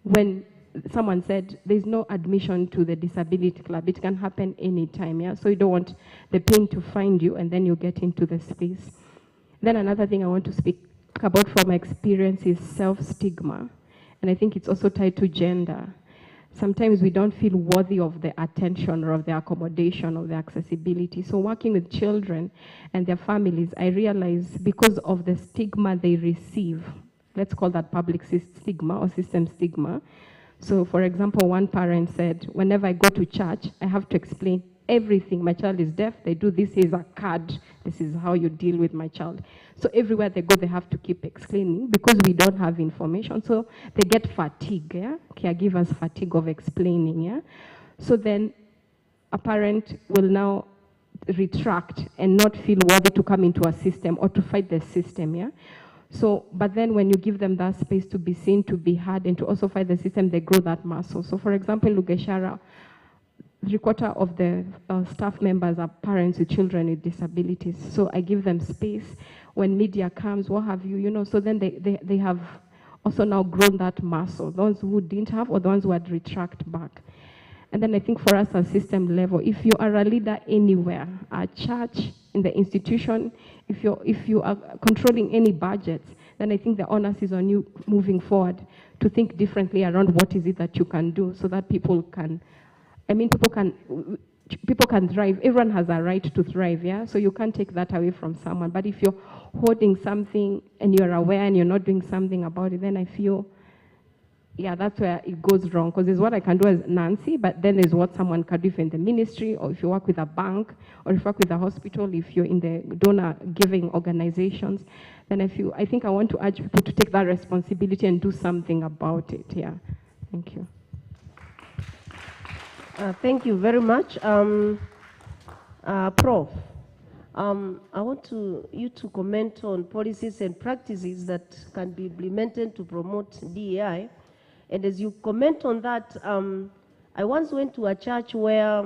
when someone said there's no admission to the disability club. It can happen anytime, yeah? So you don't want the pain to find you and then you get into the space. Then another thing I want to speak about from experience is self-stigma. And I think it's also tied to gender. Sometimes we don't feel worthy of the attention or of the accommodation or the accessibility. So working with children and their families, I realize because of the stigma they receive, let's call that public stigma or system stigma. So for example, one parent said, whenever I go to church, I have to explain everything. My child is deaf, they do this, here's a card, this is how you deal with my child. So everywhere they go, they have to keep explaining because we don't have information. So they get fatigue, yeah? Caregivers fatigue of explaining, yeah? So then a parent will now retract and not feel worthy to come into a system or to fight the system, yeah? So, but then when you give them that space to be seen, to be heard, and to also fight the system, they grow that muscle. So for example, Lugeshara, 3/4 of the staff members are parents with children with disabilities. So I give them space when media comes, what have you, you know, so then they have also now grown that muscle, those who didn't have or the ones who had retract back. And then I think for us at system level, if you are a leader anywhere, at church, in the institution, if you are controlling any budgets, then I think the onus is on you moving forward to think differently around what is it that you can do so that people can, I mean, people can thrive. Everyone has a right to thrive, yeah? So you can't take that away from someone. But if you're holding something and you're aware and you're not doing something about it, then I feel, yeah, that's where it goes wrong. Because there's what I can do as Nancy, but then there's what someone can do if you're in the ministry, or if you work with a bank, or if you work with a hospital, if you're in the donor-giving organizations, then I think I want to urge people to take that responsibility and do something about it, yeah. Thank you. Thank you very much. Prof, I want you to comment on policies and practices that can be implemented to promote DEI. And as you comment on that, I once went to a church where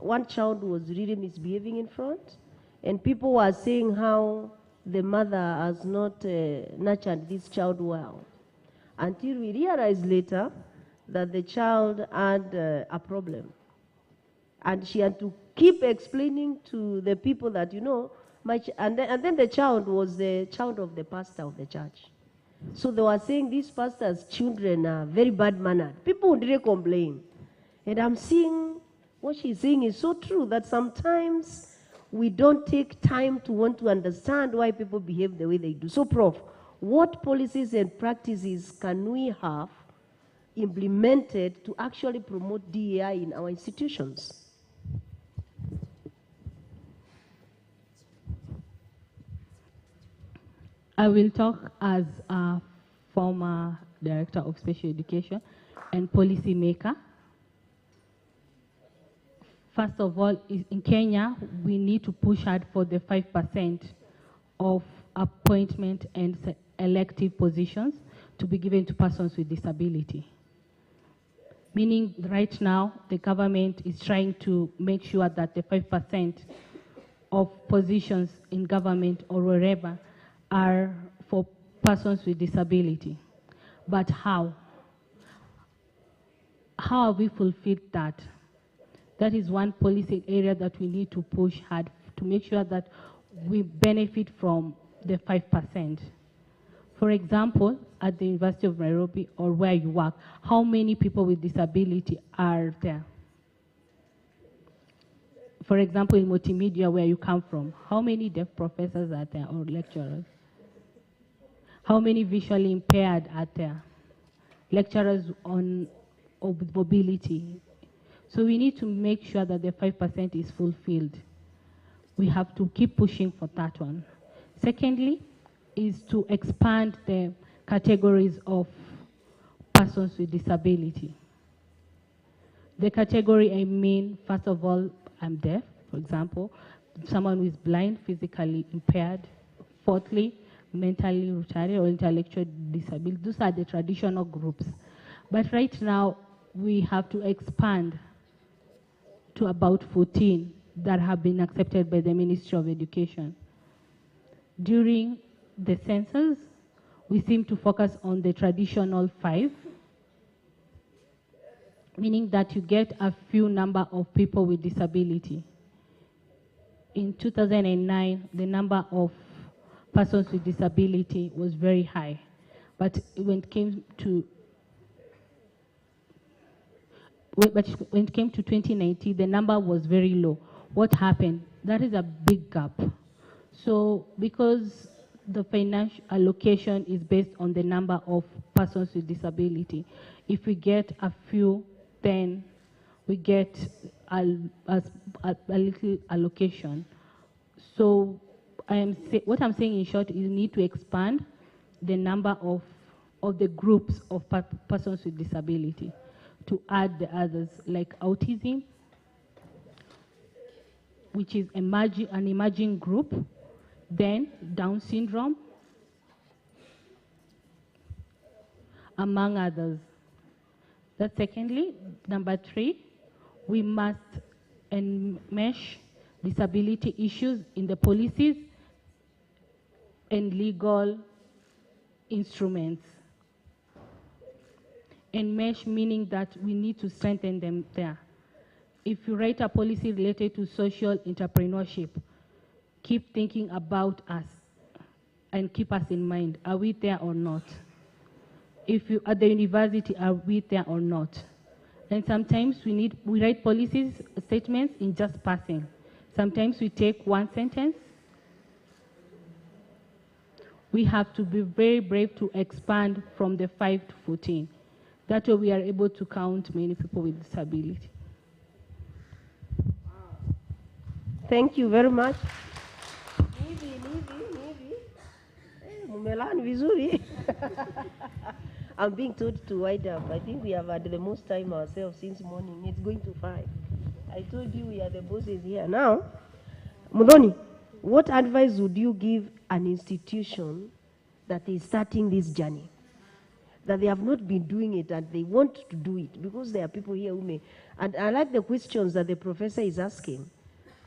one child was really misbehaving in front, and people were saying how the mother has not nurtured this child well, until we realized later that the child had a problem. And she had to keep explaining to the people that, you know, and then the child was the child of the pastor of the church. So they were saying these pastors' children are very bad-mannered. People would really complain. And I'm seeing what she's saying is so true, that sometimes we don't take time to want to understand why people behave the way they do. So, Prof, what policies and practices can we have implemented to actually promote DEI in our institutions? I will talk as a former director of special education and policy maker. First of all, in Kenya, we need to push hard for the 5% of appointment and elective positions to be given to persons with disability. Meaning right now, the government is trying to make sure that the 5% of positions in government or wherever are for persons with disability. But how? How have we fulfilled that? That is one policy area that we need to push hard to make sure that we benefit from the 5%. For example, at the University of Nairobi or where you work, how many people with disability are there? For example, in multimedia, where you come from, how many deaf professors are there or lecturers? How many visually impaired are there? lecturers on mobility. So we need to make sure that the 5% is fulfilled. We have to keep pushing for that one. Secondly, is to expand the categories of persons with disability. The category I mean, first of all, I'm deaf, for example, someone who is blind, physically impaired. Fourthly, mentally retarded or intellectual disability. Those are the traditional groups. But right now, we have to expand to about 14 that have been accepted by the Ministry of Education. During the census, we seem to focus on the traditional 5, meaning that you get a few number of people with disability. In 2009, the number of persons with disability was very high, but when it came to 2019, the number was very low. What happened? That is a big gap. So because the financial allocation is based on the number of persons with disability, if we get a few, then we get a little allocation. So what I'm saying in short is you need to expand the number of the groups of persons with disability to add the others, like autism, which is an emerging group, then Down syndrome, among others. That's secondly. Number 3, we must enmesh disability issues in the policies and legal instruments. Enmesh meaning that we need to strengthen them there. If you write a policy related to social entrepreneurship, keep thinking about us and keep us in mind. Are we there or not? If you at the university, are we there or not? And sometimes we write policies, statements in just passing. Sometimes we take one sentence. We have to be very brave to expand from the 5 to 14. That way we are able to count many people with disability. Thank you very much. I'm being told to wind up. I think we have had the most time ourselves since morning. It's going to 5. I told you we are the bosses here. Now, Mudoni, what advice would you give an institution that is starting this journey? That they have not been doing it and they want to do it, because there are people here who may. And I like the questions that the professor is asking.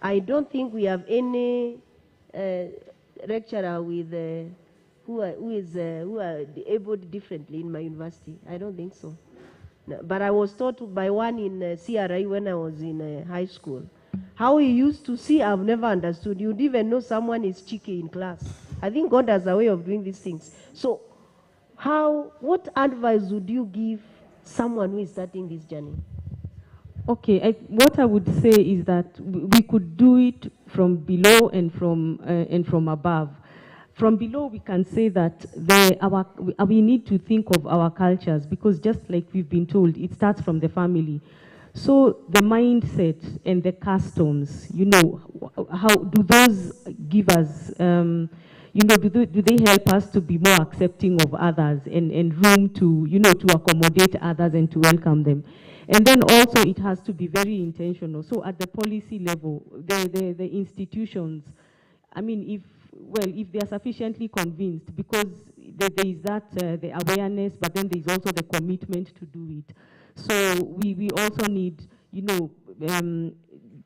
I don't think we have any lecturer with who are abled differently in my university. I don't think so. No, but I was taught by one in CRI when I was in high school. How he used to see, I've never understood. You'd even know someone is cheeky in class. I think God has a way of doing these things. So, what advice would you give someone who is starting this journey? Okay, what I would say is that we could do it from below and from above. From below, we can say that we need to think of our cultures, because just like we've been told, it starts from the family. So the mindset and the customs, how do those give us, do they help us to be more accepting of others and room to, to accommodate others and to welcome them? And then also it has to be very intentional. So at the policy level, the institutions, I mean, if they are sufficiently convinced, because there is that, the awareness, but then there is also the commitment to do it. So we also need,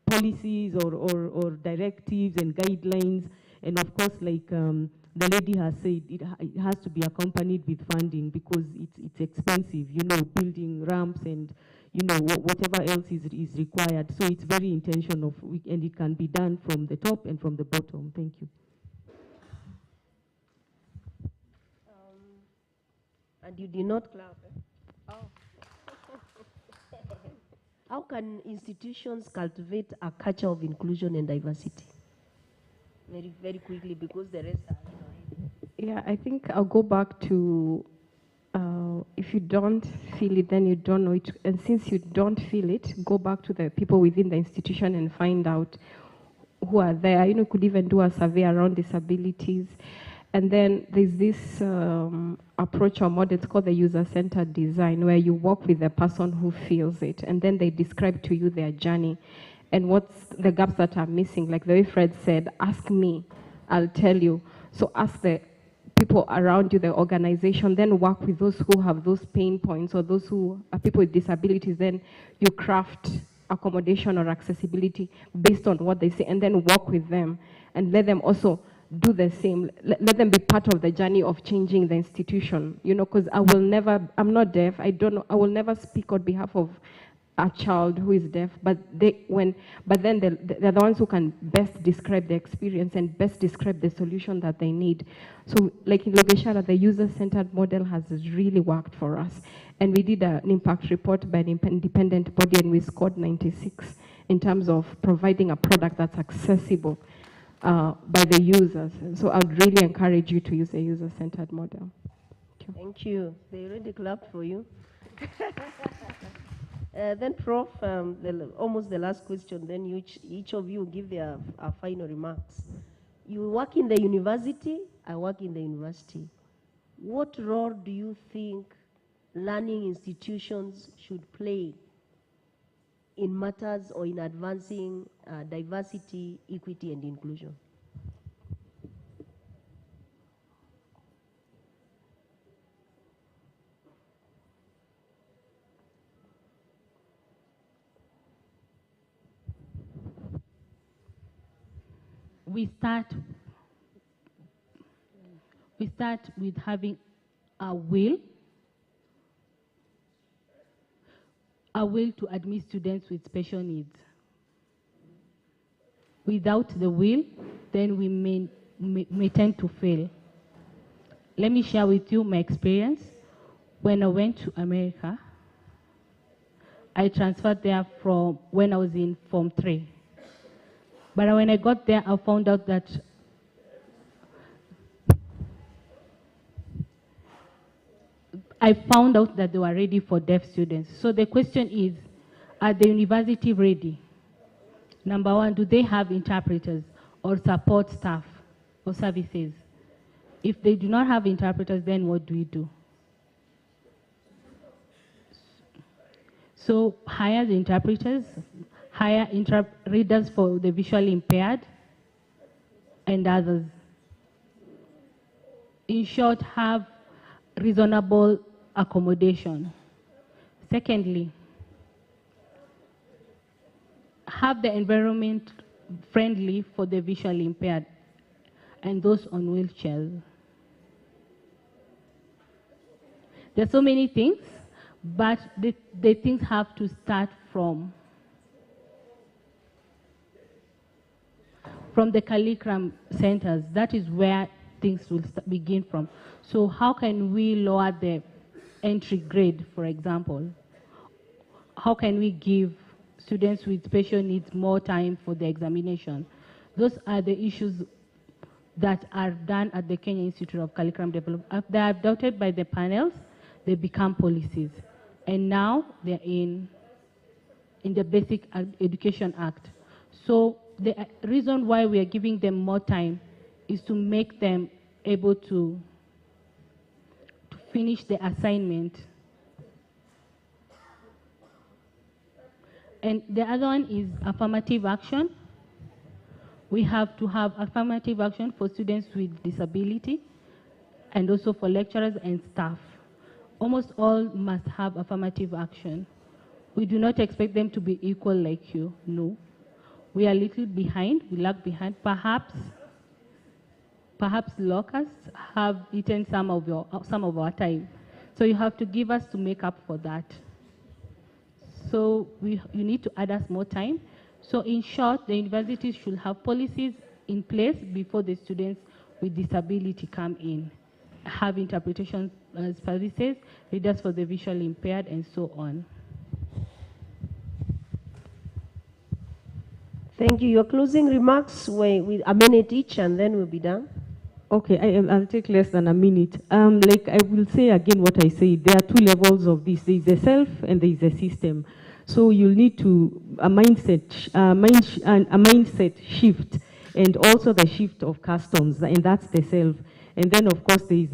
policies or directives and guidelines. And of course, like the lady has said, it has to be accompanied with funding, because it's expensive, building ramps and, whatever else is required. So it's very intentional, and it can be done from the top and from the bottom. Thank you. And you did not clap. Oh. How can institutions cultivate a culture of inclusion and diversity? Very, very quickly, because the rest are. Yeah, I think I'll go back to if you don't feel it, then you don't know it. And since you don't feel it, go back to the people within the institution and find out who are there. You could even do a survey around disabilities. And then there's this approach or model, it's called the user-centered design, where you work with the person who feels it, and then they describe to you their journey and what's the gaps that are missing. Like the way Fred said, ask me, I'll tell you. So ask the people around you, the organization, then work with those who have those pain points or those who are people with disabilities. Then you craft accommodation or accessibility based on what they say, and then work with them and let them also do the same. Let them be part of the journey of changing the institution, because I'm not deaf. I don't know, I will never speak on behalf of a child who is deaf, but then they're the ones who can best describe the experience and best describe the solution that they need. So like in Logeshara, the user-centered model has really worked for us. And we did an impact report by an independent body, and we scored 96 in terms of providing a product that's accessible by the users. So I would really encourage you to use a user-centered model. Thank you. They already clapped for you. Then, Prof, almost the last question, then each of you give their final remarks. You work in the university, I work in the university. What role do you think learning institutions should play in matters or in advancing diversity, equity, and inclusion? We start with having a will to admit students with special needs. Without the will, then we may tend to fail. Let me share with you my experience. When I went to America, I transferred there from when I was in Form 3. But when I got there, I found out that they were ready for deaf students. So the question is, are the university ready? Number one, do they have interpreters or support staff or services? If they do not have interpreters, then what do we do? So hire the interpreters, hire readers for the visually impaired, and others. In short, have reasonable accommodation. Secondly, have the environment friendly for the visually impaired and those on wheelchairs. There are so many things, but the things have to start from the curriculum centers. That is where things will begin from. So how can we lower the entry grade, for example? How can we give students with special needs more time for the examination? Those are the issues that are done at the Kenya Institute of Curriculum Development. They are adopted by the panels, they become policies. And now they're in the Basic Education Act. So the reason why we are giving them more time is to make them able to finish the assignment. And the other one is affirmative action. We have to have affirmative action for students with disability and also for lecturers and staff. Almost all must have affirmative action. We do not expect them to be equal like you, no. We are a little behind, we lag behind. Perhaps locusts have eaten some of our time. So you have to give us to make up for that. So you need to add us more time. So in short, the universities should have policies in place before the students with disability come in. Have interpretation services, readers for the visually impaired, and so on. Thank you. Your closing remarks with a minute each, and then we'll be done. Okay, I'll take less than a minute. Like I will say again what I said, there are two levels of this. There is a self and there is a system. So you'll need to, a mindset shift, and also the shift of customs, and that's the self. And then of course there is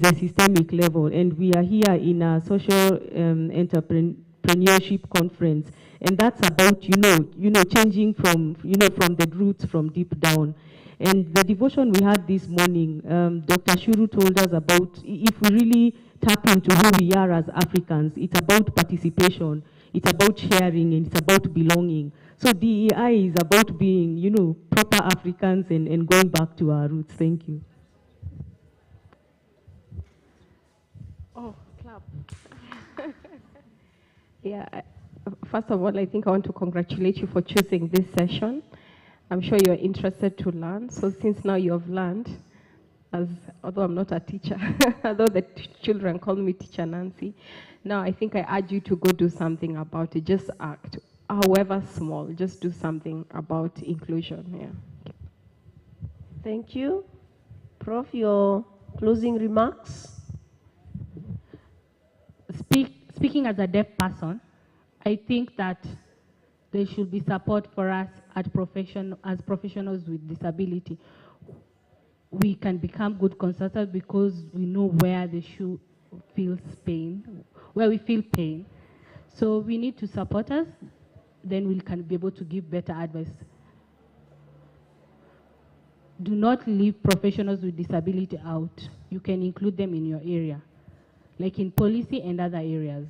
a systemic level, and we are here in a social entrepreneurship conference, and that's about, changing from, from the roots, from deep down. And the devotion we had this morning, Dr. Shuru told us about if we really tap into who we are as Africans, it's about participation, it's about sharing, and it's about belonging. So DEI is about being, proper Africans and going back to our roots. Thank you. Oh, clap. Yeah, first of all, I think I want to congratulate you for choosing this session. I'm sure you're interested to learn. So since now you have learned, although I'm not a teacher, although the children call me Teacher Nancy, now I think I urge you to go do something about it. Just act, however small, just do something about inclusion. Yeah. Thank you. Prof, your closing remarks? Speaking as a deaf person, I think that there should be support for us as professionals with disability. We can become good consultants because we know where the shoe feels pain, where we feel pain. So we need to support us, then we can be able to give better advice. Do not leave professionals with disability out. You can include them in your area, like in policy and other areas.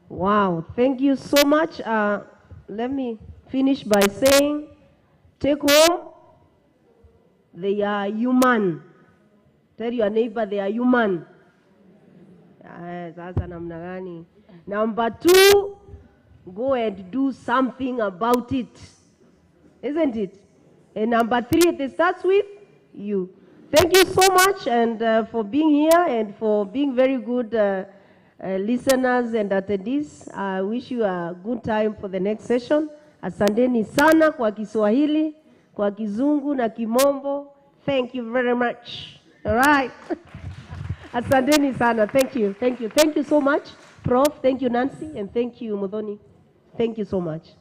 Wow, thank you so much. Let me finish by saying, take home, they are human. Tell your neighbor they are human. Sasa namna gani? Number 2, go and do something about it. Isn't it? And number 3, it starts with you. Thank you so much and for being here and for being very good listeners and attendees. I wish you a good time for the next session. Asanteni sana kwa Kiswahili, kwa Kizungu na Kimombo. Thank you very much. All right. Asanteni sana. Thank you. Thank you. Thank you so much, Prof. Thank you, Nancy. And thank you, Modoni. Thank you so much.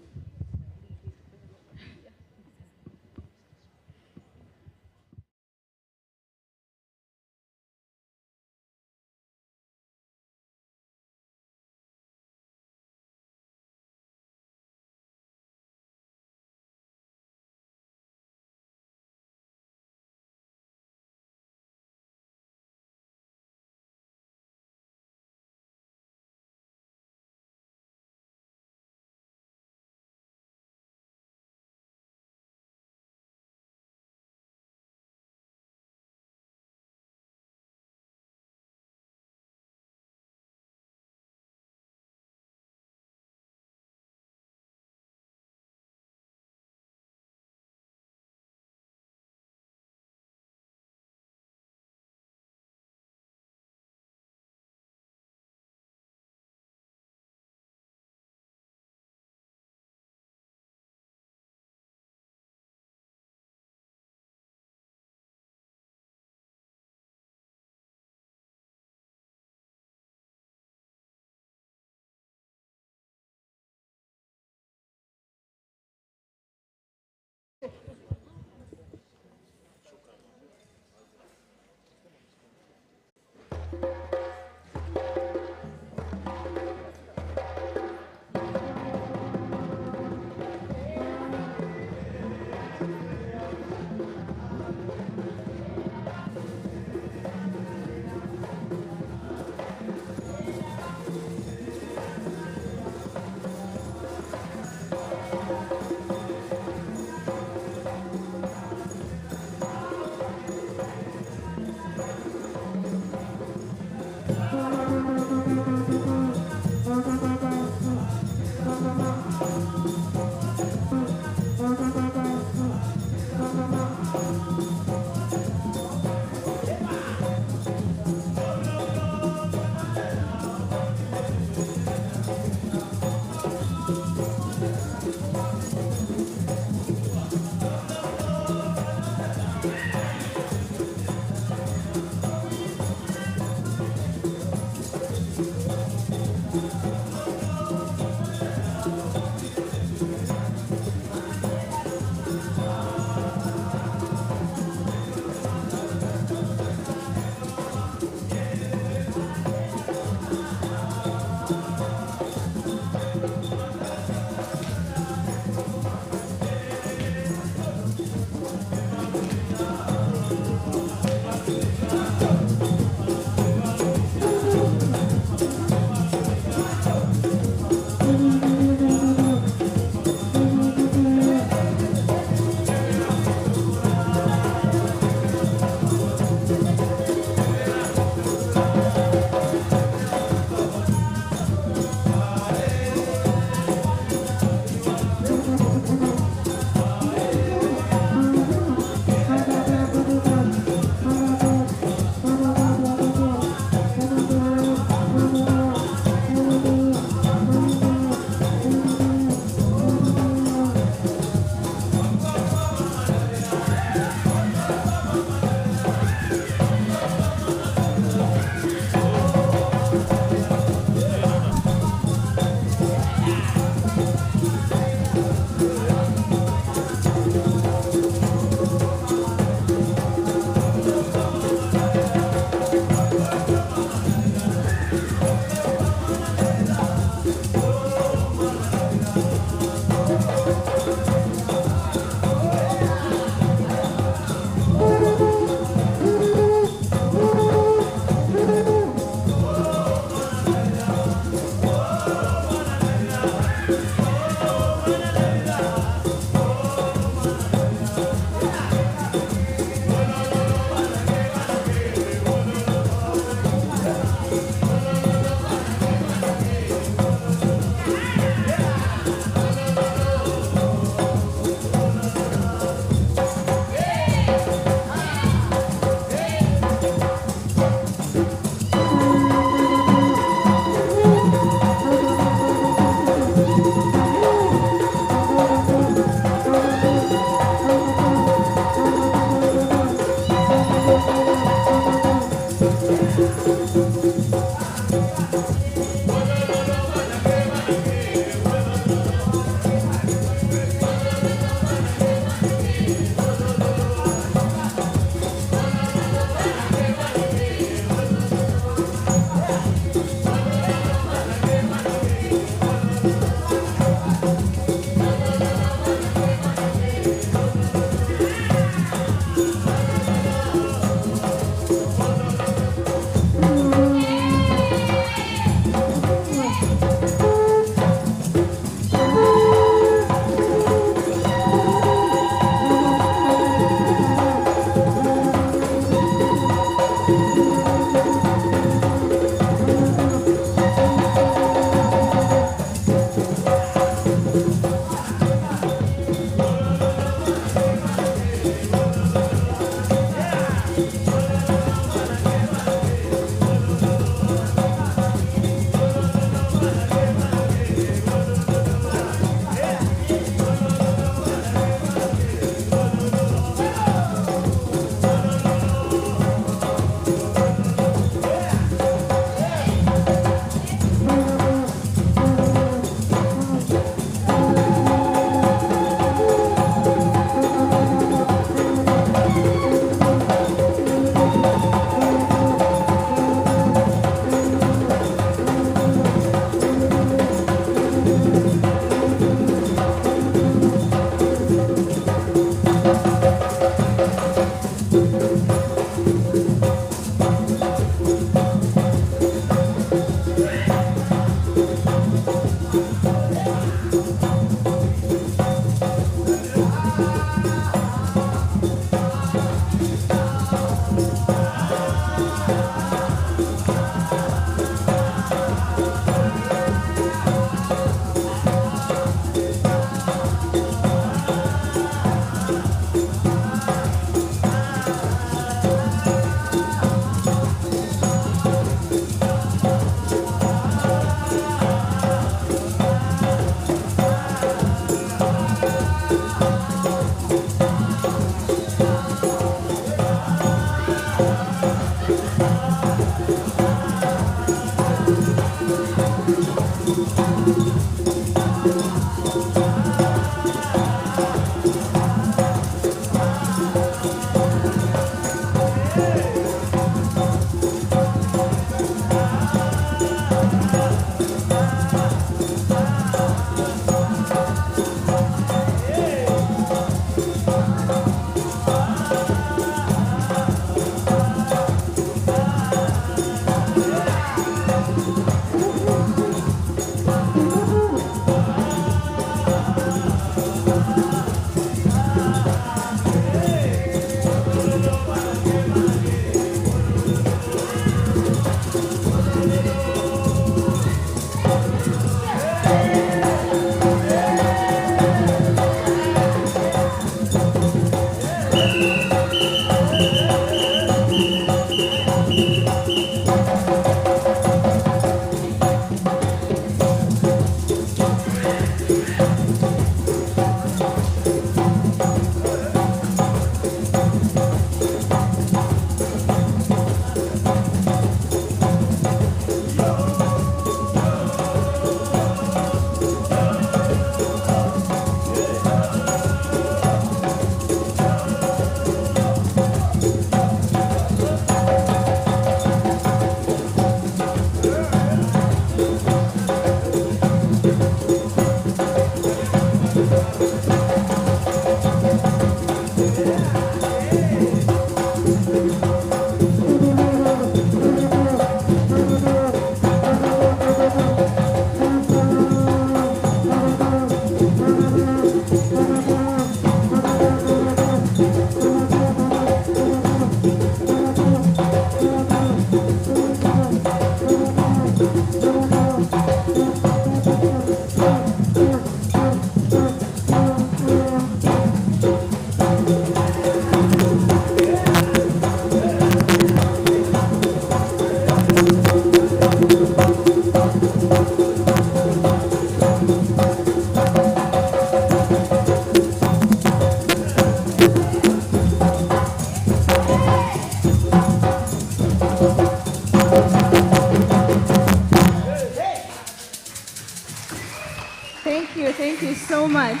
Thank you so much.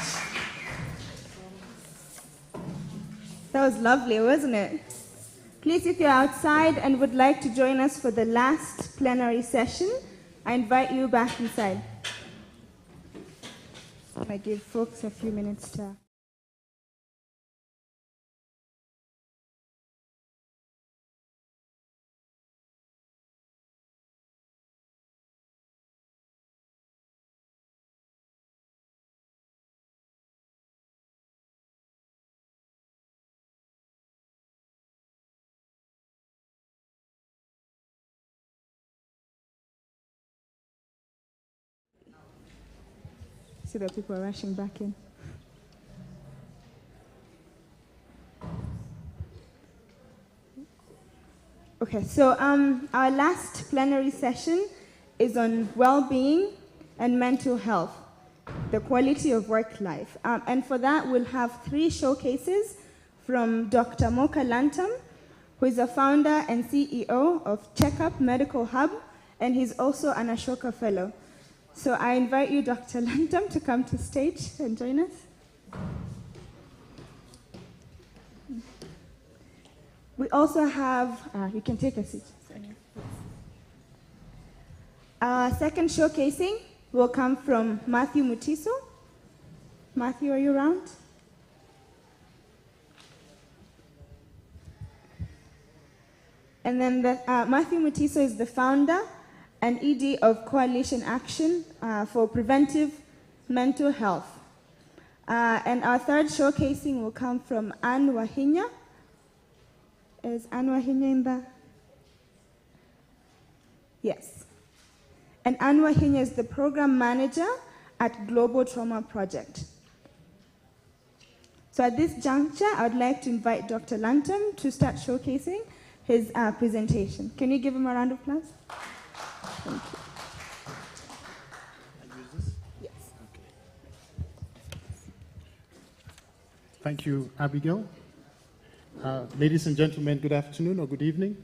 That was lovely, wasn't it? Please, if you're outside and would like to join us for the last plenary session, I invite you back inside. I give folks a few minutes to... see that people are rushing back in. Okay, so our last plenary session is on well-being and mental health, the quality of work life. And for that, we'll have 3 showcases from Dr. Moka Lantam, who is a founder and CEO of Checkup Medical Hub, and he's also an Ashoka Fellow. So I invite you, Dr. Lantam, to come to stage and join us. We also have, you can take a seat. Our second showcasing will come from Matthew Mutiso. Matthew, are you around? And then Matthew Mutiso is the founder and ED of Coalition Action for Preventive Mental Health. And our third showcasing will come from Anne Wahinya. Is Anne Wahinya in the? Yes. And Anne Wahinya is the program manager at Global Trauma Project. So at this juncture, I would like to invite Dr. Lantam to start showcasing his presentation. Can you give him a round of applause? Thank you. Yes. Thank you, Abigail. Ladies and gentlemen, good afternoon or good evening.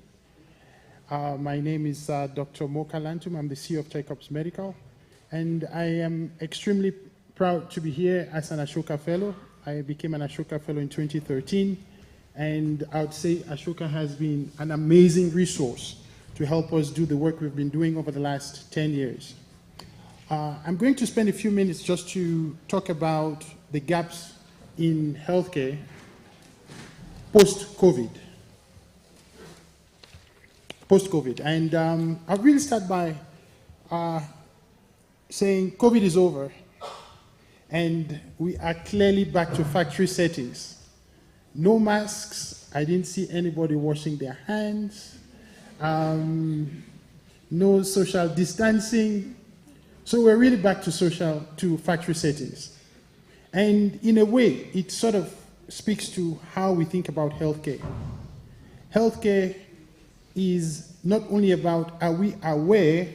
My name is Dr. Moka Lantum. I'm the CEO of Checkups Medical, and I am extremely proud to be here as an Ashoka Fellow. I became an Ashoka Fellow in 2013, and I would say Ashoka has been an amazing resource to help us do the work we've been doing over the last 10 years. I'm going to spend a few minutes just to talk about the gaps in healthcare post-COVID. And I'll really start by saying COVID is over, and we are clearly back to factory settings. No masks. I didn't see anybody washing their hands. No social distancing. So we're really back to factory settings. And in a way, it sort of speaks to how we think about healthcare. Healthcare is not only about are we aware,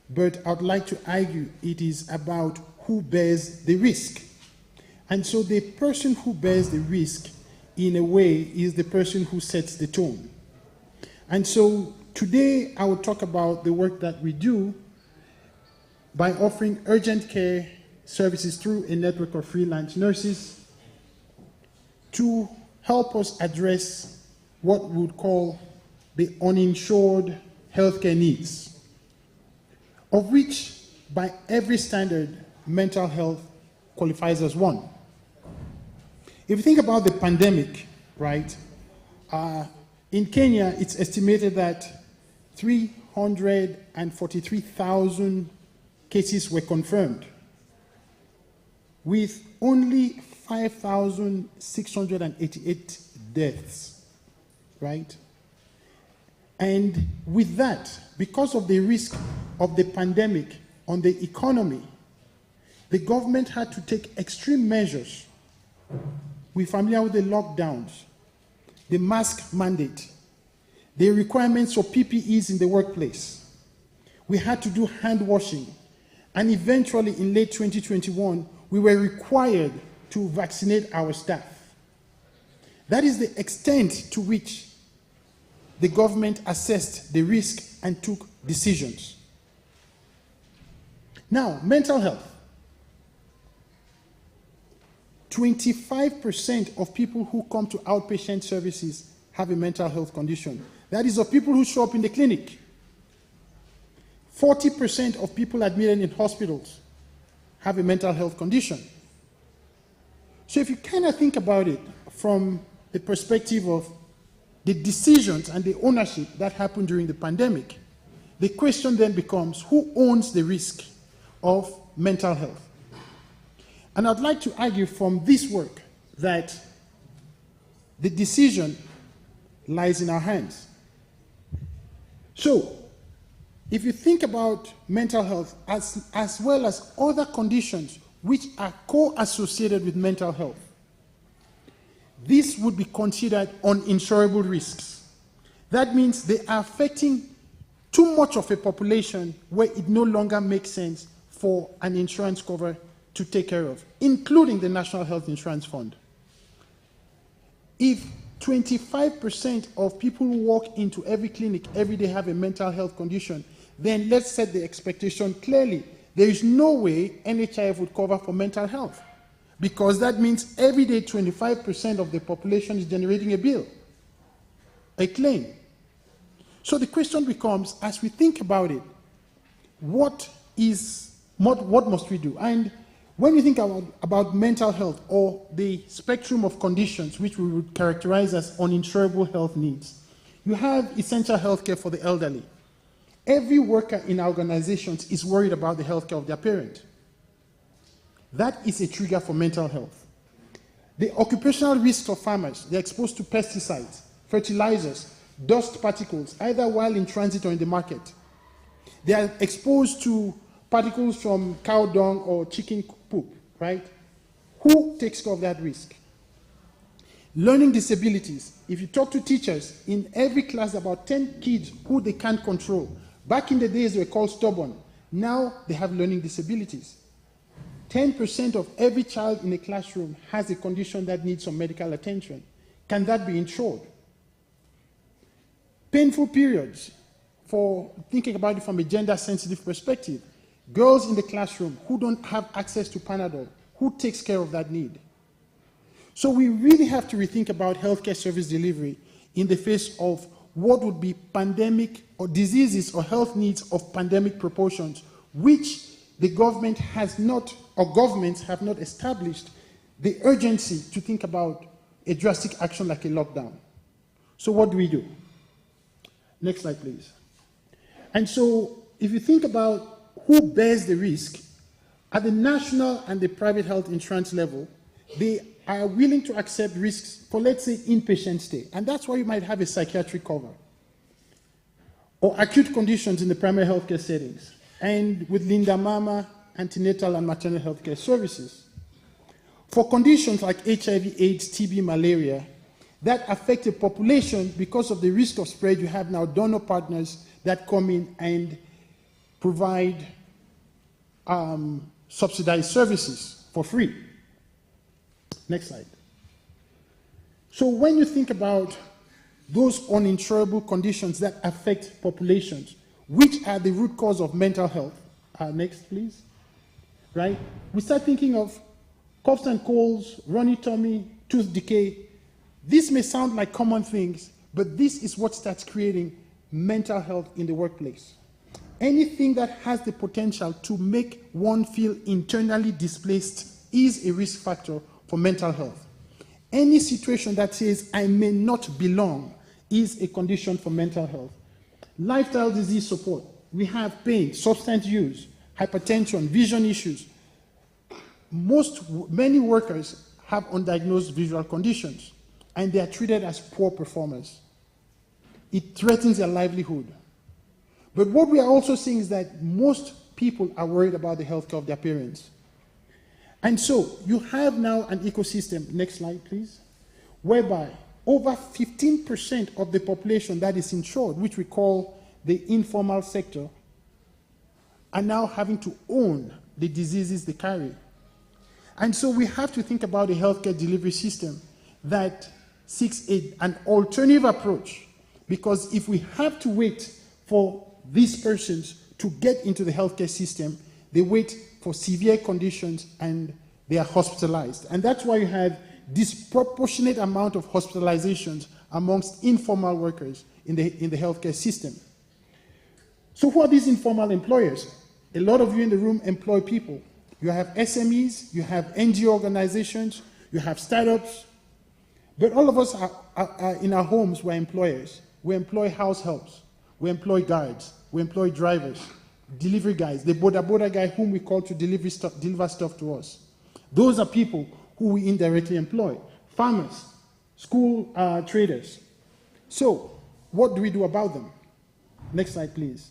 but I'd like to argue it is about who bears the risk. And so the person who bears the risk, in a way, is the person who sets the tone. And so today I will talk about the work that we do by offering urgent care services through a network of freelance nurses to help us address what we would call the uninsured healthcare needs, of which, by every standard, mental health qualifies as one. If you think about the pandemic, right, in Kenya, it's estimated that 343,000 cases were confirmed, with only 5,688 deaths, right? And with that, because of the risk of the pandemic on the economy, the government had to take extreme measures. We're familiar with the lockdowns, the mask mandate, the requirements for PPEs in the workplace. We had to do hand washing. And eventually, in late 2021, we were required to vaccinate our staff. That is the extent to which the government assessed the risk and took decisions. Now, mental health. 25% of people who come to outpatient services have a mental health condition. That is of people who show up in the clinic. 40% of people admitted in hospitals have a mental health condition. So if you kind of think about it from the perspective of the decisions and the ownership that happened during the pandemic, the question then becomes, who owns the risk of mental health? And I'd like to argue from this work that the decision lies in our hands. So, if you think about mental health as well as other conditions which are co-associated with mental health. This would be considered uninsurable risks. That means they are affecting too much of a population where it no longer makes sense for an insurance cover to take care of, including the National Health Insurance Fund. If 25% of people who walk into every clinic every day have a mental health condition, then let's set the expectation clearly. There is no way NHIF would cover for mental health, because that means every day 25% of the population is generating a bill, a claim. So the question becomes, as we think about it, what must we do? And when we think about mental health or the spectrum of conditions which we would characterize as uninsurable health needs, you have essential healthcare for the elderly. Every worker in our organizations is worried about the healthcare of their parent. That is a trigger for mental health. The occupational risks of farmers, they're exposed to pesticides, fertilizers, dust particles, either while in transit or in the market. They are exposed to particles from cow dung or chicken poop, right? Who takes care of that risk? Learning disabilities. If you talk to teachers, in every class, about 10 kids who they can't control. Back in the days, they were called stubborn. Now they have learning disabilities. 10% of every child in a classroom has a condition that needs some medical attention. Can that be insured? Painful periods, for thinking about it from a gender-sensitive perspective. Girls in the classroom who don't have access to Panadol, who takes care of that need? So we really have to rethink about healthcare service delivery in the face of what would be pandemic or diseases or health needs of pandemic proportions, which the government has not, or governments have not established the urgency to think about a drastic action like a lockdown. So what do we do? Next slide, please. And so if you think about who bears the risk, at the national and the private health insurance level, they are willing to accept risks for, let's say, inpatient stay. And that's why you might have a psychiatric cover. Or acute conditions in the primary healthcare settings. And with Linda Mama, antenatal and maternal healthcare services. For conditions like HIV, AIDS, TB, malaria, that affect a population because of the risk of spread, you have now donor partners that come in and provide subsidized services for free. Next slide. So when you think about those uninsurable conditions that affect populations, which are the root cause of mental health, next please, right? We start thinking of coughs and colds, runny tummy, tooth decay. This may sound like common things, but this is what starts creating mental health in the workplace. Anything that has the potential to make one feel internally displaced is a risk factor for mental health. Any situation that says, I may not belong, is a condition for mental health. Lifestyle disease support. We have pain, substance use, hypertension, vision issues. Many workers have undiagnosed visual conditions, and they are treated as poor performers. It threatens their livelihood. But what we are also seeing is that most people are worried about the health care of their parents. And so you have now an ecosystem, next slide please, whereby over 15% of the population that is insured, which we call the informal sector, are now having to own the diseases they carry. And so we have to think about a healthcare delivery system that seeks an alternative approach, because if we have to wait for these persons to get into the healthcare system, they wait for severe conditions and they are hospitalized. And that's why you have disproportionate amount of hospitalizations amongst informal workers in the healthcare system. So who are these informal employers? A lot of you in the room employ people. You have SMEs, you have NGO organizations, you have startups, but all of us are in our homes, we're employers. We employ house helps, we employ guards, we employ drivers, delivery guys, the boda guy whom we call to deliver stuff to us. Those are people who we indirectly employ. Farmers, school traders. So, what do we do about them? Next slide, please.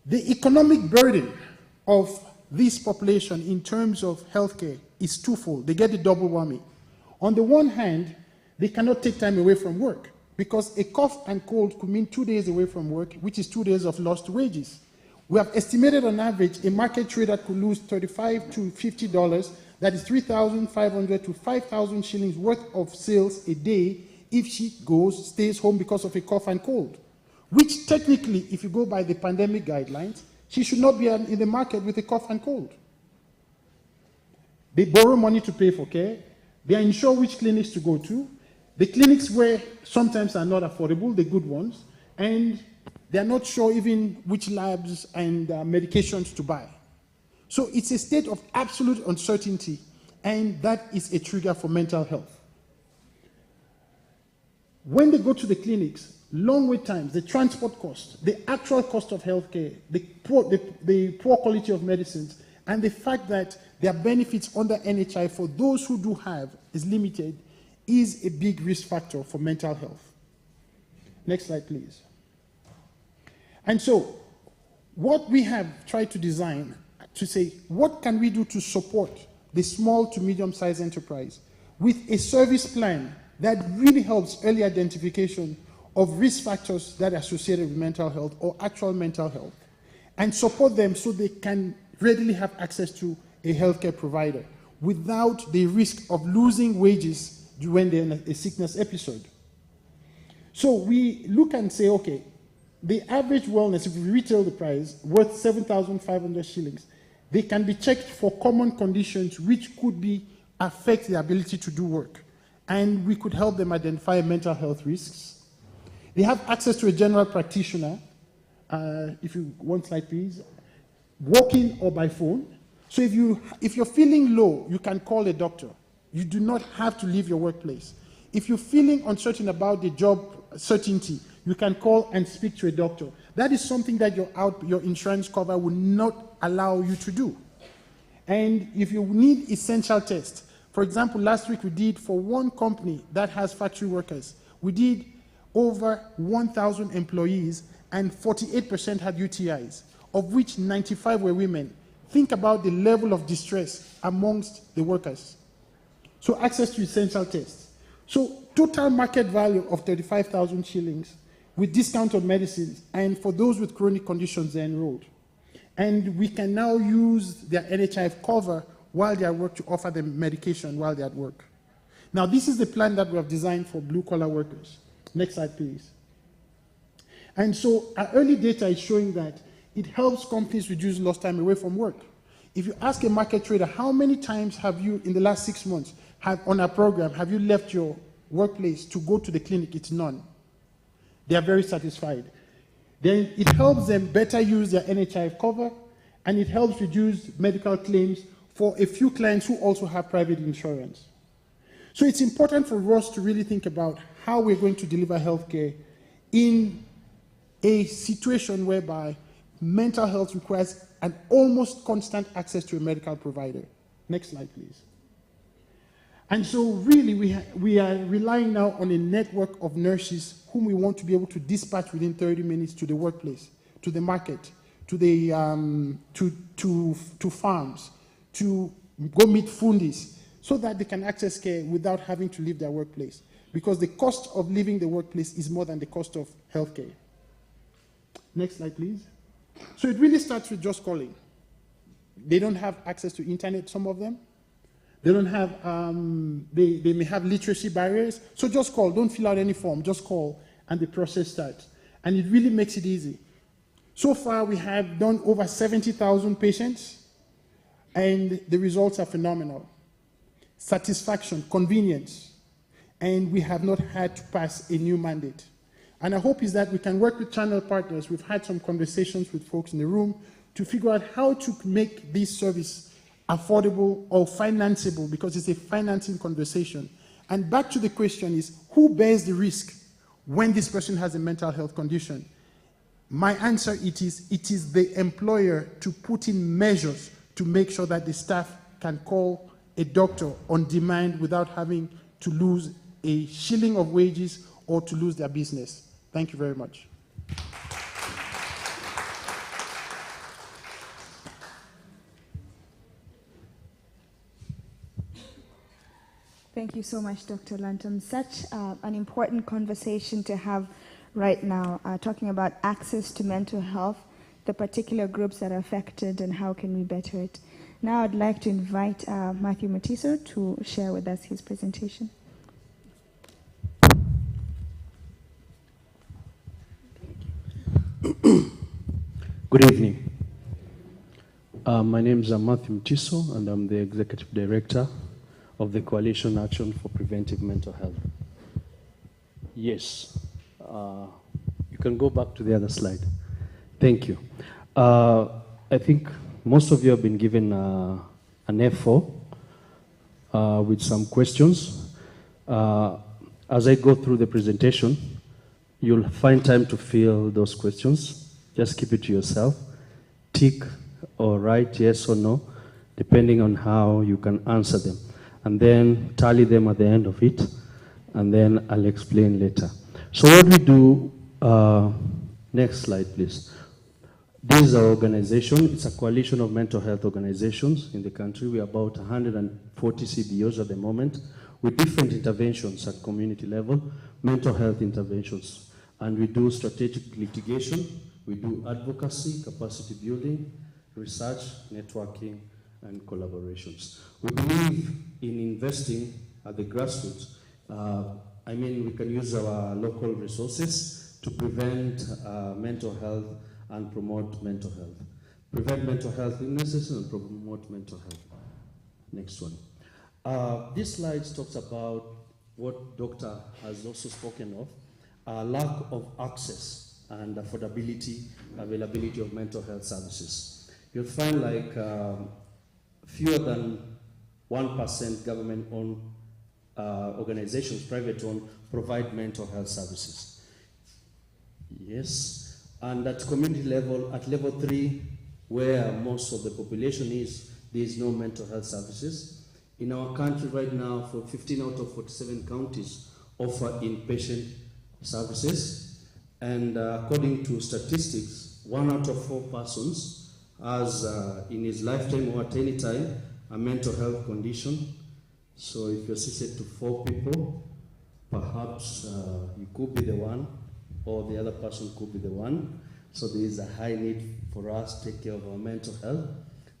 The economic burden of this population in terms of healthcare is twofold. They get the double whammy. On the one hand, they cannot take time away from work because a cough and cold could mean 2 days away from work, which is 2 days of lost wages. We have estimated on average a market trader could lose $35 to $50, that is 3,500 to 5,000 shillings worth of sales a day if she stays home because of a cough and cold, which technically, if you go by the pandemic guidelines, she should not be in the market with a cough and cold. They borrow money to pay for care. They are unsure which clinics to go to. The clinics where sometimes are not affordable, the good ones, and they are not sure even which labs and medications to buy. So it's a state of absolute uncertainty, and that is a trigger for mental health. When they go to the clinics, long wait times, the transport cost, the actual cost of healthcare, the poor quality of medicines, and the fact that their benefits under NHI for those who do have is limited is a big risk factor for mental health. Next slide, please. And so, what we have tried to design to say, what can we do to support the small to medium-sized enterprise with a service plan that really helps early identification of risk factors that are associated with mental health or actual mental health, and support them so they can readily have access to a healthcare provider without the risk of losing wages when they're in a sickness episode. So we look and say, okay, the average wellness, if we retail the price, worth 7,500 shillings, they can be checked for common conditions which could affect their ability to do work. And we could help them identify mental health risks. They have access to a general practitioner, if you one slide please, walking or by phone. So if you're feeling low, you can call a doctor. You do not have to leave your workplace. If you're feeling uncertain about the job certainty, you can call and speak to a doctor. That is something that your insurance cover will not allow you to do. And if you need essential tests, for example, last week we did for one company that has factory workers, we did over 1,000 employees and 48% had UTIs, of which 95 were women. Think about the level of distress amongst the workers. So access to essential tests. So total market value of 35,000 shillings with discounted medicines, and for those with chronic conditions, they're enrolled. And we can now use their NHIF cover while they are at work to offer them medication while they're at work. Now, this is the plan that we have designed for blue-collar workers. Next slide, please. And so our early data is showing that it helps companies reduce lost time away from work. If you ask a market trader, how many times have you, in the last 6 months, on our program, have you left your workplace to go to the clinic? It's none. They are very satisfied. Then it helps them better use their NHIF cover, and it helps reduce medical claims for a few clients who also have private insurance. So it's important for us to really think about how we're going to deliver healthcare in a situation whereby mental health requires an almost constant access to a medical provider. Next slide, please. And so really we are relying now on a network of nurses whom we want to be able to dispatch within 30 minutes to the workplace, to the market, to the to farms, to go meet fundis, so that they can access care without having to leave their workplace. Because the cost of leaving the workplace is more than the cost of healthcare. Next slide, please. So it really starts with just calling. They don't have access to internet, some of them. They don't have, they may have literacy barriers. So just call, don't fill out any form, just call, and the process starts. And it really makes it easy. So far, we have done over 70,000 patients, and the results are phenomenal. Satisfaction, convenience, and we have not had to pass a new mandate. And our hope is that we can work with channel partners. We've had some conversations with folks in the room to figure out how to make this service affordable or financeable, because it's a financing conversation. And back to the question is, who bears the risk when this person has a mental health condition? My answer it is the employer to put in measures to make sure that the staff can call a doctor on demand without having to lose a shilling of wages or to lose their business. Thank you very much. Thank you so much, Dr. Lantam. Such an important conversation to have right now, talking about access to mental health, the particular groups that are affected, and how can we better it. Now I'd like to invite Matthew Mutiso to share with us his presentation. Good evening. My name is Matthew Mutiso, and I'm the Executive Director of the Coalition Action for Preventive Mental Health. Yes. You can go back to the other slide. Thank you. I think most of you have been given an A4 with some questions. As I go through the presentation, you'll find time to fill those questions. Just keep it to yourself. Tick or write yes or no, depending on how you can answer them. And then tally them at the end of it, and then I'll explain later. So what we do, next slide please. This is our organization. It's a coalition of mental health organizations in the country. We're about 140 CBOs at the moment, with different interventions at community level, mental health interventions. And we do strategic litigation, we do advocacy, capacity building, research, networking, and collaborations. We believe in investing at the grassroots. I mean, we can use our local resources to prevent mental health and promote mental health. Prevent mental health illnesses and promote mental health. Next one. This slide talks about what Doctor has also spoken of, lack of access and affordability, availability of mental health services. You'll find like fewer than 1% government-owned organizations, private-owned, provide mental health services. Yes, and at community level, at level 3, where most of the population is, there is no mental health services. In our country right now, for 15 out of 47 counties offer inpatient services, and according to statistics, 1 out of 4 persons has in his lifetime or at any time a mental health condition. So if you're assisted to 4 people, perhaps you could be the one, or the other person could be the one. So there is a high need for us to take care of our mental health.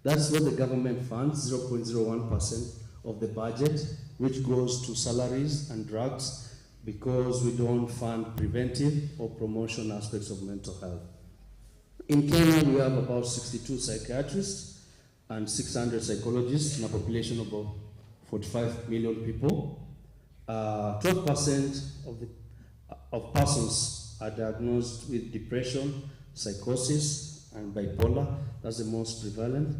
That's what the government funds, 0.01% of the budget, which goes to salaries and drugs, because we don't fund preventive or promotion aspects of mental health. In Kenya, we have about 62 psychiatrists and 600 psychologists in a population of about 45 million people. 12% of persons are diagnosed with depression, psychosis, and bipolar. That's the most prevalent.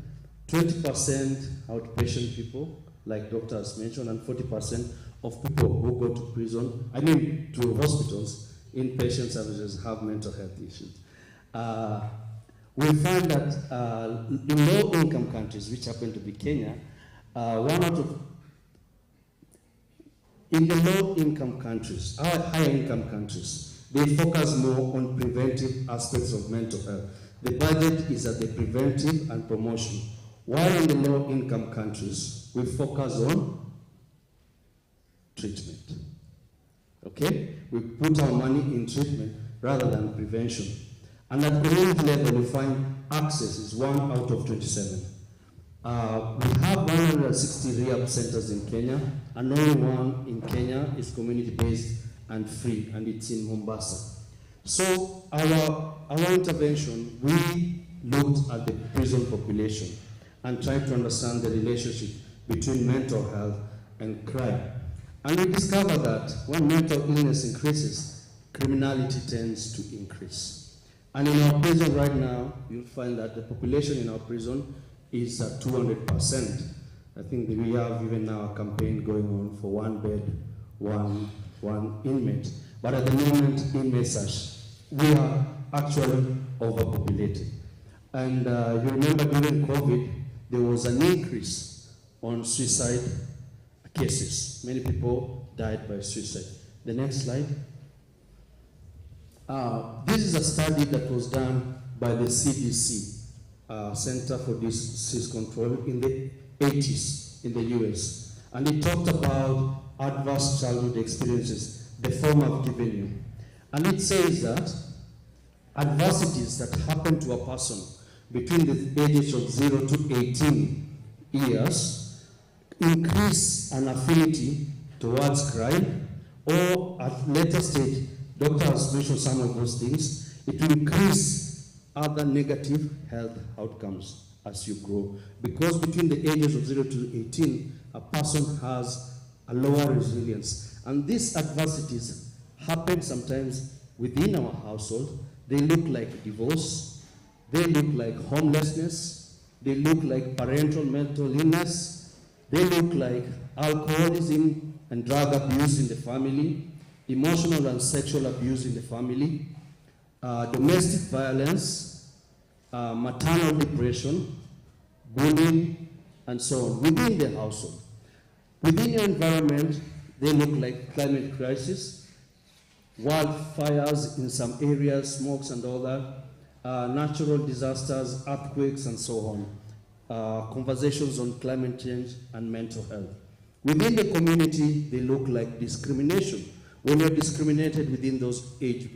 20% outpatient people, like Doctor has mentioned, and 40% of people who go to prison, to hospitals, inpatient services, have mental health issues. We find that in low-income countries, which happen to be Kenya, in the low-income countries, higher-income countries, they focus more on preventive aspects of mental health. The budget is at the preventive and promotion, while in the low-income countries, we focus on treatment. Okay? We put our money in treatment rather than prevention. And at community level, we find access is 1 out of 27. We have 160 rehab centers in Kenya, and only one in Kenya is community-based and free, and it's in Mombasa. So our intervention, we looked at the prison population and tried to understand the relationship between mental health and crime. And we discovered that when mental illness increases, criminality tends to increase. And in our prison right now, you'll find that the population in our prison is at 200%. I think that we have even now a campaign going on for 1 bed, one inmate. But at the moment in Message, we are actually overpopulated. And you remember during COVID, there was an increase on suicide cases. Many people died by suicide. The next slide. This is a study that was done by the CDC, Center for Disease Control, in the 80s in the US. and he talked about adverse childhood experiences, the form I've given you. And it says that adversities that happen to a person between the ages of 0 to 18 years increase an affinity towards crime, or at later stage, doctor has mentioned some of those things, it will increase other negative health outcomes as you grow. Because between the ages of 0 to 18, a person has a lower resilience. And these adversities happen sometimes within our household. They look like divorce, they look like homelessness, they look like parental mental illness, they look like alcoholism and drug abuse in the family, emotional and sexual abuse in the family, domestic violence, maternal depression, bullying, and so on, within the household. Within your environment, they look like climate crisis, wildfires in some areas, smokes and all that, natural disasters, earthquakes, and so on, conversations on climate change and mental health. Within the community, they look like discrimination. When you're discriminated within those age,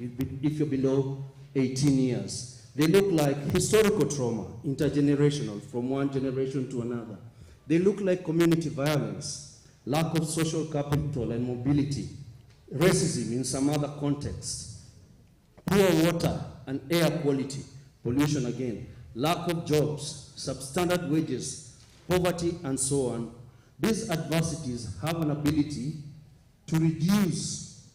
if you're below 18 years, they look like historical trauma, intergenerational, from one generation to another. They look like community violence, lack of social capital and mobility, racism in some other contexts, poor water and air quality, pollution again, lack of jobs, substandard wages, poverty, and so on. These adversities have an ability to reduce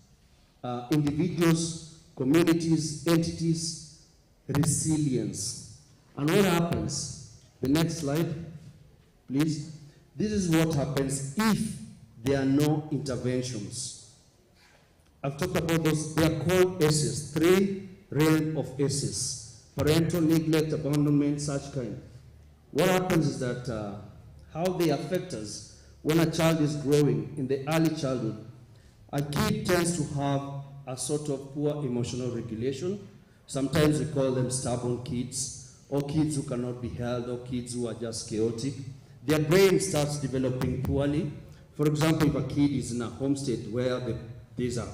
individuals, communities, entities' resilience. And what happens? The next slide, please. This is what happens if there are no interventions. I've talked about those. They are called S's, 3 realms of S's: parental neglect, abandonment, such kind. What happens is that how they affect us when a child is growing in the early childhood. A kid tends to have a sort of poor emotional regulation. Sometimes we call them stubborn kids, or kids who cannot be held, or kids who are just chaotic. Their brain starts developing poorly. For example, if a kid is in a home state where there's an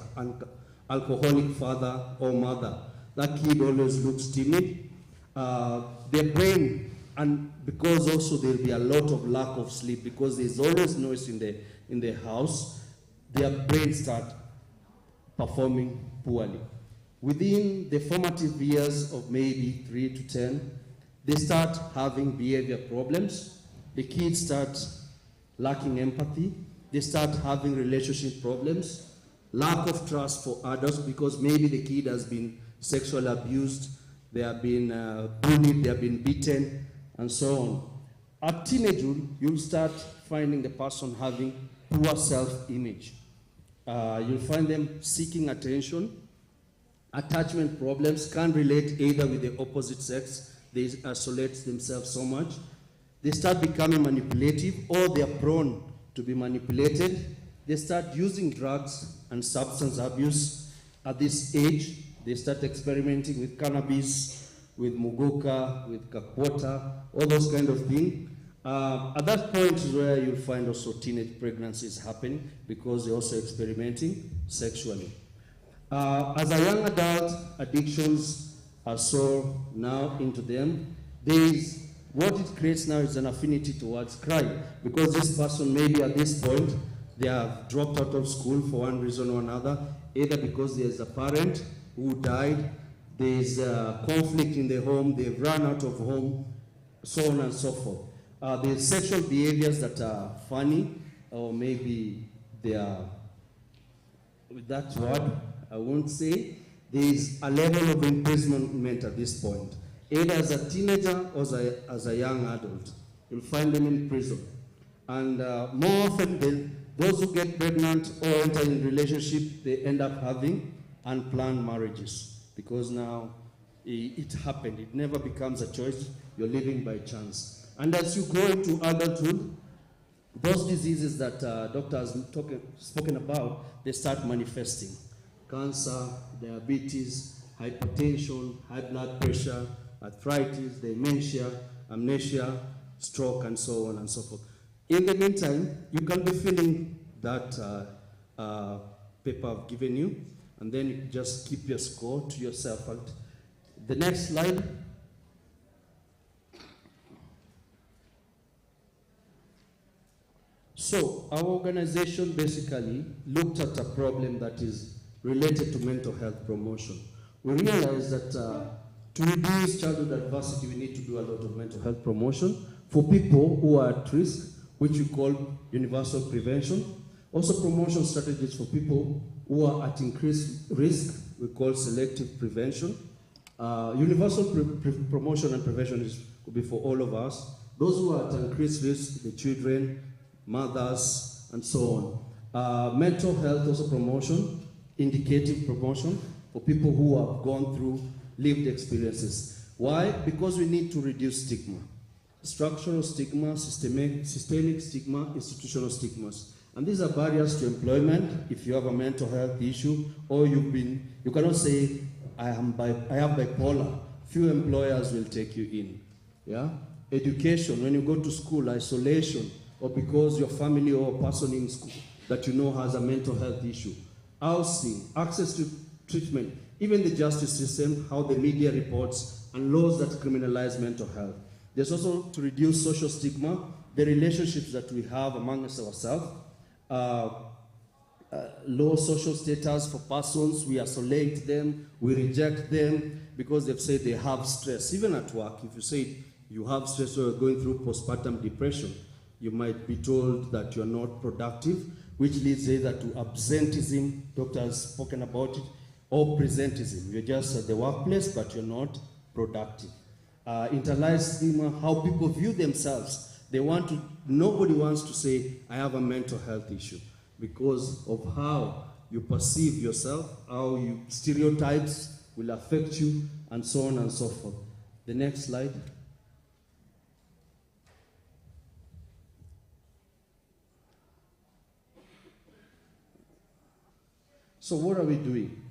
alcoholic father or mother, that kid always looks timid. Their brain, and because also there'll be a lot of lack of sleep, because there's always noise in the house, their brain start performing poorly. Within the formative years of maybe 3 to 10, they start having behavior problems. The kids start lacking empathy. They start having relationship problems, lack of trust for adults, because maybe the kid has been sexually abused, they have been bullied, they have been beaten, and so on. At teenagehood, you'll start finding the person having poor self-image. You'll find them seeking attention, attachment problems, can't relate either with the opposite sex, they isolate themselves so much. They start becoming manipulative, or they are prone to be manipulated. They start using drugs and substance abuse. At this age, they start experimenting with cannabis, with muguka, with kakwota, all those kind of things. At that point is where you'll find also teenage pregnancies happening, because they're also experimenting sexually. As a young adult, addictions are so now into them. What it creates now is an affinity towards crime, because this person maybe at this point, they have dropped out of school for one reason or another, either because there's a parent who died, there's a conflict in the home, they've run out of home, so on and so forth. There's sexual behaviors that are funny, or maybe they are, with that word, I won't say. There's a level of imprisonment at this point, either as a teenager or as a young adult. You'll find them in prison. And more often, those who get pregnant or enter in relationship, they end up having unplanned marriages, because now it happened. It never becomes a choice. You're living by chance. And as you grow into adulthood, those diseases that Dr. has spoken about, they start manifesting. Cancer, diabetes, hypertension, high blood pressure, arthritis, dementia, amnesia, stroke, and so on and so forth. In the meantime, you can be filling that paper I've given you, and then you just keep your score to yourself. And the next slide. So our organization basically looked at a problem that is related to mental health promotion. We realized that to reduce childhood adversity, we need to do a lot of mental health promotion for people who are at risk, which we call universal prevention. Also promotion strategies for people who are at increased risk, we call selective prevention. Universal promotion and prevention could be for all of us. Those who are at increased risk, the children, mothers, and so on. Mental health also promotion, indicative promotion for people who have gone through lived experiences. Why? Because we need to reduce stigma. Structural stigma, systemic stigma, institutional stigmas. And these are barriers to employment if you have a mental health issue, or you cannot say, I have bipolar. Few employers will take you in. Yeah? Education, when you go to school, isolation, or because your family or person in school that you know has a mental health issue. Housing, access to treatment, even the justice system, how the media reports, and laws that criminalize mental health. There's also to reduce social stigma, the relationships that we have amongst ourselves, low social status for persons, we isolate them, we reject them because they've said they have stress. Even at work, if you say you have stress or you're going through postpartum depression, you might be told that you're not productive, which leads either to absenteeism, doctor has spoken about it, or presenteeism. You're just at the workplace, but you're not productive. Internalized stigma, how people view themselves. Nobody wants to say, I have a mental health issue, because of how you perceive yourself, how stereotypes will affect you, and so on and so forth. The next slide. So what are we doing?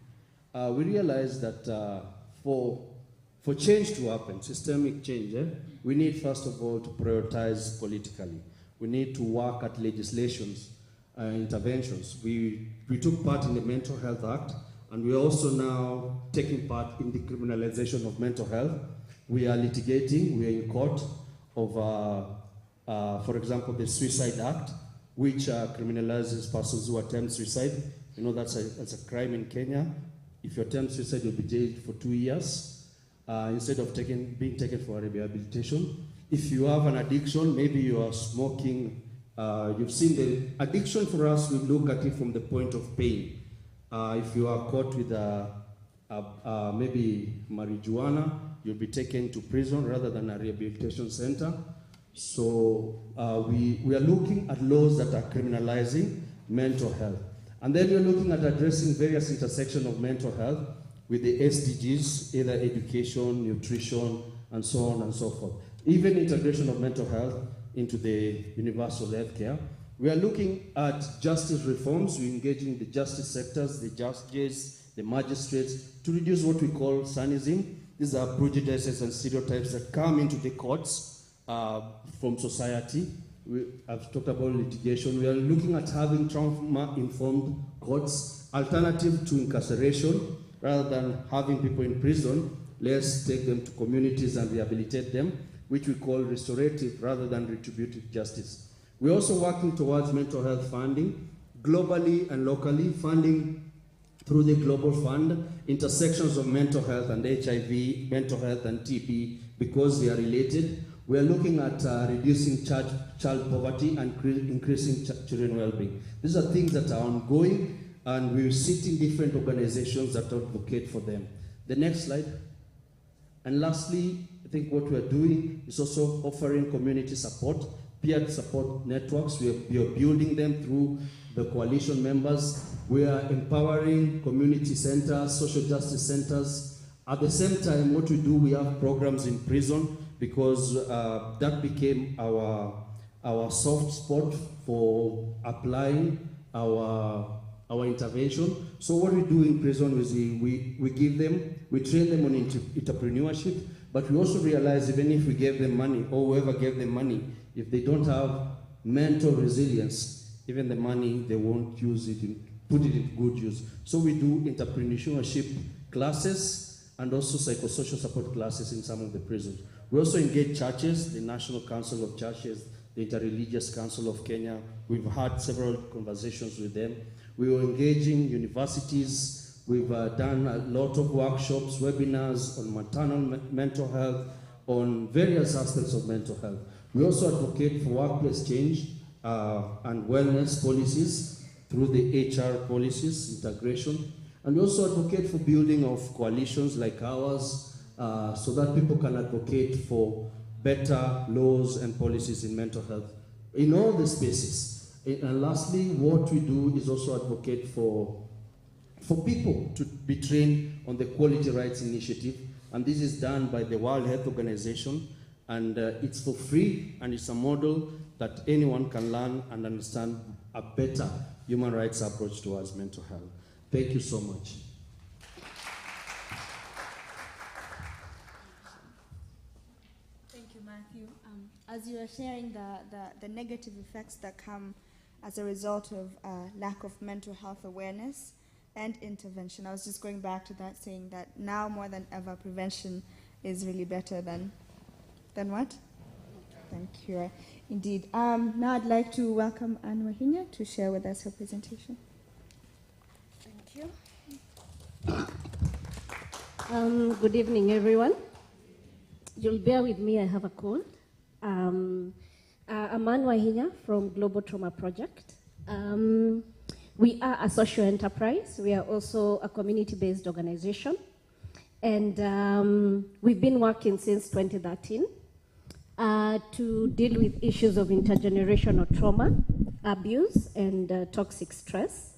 We realize that for change to happen, systemic change, we need first of all to prioritize politically. We need to work at legislations, interventions. We took part in the Mental Health Act, and we're also now taking part in the criminalization of mental health. We are litigating, we are in court over, for example, the Suicide Act, which criminalizes persons who attempt suicide. You know that's a crime in Kenya. If you attempt suicide, you'll be jailed for 2 years instead of being taken for rehabilitation. If you have an addiction, maybe you are smoking, you've seen the addiction for us, we look at it from the point of pain. If you are caught with maybe marijuana, you'll be taken to prison rather than a rehabilitation center. So we are looking at laws that are criminalizing mental health. And then we're looking at addressing various intersections of mental health with the SDGs, either education, nutrition, and so on and so forth. Even integration of mental health into the universal health care. We are looking at justice reforms. We're engaging the justice sectors, the judges, the magistrates, to reduce what we call sanism. These are prejudices and stereotypes that come into the courts from society. I've talked about litigation. We are looking at having trauma-informed courts, alternative to incarceration. Rather than having people in prison, let's take them to communities and rehabilitate them, which we call restorative rather than retributive justice. We're also working towards mental health funding, globally and locally, funding through the Global Fund, intersections of mental health and HIV, mental health and TB, because they are related. We are looking at reducing child poverty and increasing children well-being. These are things that are ongoing, and we sit in different organizations that advocate for them. The next slide. And lastly, I think what we're doing is also offering community support, peer support networks. We are building them through the coalition members. We are empowering community centers, social justice centers. At the same time, what we do, we have programs in prison, because that became our soft spot for applying our intervention. So what we do in prison is we give them, we train them on entrepreneurship, but we also realize even if we gave them money, or whoever gave them money, if they don't have mental resilience, even the money they won't use it in, put it in good use. So we do entrepreneurship classes and also psychosocial support classes in some of the prisons. We also engage churches, the National Council of Churches, the Interreligious Council of Kenya. We've had several conversations with them. We were engaging universities. We've done a lot of workshops, webinars on maternal mental health, on various aspects of mental health. We also advocate for workplace change and wellness policies through the HR policies, integration. And we also advocate for building of coalitions like ours so that people can advocate for better laws and policies in mental health in all the spaces. And lastly, what we do is also advocate for people to be trained on the Quality Rights Initiative. And this is done by the World Health Organization. And it's for free, and it's a model that anyone can learn and understand a better human rights approach towards mental health. Thank you so much. Thank you, Matthew. As you are sharing the negative effects that come as a result of lack of mental health awareness and intervention, I was just going back to that, saying that now more than ever, prevention is really better than what? Thank you. Indeed. Now I'd like to welcome Anne Wahinya to share with us her presentation. Thank you. Good evening, everyone. You'll bear with me, I have a cold. I'm Anne Wahinya from Global Trauma Project. We are a social enterprise. We are also a community-based organization. And we've been working since 2013 to deal with issues of intergenerational trauma, abuse, and toxic stress.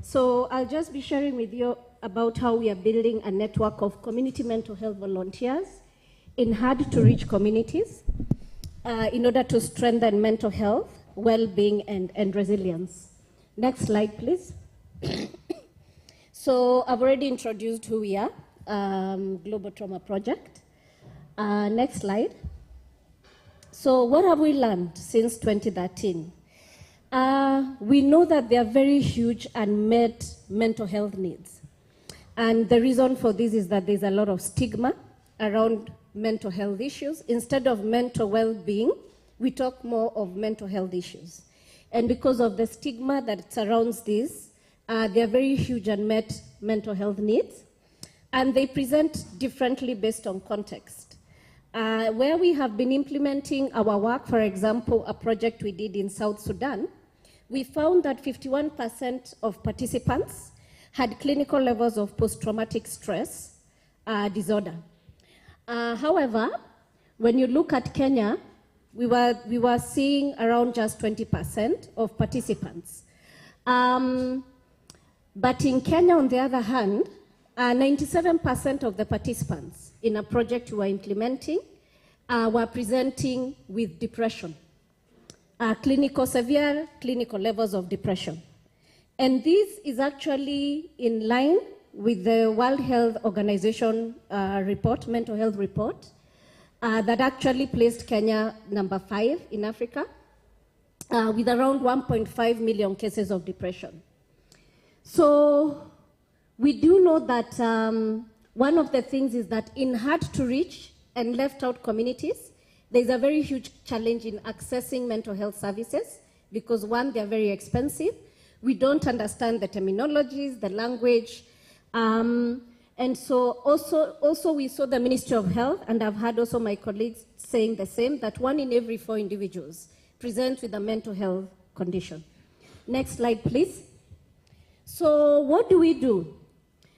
So I'll just be sharing with you about how we are building a network of community mental health volunteers in hard-to-reach communities in order to strengthen mental health, well-being, and resilience. Next slide, please. So I've already introduced who we are, Global Trauma Project. Next slide. So what have we learned since 2013? We know that there are very huge unmet mental health needs. And the reason for this is that there's a lot of stigma around mental health issues. Instead of mental well-being, we talk more of mental health issues. And because of the stigma that surrounds this, there are very huge unmet mental health needs. And they present differently based on context. Where we have been implementing our work, for example, a project we did in South Sudan, we found that 51% of participants had clinical levels of post-traumatic stress disorder. However, when you look at Kenya, we were seeing around just 20% of participants. But in Kenya, on the other hand, 97% of the participants in a project we were implementing were presenting with depression, severe clinical levels of depression. And this is actually in line with the World Health Organization report, mental health report, that actually placed Kenya number 5 in Africa with around 1.5 million cases of depression. So we do know that one of the things is that in hard-to-reach and left-out communities, there's a very huge challenge in accessing mental health services because, one, they're very expensive. We don't understand the terminologies, the language. And so also we saw the Ministry of Health, and I've heard also my colleagues saying the same, that 1 in every 4 individuals present with a mental health condition. Next slide, please. So what do we do?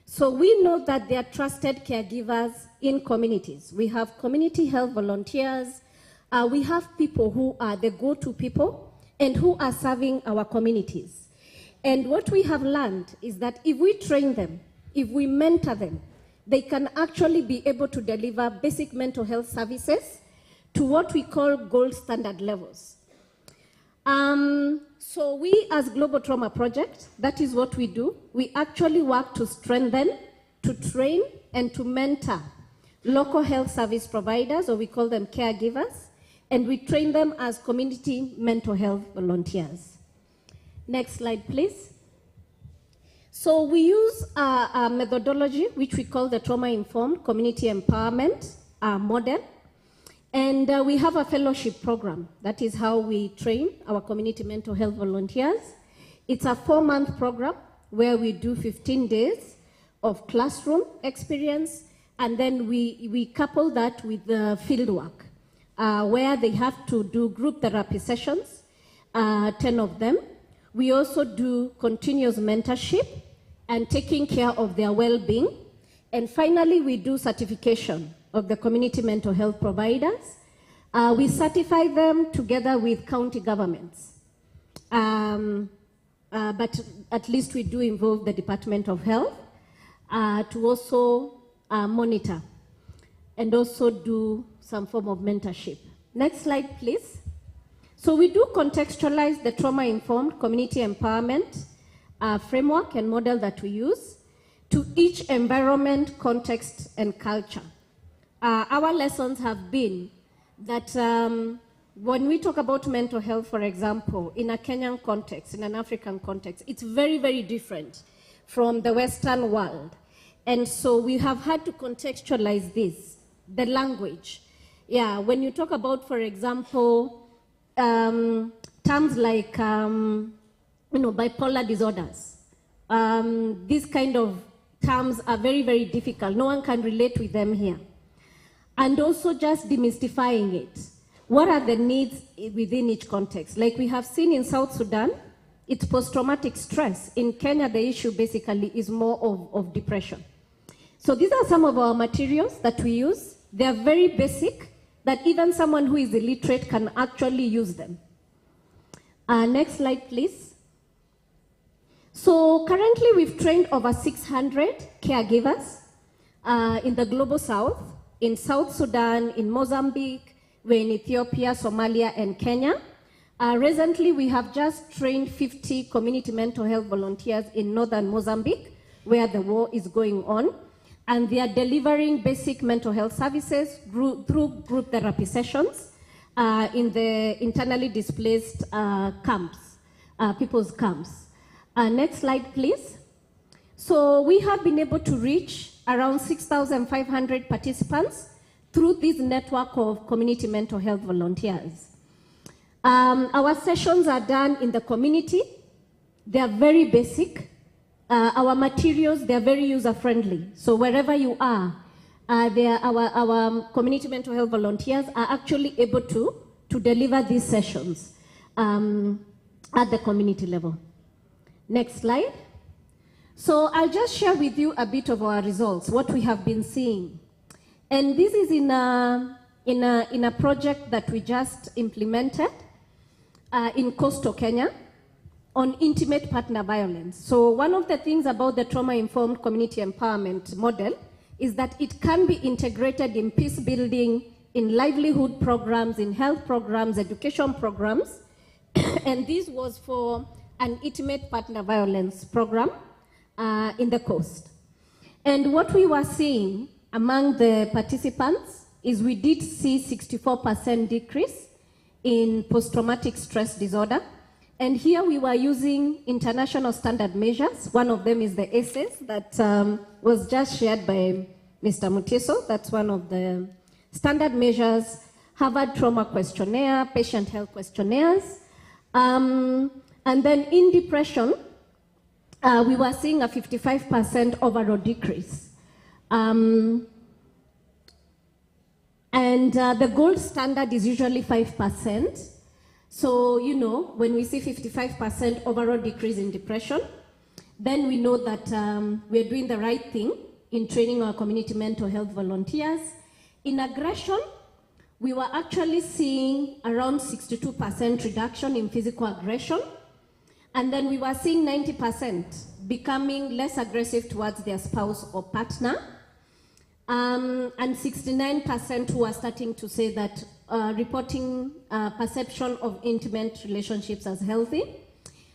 So we know that there are trusted caregivers in communities. We have community health volunteers. We have people who are the go-to people and who are serving our communities. And what we have learned is that if we train them, if we mentor them, they can actually be able to deliver basic mental health services to what we call gold standard levels. So we as Global Trauma Project, that is what we do. We actually work to strengthen, to train, and to mentor local health service providers, or we call them caregivers, and we train them as community mental health volunteers. Next slide, please. So we use a methodology which we call the trauma-informed community empowerment model. And we have a fellowship program. That is how we train our community mental health volunteers. It's a 4-month program where we do 15 days of classroom experience, and then we couple that with the field work, where they have to do group therapy sessions, 10 of them. We also do continuous mentorship and taking care of their well-being. And finally, we do certification of the community mental health providers. We certify them together with county governments. But at least we do involve the Department of Health to also monitor and also do some form of mentorship. Next slide, please. So we do contextualize the trauma-informed community empowerment framework and model that we use to each environment, context, and culture. Our lessons have been that when we talk about mental health, for example, in a Kenyan context, in an African context, it's very, very different from the Western world. And so we have had to contextualize this, the language. Yeah, when you talk about, for example, terms like, bipolar disorders, these kind of terms are very, very difficult. No one can relate with them here. And also just demystifying it. What are the needs within each context? Like we have seen in South Sudan, it's post-traumatic stress. In Kenya, the issue basically is more of depression. So these are some of our materials that we use. They are very basic, that even someone who is illiterate can actually use them. Next slide, please. So currently we've trained over 600 caregivers in the Global South, in South Sudan, in Mozambique, we're in Ethiopia, Somalia, and Kenya. Recently, we have just trained 50 community mental health volunteers in northern Mozambique, where the war is going on. And they are delivering basic mental health services through group therapy sessions in the internally displaced camps, people's camps. Next slide, please. So we have been able to reach around 6,500 participants through this network of community mental health volunteers. Our sessions are done in the community. They are very basic. Our materials, they are very user-friendly. So wherever you are, our community mental health volunteers are actually able to deliver these sessions at the community level. Next slide. So I'll just share with you a bit of our results, what we have been seeing. And this is in a project that we just implemented in coastal Kenya on intimate partner violence. So one of the things about the trauma-informed community empowerment model is that it can be integrated in peace building, in livelihood programs, in health programs, education programs. And this was for an intimate partner violence program in the coast. And what we were seeing among the participants is we did see 64% decrease in post-traumatic stress disorder. And here we were using international standard measures. One of them is the ACEs that was just shared by Mr. Mutiso. That's one of the standard measures, Harvard Trauma Questionnaire, Patient Health Questionnaires. And then in depression, we were seeing a 55% overall decrease. And the gold standard is usually 5%. So, you know, when we see 55% overall decrease in depression, then we know that we're doing the right thing in training our community mental health volunteers. In aggression, we were actually seeing around 62% reduction in physical aggression. And then we were seeing 90% becoming less aggressive towards their spouse or partner. And 69% who are starting to say that reporting perception of intimate relationships as healthy.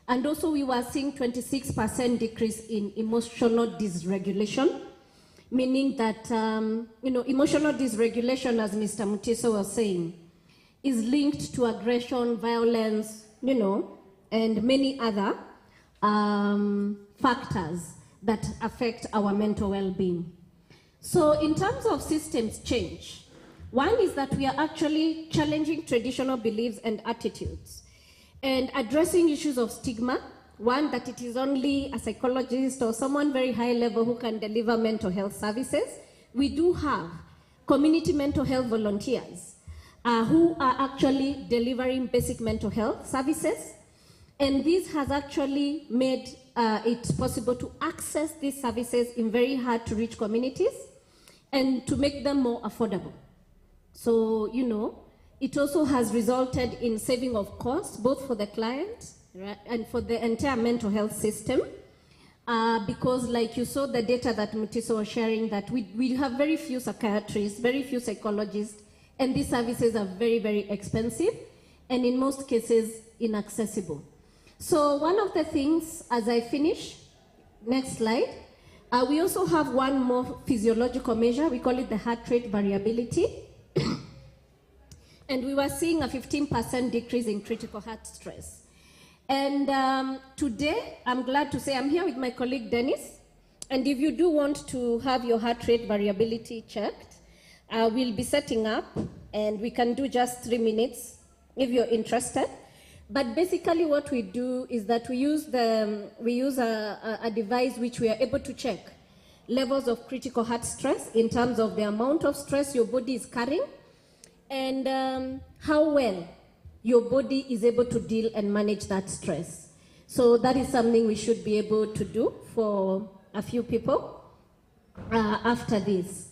And also we were seeing 26% decrease in emotional dysregulation, meaning that, you know, emotional dysregulation, as Mr. Mutiso was saying, is linked to aggression, violence, and many other factors that affect our mental well-being. So in terms of systems change, one is that we are actually challenging traditional beliefs and attitudes and addressing issues of stigma. One, that it is only a psychologist or someone very high level who can deliver mental health services. We do have community mental health volunteers who are actually delivering basic mental health services. And this has actually made it possible to access these services in very hard to reach communities and to make them more affordable. So, it also has resulted in saving of costs, both for the client, right, and for the entire mental health system. Because like you saw the data that Mutiso was sharing, that we have very few psychiatrists, very few psychologists, and these services are very, very expensive, and in most cases, inaccessible. So one of the things, as I finish, next slide, we also have one more physiological measure. We call it the heart rate variability. And we were seeing a 15% decrease in critical heart stress. And today, I'm glad to say I'm here with my colleague Dennis. And if you do want to have your heart rate variability checked, we'll be setting up, and we can do just 3 minutes if you're interested. But basically what we do is that we use a device which we are able to check levels of critical heart stress in terms of the amount of stress your body is carrying and how well your body is able to deal and manage that stress. So that is something we should be able to do for a few people after this.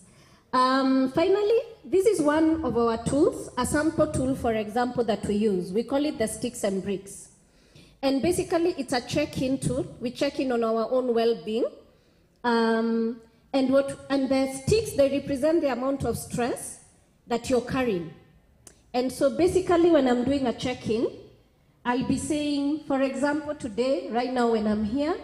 Finally, this is one of our tools, a sample tool, for example, that we use. We call it the sticks and bricks. And basically, it's a check-in tool. We check in on our own well-being. And the sticks, they represent the amount of stress that you're carrying. And so basically, when I'm doing a check-in, I'll be saying, for example, today, right now when I'm here,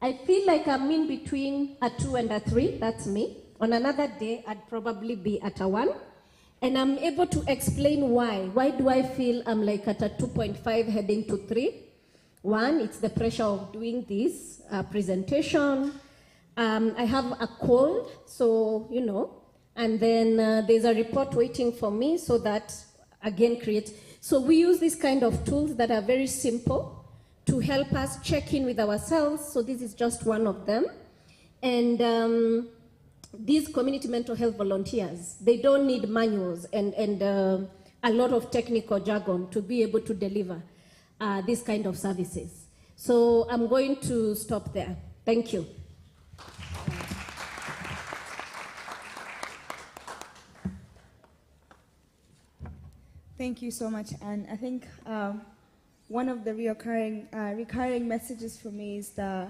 I feel like I'm in between a 2 and a 3. That's me. On another day, I'd probably be at a 1. And I'm able to explain why. Why do I feel I'm like at a 2.5 heading to 3? One, it's the pressure of doing this presentation. I have a cold, so, and then there's a report waiting for me, so that, again, creates. So we use these kind of tools that are very simple to help us check in with ourselves. So this is just one of them. And these community mental health volunteers, they don't need manuals and a lot of technical jargon to be able to deliver this kind of services. So I'm going to stop there. Thank you. Thank you so much, Anne. I think one of the recurring messages for me is the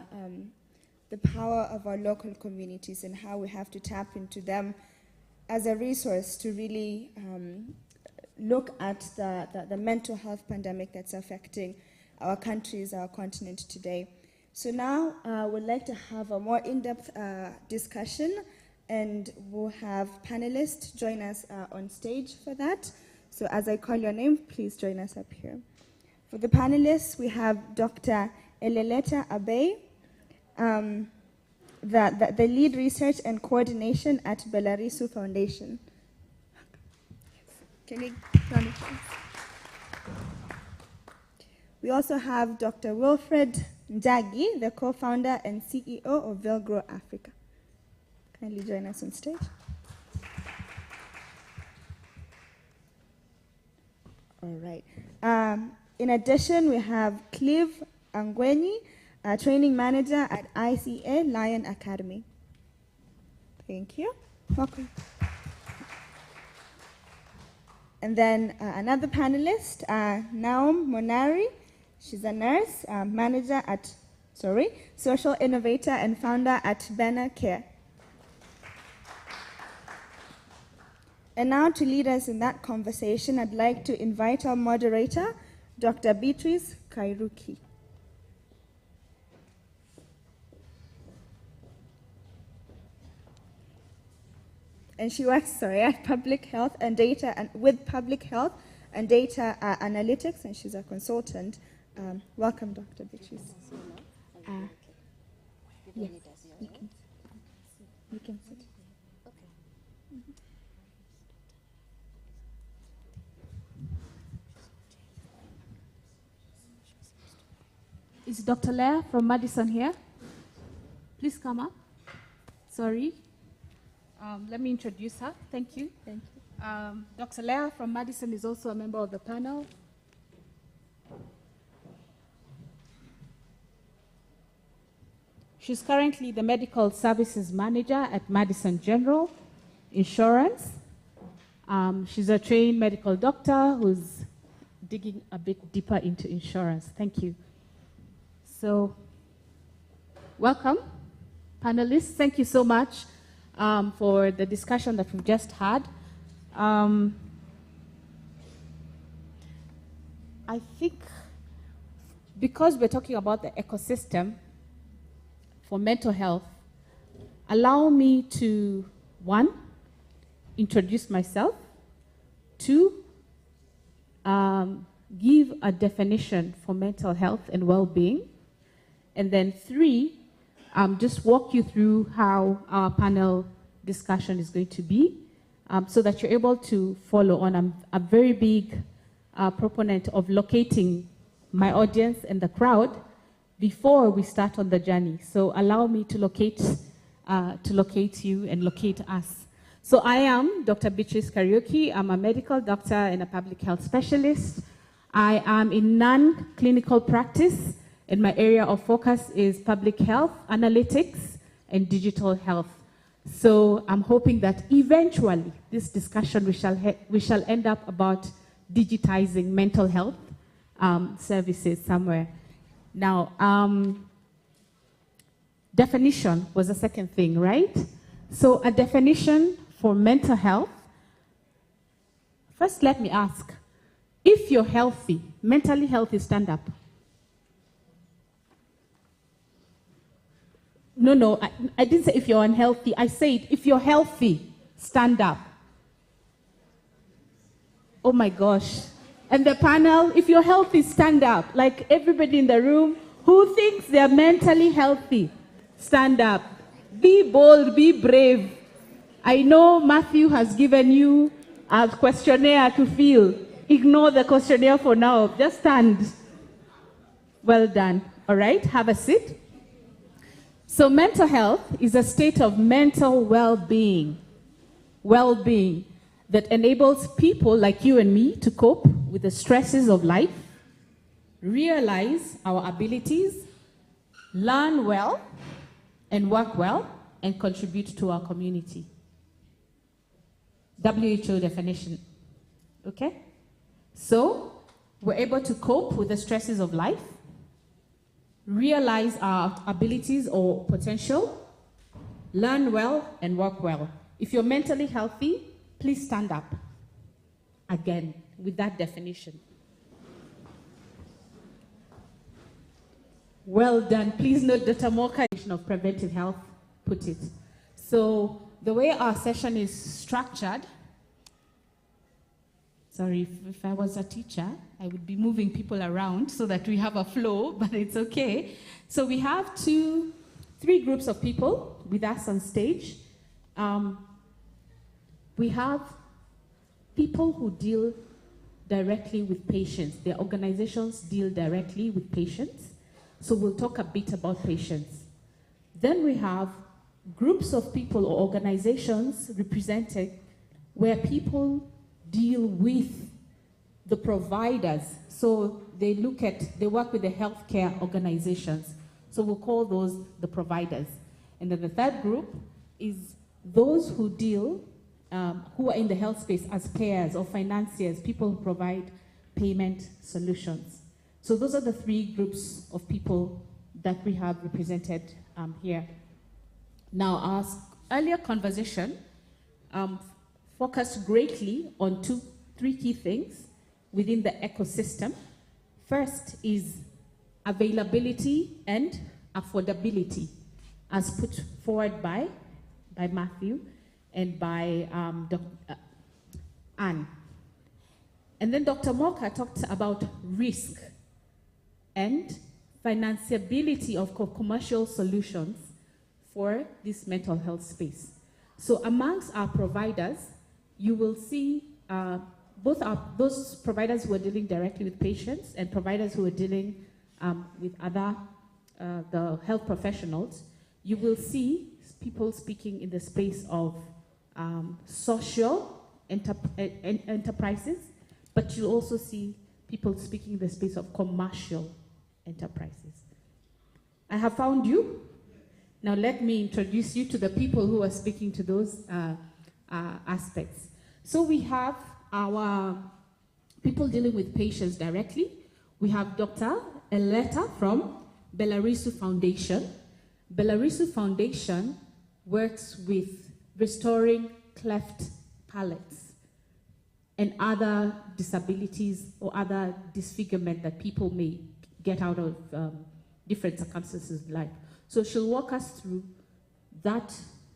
power of our local communities and how we have to tap into them as a resource to really look at the mental health pandemic that's affecting our countries, our continent today. So now we'd like to have a more in-depth discussion, and we'll have panelists join us on stage for that. So as I call your name, please join us up here. For the panelists, we have Dr. Eleleta Abe, the lead research and coordination at Belarisu Foundation. Can you run it, please? We also have Dr. Wilfred Njagi, the co-founder and CEO of Velgrow Africa. Kindly join us on stage. All right. In addition, we have Clive Angweni, training manager at ICA Lion Academy. Thank you. Welcome. And then another panelist, Naum Monari. She's a nurse, manager at, social innovator and founder at Banner Care. And now to lead us in that conversation, I'd like to invite our moderator, Dr. Beatrice Kairuki. And she works, at public health and data and with public health and data analytics, and she's a consultant. Welcome, Dr. Beatrice. Yes, you can sit. Is Dr. Leah from Madison here? Please come up. Sorry. Let me introduce her. Thank you. Thank you. Dr. Leah from Madison is also a member of the panel. She's currently the Medical Services Manager at Madison General Insurance. She's a trained medical doctor who's digging a bit deeper into insurance. Thank you. So, welcome, panelists. Thank you so much for the discussion that we've just had. I think because we're talking about the ecosystem for mental health, allow me to, 1, introduce myself, 2, give a definition for mental health and well-being, and then 3, just walk you through how our panel discussion is going to be, so that you're able to follow on. I'm a very big proponent of locating my audience and the crowd before we start on the journey. So allow me to locate you and locate us. So I am Dr. Beatrice Kariuki. I'm a medical doctor and a public health specialist. I am in non-clinical practice, and my area of focus is public health, analytics, and digital health. So I'm hoping that eventually this discussion we shall end up about digitizing mental health services somewhere. Now, definition was the second thing, right? So a definition for mental health. First, let me ask, if you're healthy, mentally healthy, stand up. No, I didn't say if you're unhealthy. I said if you're healthy, stand up. Oh my gosh. And the panel, if you're healthy, stand up. Like everybody in the room who thinks they're mentally healthy, stand up. Be bold, be brave. I know Matthew has given you a questionnaire to fill. Ignore the questionnaire for now. Just stand. Well done. All right, have a seat. So mental health is a state of mental well-being that enables people like you and me to cope with the stresses of life, realize our abilities, learn well, and work well, and contribute to our community. WHO definition. Okay? So, we're able to cope with the stresses of life, realize our abilities or potential, learn well, and work well. If you're mentally healthy, please stand up. Again, with that definition. Well done. Please note Dr. Moka of preventive health put it. So the way our session is structured, sorry, if I was a teacher, I would be moving people around so that we have a flow, but it's okay. So we have 3 groups of people with us on stage. We have people who deal directly with patients. Their organizations deal directly with patients. So we'll talk a bit about patients. Then we have groups of people or organizations represented where people deal with the providers. So they work with the healthcare organizations. So we'll call those the providers. And then the third group is those who deal, who are in the health space as payers or financiers, people who provide payment solutions. So those are the 3 groups of people that we have represented here. Now, our earlier conversation focused greatly on 3 key things within the ecosystem. First is availability and affordability, as put forward by Matthew and by Dr. Anne. And then Dr. Moka talked about risk and financeability of commercial solutions for this mental health space. So amongst our providers, you will see those providers who are dealing directly with patients and providers who are dealing with other the health professionals. You will see people speaking in the space of social enterprises, but you'll also see people speaking in the space of commercial enterprises. I have found you. Now let me introduce you to the people who are speaking to those aspects. So we have our people dealing with patients directly. We have Dr. Eleta from Belarisu Foundation. Belarisu Foundation works with restoring cleft palates and other disabilities or other disfigurement that people may get out of different circumstances in life. So she'll walk us through that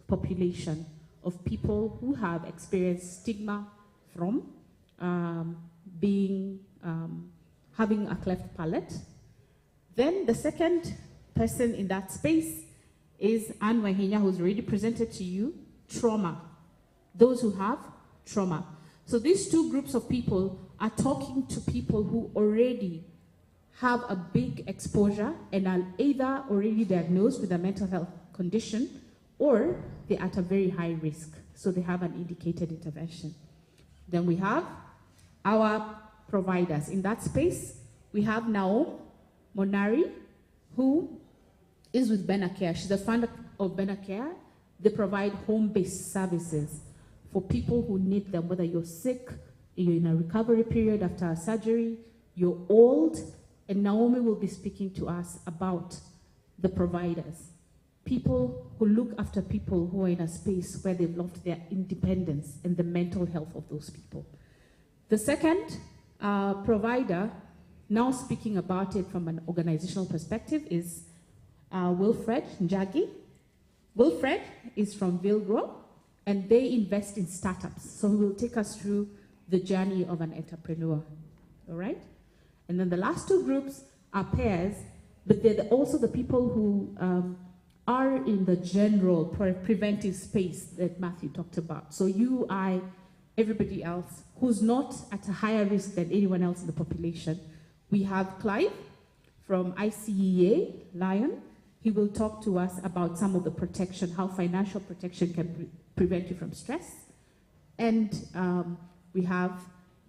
population of people who have experienced stigma from having a cleft palate. Then the second person in that space is Anne Wahinya, who's already presented to you, trauma. Those who have trauma. So these two groups of people are talking to people who already have a big exposure and are either already diagnosed with a mental health condition or they're at a very high risk. So they have an indicated intervention. Then we have our providers. In that space, we have Naom Monari, who is with Benacare. She's a founder of Benacare. They provide home-based services for people who need them, whether you're sick, you're in a recovery period after a surgery, you're old, and Naomi will be speaking to us about the providers. People who look after people who are in a space where they've lost their independence and the mental health of those people. The second provider, now speaking about it from an organizational perspective, is Wilfred Njagi. Wilfred is from Vilgro, and they invest in startups. So he will take us through the journey of an entrepreneur, all right? And then the last two groups are pairs, but they're also the people who are in the general preventive space that Matthew talked about. So you, I, everybody else who's not at a higher risk than anyone else in the population. We have Clive from ICEA, Lion. He will talk to us about some of the protection, how financial protection can prevent you from stress. And we have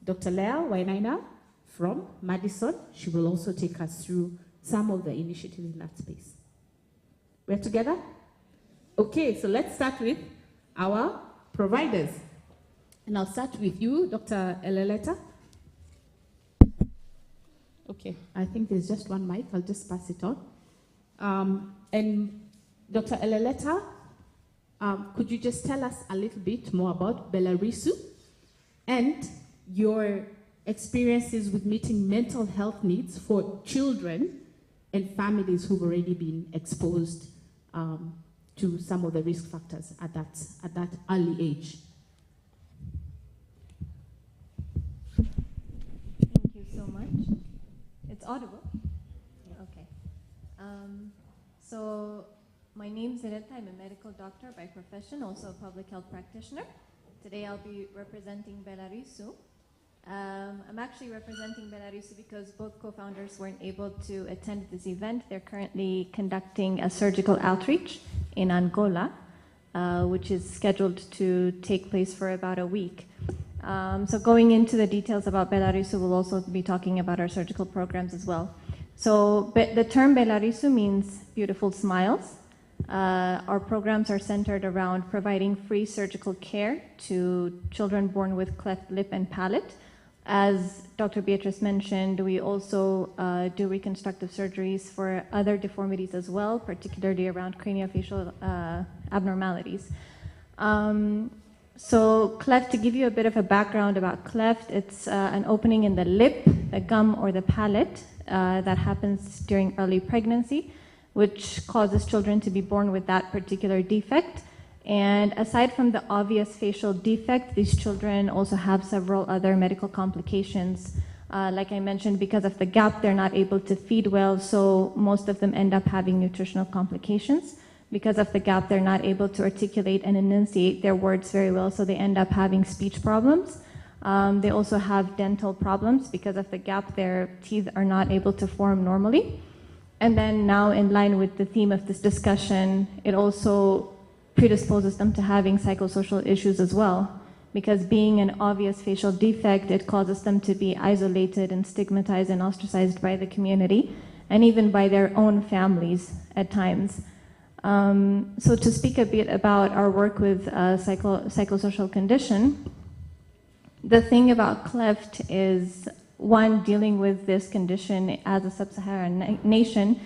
Dr. Leah Wainaina from Madison. She will also take us through some of the initiatives in that space. We're together? Okay, so let's start with our providers. And I'll start with you, Dr. Eleleta. Okay, I think there's just one mic. I'll just pass it on. And Dr. Eleleta, could you just tell us a little bit more about Belarisu and your experiences with meeting mental health needs for children and families who've already been exposed to some of the risk factors at that early age? Thank you so much. It's audible? Okay. So my name's Zereta. I'm a medical doctor by profession, also a public health practitioner. Today I'll be representing Belarisu. I'm actually representing Belarisu because both co-founders weren't able to attend this event. They're currently conducting a surgical outreach in Angola, which is scheduled to take place for about a week. So going into the details about Belarisu, we'll also be talking about our surgical programs as well. So the term Belarisu means beautiful smiles. Our programs are centered around providing free surgical care to children born with cleft lip and palate. As Dr. Beatrice mentioned, we also do reconstructive surgeries for other deformities as well, particularly around craniofacial abnormalities. So cleft, to give you a bit of a background about cleft, it's an opening in the lip, the gum, or the palate that happens during early pregnancy, which causes children to be born with that particular defect. And aside from the obvious facial defect, these children also have several other medical complications. Like I mentioned, because of the gap, they're not able to feed well, so most of them end up having nutritional complications. Because of the gap, they're not able to articulate and enunciate their words very well, so they end up having speech problems. They also have dental problems. Because of the gap, their teeth are not able to form normally. And then now, in line with the theme of this discussion, it also predisposes them to having psychosocial issues as well. Because being an obvious facial defect, it causes them to be isolated and stigmatized and ostracized by the community, and even by their own families at times. So to speak a bit about our work with psychosocial condition, the thing about cleft is, one, dealing with this condition as a sub-Saharan nation,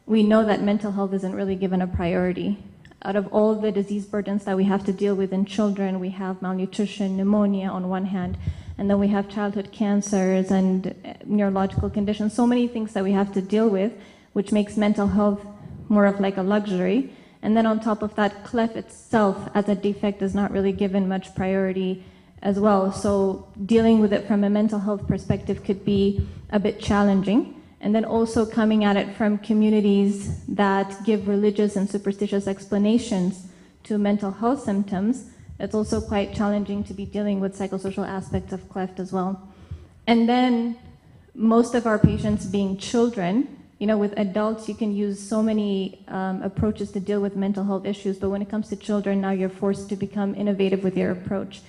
we know that mental health isn't really given a priority. Out of all the disease burdens that we have to deal with in children, we have malnutrition, pneumonia on one hand, and then we have childhood cancers and neurological conditions, so many things that we have to deal with, which makes mental health more of like a luxury. And then on top of that, cleft itself as a defect is not really given much priority as well. So dealing with it from a mental health perspective could be a bit challenging. And then also coming at it from communities that give religious and superstitious explanations to mental health symptoms, it's also quite challenging to be dealing with psychosocial aspects of cleft as well. And then most of our patients being children, you know, with adults you can use so many approaches to deal with mental health issues, but when it comes to children, now you're forced to become innovative with your approach.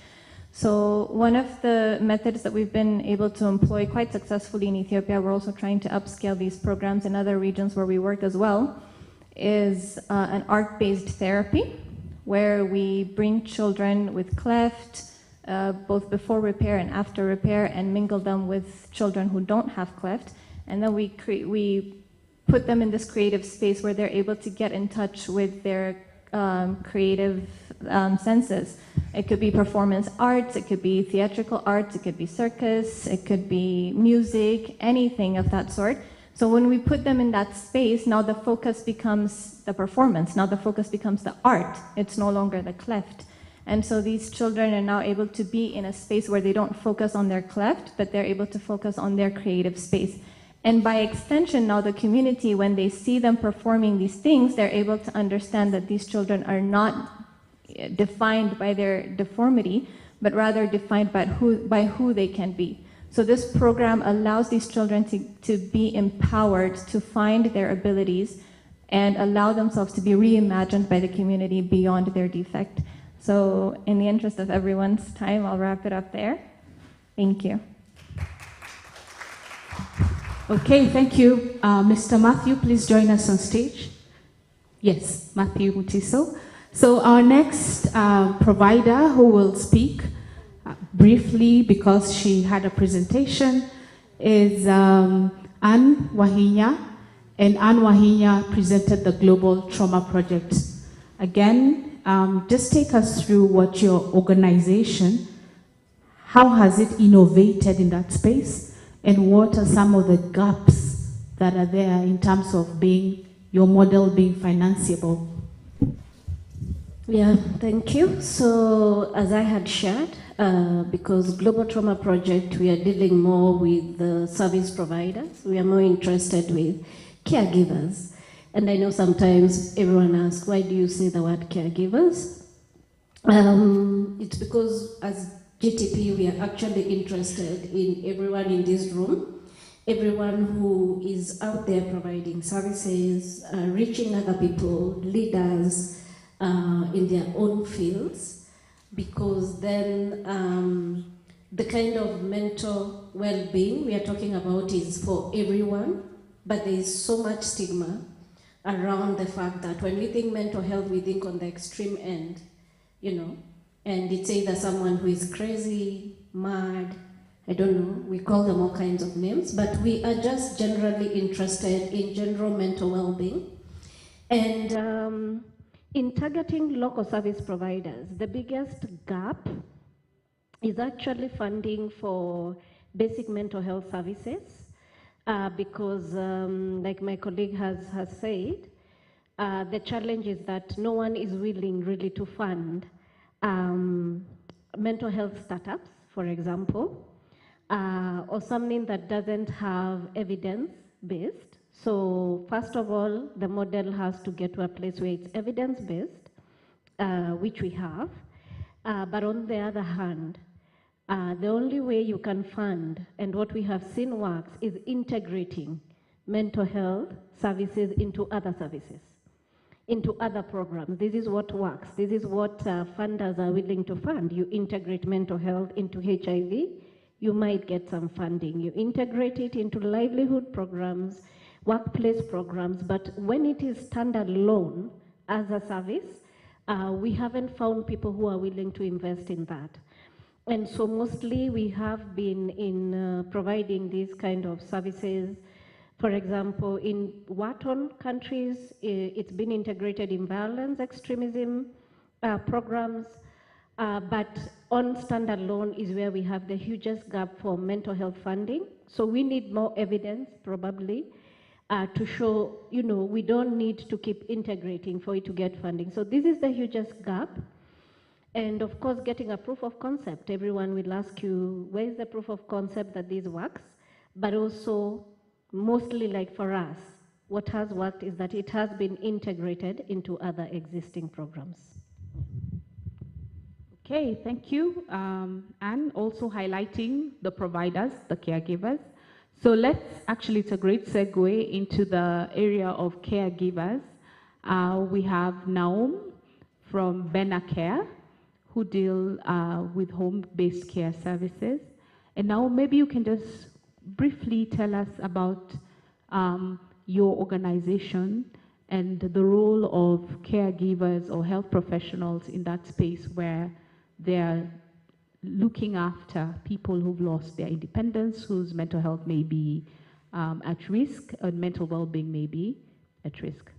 So one of the methods that we've been able to employ quite successfully in Ethiopia, we're also trying to upscale these programs in other regions where we work as well, is an art-based therapy, where we bring children with cleft, both before repair and after repair, and mingle them with children who don't have cleft. And then we put them in this creative space where they're able to get in touch with their creative senses. It could be performance arts, it could be theatrical arts, it could be circus, it could be music, anything of that sort. So when we put them in that space, now the focus becomes the performance, now the focus becomes the art, it's no longer the cleft. And so these children are now able to be in a space where they don't focus on their cleft, but they're able to focus on their creative space. And by extension, now the community, when they see them performing these things, they're able to understand that these children are not defined by their deformity, but rather defined by who they can be. So this program allows these children to be empowered to find their abilities and allow themselves to be reimagined by the community beyond their defect. So in the interest of everyone's time, I'll wrap it up there. Thank you. Okay, thank you. Mr. Matthew, please join us on stage. Yes, Matthew Mutiso. So our next provider who will speak briefly, because she had a presentation, is Anne Wahinya. And Anne Wahinya presented the Global Trauma Project. Again, just take us through what your organization, how has it innovated in that space, and what are some of the gaps that are there in terms of being your model being financeable? Yeah, thank you. So as I had shared, because Global Trauma Project, we are dealing more with the service providers. We are more interested with caregivers. And I know sometimes everyone asks, why do you say the word caregivers? It's because as GTP, we are actually interested in everyone in this room, everyone who is out there providing services, reaching other people, leaders in their own fields, because then the kind of mental well-being we are talking about is for everyone, but there is so much stigma around the fact that when we think mental health, we think on the extreme end, you know, and it's either someone who is crazy, mad, I don't know, we call them all kinds of names, but we are just generally interested in general mental well-being. And in targeting local service providers, the biggest gap is actually funding for basic mental health services, because like my colleague has said, The challenge is that no one is willing really to fund mental health startups, for example, or something that doesn't have evidence-based. So first of all, the model has to get to a place where it's evidence-based, which we have. But on the other hand, the only way you can fund, and what we have seen works, is integrating mental health services into other services, into other programs. This is what works. This is what funders are willing to fund. You integrate mental health into HIV, you might get some funding. You integrate it into livelihood programs, workplace programs, but when it is standalone as a service, we haven't found people who are willing to invest in that. And so mostly we have been in providing these kind of services. For example, in war-torn countries, it's been integrated in violence extremism programs, but on standalone is where we have the hugest gap for mental health funding. So we need more evidence, probably, to show, we don't need to keep integrating for it to get funding. So this is the hugest gap. And of course, getting a proof of concept. Everyone will ask you, where is the proof of concept that this works? But also, mostly like for us, what has worked is that it has been integrated into other existing programs. Okay, thank you. And also highlighting the providers, the caregivers. So it's a great segue into the area of caregivers. We have Naum from Benacare, who deal with home-based care services. And now maybe you can just briefly tell us about your organization and the role of caregivers or health professionals in that space where they're looking after people who've lost their independence, whose mental health may be at risk, and mental well-being may be at risk.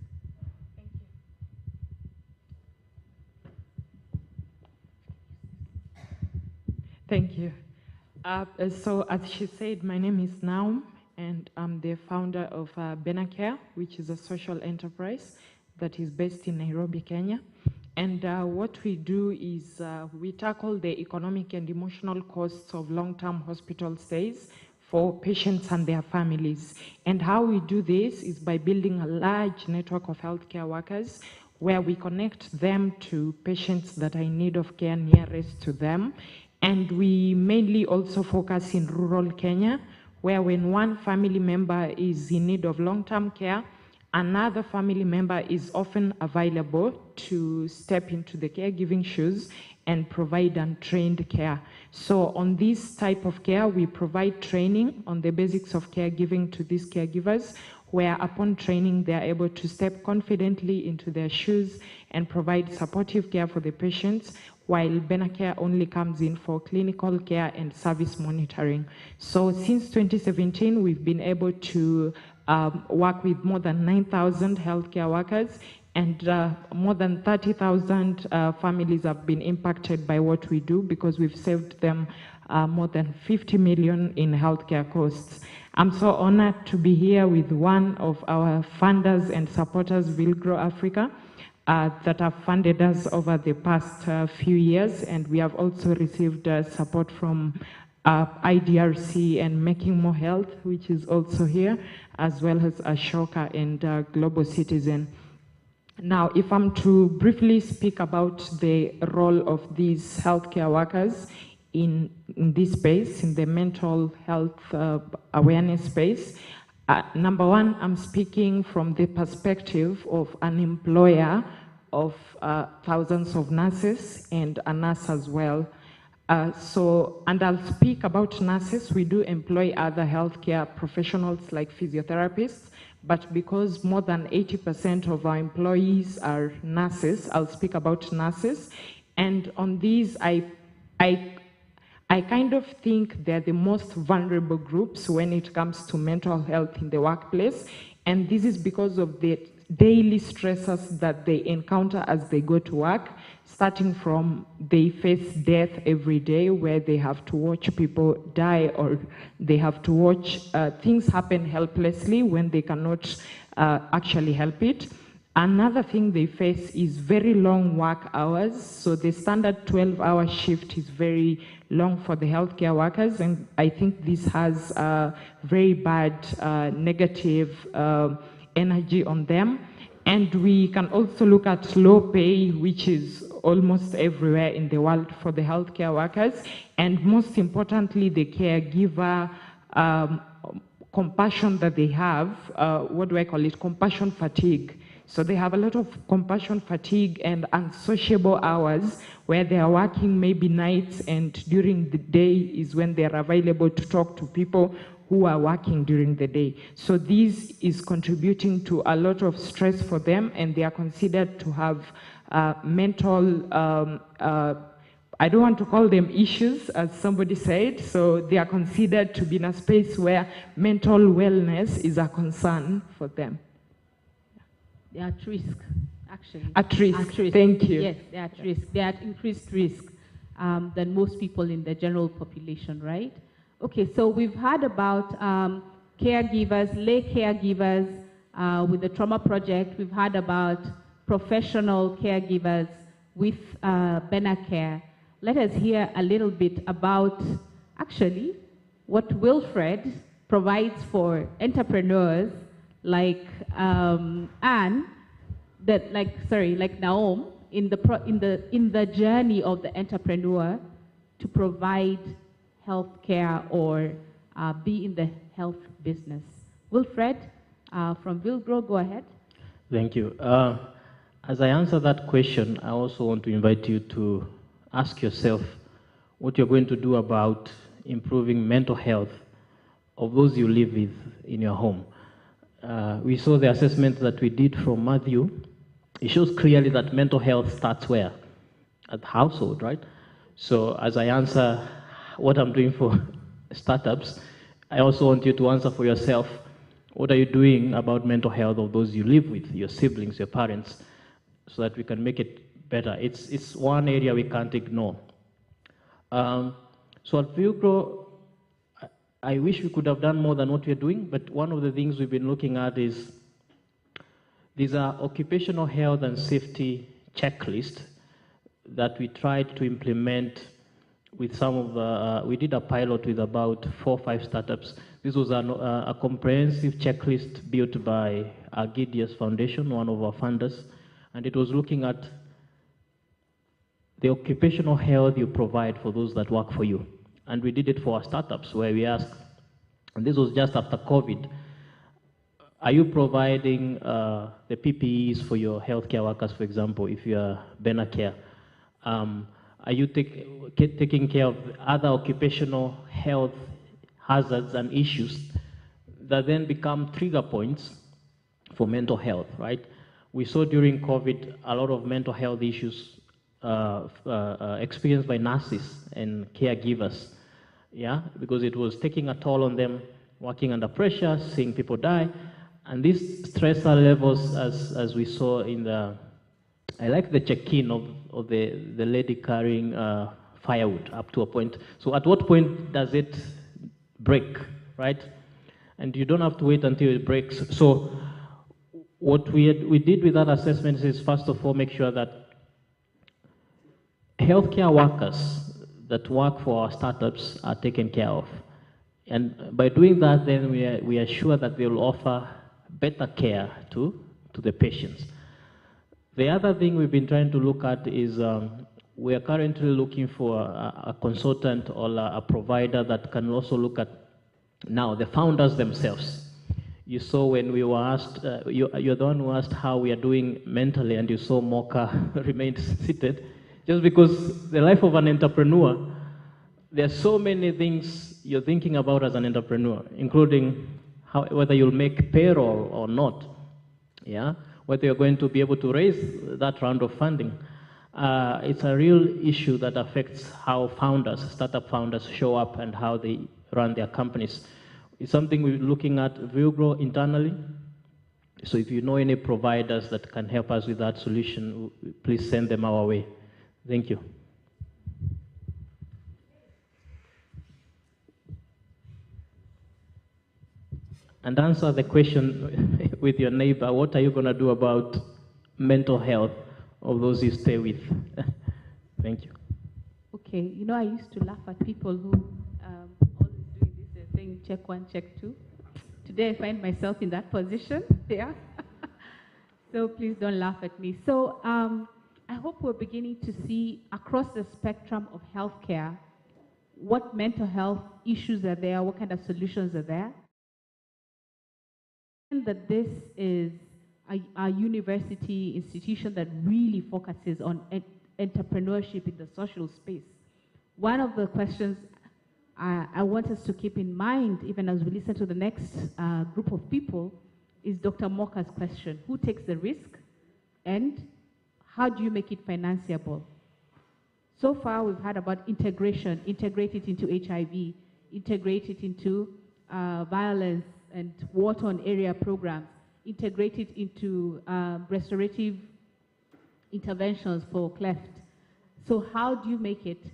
Thank you. So as she said, my name is Naum, and I'm the founder of Benacare, which is a social enterprise that is based in Nairobi, Kenya. And what we do is we tackle the economic and emotional costs of long-term hospital stays for patients and their families. And how we do this is by building a large network of healthcare workers where we connect them to patients that are in need of care nearest to them. And we mainly also focus in rural Kenya, where when one family member is in need of long-term care, another family member is often available to step into the caregiving shoes and provide untrained care. So on this type of care, we provide training on the basics of caregiving to these caregivers, where upon training, they are able to step confidently into their shoes and provide supportive care for the patients, while Benacare only comes in for clinical care and service monitoring. So since 2017, we've been able to work with more than 9,000 healthcare workers, and more than 30,000 families have been impacted by what we do, because we've saved them more than 50 million in healthcare costs. I'm so honored to be here with one of our funders and supporters, Will Grow Africa, that have funded us over the past few years, and we have also received support from IDRC and Making More Health, which is also here, as well as Ashoka and Global Citizen. Now, if I'm to briefly speak about the role of these healthcare workers in this space, in the mental health awareness space, number one, I'm speaking from the perspective of an employer of thousands of nurses and a nurse as well. And I'll speak about nurses. We do employ other healthcare professionals like physiotherapists, but because more than 80% of our employees are nurses, I'll speak about nurses. And on these, I kind of think they're the most vulnerable groups when it comes to mental health in the workplace. And this is because of the daily stressors that they encounter as they go to work, starting from they face death every day, where they have to watch people die, or they have to watch things happen helplessly when they cannot actually help it. Another thing they face is very long work hours. So the standard 12-hour shift is very long for the healthcare workers, and I think this has very bad negative energy on them. And we can also look at low pay, which is almost everywhere in the world for the healthcare workers, and most importantly, the caregiver compassion that they have, what do I call it, compassion fatigue. So they have a lot of compassion fatigue and unsociable hours where they are working maybe nights, and during the day is when they are available to talk to people who are working during the day. So this is contributing to a lot of stress for them, and they are considered to have mental, I don't want to call them issues, as somebody said, so they are considered to be in a space where mental wellness is a concern for them. They are at risk, actually. At risk. Thank you. Yes, they are at risk. They are at increased risk than most people in the general population, right? Okay, so we've heard about caregivers, lay caregivers with the trauma project. We've heard about professional caregivers with Benacare. Let us hear a little bit about actually what Wilfred provides for entrepreneurs like Anne, like Naomi, in the journey of the entrepreneur to provide healthcare or be in the health business. Wilfred from Vilgro, go ahead. Thank you. As I answer that question, I also want to invite you to ask yourself what you're going to do about improving mental health of those you live with in your home. We saw the assessment that we did from Matthew. It shows clearly that mental health starts where? At the household, right? So as I answer what I'm doing for startups, I also want you to answer for yourself, what are you doing about mental health of those you live with, your siblings, your parents, so that we can make it better. It's one area we can't ignore. So at Vilgro, I wish we could have done more than what we're doing, but one of the things we've been looking at is these are occupational health and safety checklists that we tried to implement with some of the, we did a pilot with about 4 or 5 startups. This was a comprehensive checklist built by Argidius Foundation, one of our funders, and it was looking at the occupational health you provide for those that work for you. And we did it for our startups, where we asked, and this was just after COVID, are you providing the PPEs for your healthcare workers, for example, if you are Benacare? Are you taking care of other occupational health hazards and issues that then become trigger points for mental health, right? We saw during COVID a lot of mental health issues experienced by nurses and caregivers, yeah, because it was taking a toll on them, working under pressure, seeing people die, and these stressor levels, as we saw in the, I like the check-in of the lady carrying firewood up to a point. So at what point does it break, right? And you don't have to wait until it breaks. So what we did with that assessment is, first of all, make sure that healthcare workers that work for our startups are taken care of. And by doing that, then we are sure that they will offer better care to the patients. The other thing we've been trying to look at is we are currently looking for a consultant or a provider that can also look at now the founders themselves. You saw when we were asked, you're the one who asked how we are doing mentally, and you saw Mocha remained seated. Just because the life of an entrepreneur, there are so many things you're thinking about as an entrepreneur, including whether you'll make payroll or not, yeah? Whether you're going to be able to raise that round of funding. It's a real issue that affects how founders, startup founders, show up and how they run their companies. It's something we're looking at Vilgro internally. So if you know any providers that can help us with that solution, please send them our way. Thank you. And answer the question with your neighbor, what are you going to do about mental health of those you stay with. Thank you. Okay, you know, I used to laugh at people who always doing this thing, check one, check two. Today I find myself in that position, yeah. So please don't laugh at me. So I hope we're beginning to see across the spectrum of healthcare what mental health issues are there, what kind of solutions are there. And that this is a university institution that really focuses on entrepreneurship in the social space. One of the questions I want us to keep in mind, even as we listen to the next group of people, is Dr. Moka's question: who takes the risk, and how do you make it financeable? So far, we've heard about integration, integrate it into HIV, integrate it into violence and war-torn area programs, integrate it into restorative interventions for cleft. So how do you make it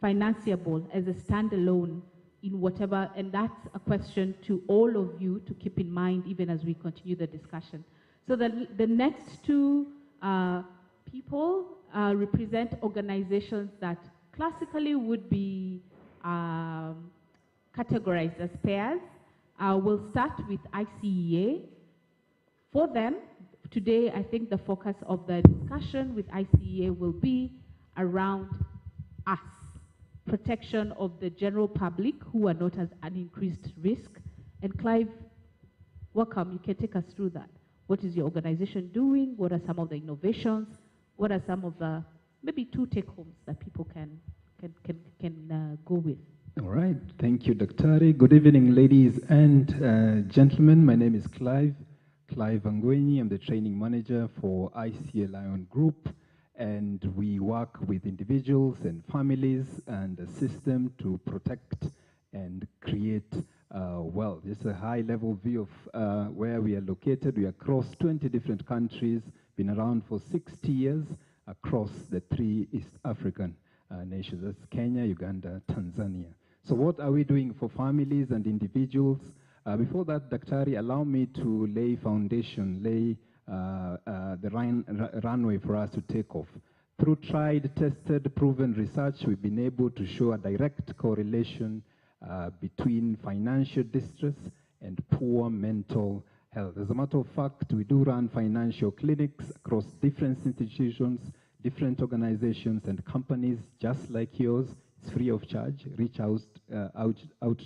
financeable as a standalone in whatever, and that's a question to all of you to keep in mind even as we continue the discussion. So the next two people represent organizations that classically would be categorized as pairs. We'll start with ICEA. For them, today I think the focus of the discussion with ICEA will be around us, protection of the general public who are not at an increased risk. And Clive, welcome, you can take us through that. What is your organization doing? What are some of the innovations? What are some of the maybe two take-homes that people can go with? All right, thank you, Daktari. Good evening, ladies and gentlemen. My name is Clive Angwenyi. I'm the training manager for ICA Lion Group, and we work with individuals and families and assist them to protect and create wealth. Just a high-level view of where we are located. We are across 20 different countries, been around for 60 years across the 3 East African nations. That's Kenya, Uganda, Tanzania. So what are we doing for families and individuals? Before that, Daktari, allow me to lay foundation, lay the runway for us to take off. Through tried, tested, proven research, we've been able to show a direct correlation between financial distress and poor mental health. As a matter of fact, we do run financial clinics across different institutions, different organizations and companies just like yours. It's free of charge. Reach out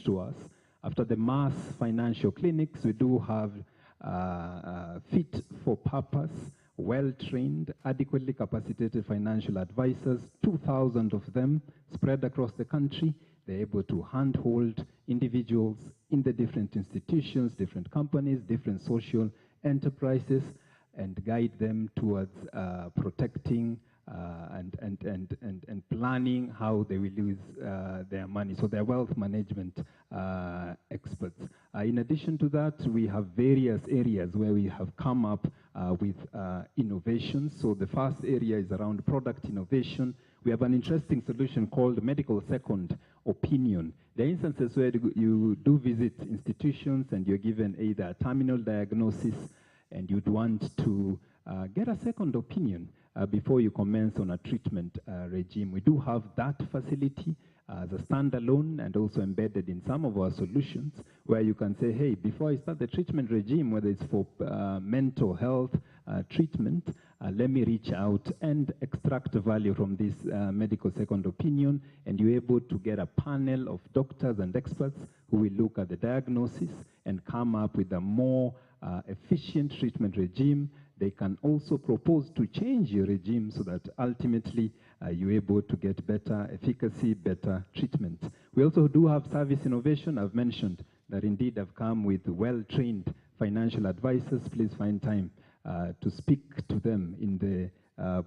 to us. After the mass financial clinics, we do have fit for purpose, well-trained, adequately capacitated financial advisors, 2,000 of them spread across the country. They're able to handhold individuals in the different institutions, different companies, different social enterprises, and guide them towards protecting and planning how they will use their money. So they're wealth management experts. In addition to that, we have various areas where we have come up with innovations. So the first area is around product innovation. We have an interesting solution called medical second opinion. There are instances where you do visit institutions and you're given either a terminal diagnosis and you'd want to get a second opinion before you commence on a treatment regime. We do have that facility as a standalone and also embedded in some of our solutions where you can say, hey, before I start the treatment regime, whether it's for mental health treatment, let me reach out and extract value from this medical second opinion, and you're able to get a panel of doctors and experts who will look at the diagnosis and come up with a more efficient treatment regime. They can also propose to change your regime so that ultimately you're able to get better efficacy, better treatment. We also do have service innovation. I've mentioned that indeed I've come with well-trained financial advisors. Please find time to speak to them in the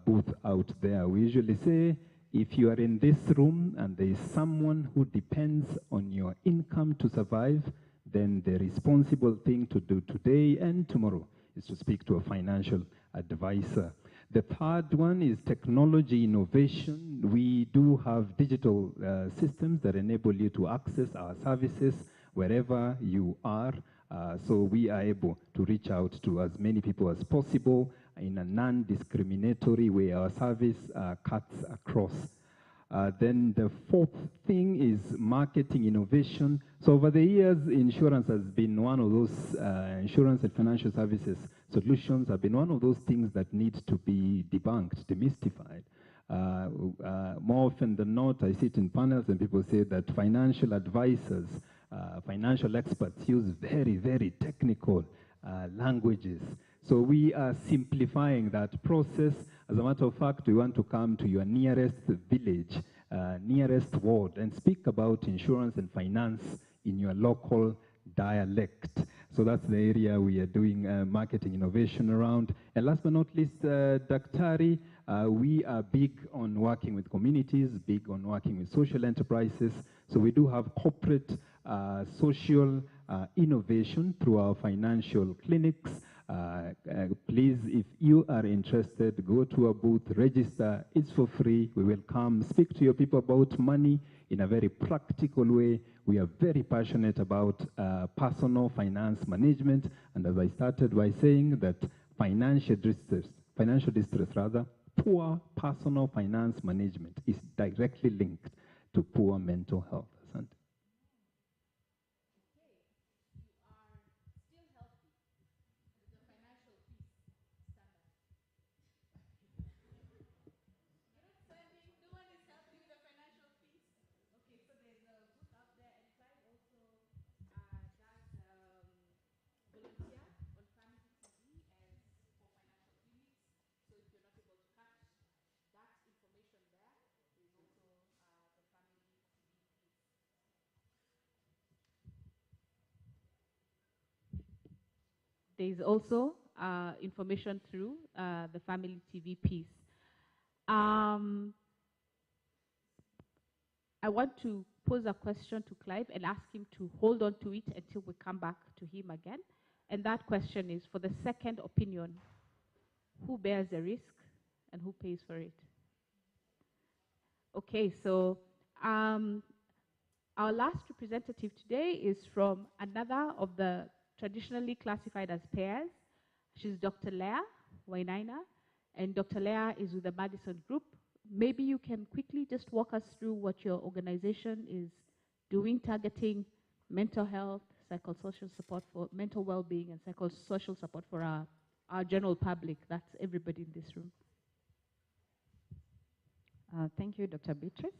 booth out there. We usually say, if you are in this room and there is someone who depends on your income to survive, then the responsible thing to do today and tomorrow is to speak to a financial advisor. The third one is technology innovation. We do have digital systems that enable you to access our services wherever you are. So we are able to reach out to as many people as possible in a non-discriminatory way. Our service cuts across. Then the fourth thing is marketing innovation. So over the years, insurance has been one of those, insurance and financial services solutions have been one of those things that need to be debunked, demystified. More often than not, I sit in panels and people say that financial advisors, financial experts use very, very technical languages. So we are simplifying that process. As a matter of fact, we want to come to your nearest village, nearest ward, and speak about insurance and finance in your local dialect. So that's the area we are doing marketing innovation around. And last but not least, Daktari, we are big on working with communities, big on working with social enterprises. So we do have corporate social innovation through our financial clinics. Please, if you are interested, go to a booth, register. It's for free. We will come speak to your people about money in a very practical way. We are very passionate about personal finance management. And as I started by saying that financial distress, poor personal finance management is directly linked to poor mental health. Asante. There is also information through the Family TV piece. I want to pose a question to Clive and ask him to hold on to it until we come back to him again. And that question is, for the second opinion, who bears the risk and who pays for it? Okay, so our last representative today is from another of the traditionally classified as pairs. She's Dr. Leah Wainaina, and Dr. Leah is with the Madison Group. Maybe you can quickly just walk us through what your organization is doing, targeting mental health, psychosocial support for mental well-being, and psychosocial support for our general public. That's everybody in this room. Thank you, Dr. Beatrice.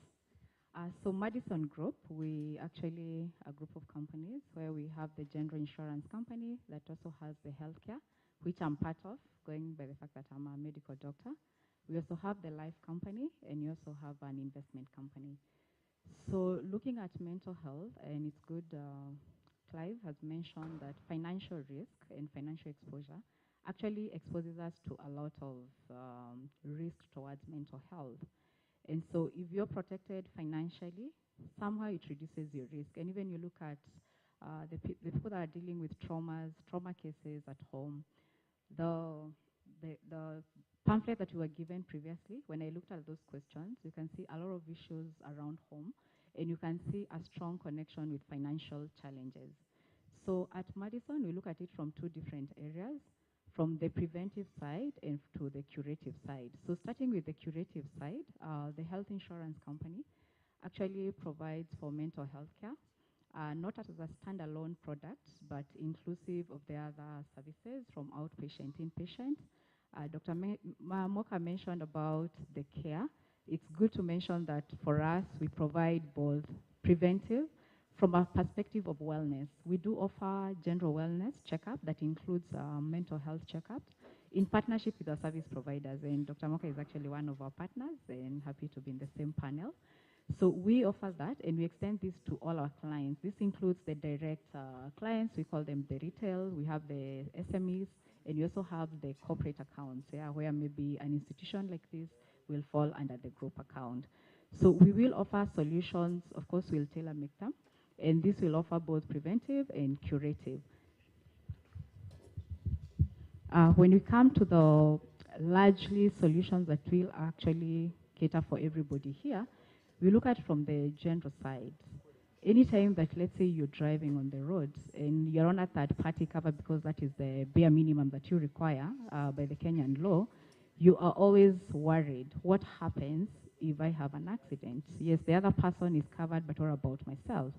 So Madison Group, we actually a group of companies where we have the general insurance company that also has the healthcare, which I'm part of, going by the fact that I'm a medical doctor. We also have the life company, and we also have an investment company. So looking at mental health, and it's good, Clive has mentioned that financial risk and financial exposure actually exposes us to a lot of risk towards mental health. And so if you're protected financially, somehow it reduces your risk. And even you look at the people that are dealing with trauma cases at home, the pamphlet that you were given previously, when I looked at those questions, you can see a lot of issues around home, and you can see a strong connection with financial challenges. So at Madison, we look at it from two different areas, from the preventive side and to the curative side. So starting with the curative side, the health insurance company actually provides for mental health care, not as a standalone product, but inclusive of the other services from outpatient, inpatient. Dr. Moka mentioned about the care. It's good to mention that for us, we provide both preventive from a perspective of wellness. We do offer general wellness checkup that includes mental health checkup in partnership with our service providers. And Dr. Moka is actually one of our partners and happy to be in the same panel. So we offer that, and we extend this to all our clients. This includes the direct clients. We call them the retail. We have the SMEs, and we also have the corporate accounts, where maybe an institution like this will fall under the group account. So we will offer solutions. Of course, we'll tailor-make them, and this will offer both preventive and curative. When we come to the largely solutions that will actually cater for everybody here, we look at from the general side. anytime that, let's say, you're driving on the roads and you're on a third-party cover, because that is the bare minimum that you require by the Kenyan law, you are always worried, what happens if I have an accident? Yes, the other person is covered, but what about myself?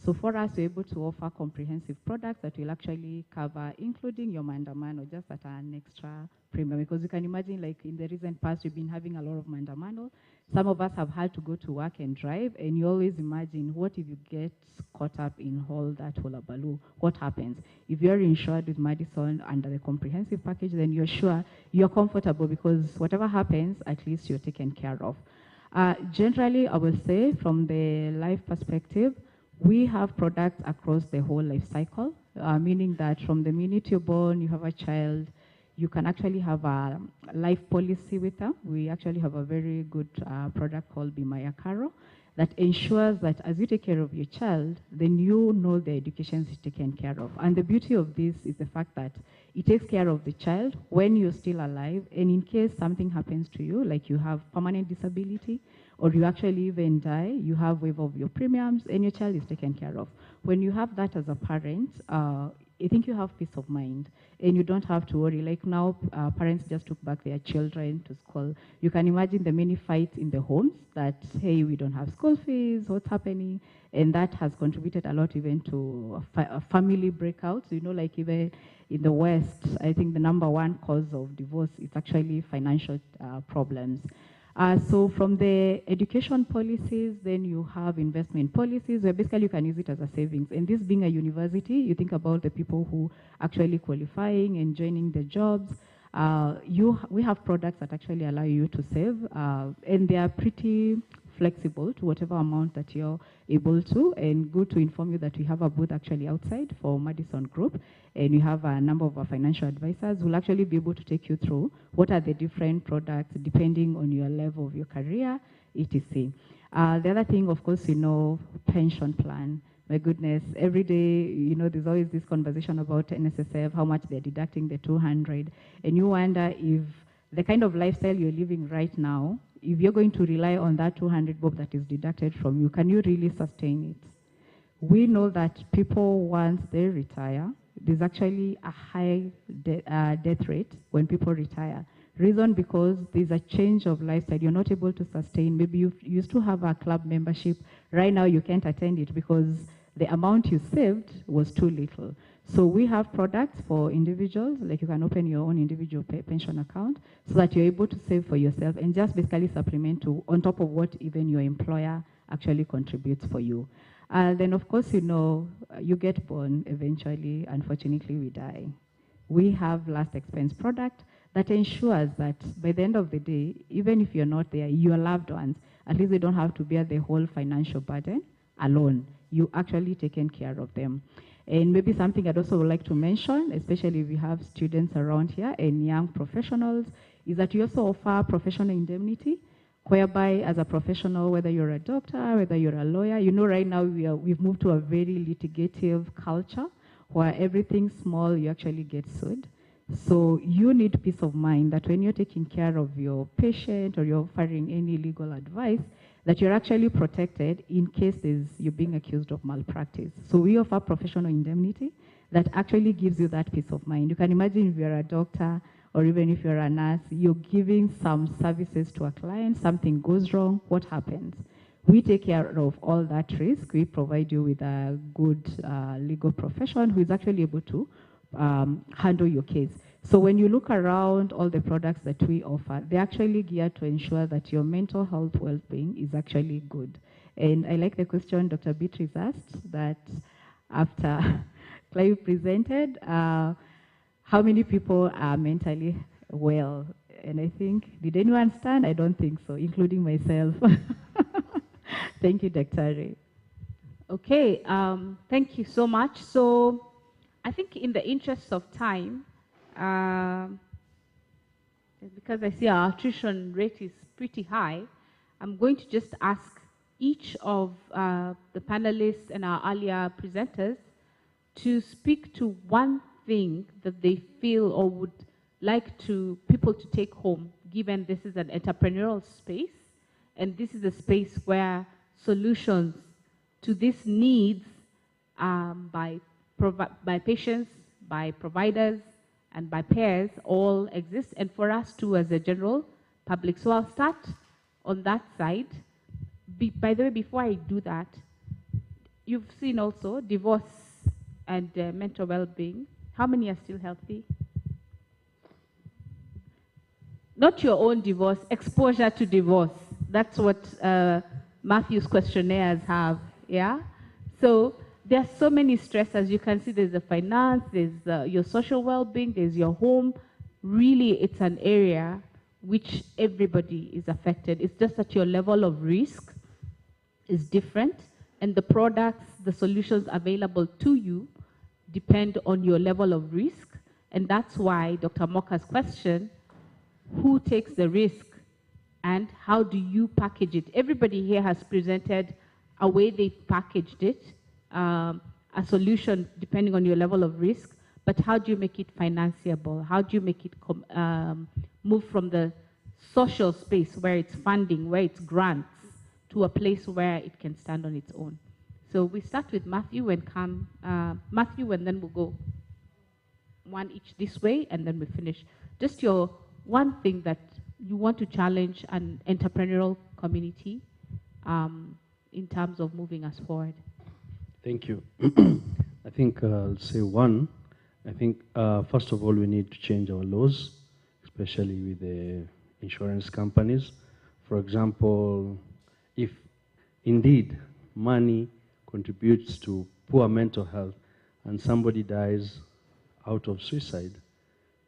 So for us, we're able to offer comprehensive products that will actually cover, including your mandamano, just at an extra premium. Because you can imagine, like in the recent past, we've been having a lot of mandamano. Some of us have had to go to work and drive, and you always imagine, what if you get caught up in all that hullabaloo? What happens? If you're insured with Madison under the comprehensive package, then you're sure you're comfortable, because whatever happens, at least you're taken care of. Generally, I will say, from the life perspective, we have products across the whole life cycle, meaning that from the minute you're born, you have a child, you can actually have a life policy with them. We actually have a very good product called Bima ya Karo that ensures that as you take care of your child, then you know the education is taken care of. And the beauty of this is the fact that it takes care of the child when you're still alive, and in case something happens to you, like you have permanent disability, or you actually even die, you have waiver of your premiums, and your child is taken care of. When you have that as a parent, I think you have peace of mind, and you don't have to worry. Like now, parents just took back their children to school. You can imagine the many fights in the homes that, hey, we don't have school fees, what's happening? And that has contributed a lot even to family breakouts. You know, like even in the West, I think the #1 cause of divorce is actually financial problems. So from the education policies, then you have investment policies, where basically you can use it as a savings. And this being a university, you think about the people who actually qualifying and joining the jobs. We have products that actually allow you to save, and they are pretty flexible to whatever amount that you're able to. And good to inform you that we have a booth actually outside for Madison Group, and we have a number of our financial advisors who will actually be able to take you through what are the different products depending on your level of your career, etc. The other thing, of course, pension plan. My goodness, every day, there's always this conversation about NSSF, how much they're deducting the 200, and you wonder if the kind of lifestyle you're living right now, if you're going to rely on that 200 bob that is deducted from you, can you really sustain it? We know that people, once they retire, there's actually a high death rate when people retire. Reason because there's a change of lifestyle. You're not able to sustain. Maybe you used to have a club membership. Right now you can't attend it because the amount you saved was too little. So we have products for individuals, like you can open your own individual pension account so that you're able to save for yourself and just basically supplement on top of what even your employer actually contributes for you. Then of course, you get born eventually, unfortunately we die. We have last expense product that ensures that by the end of the day, even if you're not there, your loved ones, at least they don't have to bear the whole financial burden alone. You actually taken care of them. And maybe something I'd also would like to mention, especially if we have students around here and young professionals, is that we also offer professional indemnity, whereby as a professional, whether you're a doctor, whether you're a lawyer, right now we've moved to a very litigative culture where everything small, you actually get sued. So you need peace of mind that when you're taking care of your patient or you're offering any legal advice, that you're actually protected in cases you're being accused of malpractice. So we offer professional indemnity that actually gives you that peace of mind. You can imagine if you're a doctor or even if you're a nurse, you're giving some services to a client, something goes wrong, what happens? We take care of all that risk. We provide you with a good legal profession who is actually able to handle your case. So when you look around all the products that we offer, they're actually geared to ensure that your mental health well-being is actually good. And I like the question Dr. Beatrice asked, that after Clive presented, how many people are mentally well? And I think, did anyone stand? I don't think so, including myself. Thank you, Dr. Ray. Okay, thank you so much. So I think in the interest of time, because I see our attrition rate is pretty high, I'm going to just ask each of the panelists and our earlier presenters to speak to one thing that they feel or would like people to take home, given this is an entrepreneurial space, and this is a space where solutions to these needs by patients, by providers, and by payers all exist, and for us too as a general public. So I'll start on that side. By the way, before I do that, you've seen also divorce and mental well-being. How many are still healthy? Not your own divorce, exposure to divorce. That's what Matthew's questionnaires have, yeah? So there are so many stressors. You can see there's the finance, there's your social well-being, there's your home. Really, it's an area which everybody is affected. It's just that your level of risk is different, and the products, the solutions available to you depend on your level of risk. And that's why Dr. Moka's question, who takes the risk and how do you package it? Everybody here has presented a way they packaged it, a solution depending on your level of risk, but how do you make it financeable? How do you make it move from the social space where it's funding, where it's grants, to a place where it can stand on its own? So we start with Matthew and Matthew, and then we'll go one each this way, and then we finish. Just your one thing that you want to challenge an entrepreneurial community in terms of moving us forward. Thank you. I think I'll say one. I think, first of all, we need to change our laws, especially with the insurance companies. For example, if indeed money contributes to poor mental health and somebody dies out of suicide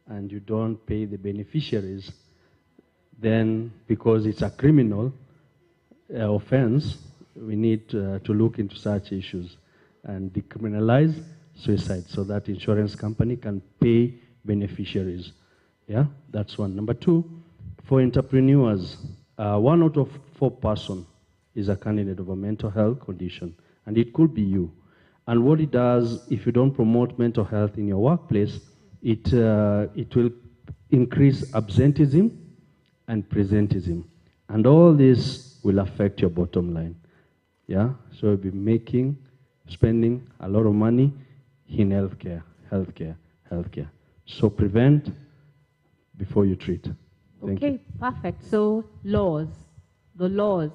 and you don't pay the beneficiaries, then because it's a criminal offense, we need to look into such issues and decriminalize suicide so that insurance company can pay beneficiaries. Yeah, that's one. Number two, for entrepreneurs, 1 out of 4 person is a candidate of a mental health condition, and it could be you. And what it does, if you don't promote mental health in your workplace, it will increase absenteeism and presenteeism. And all this will affect your bottom line. Yeah, so you'll be spending a lot of money in healthcare. So prevent before you treat. Thank you. Okay, perfect. So laws, the laws.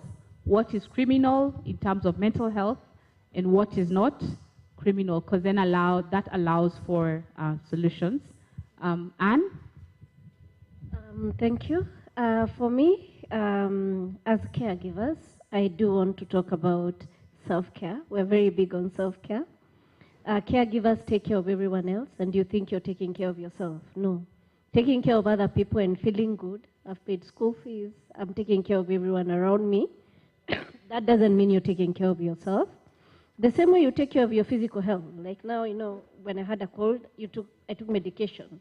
What is criminal in terms of mental health and what is not criminal, because then that allows for solutions. Anne? Thank you. For me, as caregivers, I do want to talk about self-care. We're very big on self-care. Caregivers take care of everyone else, and you think you're taking care of yourself. No. Taking care of other people and feeling good. I've paid school fees. I'm taking care of everyone around me. That doesn't mean you're taking care of yourself. The same way you take care of your physical health. Like now, when I had a cold, I took medication.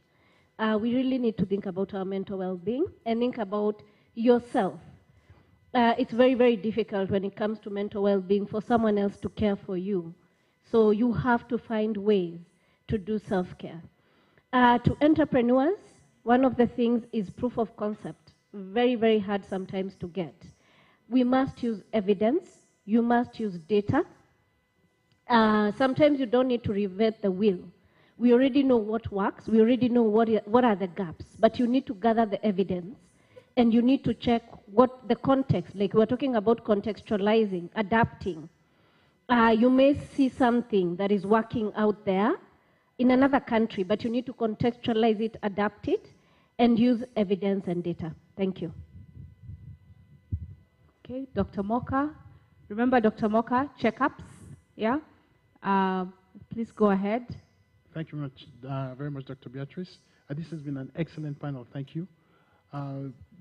We really need to think about our mental well-being and think about yourself. It's very, very difficult when it comes to mental well-being for someone else to care for you. So you have to find ways to do self-care. To entrepreneurs, one of the things is proof of concept. Very, very hard sometimes to get. We must use evidence. You must use data. Sometimes you don't need to reinvent the wheel. We already know what works. We already know what are the gaps. But you need to gather the evidence. And you need to check what the context, like we're talking about contextualizing, adapting. You may see something that is working out there in another country, but you need to contextualize it, adapt it, and use evidence and data. Thank you. Okay, Dr. Moka. Remember Dr. Moka, checkups, yeah? Please go ahead. Thank you very much, Dr. Beatrice. This has been an excellent panel. Thank you.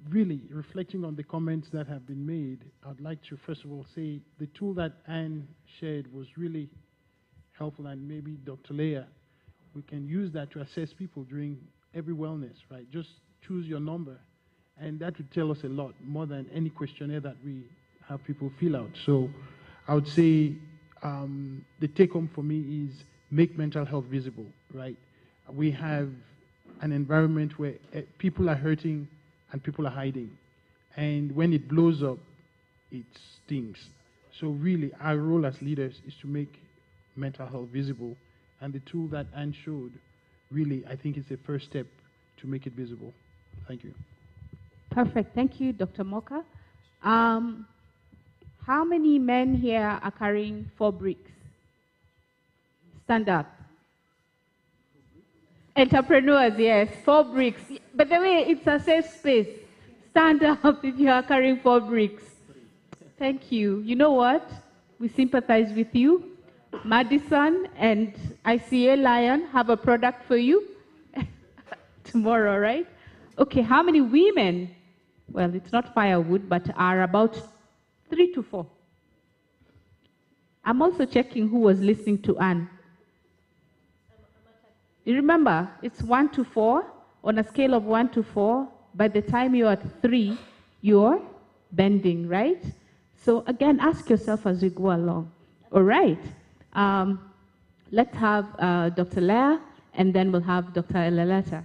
Really, reflecting on the comments that have been made, I'd like to first of all say the tool that Anne shared was really helpful, and maybe Dr. Leah, we can use that to assess people during every wellness, right? Just choose your number, and that would tell us a lot, more than any questionnaire that we have people fill out. So I would say the take-home for me is make mental health visible, right? We have an environment where people are hurting and people are hiding. And when it blows up, it stings. So really, our role as leaders is to make mental health visible. And the tool that Anne showed, really, I think is the first step to make it visible. Thank you. Perfect. Thank you, Dr. Moka. How many men here are carrying 4 bricks? Stand up. Entrepreneurs, yes, 4 bricks. By the way, it's a safe space. Stand up if you are carrying 4 bricks. Thank you. You know what? We sympathize with you. Madison and ICA Lion have a product for you tomorrow, right? Okay, how many women? Well, it's not firewood, but are about 3 to 4. I'm also checking who was listening to Anne. You remember, it's 1 to 4. On a scale of 1 to 4, by the time you're at 3, you're bending, right? So again, ask yourself as we go along. All right. Let's have Dr. Leah, and then we'll have Dr. Elalata.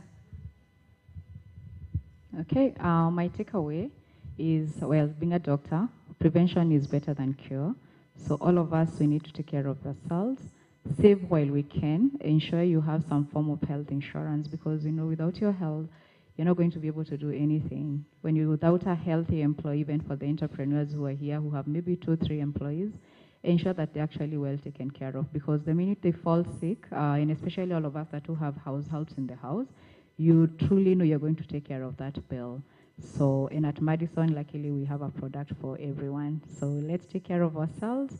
Okay, my takeaway is, well, being a doctor, prevention is better than cure. So all of us, we need to take care of ourselves, save while we can, ensure you have some form of health insurance, because, you know, without your health, you're not going to be able to do anything. When you're without a healthy employee, even for the entrepreneurs who are here, who have maybe 2 or 3 employees, ensure that they're actually well taken care of, because the minute they fall sick, and especially all of us that who have households in the house, you truly know you're going to take care of that bill. So, and at Madison, luckily, we have a product for everyone. So let's take care of ourselves.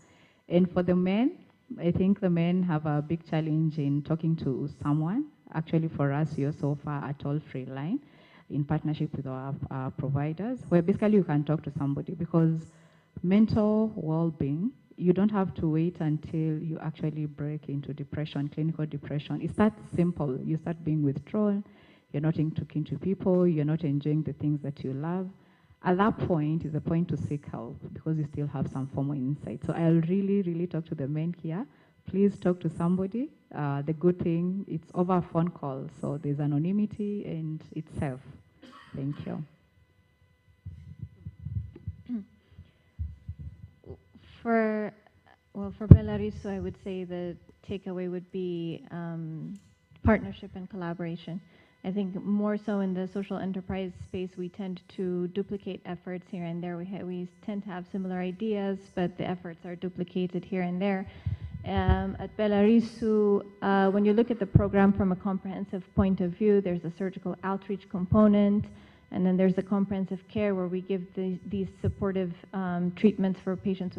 And for the men, I think the men have a big challenge in talking to someone. Actually, for us, you're so far a toll-free line in partnership with our providers, where basically you can talk to somebody, because mental well-being, you don't have to wait until you actually break into depression, clinical depression. It's that simple. You start being withdrawn, you're not talking to people, you're not enjoying the things that you love. At that point is the point to seek help, because you still have some form of insight. So I'll really, really talk to the men here. Please talk to somebody. The good thing, it's over a phone call, so there's anonymity and it's safe. Thank you. For Belarus, I would say the takeaway would be partnership and collaboration. I think more so in the social enterprise space, we tend to duplicate efforts here and there. We tend to have similar ideas, but the efforts are duplicated here and there. At Belarus, when you look at the program from a comprehensive point of view, there's a surgical outreach component, and then there's the comprehensive care where we give these supportive treatments for patients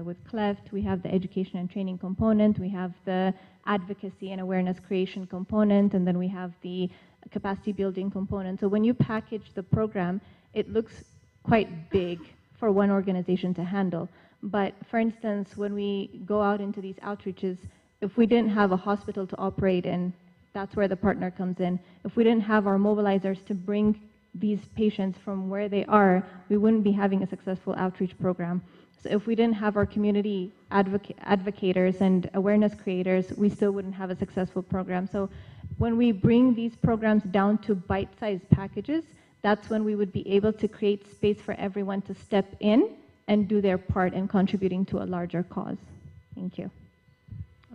with cleft. We have the education and training component. We have the advocacy and awareness creation component, and then we have the capacity building component. So when you package the program, it looks quite big for one organization to handle. But for instance, when we go out into these outreaches, if we didn't have a hospital to operate in, that's where the partner comes in. If we didn't have our mobilizers to bring these patients from where they are, we wouldn't be having a successful outreach program. So if we didn't have our community advocators and awareness creators, we still wouldn't have a successful program. So when we bring these programs down to bite-sized packages, that's when we would be able to create space for everyone to step in and do their part in contributing to a larger cause. Thank you.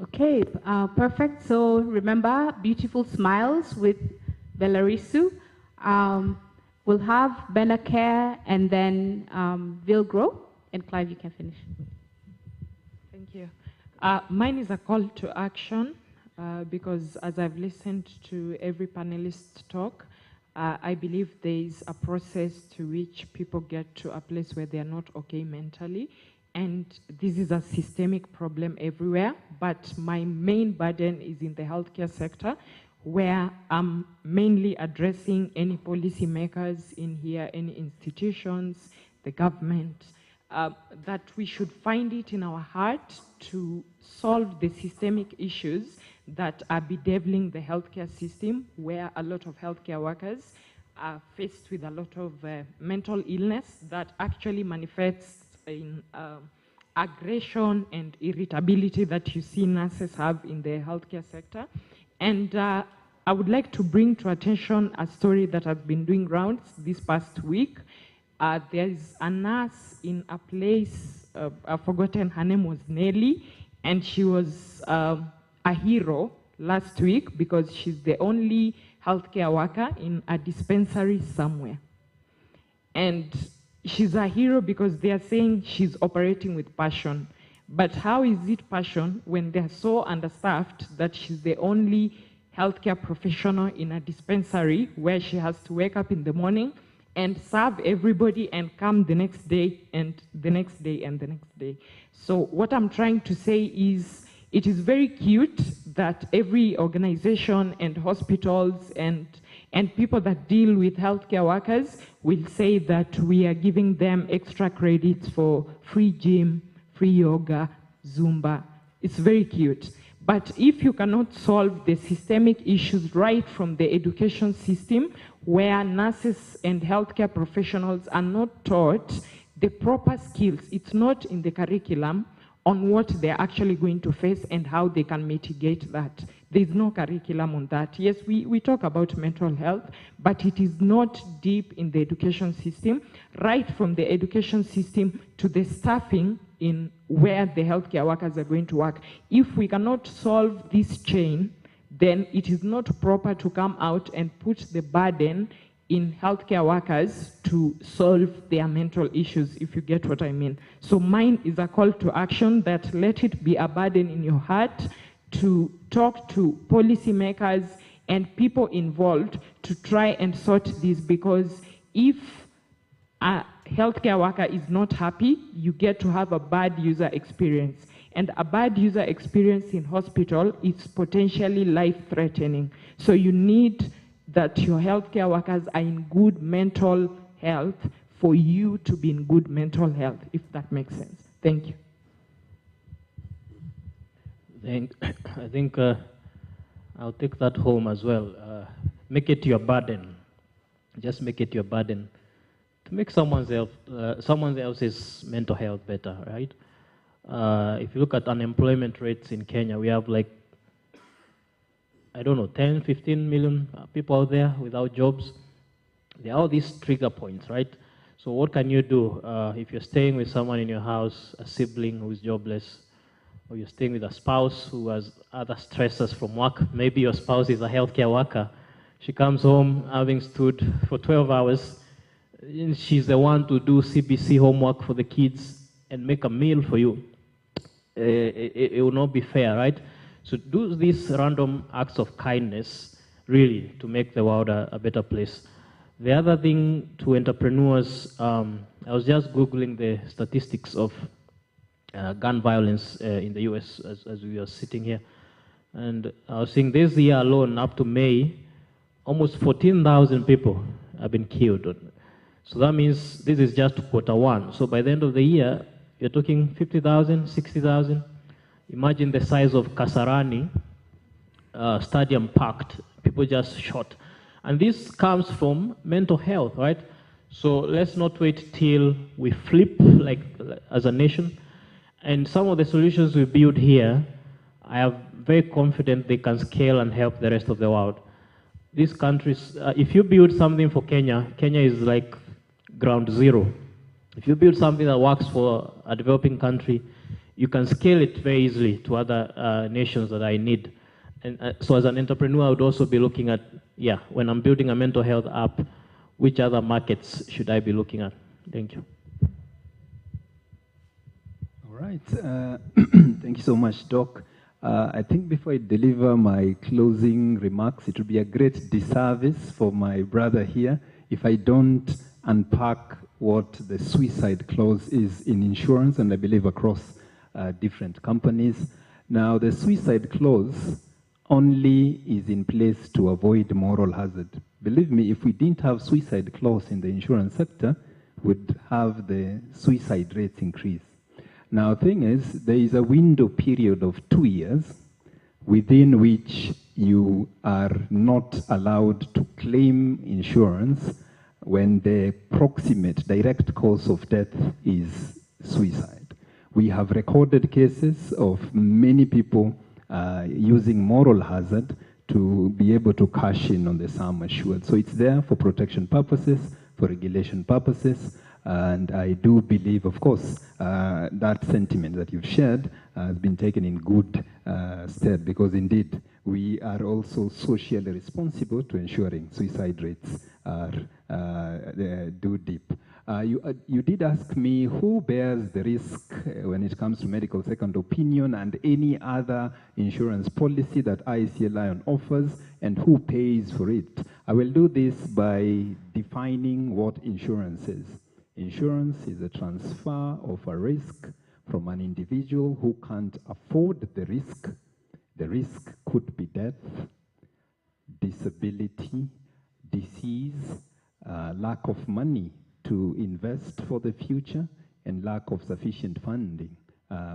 Okay, perfect. So remember, beautiful smiles with Belarusu. We'll have Benacare and then Vilgro. And Clive, you can finish. Thank you. Mine is a call to action because as I've listened to every panelist talk, I believe there is a process to which people get to a place where they are not okay mentally. And this is a systemic problem everywhere, but my main burden is in the healthcare sector, where I'm mainly addressing any policymakers in here, any institutions, the government, that we should find it in our heart to solve the systemic issues that are bedeviling the healthcare system, where a lot of healthcare workers are faced with a lot of mental illness that actually manifests in aggression and irritability that you see nurses have in the healthcare sector. And I would like to bring to attention a story that has been doing rounds this past week. There is a nurse in a place I've forgotten, her name was Nelly, and she was a hero last week because she's the only healthcare worker in a dispensary somewhere. And she's a hero because they are saying she's operating with passion. But how is it passion when they're so understaffed that she's the only healthcare professional in a dispensary where she has to wake up in the morning and serve everybody and come the next day and the next day and the next day? So what I'm trying to say is it is very cute that every organization and hospitals and people that deal with healthcare workers will say that we are giving them extra credits for free gym, free yoga, Zumba. It's very cute. But if you cannot solve the systemic issues right from the education system, where nurses and healthcare professionals are not taught the proper skills, it's not in the curriculum, on what they're actually going to face and how they can mitigate that. There's no curriculum on that. Yes, we talk about mental health, but it is not deep in the education system, right from the education system to the staffing in where the healthcare workers are going to work. If we cannot solve this chain, then it is not proper to come out and put the burden in healthcare workers to solve their mental issues, if you get what I mean. So mine is a call to action that let it be a burden in your heart to talk to policymakers and people involved to try and sort this, because if a healthcare worker is not happy, you get to have a bad user experience. And a bad user experience in hospital is potentially life-threatening. So you need that your healthcare workers are in good mental health for you to be in good mental health, if that makes sense. Thank you. I think I'll take that home as well. Make it your burden. Just make it your burden to make someone else's mental health better, right? If you look at unemployment rates in Kenya, we have like, I don't know, 10, 15 million people out there without jobs. There are all these trigger points, right? So what can you do if you're staying with someone in your house, a sibling who is jobless, or you're staying with a spouse who has other stresses from work? Maybe your spouse is a healthcare worker. She comes home having stood for 12 hours. And she's the one to do CBC homework for the kids and make a meal for you. It will not be fair, right? So do these random acts of kindness really to make the world a better place. The other thing to entrepreneurs, I was just Googling the statistics of gun violence in the US as we were sitting here. And I was saying this year alone, up to May, almost 14,000 people have been killed. So that means this is just Q1. So by the end of the year, you're talking 50,000, 60,000. Imagine the size of Kasarani stadium packed, people just shot. And this comes from mental health, right? So let's not wait till we flip like as a nation. And some of the solutions we build here, I am very confident they can scale and help the rest of the world. These countries, if you build something for Kenya, Kenya is like ground zero. If you build something that works for a developing country, you can scale it very easily to other nations that are in need. And so as an entrepreneur, I would also be looking at, when I'm building a mental health app, which other markets should I be looking at? Thank you. All right. Thank you so much, Doc. I think before I deliver my closing remarks, it would be a great disservice for my brother here if I don't unpack what the suicide clause is in insurance, and I believe across different companies. Now, the suicide clause only is in place to avoid moral hazard. Believe me, if we didn't have suicide clause in the insurance sector, we'd have the suicide rates increase. Now, the thing is, there is a window period of 2 years within which you are not allowed to claim insurance when the proximate direct cause of death is suicide. We have recorded cases of many people using moral hazard to be able to cash in on the sum assured. So it's there for protection purposes, for regulation purposes. And I do believe, of course, that sentiment that you've shared has been taken in good stead, because indeed we are also socially responsible to ensuring suicide rates are do dip. You did ask me who bears the risk when it comes to medical second opinion and any other insurance policy that ICA Lion offers, and who pays for it. I will do this by defining what insurance is. Insurance is a transfer of a risk from an individual who can't afford the risk. The risk could be death, disability, disease, lack of money to invest for the future, and lack of sufficient funding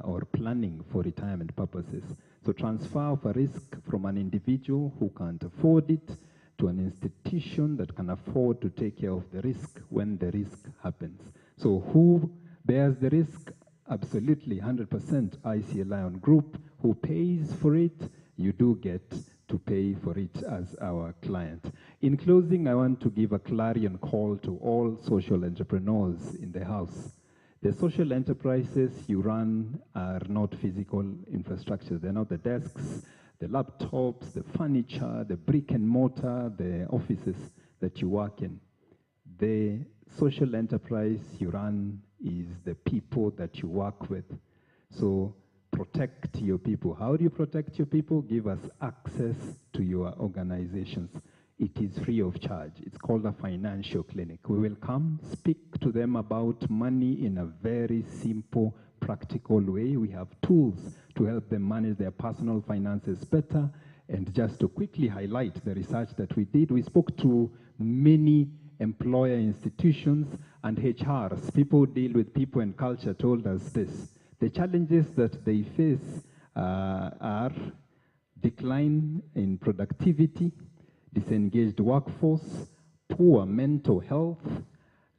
or planning for retirement purposes. So transfer of a risk from an individual who can't afford it to an institution that can afford to take care of the risk when the risk happens. So who bears the risk? Absolutely, 100% ICA Lion Group. Who pays for it? You do get to pay for it as our client. In closing, I want to give a clarion call to all social entrepreneurs in the house. The social enterprises you run are not physical infrastructure. They're not the desks, the laptops, the furniture, the brick and mortar, the offices that you work in. The social enterprise you run is the people that you work with. So protect your people. How do you protect your people? Give us access to your organizations. It is free of charge. It's called a financial clinic. We will come speak to them about money in a very simple, practical way. We have tools to help them manage their personal finances better. And just to quickly highlight the research that we did, we spoke to many employer institutions and HRs. People who deal with people and culture told us this. The challenges that they face are decline in productivity, disengaged workforce, poor mental health,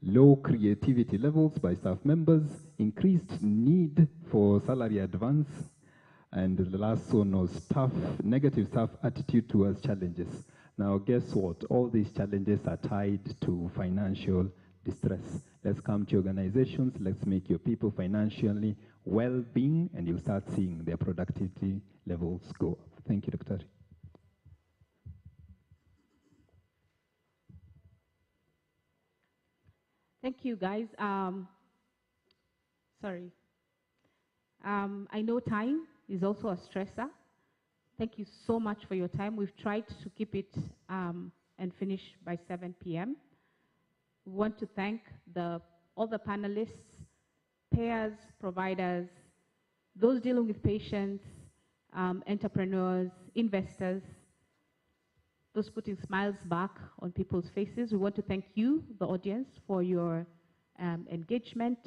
low creativity levels by staff members, increased need for salary advance, and the last one was negative staff attitude towards challenges. Now, guess what? All these challenges are tied to financial distress. Let's come to organizations. Let's make your people financially well-being, and you'll start seeing their productivity levels go up. Thank you, Dr. Thank you, guys. Sorry. I know time is also a stressor. Thank you so much for your time. We've tried to keep it and finish by 7 p.m. We want to thank all the panelists, payers, providers, those dealing with patients, entrepreneurs, investors, those putting smiles back on people's faces. We want to thank you, the audience, for your engagement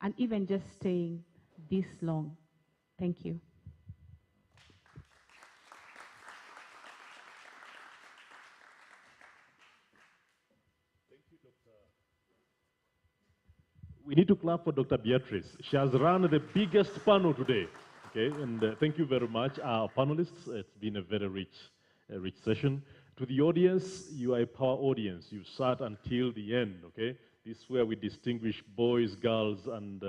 and even just staying this long. Thank you. We need to clap for Dr. Beatrice. She has run the biggest panel today. Okay, and thank you very much, our panelists. It's been a very rich session. To the audience, you are a power audience. You sat until the end. Okay, this is where we distinguish boys, girls, and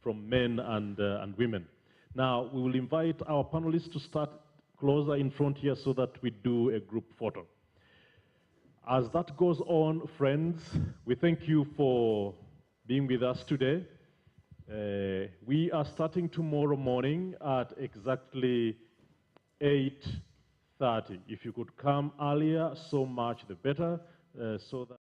from men and women. Now we will invite our panelists to start closer in front here so that we do a group photo. As that goes on, friends, we thank you for being with us today. We are starting tomorrow morning at exactly 8:30. If you could come earlier, so much the better, so that